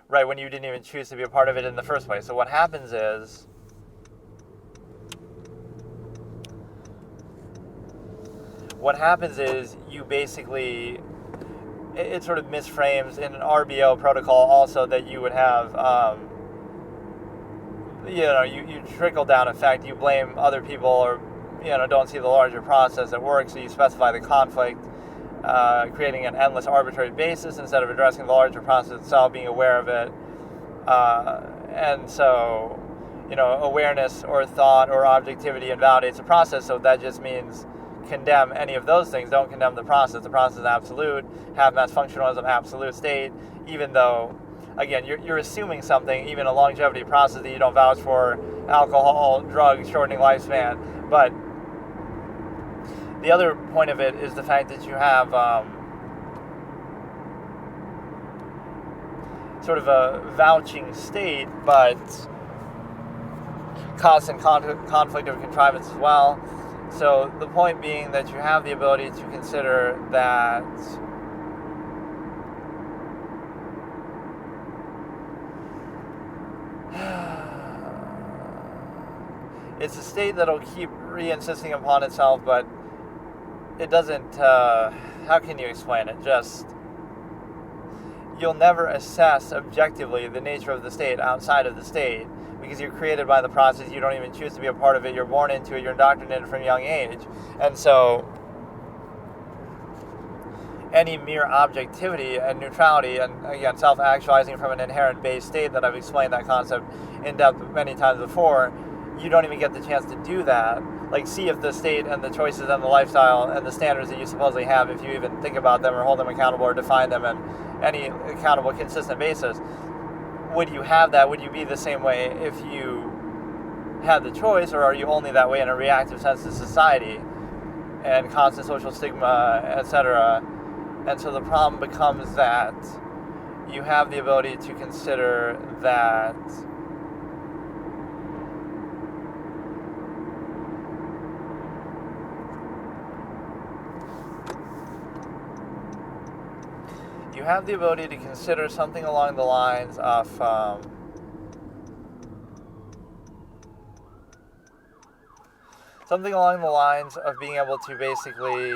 S1: right, when you didn't even choose to be a part of it in the first place. So what happens is you basically, it sort of misframes in an RBO protocol also that you would have, you trickle down effect. You blame other people or, don't see the larger process at work, so you specify the conflict, creating an endless arbitrary basis instead of addressing the larger process itself, being aware of it. And so, awareness or thought or objectivity invalidates the process, so that just means condemn any of those things. Don't condemn the process. The process is absolute. Half-mass functionalism, absolute state. Even though, again, you're assuming something, even a longevity process that you don't vouch for, alcohol, drugs, shortening lifespan. But the other point of it is the fact that you have sort of a vouching state, but constant conflict of contrivance as well. So the point being that you have the ability to consider that it's a state that'll keep re-insisting upon itself, but it doesn't, how can you explain it? Just, you'll never assess objectively the nature of the state outside of the state, because you're created by the process. You don't even choose to be a part of it. You're born into it. You're indoctrinated from a young age. And so any mere objectivity and neutrality, and again, self-actualizing from an inherent base state that I've explained that concept in depth many times before, you don't even get the chance to do that. Like, see if the state and the choices and the lifestyle and the standards that you supposedly have, if you even think about them or hold them accountable or define them in any accountable, consistent basis, would you have that? Would you be the same way if you had the choice, or are you only that way in a reactive sense to society and constant social stigma, etc.? And so the problem becomes that you have the ability to consider that something along the lines of being able to basically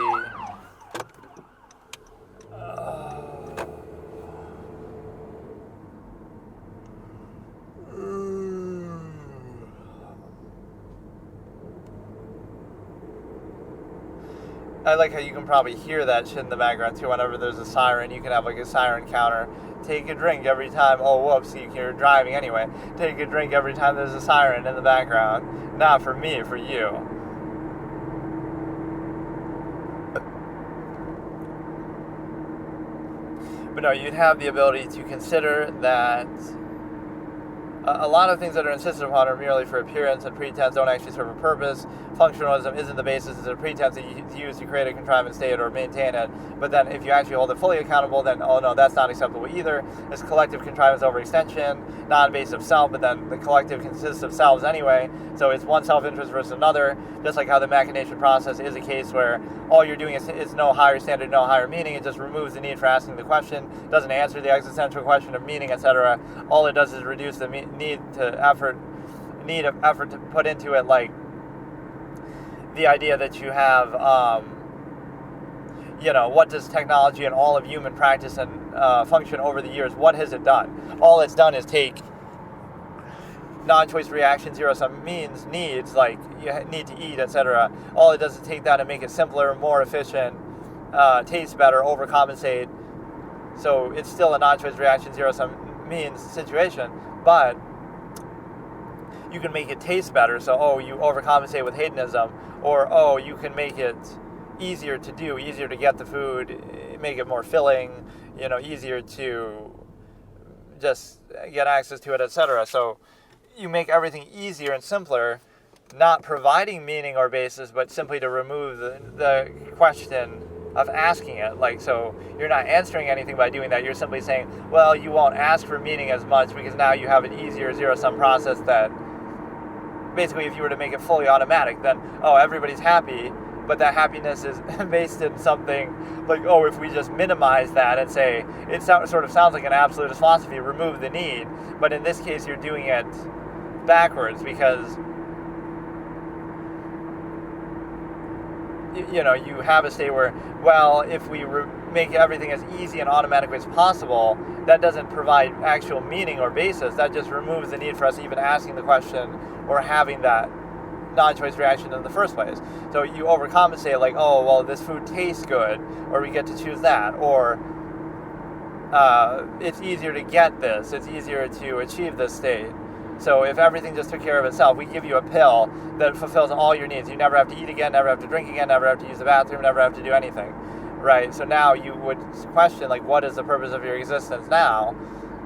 S1: I like how you can probably hear that shit in the background too. Whenever there's a siren, you can have like a siren counter. Take a drink every time. Oh, whoops, you're driving anyway. Take a drink every time there's a siren in the background. Not for me, for you. But no, you'd have the ability to consider that a lot of things that are insisted upon are merely for appearance and pretense, don't actually serve a purpose. Functionalism isn't the basis, it's a pretense that you use to create a contrivance state or maintain it. But then if you actually hold it fully accountable, then, oh no, that's not acceptable either. It's collective contrivance over extension, non-basic self, but then the collective consists of selves anyway. So it's one self-interest versus another, just like how the machination process is a case where all you're doing is no higher standard, no higher meaning. It just removes the need for asking the question, doesn't answer the existential question of meaning, etc. All it does is reduce the need of effort to put into it, like the idea that you have, what does technology and all of human practice and function over the years, what has it done? All it's done is take non-choice reaction, zero-sum means, needs, like you need to eat, etc. All it does is take that and make it simpler, more efficient, taste better, overcompensate. So it's still a non-choice reaction, zero-sum means situation, but you can make it taste better. So, you overcompensate with hedonism, or, you can make it easier to do, easier to get the food, make it more filling, easier to just get access to it, etc. So you make everything easier and simpler, not providing meaning or basis, but simply to remove the question of asking it. Like, so you're not answering anything by doing that. You're simply saying, well, you won't ask for meaning as much because now you have an easier zero-sum process that basically, if you were to make it fully automatic, then, everybody's happy, but that happiness is based in something like, if we just minimize that and say, it sort of sounds like an absolutist philosophy, remove the need, but in this case, you're doing it backwards, because you have a state where, if we make everything as easy and automatic as possible, that doesn't provide actual meaning or basis. That just removes the need for us even asking the question or having that non-choice reaction in the first place. So you overcompensate, like, this food tastes good, or we get to choose that, or it's easier to get this, it's easier to achieve this state. So if everything just took care of itself, we give you a pill that fulfills all your needs. You never have to eat again, never have to drink again, never have to use the bathroom, never have to do anything, right? So now you would question, like, what is the purpose of your existence now?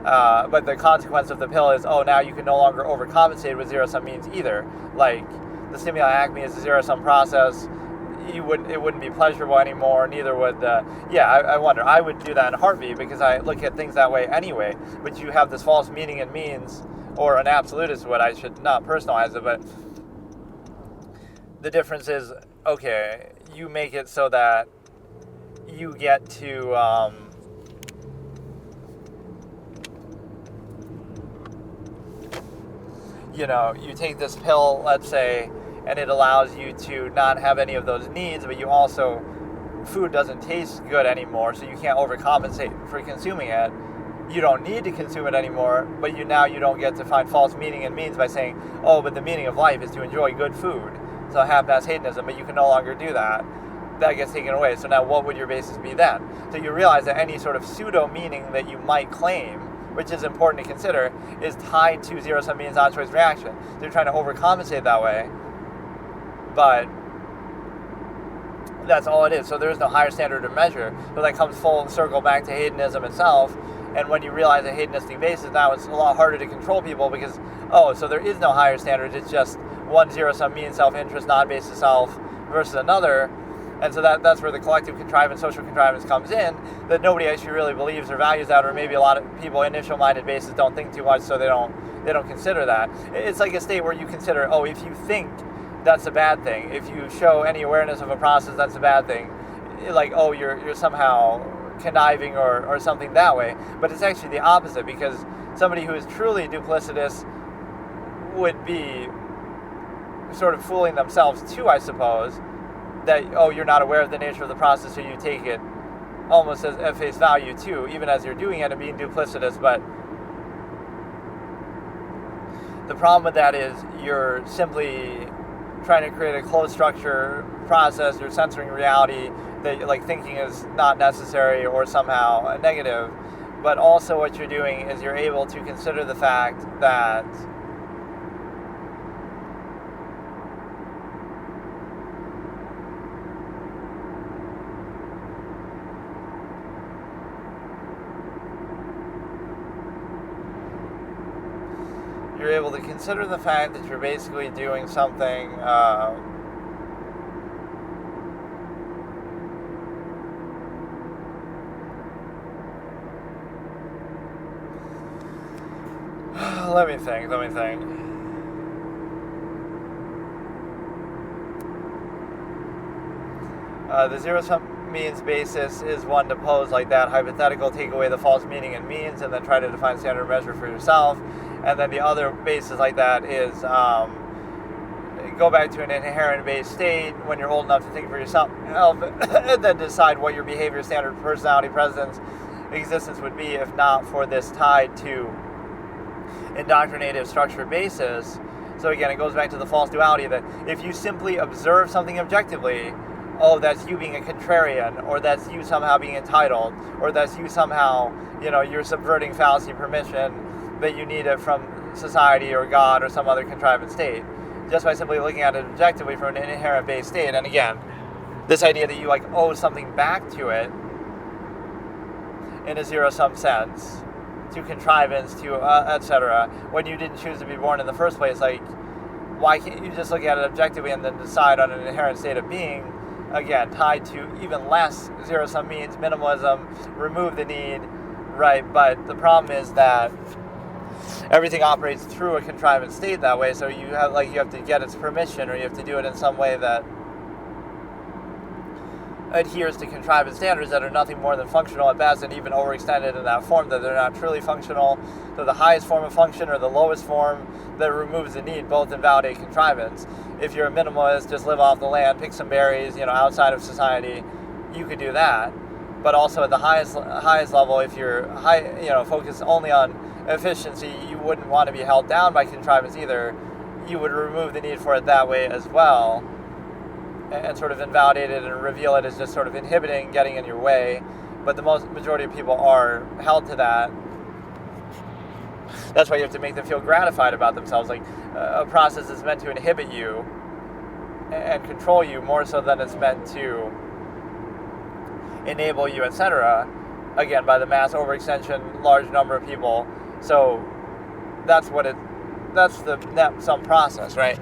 S1: But the consequence of the pill is, now you can no longer overcompensate with zero-sum means either. Like, the stimuli acme is a zero-sum process. It wouldn't be pleasurable anymore. Neither would. I wonder. I would do that in a heartbeat because I look at things that way anyway. But you have this false meaning and means, or an absolute is what I should not personalize it. But the difference is, okay, you make it so that you get to. You take this pill, let's say, and it allows you to not have any of those needs, but you also, food doesn't taste good anymore, so you can't overcompensate for consuming it. You don't need to consume it anymore, but you don't get to find false meaning and means by saying, but the meaning of life is to enjoy good food. So half-assed hedonism, but you can no longer do that. That gets taken away. So now what would your basis be then? So you realize that any sort of pseudo-meaning that you might claim, which is important to consider, is tied to zero-sum means on-choice reaction. So you're trying to overcompensate that way, but that's all it is. So there is no higher standard of measure. So that comes full circle back to hedonism itself. And when you realize a hedonistic basis, now it's a lot harder to control people because, so there is no higher standard. It's just one zero-sum means self-interest, non-basis self versus another. And so that's where the collective contrivance, social contrivance comes in, that nobody actually really believes or values that, or maybe a lot of people, initial-minded basis, don't think too much, so they don't consider that. It's like a state where you consider, if you think, that's a bad thing. If you show any awareness of a process, that's a bad thing. Like, you're somehow conniving or something that way. But it's actually the opposite, because somebody who is truly duplicitous would be sort of fooling themselves too, I suppose, that, you're not aware of the nature of the process, so you take it almost as at face value too, even as you're doing it and being duplicitous. But the problem with that is you're simply trying to create a closed structure process. You're censoring reality, that like thinking is not necessary or somehow a negative. But also what you're doing is you're able to consider the fact that you're able to consider the fact that you're basically doing something let me think. The zero-sum means basis is one to pose like that hypothetical, take away the false meaning and means, and then try to define standard measure for yourself. And then the other basis like that is go back to an inherent based state when you're old enough to think for yourself, and then decide what your behavior, standard, personality, presence, existence would be if not for this tied to indoctrinative structured basis. So again, it goes back to the false duality that if you simply observe something objectively, that's you being a contrarian, or that's you somehow being entitled, or that's you somehow, you're subverting fallacy permission that you need it from society or God or some other contrivance state, just by simply looking at it objectively from an inherent based state. And again, this idea that you owe something back to it in a zero-sum sense, to contrivance, to etc., when you didn't choose to be born in the first place, why can't you just look at it objectively and then decide on an inherent state of being, again, tied to even less zero-sum means, minimalism, remove the need, right? But the problem is that everything operates through a contrivance state that way, so you have to get its permission, or you have to do it in some way that adheres to contrivance standards that are nothing more than functional at best, and even overextended in that form that they're not truly functional. So the highest form of function or the lowest form that removes the need both invalidate contrivance. If you're a minimalist, just live off the land, pick some berries, outside of society, you could do that. But also at the highest level, if you're focused only on efficiency, you wouldn't want to be held down by contrivance either. You would remove the need for it that way as well, and sort of invalidate it and reveal it as just sort of inhibiting, getting in your way. But the majority of people are held to that. That's why you have to make them feel gratified about themselves. Like a process is meant to inhibit you and control you more so than it's meant to enable you, etc. Again, by the mass overextension, large number of people. So that's the net sum process, right?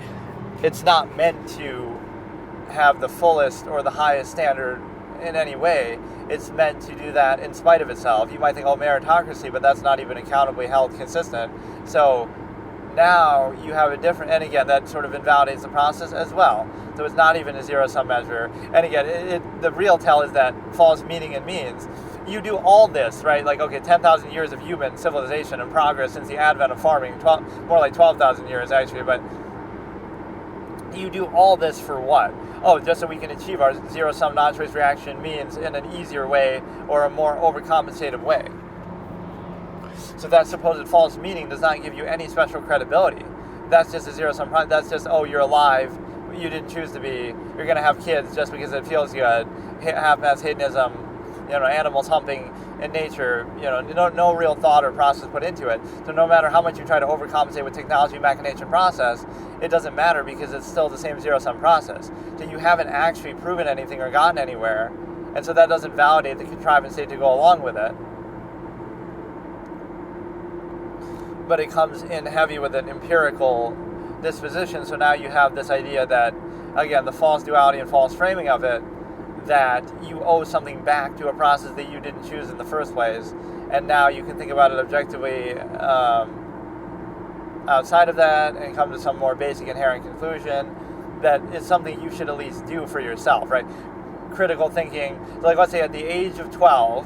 S1: It's not meant to have the fullest or the highest standard in any way. It's meant to do that in spite of itself. You might think, oh, meritocracy, but that's not even accountably held consistent. So now you have a different, and again, that sort of invalidates the process as well. So it's not even a zero-sum measure. And again, the real tell is that false meaning and means. You do all this, right? Like, okay, 10,000 years of human civilization and progress since the advent of farming, more like 12,000 years actually, but you do all this for what? Oh, just so we can achieve our zero-sum non-choice reaction means in an easier way or a more overcompensative way. So that supposed false meaning does not give you any special credibility. That's just a zero-sum problem. That's just, oh, you're alive, you didn't choose to be, you're going to have kids just because it feels good, half-mass hedonism, animals humping in nature, no real thought or process put into it. So no matter how much you try to overcompensate with technology, machination, process, it doesn't matter because it's still the same zero-sum process. So you haven't actually proven anything or gotten anywhere, and so that doesn't validate the contrivance state to go along with it. But it comes in heavy with an empirical disposition, so now you have this idea that, again, the false duality and false framing of it, that you owe something back to a process that you didn't choose in the first place, and now you can think about it objectively outside of that and come to some more basic inherent conclusion that is something you should at least do for yourself, right? Critical thinking, like let's say at the age of 12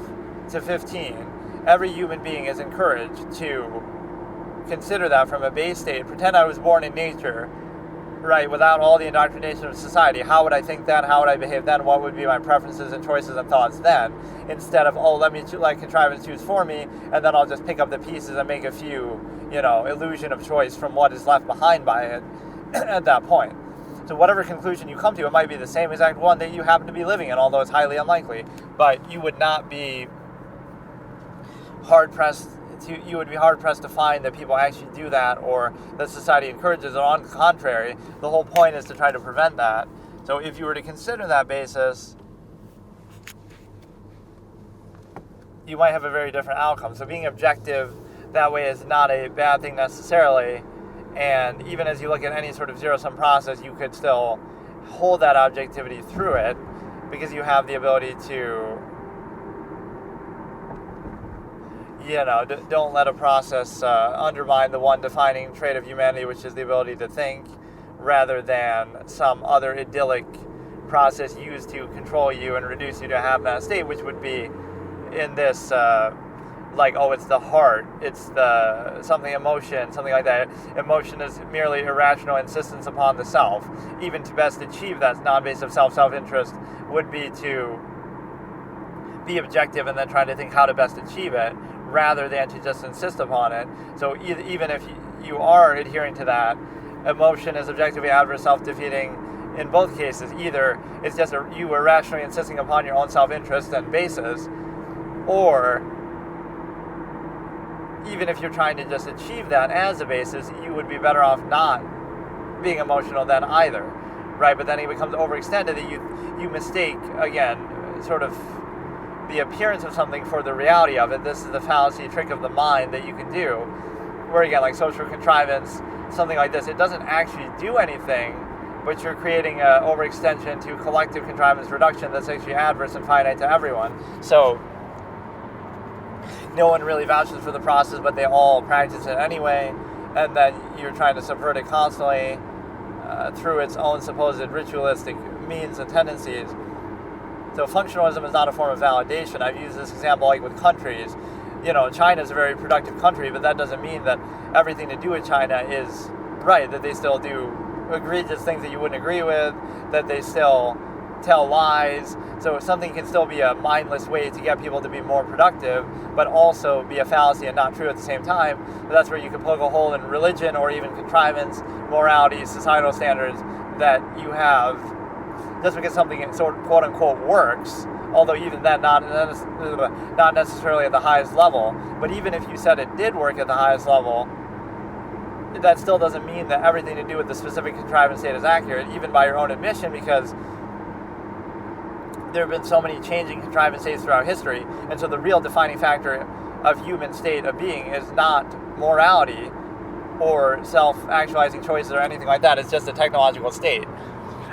S1: to 15, every human being is encouraged to consider that from a base state, pretend I was born in nature, right, without all the indoctrination of society. How would I think then? How would I behave then? What would be my preferences and choices and thoughts then? Instead of, let me let contrivance choose for me, and then I'll just pick up the pieces and make a few, illusion of choice from what is left behind by it at that point. So whatever conclusion you come to, it might be the same exact one that you happen to be living in, although it's highly unlikely. But you would not be hard-pressed to find that people actually do that or that society encourages it. On the contrary, the whole point is to try to prevent that. So if you were to consider that basis, you might have a very different outcome. So being objective that way is not a bad thing necessarily, and even as you look at any sort of zero-sum process, you could still hold that objectivity through it because you have the ability to don't let a process undermine the one defining trait of humanity, which is the ability to think, rather than some other idyllic process used to control you and reduce you to a half-mass state, which would be in this, it's the heart, it's the something emotion, something like that. Emotion is merely irrational insistence upon the self. Even to best achieve that non-basic self-interest would be to be objective and then try to think how to best achieve it, rather than to just insist upon it. So even if you are adhering to that, emotion is objectively adverse, self-defeating in both cases. Either it's just you irrationally insisting upon your own self-interest and basis, or even if you're trying to just achieve that as a basis, you would be better off not being emotional than either, right? But then it becomes overextended that you mistake, again, sort of the appearance of something for the reality of it. This is the fallacy trick of the mind that you can do, where again, like social contrivance, something like this, it doesn't actually do anything, but you're creating an overextension to collective contrivance reduction that's actually adverse and finite to everyone. So no one really vouches for the process, but they all practice it anyway, and then you're trying to subvert it constantly through its own supposed ritualistic means and tendencies. So functionalism is not a form of validation. I've used this example like with countries. China is a very productive country, but that doesn't mean that everything to do with China is right, that they still do egregious things that you wouldn't agree with, that they still tell lies. So something can still be a mindless way to get people to be more productive, but also be a fallacy and not true at the same time. But that's where you can poke a hole in religion or even contrivance, morality, societal standards that you have. Just because something sort of quote-unquote works, although even then not necessarily at the highest level. But even if you said it did work at the highest level, that still doesn't mean that everything to do with the specific contrivance state is accurate, even by your own admission, because there have been so many changing contrivance states throughout history, and so the real defining factor of human state of being is not morality or self-actualizing choices or anything like that. It's just a technological state.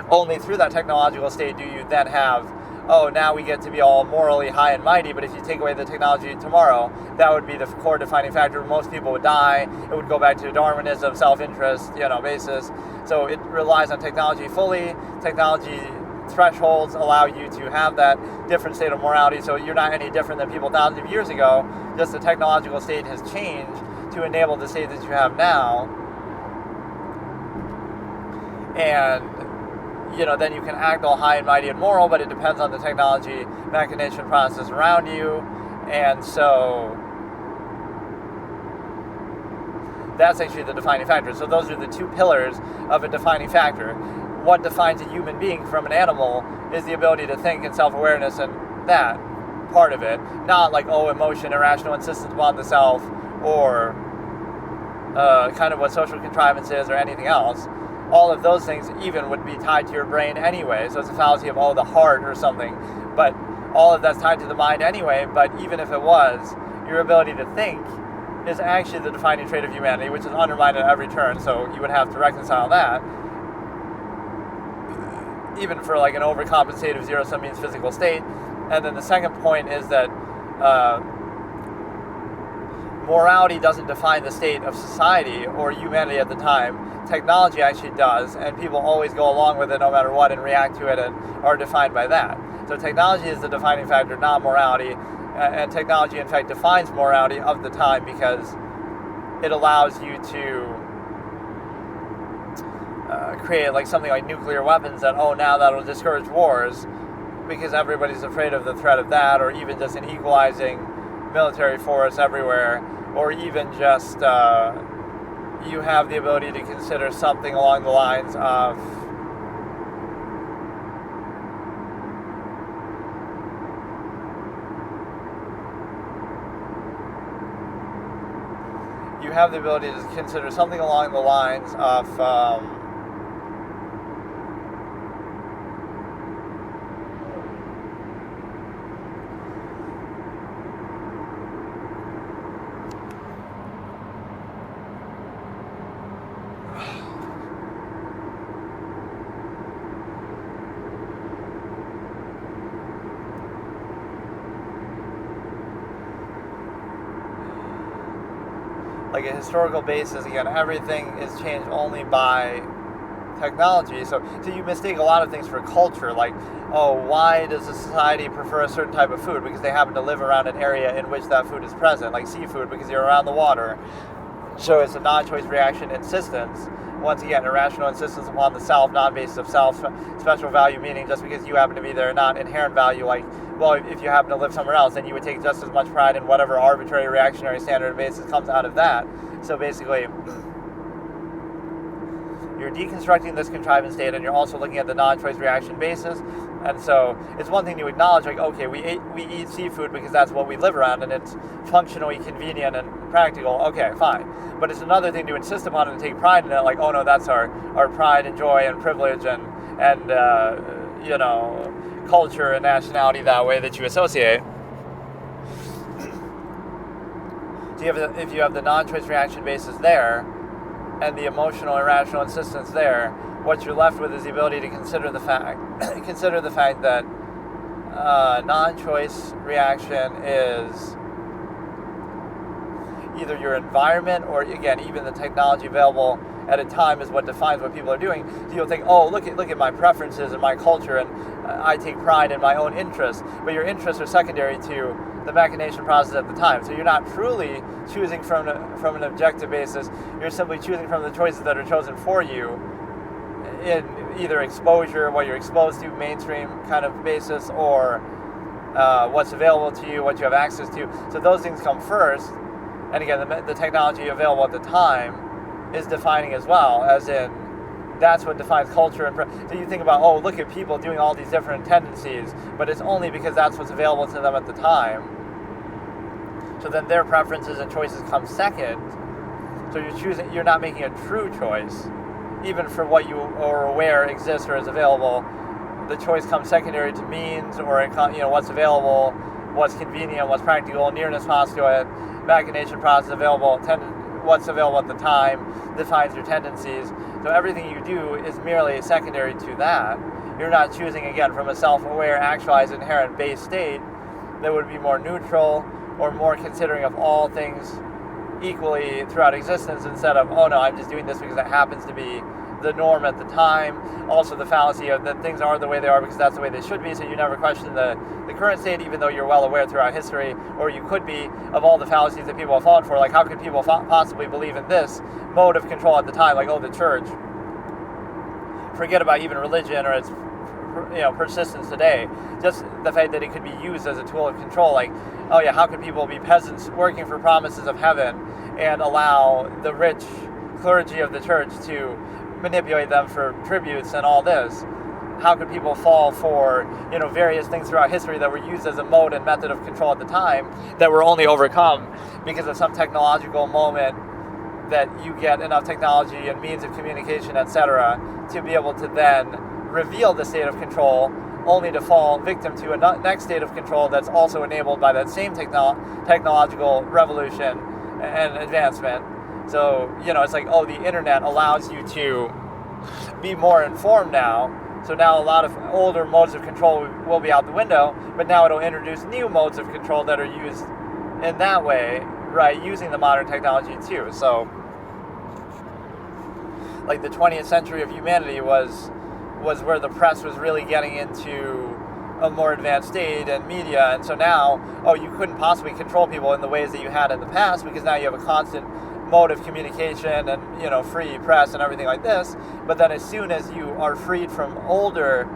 S1: Only through that technological state do you then have, oh, now we get to be all morally high and mighty, but if you take away the technology tomorrow, that would be the core defining factor. Most people would die. It would go back to Darwinism, self-interest, basis. So it relies on technology fully. Technology thresholds allow you to have that different state of morality, so you're not any different than people thousands of years ago. Just the technological state has changed to enable the state that you have now. And then you can act all high and mighty and moral, but it depends on the technology machination process around you. And so that's actually the defining factor. So those are the two pillars of a defining factor. What defines a human being from an animal is the ability to think and self-awareness, and that part of it. Not like, emotion, irrational insistence upon the self, or kind of what social contrivance is, or anything else. All of those things even would be tied to your brain anyway. So it's a fallacy of, the heart or something. But all of that's tied to the mind anyway. But even if it was, your ability to think is actually the defining trait of humanity, which is undermined at every turn. So you would have to reconcile that. Even for like an overcompensative zero-sum means physical state. And then the second point is that morality doesn't define the state of society or humanity at the time. Technology actually does, and people always go along with it no matter what and react to it and are defined by that. So technology is the defining factor, not morality, and technology in fact defines morality of the time because it allows you to create like something like nuclear weapons that, now that'll discourage wars because everybody's afraid of the threat of that, or even just an equalizing military force everywhere, or even just you have the ability to consider something along the lines of like a historical basis. Again, everything is changed only by technology. So you mistake a lot of things for culture, like, why does a society prefer a certain type of food? Because they happen to live around an area in which that food is present, like seafood, because you're around the water. So it's a non-choice reaction insistence. Once again, irrational insistence upon the self, non-basis of self, special value, meaning just because you happen to be there, not inherent value, like, if you happen to live somewhere else, then you would take just as much pride in whatever arbitrary reactionary standard basis comes out of that. So basically, you're deconstructing this contrivance state, and you're also looking at the non-choice reaction basis. And so it's one thing to acknowledge, like, okay, we eat seafood because that's what we live around, and it's functionally convenient and practical. Okay, fine. But it's another thing to insist upon and take pride in it, like, no, that's our pride and joy and privilege and culture and nationality that way that you associate. So if you have the non-choice reaction basis there, and the emotional irrational insistence there, what you're left with is the ability to consider the fact that non-choice reaction is either your environment or, again, even the technology available at a time is what defines what people are doing. So you'll think, look at my preferences and my culture, and I take pride in my own interests, but your interests are secondary to the machination process at the time. So you're not truly choosing from an objective basis. You're simply choosing from the choices that are chosen for you in either exposure, what you're exposed to, mainstream kind of basis, or what's available to you, what you have access to. So those things come first. And again, the technology available at the time is defining as well, as in that's what defines culture. So you think about, oh, look at people doing all these different tendencies, but it's only because that's what's available to them at the time. So then their preferences and choices come second. So you're not making a true choice, even for what you are aware exists or is available. The choice comes secondary to means, or what's available, what's convenient, what's practical, nearness postulate, machination process available, what's available at the time defines your tendencies. So everything you do is merely secondary to that. You're not choosing, again, from a self-aware, actualized, inherent base state that would be more neutral or more considering of all things equally throughout existence, instead of, oh no, I'm just doing this because it happens to be the norm at the time. Also the fallacy of that things are the way they are because that's the way they should be, so you never question the current state, even though you're well aware throughout history, or you could be, of all the fallacies that people have fallen for. Like, how could people possibly believe in this mode of control at the time? Like, oh, the church. Forget about even religion or its persistence today. Just the fact that it could be used as a tool of control. Like, oh yeah, how could people be peasants working for promises of heaven and allow the rich clergy of the church to manipulate them for tributes and all this? How could people fall for various things throughout history that were used as a mode and method of control at the time that were only overcome because of some technological moment that you get enough technology and means of communication, etc., to be able to then reveal the state of control, only to fall victim to a next state of control that's also enabled by that same technological revolution and advancement. So, it's like, oh, the internet allows you to be more informed now. So now a lot of older modes of control will be out the window, but now it'll introduce new modes of control that are used in that way, right, using the modern technology too. So, like, the 20th century of humanity was where the press was really getting into a more advanced state, and media, and so now, oh, you couldn't possibly control people in the ways that you had in the past because now you have a constant mode of communication and, free press and everything like this. But then as soon as you are freed from older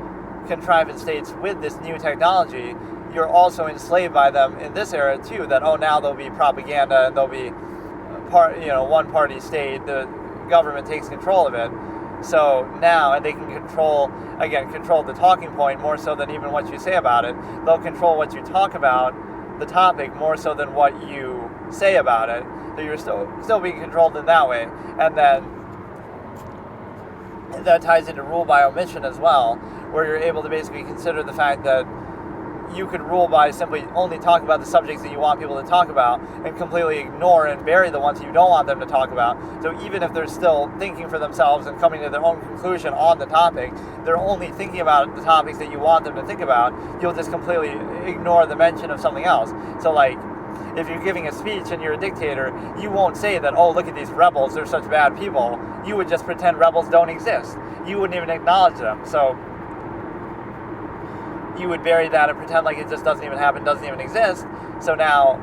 S1: contrivance states with this new technology, you're also enslaved by them in this era too, that, oh, now there'll be propaganda and there'll be one party state, the government takes control of it. So now, and they can control the talking point more so than even what you say about it. They'll control what you talk about, the topic, more so than what you say about it. So you're still being controlled in that way. And then that ties into rule by omission as well, where you're able to basically consider the fact that you could rule by simply only talking about the subjects that you want people to talk about and completely ignore and bury the ones you don't want them to talk about. So even if they're still thinking for themselves and coming to their own conclusion on the topic, they're only thinking about the topics that you want them to think about. You'll just completely ignore the mention of something else. So, like, if you're giving a speech and you're a dictator, you won't say that, oh, look at these rebels, they're such bad people. You would just pretend rebels don't exist. You wouldn't even acknowledge them. So you would bury that and pretend like it just doesn't even happen, doesn't even exist. So now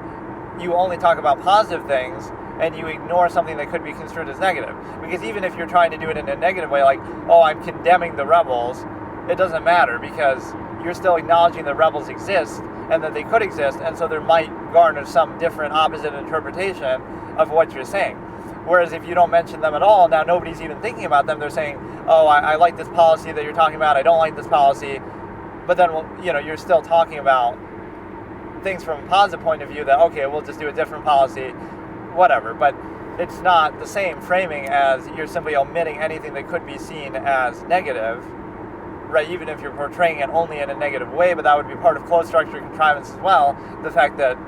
S1: you only talk about positive things and you ignore something that could be construed as negative. Because even if you're trying to do it in a negative way, like, oh, I'm condemning the rebels, it doesn't matter because you're still acknowledging that rebels exist and that they could exist, and so there might garner some different opposite interpretation of what you're saying. Whereas if you don't mention them at all, now nobody's even thinking about them. They're saying, oh, I like this policy that you're talking about, I don't like this policy. But then, you're still talking about things from a positive point of view that, okay, we'll just do a different policy, whatever. But it's not the same framing as you're simply omitting anything that could be seen as negative, right? Even if you're portraying it only in a negative way, but that would be part of closed structure contrivance as well. The fact that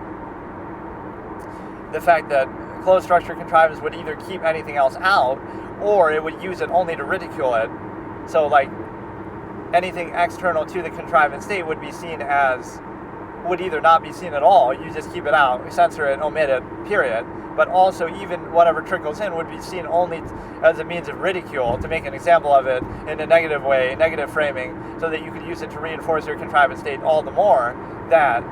S1: closed structure contrivance would either keep anything else out, or it would use it only to ridicule it. So, like, anything external to the contrivance state would either not be seen at all, you just keep it out, censor it, omit it, period. But also even whatever trickles in would be seen only as a means of ridicule, to make an example of it in a negative way, negative framing, so that you could use it to reinforce your contrivance state all the more, that,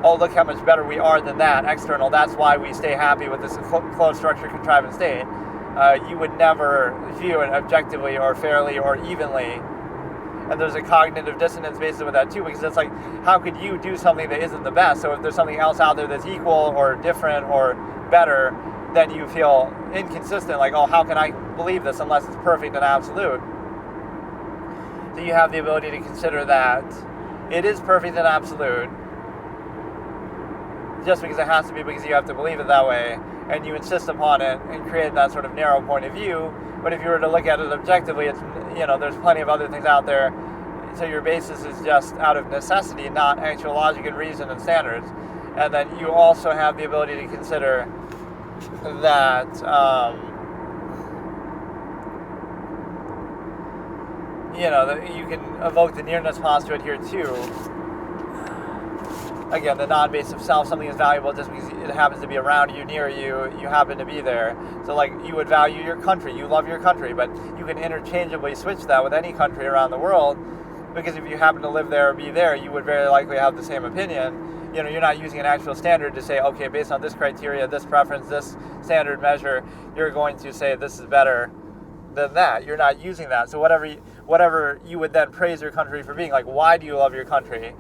S1: oh, look how much better we are than that external, that's why we stay happy with this closed structure contrivance state. You would never view it objectively or fairly or evenly. And there's a cognitive dissonance based with that too, because it's like, how could you do something that isn't the best? So if there's something else out there that's equal or different or better, then you feel inconsistent, like, oh, how can I believe this unless it's perfect and absolute? do you have the ability to consider that it is perfect and absolute just because it has to be, because you have to believe it that way, and you insist upon it and create that sort of narrow point of view. But if you were to look at it objectively, it's, there's plenty of other things out there. So your basis is just out of necessity, not actual logic and reason and standards. And then you also have the ability to consider that that you can evoke the nearness postulate here too. Again, the non-basic self, something is valuable just because it happens to be around you, near you, you happen to be there. So like, you would value your country, you love your country, but you can interchangeably switch that with any country around the world, because if you happen to live there or be there, you would very likely have the same opinion. You're not using an actual standard to say, okay, based on this criteria, this preference, this standard measure, you're going to say this is better than that. You're not using that. So whatever you would then praise your country for being, like, why do you love your country?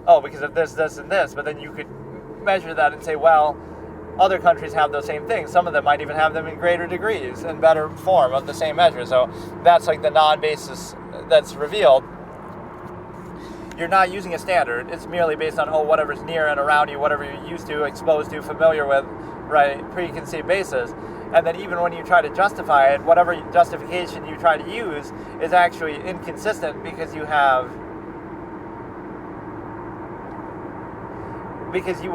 S1: Oh, because of this, this, and this. But then you could measure that and say, well, other countries have those same things. Some of them might even have them in greater degrees and better form of the same measure. So that's like the non-basis that's revealed. You're not using a standard. It's merely based on, whatever's near and around you, whatever you're used to, exposed to, familiar with, right, preconceived basis. And then even when you try to justify it, whatever justification you try to use is actually inconsistent, because you would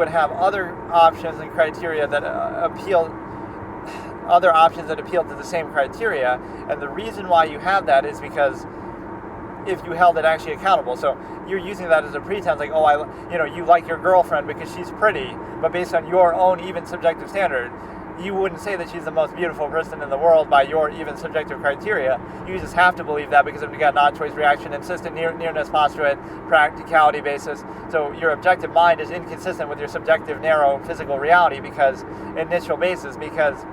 S1: have other options and criteria that appeal to the same criteria. And the reason why you have that is because if you held it actually accountable. So you're using that as a pretense, like, you like your girlfriend because she's pretty, but based on your own even subjective standard, you wouldn't say that she's the most beautiful person in the world by your even subjective criteria. You just have to believe that because of, again, non-choice reaction, insistent nearness postulate, practicality basis. So your objective mind is inconsistent with your subjective narrow physical reality initial basis, because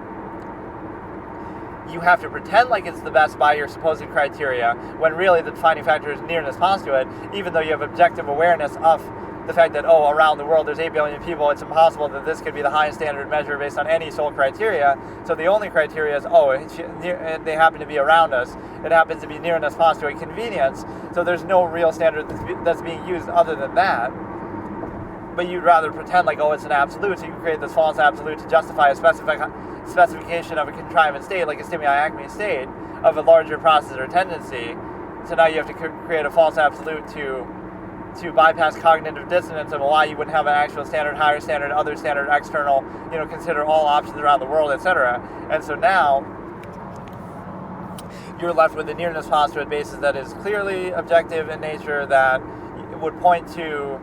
S1: you have to pretend like it's the best by your supposed criteria, when really the defining factor is nearness postulate, even though you have objective awareness of the fact that, around the world there's 8 billion people, it's impossible that this could be the highest standard measure based on any sole criteria. So the only criteria is, they happen to be around us. It happens to be nearness postulate, convenience. So there's no real standard that's being used other than that. But you'd rather pretend like, it's an absolute, so you can create this false absolute to justify a specification of a contrivance state, like a stimuli-acme state, of a larger process or tendency. So now you have to create a false absolute to bypass cognitive dissonance and why you wouldn't have an actual standard, higher standard, other standard, external, consider all options around the world, etc. And so now you're left with a nearness postulate basis that is clearly objective in nature, that would point to,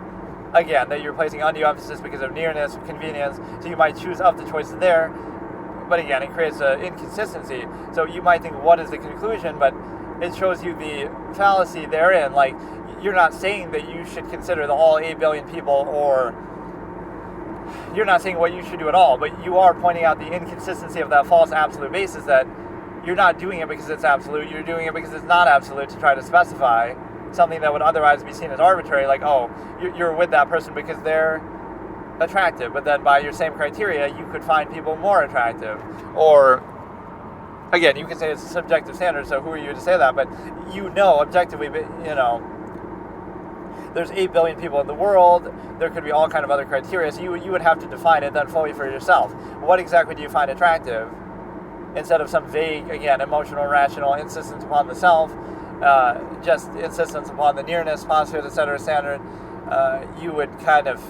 S1: again, that you're placing undue emphasis because of nearness, convenience, so you might choose of the choices there, but again, it creates an inconsistency. So you might think, what is the conclusion? But it shows you the fallacy therein. Like, you're not saying that you should consider all 8 billion people, or you're not saying what you should do at all, but you are pointing out the inconsistency of that false absolute basis, that you're not doing it because it's absolute, you're doing it because it's not absolute, to try to specify something that would otherwise be seen as arbitrary, like, you're with that person because they're attractive, but then by your same criteria, you could find people more attractive. Or, again, you can say it's a subjective standard, so who are you to say that? But objectively, there's 8 billion people in the world, there could be all kind of other criteria, so you would have to define it then fully for yourself. What exactly do you find attractive? Instead of some vague, again, emotional, rational insistence upon the self, just insistence upon the nearness, postulate, etc. standard, you would kind of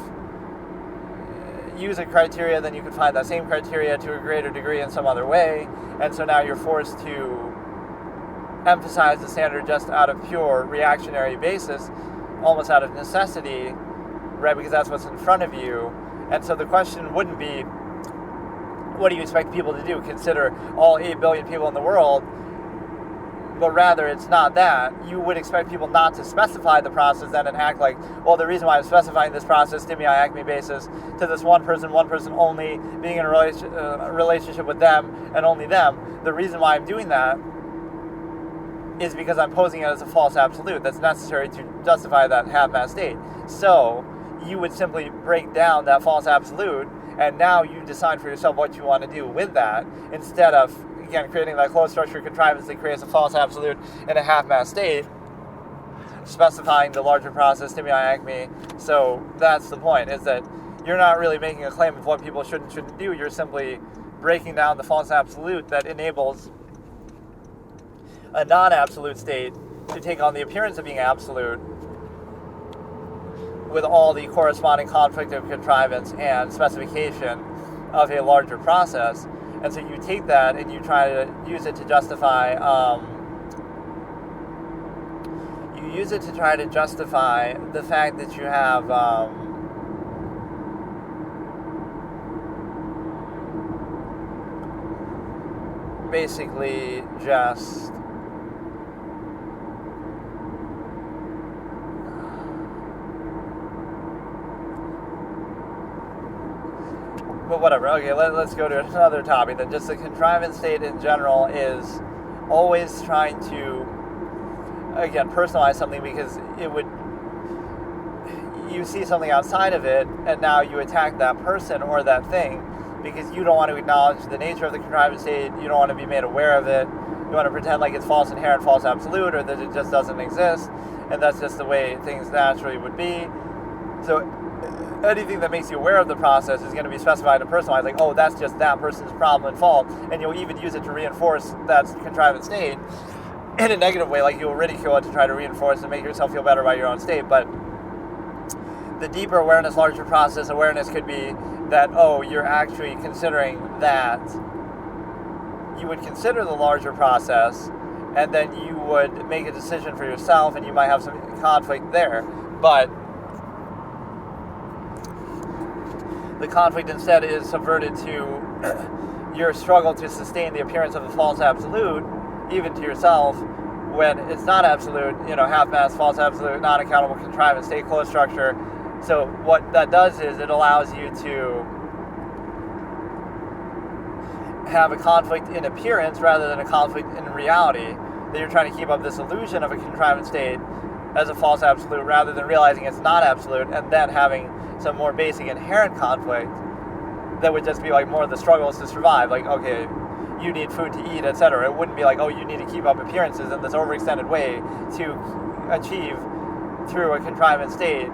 S1: use a criteria, then you could find that same criteria to a greater degree in some other way, and so now you're forced to emphasize the standard just out of pure reactionary basis, almost out of necessity, right, because that's what's in front of you. And so the question wouldn't be, what do you expect people to do? Consider all 8 billion people in the world, but rather it's not that. You would expect people not to specify the process then and act like, the reason why I'm specifying this process, stimuli-acme basis, to this one person only, being in a relationship with them and only them, the reason why I'm doing that is because I'm posing it as a false absolute that's necessary to justify that half-mass state. So you would simply break down that false absolute, and now you decide for yourself what you want to do with that, instead of, again, creating that closed structure contrivance that creates a false absolute in a half-mass state. specifying the larger process, stimuli, acme. So that's the point, is that you're not really making a claim of what people should and shouldn't do. You're simply breaking down the false absolute that enables a non-absolute state to take on the appearance of being absolute with all the corresponding conflict of contrivance and specification of a larger process. And so you take that and you try to use it to justify the fact that you have basically just but whatever. Okay, let's go to another topic. Then, just the contrivance state in general is always trying to, again, personalize something, because you see something outside of it, and now you attack that person or that thing because you don't want to acknowledge the nature of the contrivance state. You don't want to be made aware of it. You want to pretend like it's false inherent, false absolute, or that it just doesn't exist, and that's just the way things naturally would be. So anything that makes you aware of the process is going to be specified and personalized, like, oh, that's just that person's problem and fault, and you'll even use it to reinforce that contrivance state in a negative way, like you'll ridicule it to try to reinforce and make yourself feel better about your own state. But the deeper awareness, larger process awareness could be that, oh, you're actually considering that you would consider the larger process, and then you would make a decision for yourself, and you might have some conflict there. But the conflict instead is subverted to your struggle to sustain the appearance of a false absolute, even to yourself, when it's not absolute, half-mass, false absolute, non-accountable contrivance, state closed structure. So what that does is it allows you to have a conflict in appearance rather than a conflict in reality, that you're trying to keep up this illusion of a contrivance state as a false absolute rather than realizing it's not absolute, and then having some more basic inherent conflict that would just be like more of the struggles to survive, like, okay, you need food to eat, etc. It wouldn't be like, oh, you need to keep up appearances in this overextended way to achieve through a contrivance state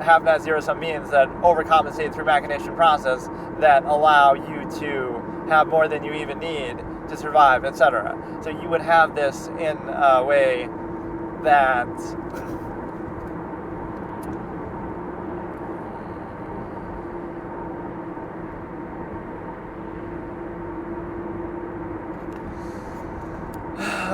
S1: half-mass zero-sum means that overcompensate through machination process that allow you to have more than you even need to survive, etc. So you would have this in a way that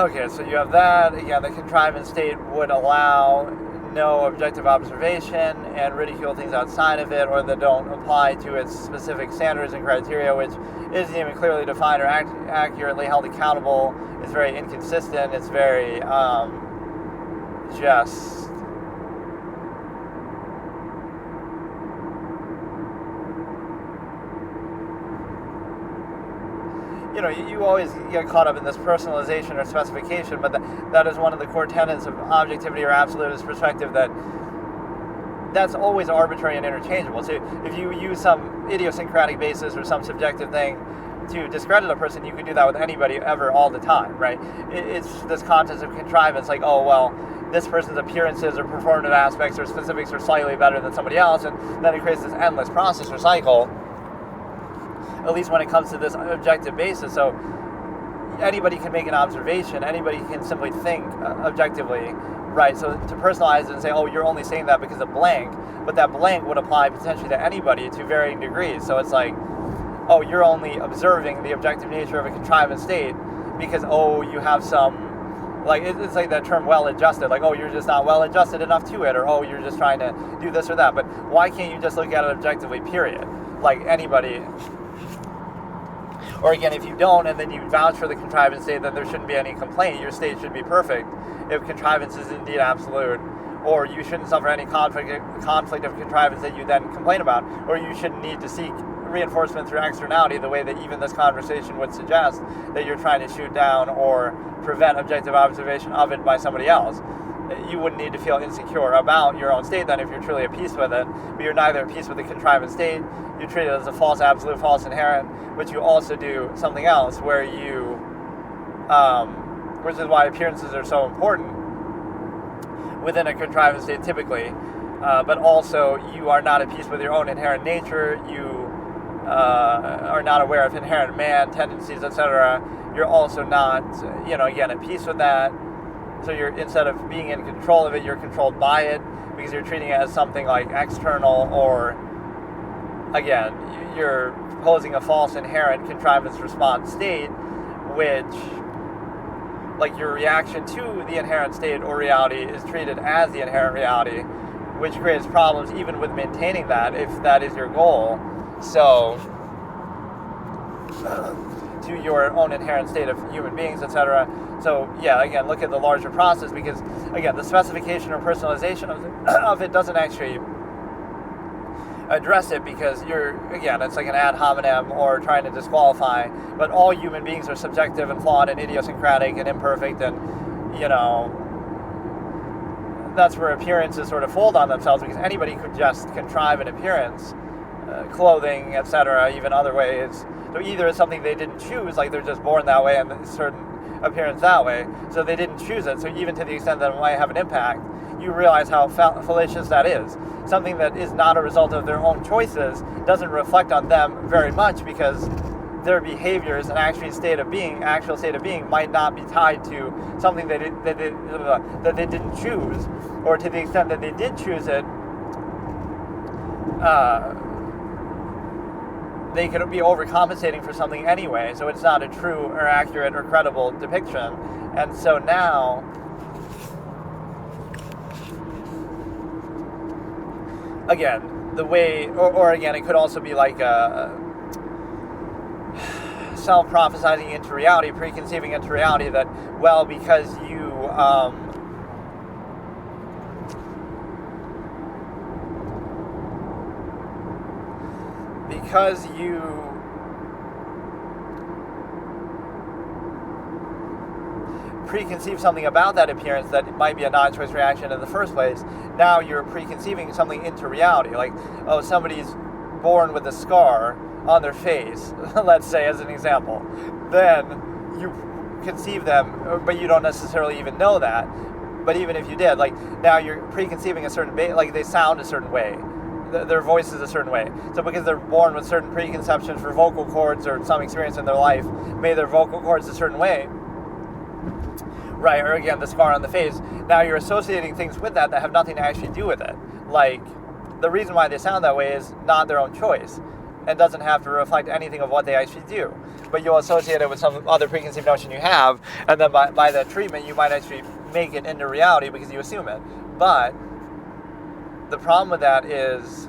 S1: okay, so you have that. Again, the contrivance state would allow no objective observation and ridicule things outside of it, or that don't apply to its specific standards and criteria, which isn't even clearly defined or accurately held accountable. It's very inconsistent. It's very just you always get caught up in this personalization or specification, but that is one of the core tenets of objectivity or absolutist perspective, that's always arbitrary and interchangeable. So if you use some idiosyncratic basis or some subjective thing to discredit a person, you can do that with anybody ever, all the time, right? It's this concept of contrivance, like, oh, well, this person's appearances or performative aspects or specifics are slightly better than somebody else, and then it creates this endless process or cycle, at least when it comes to this objective basis. So anybody can make an observation, anybody can simply think objectively, right? So to personalize it and say, oh, you're only saying that because of blank, but that blank would apply potentially to anybody to varying degrees. So it's like, oh, you're only observing the objective nature of a contrivance state because, oh, you have some, like, it's like that term well-adjusted, like, oh, you're just not well-adjusted enough to it, or, oh, you're just trying to do this or that. But why can't you just look at it objectively, period? Like anybody. Or again, if you don't, and then you vouch for the contrivance state, then there shouldn't be any complaint. Your state should be perfect if contrivance is indeed absolute. Or you shouldn't suffer any conflict of contrivance that you then complain about. Or you shouldn't need to seek reinforcement through externality the way that even this conversation would suggest, that you're trying to shoot down or prevent objective observation of it by somebody else. You wouldn't need to feel insecure about your own state then if you're truly at peace with it, but you're neither at peace with the contrivance state, you treat it as a false absolute, false inherent, but you also do something else where you, which is why appearances are so important, within a contrivance state typically, but also you are not at peace with your own inherent nature, you are not aware of inherent man tendencies, etc. You're also not, again, at peace with that. So you're, instead of being in control of it, you're controlled by it, because you're treating it as something like external, or, again, you're posing a false inherent contrivance response state, which, like, your reaction to the inherent state or reality is treated as the inherent reality, which creates problems even with maintaining that, if that is your goal. So, to your own inherent state of human beings, etc. So, yeah, again, look at the larger process, because, again, the specification or personalization of it doesn't actually address it, because it's like an ad hominem or trying to disqualify, but all human beings are subjective and flawed and idiosyncratic and imperfect, and, that's where appearances sort of fold on themselves, because anybody could just contrive an appearance, clothing, etc., even other ways. So either it's something they didn't choose, like they're just born that way and a certain appearance that way, so they didn't choose it. So even to the extent that it might have an impact, you realize how fallacious that is. Something that is not a result of their own choices doesn't reflect on them very much, because their behaviors and actual state of being might not be tied to something that they didn't choose, or to the extent that they did choose it, they could be overcompensating for something anyway, so it's not a true or accurate or credible depiction. And so now, again, the way, or again, it could also be like a self-prophesizing into reality, preconceiving into reality that, well, because you preconceive something about that appearance that might be a non-choice reaction in the first place, now you're preconceiving something into reality. Like, oh, somebody's born with a scar on their face, let's say, as an example. Then you conceive them, but you don't necessarily even know that. But even if you did, like, now you're preconceiving a certain, like, they sound a certain way. Their voice is a certain way. So because they're born with certain preconceptions for vocal cords or some experience in their life, made their vocal cords a certain way, right, or again, the scar on the face, now you're associating things with that have nothing to actually do with it. Like, the reason why they sound that way is not their own choice, and doesn't have to reflect anything of what they actually do. But you'll associate it with some other preconceived notion you have, and then by that treatment, you might actually make it into reality because you assume it. But the problem with that is,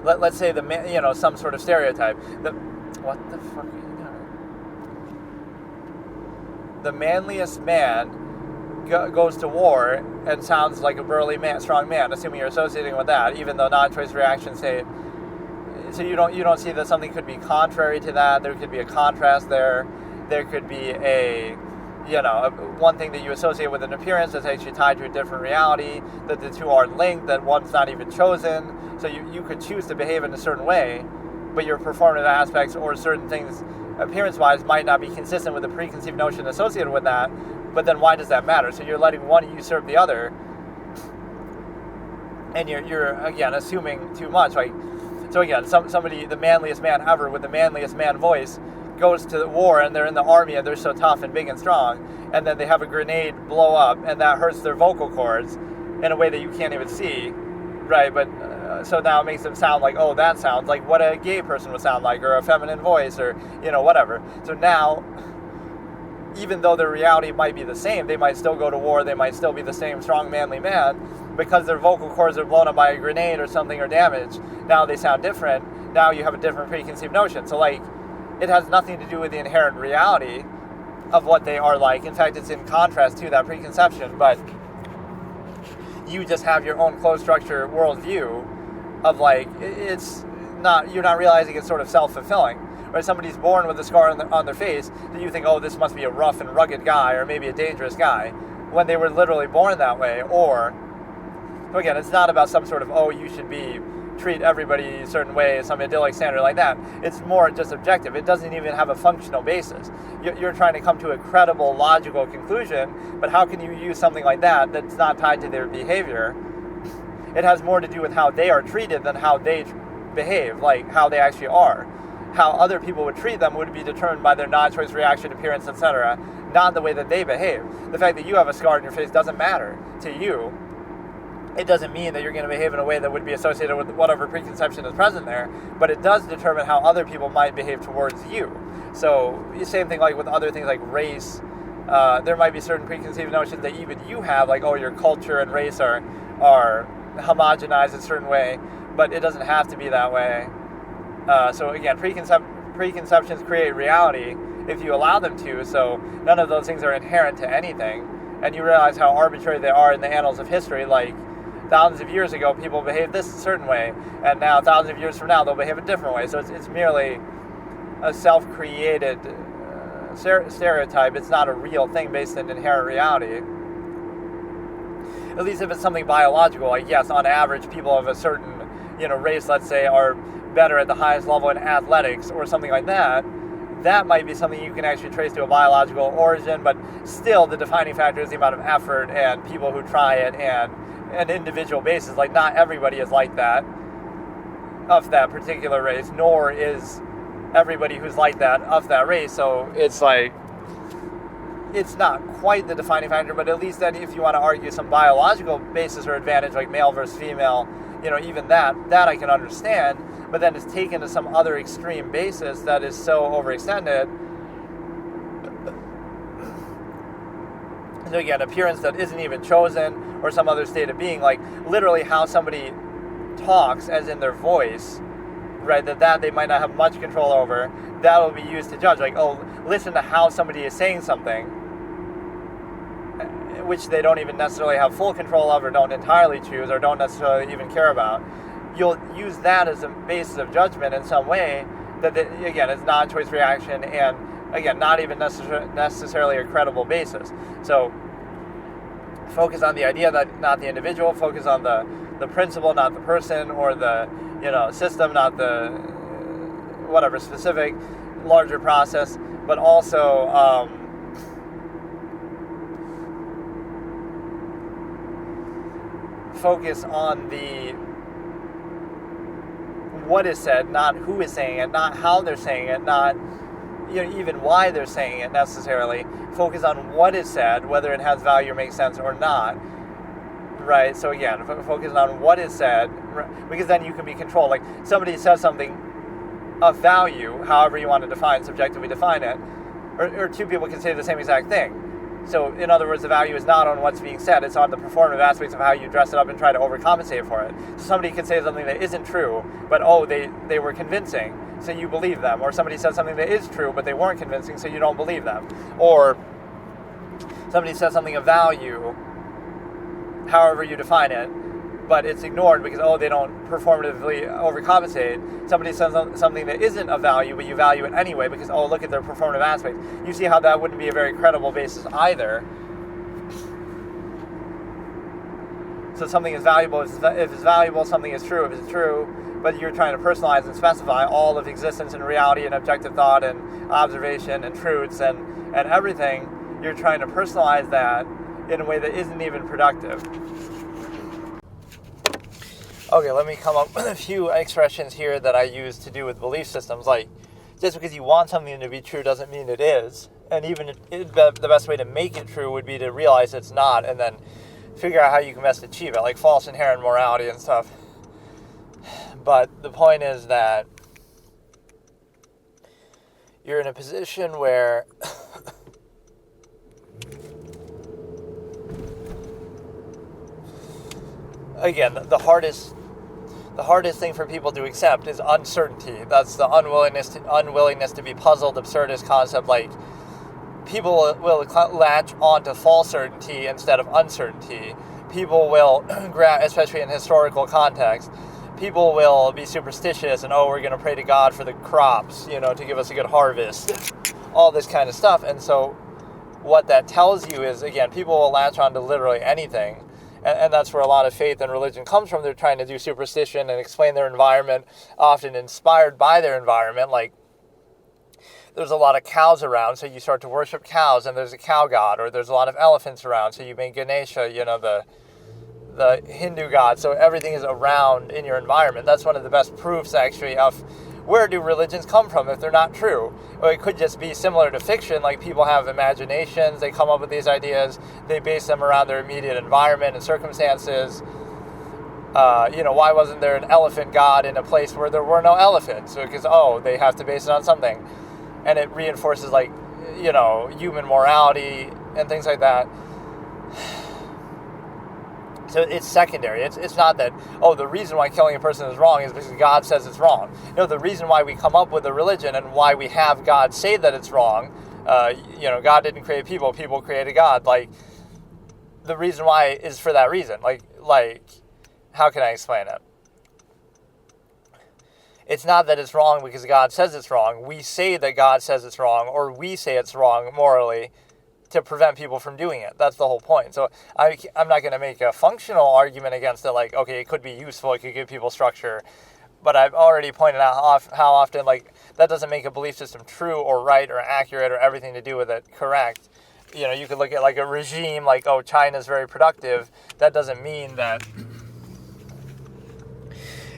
S1: let's say some sort of stereotype. What the fuck are you doing? The manliest man goes to war and sounds like a burly man, strong man, assuming you're associating with that, even though non-choice reactions say. So you don't see that something could be contrary to that. There could be a contrast there. There could be one thing that you associate with an appearance that's actually tied to a different reality, that the two are linked, that one's not even chosen. So you could choose to behave in a certain way, but your performative aspects or certain things appearance-wise might not be consistent with the preconceived notion associated with that. But then why does that matter? So you're letting one usurp the other, and you're again assuming too much. Like, so again, somebody, the manliest man ever with the manliest man voice, goes to the war and they're in the army and they're so tough and big and strong, and then they have a grenade blow up and that hurts their vocal cords in a way that you can't even see, right? But so now it makes them sound like, oh, that sounds like what a gay person would sound like, or a feminine voice, or whatever. So now, even though their reality might be the same, they might still go to war, they might still be the same strong manly man, because their vocal cords are blown up by a grenade or something, or damaged. Now they sound different. Now you have a different preconceived notion. So like, it has nothing to do with the inherent reality of what they are like. In fact, it's in contrast to that preconception, but you just have your own closed structure worldview of like, it's not, you're not realizing it's sort of self-fulfilling. Right? Somebody's born with a scar on their face, that you think, oh, this must be a rough and rugged guy, or maybe a dangerous guy, when they were literally born that way. Or, so again, it's not about some sort of, oh, you should be treat everybody a certain way, some idyllic standard like that. It's more just objective. It doesn't even have a functional basis. You're trying to come to a credible, logical conclusion, but how can you use something like that that's not tied to their behavior? It has more to do with how they are treated than how they behave, like how they actually are. How other people would treat them would be determined by their non-choice reaction, appearance, etc., not the way that they behave. The fact that you have a scar on your face doesn't matter to you. It doesn't mean that you're going to behave in a way that would be associated with whatever preconception is present there, but it does determine how other people might behave towards you. So, the same thing like with other things like race. There might be certain preconceived notions that even you have, like, oh, your culture and race are homogenized in a certain way, but it doesn't have to be that way. So again, preconceptions create reality if you allow them to, so none of those things are inherent to anything, and you realize how arbitrary they are in the annals of history. Like, thousands of years ago, people behaved this a certain way, and now, thousands of years from now, they'll behave a different way. So it's merely a self-created stereotype. It's not a real thing based in inherent reality. At least if it's something biological, like, yes, on average, people of a certain, race, let's say, are better at the highest level in athletics or something like that. That might be something you can actually trace to a biological origin, but still the defining factor is the amount of effort and people who try it and an individual basis. Like, not everybody is like that of that particular race, nor is everybody who's like that of that race. So it's like, it's not quite the defining factor, but at least then if you want to argue some biological basis or advantage, like male versus female, even that I can understand, but then it's taken to some other extreme basis that is so overextended. So again, appearance that isn't even chosen, or some other state of being, like literally how somebody talks, as in their voice, right, that they might not have much control over, that will be used to judge, like, oh, listen to how somebody is saying something, which they don't even necessarily have full control of, or don't entirely choose, or don't necessarily even care about. You'll use that as a basis of judgment in some way that, again, is non-choice reaction, and again, not even necessarily a credible basis. So focus on the idea, that not the individual. Focus on the principle, not the person, or the system, not the whatever specific larger process, but also focus on the what is said, not who is saying it, not how they're saying it, not even why they're saying it necessarily. Focus on what is said, whether it has value or makes sense or not. Right? So again, focus on what is said, because then you can be controlled. Like, somebody says something of value, however you want to subjectively define it, or two people can say the same exact thing. So, in other words, the value is not on what's being said, it's on the performative aspects of how you dress it up and try to overcompensate for it. So somebody could say something that isn't true, but they were convincing, so you believe them. Or somebody says something that is true, but they weren't convincing, so you don't believe them. Or somebody says something of value, however you define it, but it's ignored because, they don't performatively overcompensate. Somebody says something that isn't of value, but you value it anyway because, look at their performative aspects. You see how that wouldn't be a very credible basis either. So something is valuable if it's valuable, something is true if it's true, but you're trying to personalize and specify all of existence and reality and objective thought and observation and truths and everything. You're trying to personalize that in a way that isn't even productive. Okay, let me come up with a few expressions here that I use to do with belief systems. Like, just because you want something to be true doesn't mean it is. And even the best way to make it true would be to realize it's not, and then figure out how you can best achieve it, like false inherent morality and stuff. But the point is that you're in a position where again, the hardest thing for people to accept is uncertainty. That's the unwillingness to be puzzled, absurdist concept. Like, people will latch on to false certainty instead of uncertainty. People will, especially in historical context, people will be superstitious and, we're going to pray to God for the crops, to give us a good harvest. All this kind of stuff. And so what that tells you is, again, people will latch on to literally anything. And that's where a lot of faith and religion comes from. They're trying to do superstition and explain their environment, often inspired by their environment. Like, there's a lot of cows around, so you start to worship cows, and there's a cow god. Or there's a lot of elephants around, so you make Ganesha, the Hindu god. So everything is around in your environment. That's one of the best proofs, actually, of where do religions come from if they're not true? Or it could just be similar to fiction, like people have imaginations, they come up with these ideas, they base them around their immediate environment and circumstances. Why wasn't there an elephant god in a place where there were no elephants? Because, they have to base it on something. And it reinforces, human morality and things like that. So it's secondary. It's not that, the reason why killing a person is wrong is because God says it's wrong. No, the reason why we come up with a religion and why we have God say that it's wrong, God didn't create people created God. Like, the reason why is for that reason. Like, how can I explain it? It's not that it's wrong because God says it's wrong. We say that God says it's wrong, or we say it's wrong morally, to prevent people from doing it. That's the whole point. So I'm not going to make a functional argument against it, like, okay, it could be useful, it could give people structure, but I've already pointed out how often, that doesn't make a belief system true or right or accurate or everything to do with it correct. You could look at, a regime, China's very productive. That doesn't mean that...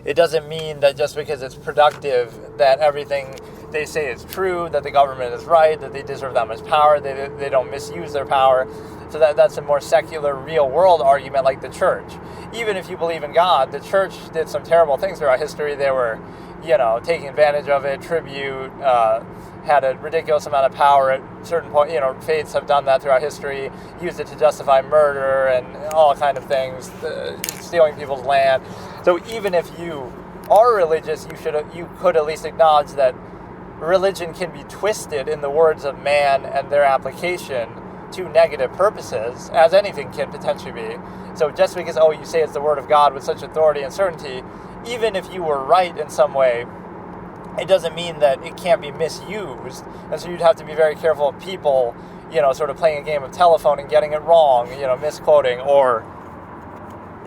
S1: It doesn't mean that just because it's productive that everything they say is true, that the government is right, that they deserve that much power, they don't misuse their power. So that's a more secular, real-world argument, like the church. Even if you believe in God, the church did some terrible things throughout history. They were, taking advantage of it, tribute, had a ridiculous amount of power at certain points. Faiths have done that throughout history, used it to justify murder and all kind of things, stealing people's land. So even if you are religious, you could at least acknowledge that religion can be twisted, in the words of man and their application, to negative purposes, as anything can potentially be. So just because, you say it's the word of God with such authority and certainty, even if you were right in some way, it doesn't mean that it can't be misused. And so you'd have to be very careful of people, sort of playing a game of telephone and getting it wrong, misquoting or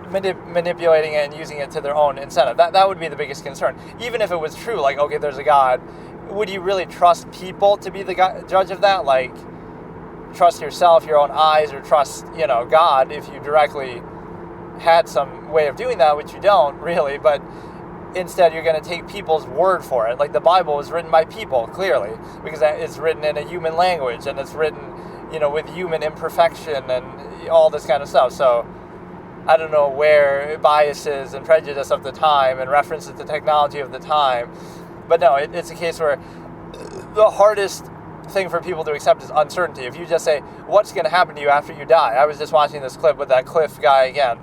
S1: manipulating it and using it to their own incentive. That would be the biggest concern. Even if it was true, okay, there's a God, would you really trust people to be the judge of that? Trust yourself, your own eyes, or trust, God if you directly had some way of doing that, which you don't really, but instead you're going to take people's word for it. Like, the Bible was written by people, clearly, because it's written in a human language, and it's written, with human imperfection and all this kind of stuff. So I don't know where biases and prejudice of the time and references to technology of the time, but no, it's a case where the hardest thing for people to accept is uncertainty. If you just say, what's going to happen to you after you die? I was just watching this clip with that Cliff guy again.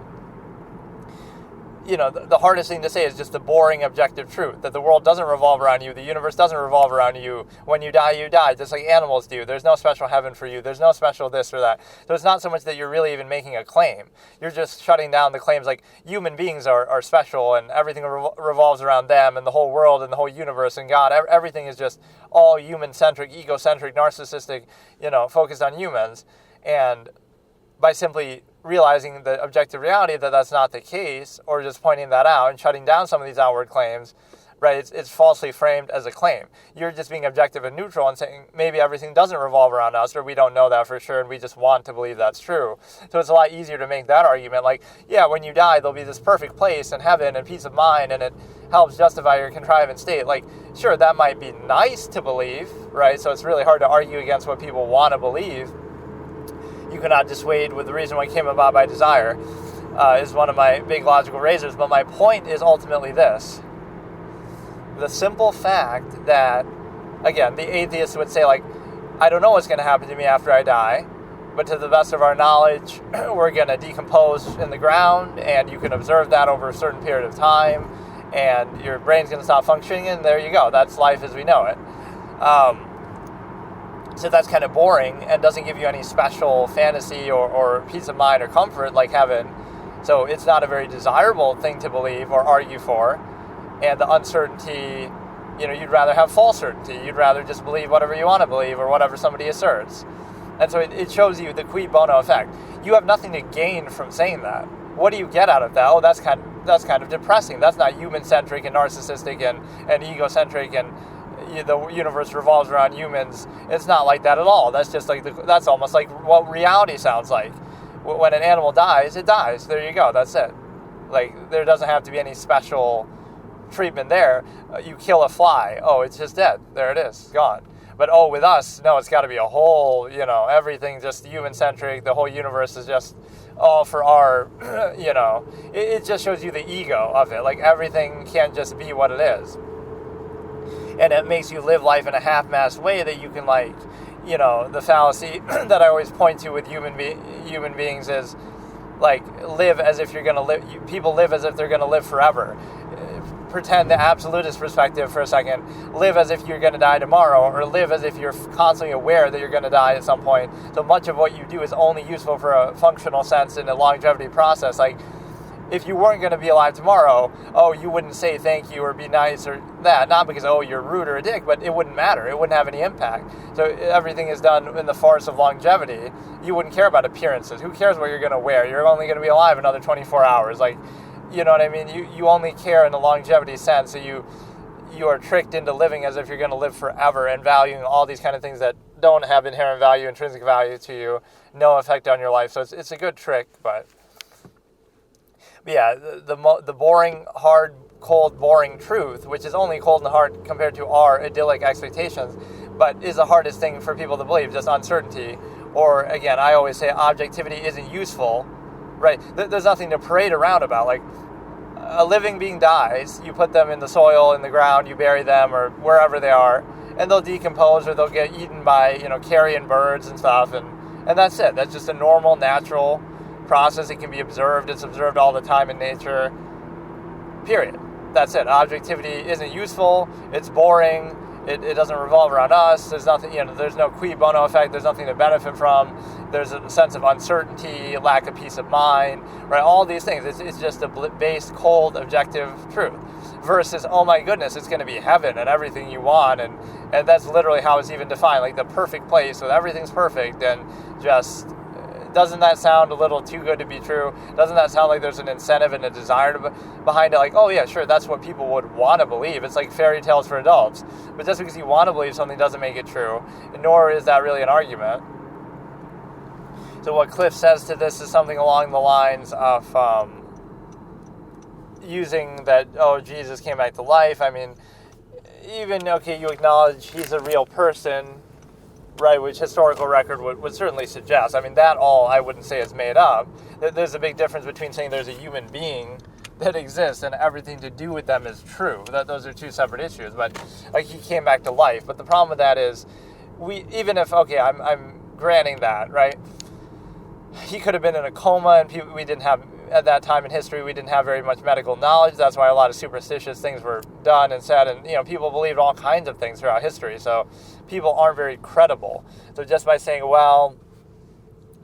S1: The hardest thing to say is just the boring objective truth, that the world doesn't revolve around you, the universe doesn't revolve around you. When you die, just like animals do. There's no special heaven for you. There's no special this or that. So it's not so much that you're really even making a claim. You're just shutting down the claims like human beings are special and everything revolves around them and the whole world and the whole universe and God. Everything is just all human-centric, egocentric, narcissistic, focused on humans. And by simply realizing the objective reality that that's not the case, or just pointing that out and shutting down some of these outward claims, right, it's falsely framed as a claim. You're just being objective and neutral and saying maybe everything doesn't revolve around us, or we don't know that for sure, and we just want to believe that's true. So it's a lot easier to make that argument, like, yeah, when you die, there'll be this perfect place and heaven and peace of mind, and it helps justify your contrivance state. Like, sure, that might be nice to believe, right? So it's really hard to argue against what people want to believe. You cannot dissuade with the reason why it came about by desire, is one of my big logical razors. But my point is ultimately this. The simple fact that, again, the atheist would say, like, I don't know what's going to happen to me after I die, but to the best of our knowledge, we're going to decompose in the ground, and you can observe that over a certain period of time, and your brain's going to stop functioning, and there you go. That's life as we know it. So that's kind of boring and doesn't give you any special fantasy or peace of mind or comfort like heaven. So it's not a very desirable thing to believe or argue for. And the uncertainty, you'd rather have false certainty. You'd rather just believe whatever you want to believe or whatever somebody asserts. And so it shows you the cui bono effect. You have nothing to gain from saying that. what do you get out of that? Oh, that's kind of depressing. That's not human-centric and narcissistic and egocentric and the universe revolves around humans. It's not like that at all. That's just like that's almost like what reality sounds like. When an animal dies, it dies. There you go. That's it. Like, there doesn't have to be any special treatment there. You kill a fly. Oh, it's just dead. There it is. Gone. But, with us, no, it's got to be a whole, everything just human-centric. The whole universe is just all for our, It just shows you the ego of it. Like, everything can't just be what it is. And it makes you live life in a half-assed way that you can, like, the fallacy that I always point to with human beings is, like, live as if you're going to live. People live as if they're going to live forever. Pretend the absolutist perspective for a second. Live as if you're going to die tomorrow, or live as if you're constantly aware that you're going to die at some point. So much of what you do is only useful for a functional sense in a longevity process. Like, if you weren't going to be alive tomorrow, you wouldn't say thank you or be nice or that. Not because, you're rude or a dick, but it wouldn't matter. It wouldn't have any impact. So everything is done in the farce of longevity. You wouldn't care about appearances. Who cares what you're going to wear? You're only going to be alive another 24 hours. Like, you know what I mean? You only care in the longevity sense. So you are tricked into living as if you're going to live forever and valuing all these kind of things that don't have inherent value, intrinsic value to you, no effect on your life. So it's a good trick, but yeah, the boring, hard, cold, boring truth, which is only cold and hard compared to our idyllic expectations, but is the hardest thing for people to believe, just uncertainty. Or, again, I always say objectivity isn't useful, right? There's nothing to parade around about. Like, a living being dies, you put them in the soil, in the ground, you bury them, or wherever they are, and they'll decompose or they'll get eaten by, carrion birds and stuff, and that's it. That's just a normal, natural process. It can be observed. It's observed all the time in nature. Period. That's it. Objectivity isn't useful. It's boring. It doesn't revolve around us. There's nothing, there's no cui bono effect. There's nothing to benefit from. There's a sense of uncertainty, lack of peace of mind, right? All these things. It's just a base, cold, objective truth. Versus, oh my goodness, it's going to be heaven and everything you want. And that's literally how it's even defined. Like the perfect place with everything's perfect and just... Doesn't that sound a little too good to be true? Doesn't that sound like there's an incentive and a desire behind it? Like, oh yeah, sure, that's what people would want to believe. It's like fairy tales for adults. But just because you want to believe something doesn't make it true, nor is that really an argument. So what Cliff says to this is something along the lines of using that, Jesus came back to life. I mean, even, you acknowledge he's a real person, right, which historical record would certainly suggest. I mean, that all I wouldn't say is made up. There's a big difference between saying there's a human being that exists and everything to do with them is true. Those are two separate issues. But, like, he came back to life. But the problem with that is, I'm granting that, right? He could have been in a coma, and we didn't have, at that time in history, we didn't have very much medical knowledge. That's why a lot of superstitious things were done and said, and, people believed all kinds of things throughout history. So people aren't very credible. So just by saying, well,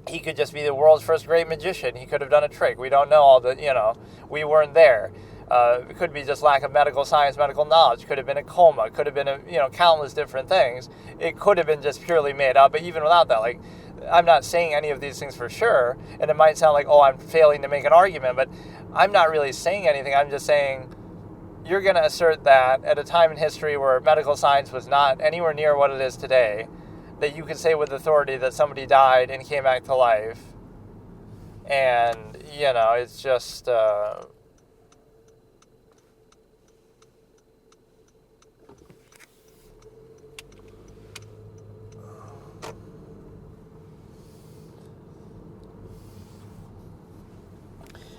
S1: he could just be the world's first great magician. He could have done a trick. We don't know all the, we weren't there. It could be just lack of medical science, medical knowledge. Could have been a coma. Could have been, countless different things. It could have been just purely made up. But even without that, like, I'm not saying any of these things for sure. And it might sound like, I'm failing to make an argument. But I'm not really saying anything. I'm just saying you're going to assert that at a time in history where medical science was not anywhere near what it is today, that you can say with authority that somebody died and came back to life. And, it's just...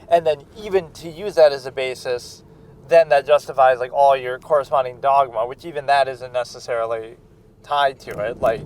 S1: And then even to use that as a basis, then that justifies like all your corresponding dogma, which even that isn't necessarily tied to it. Like,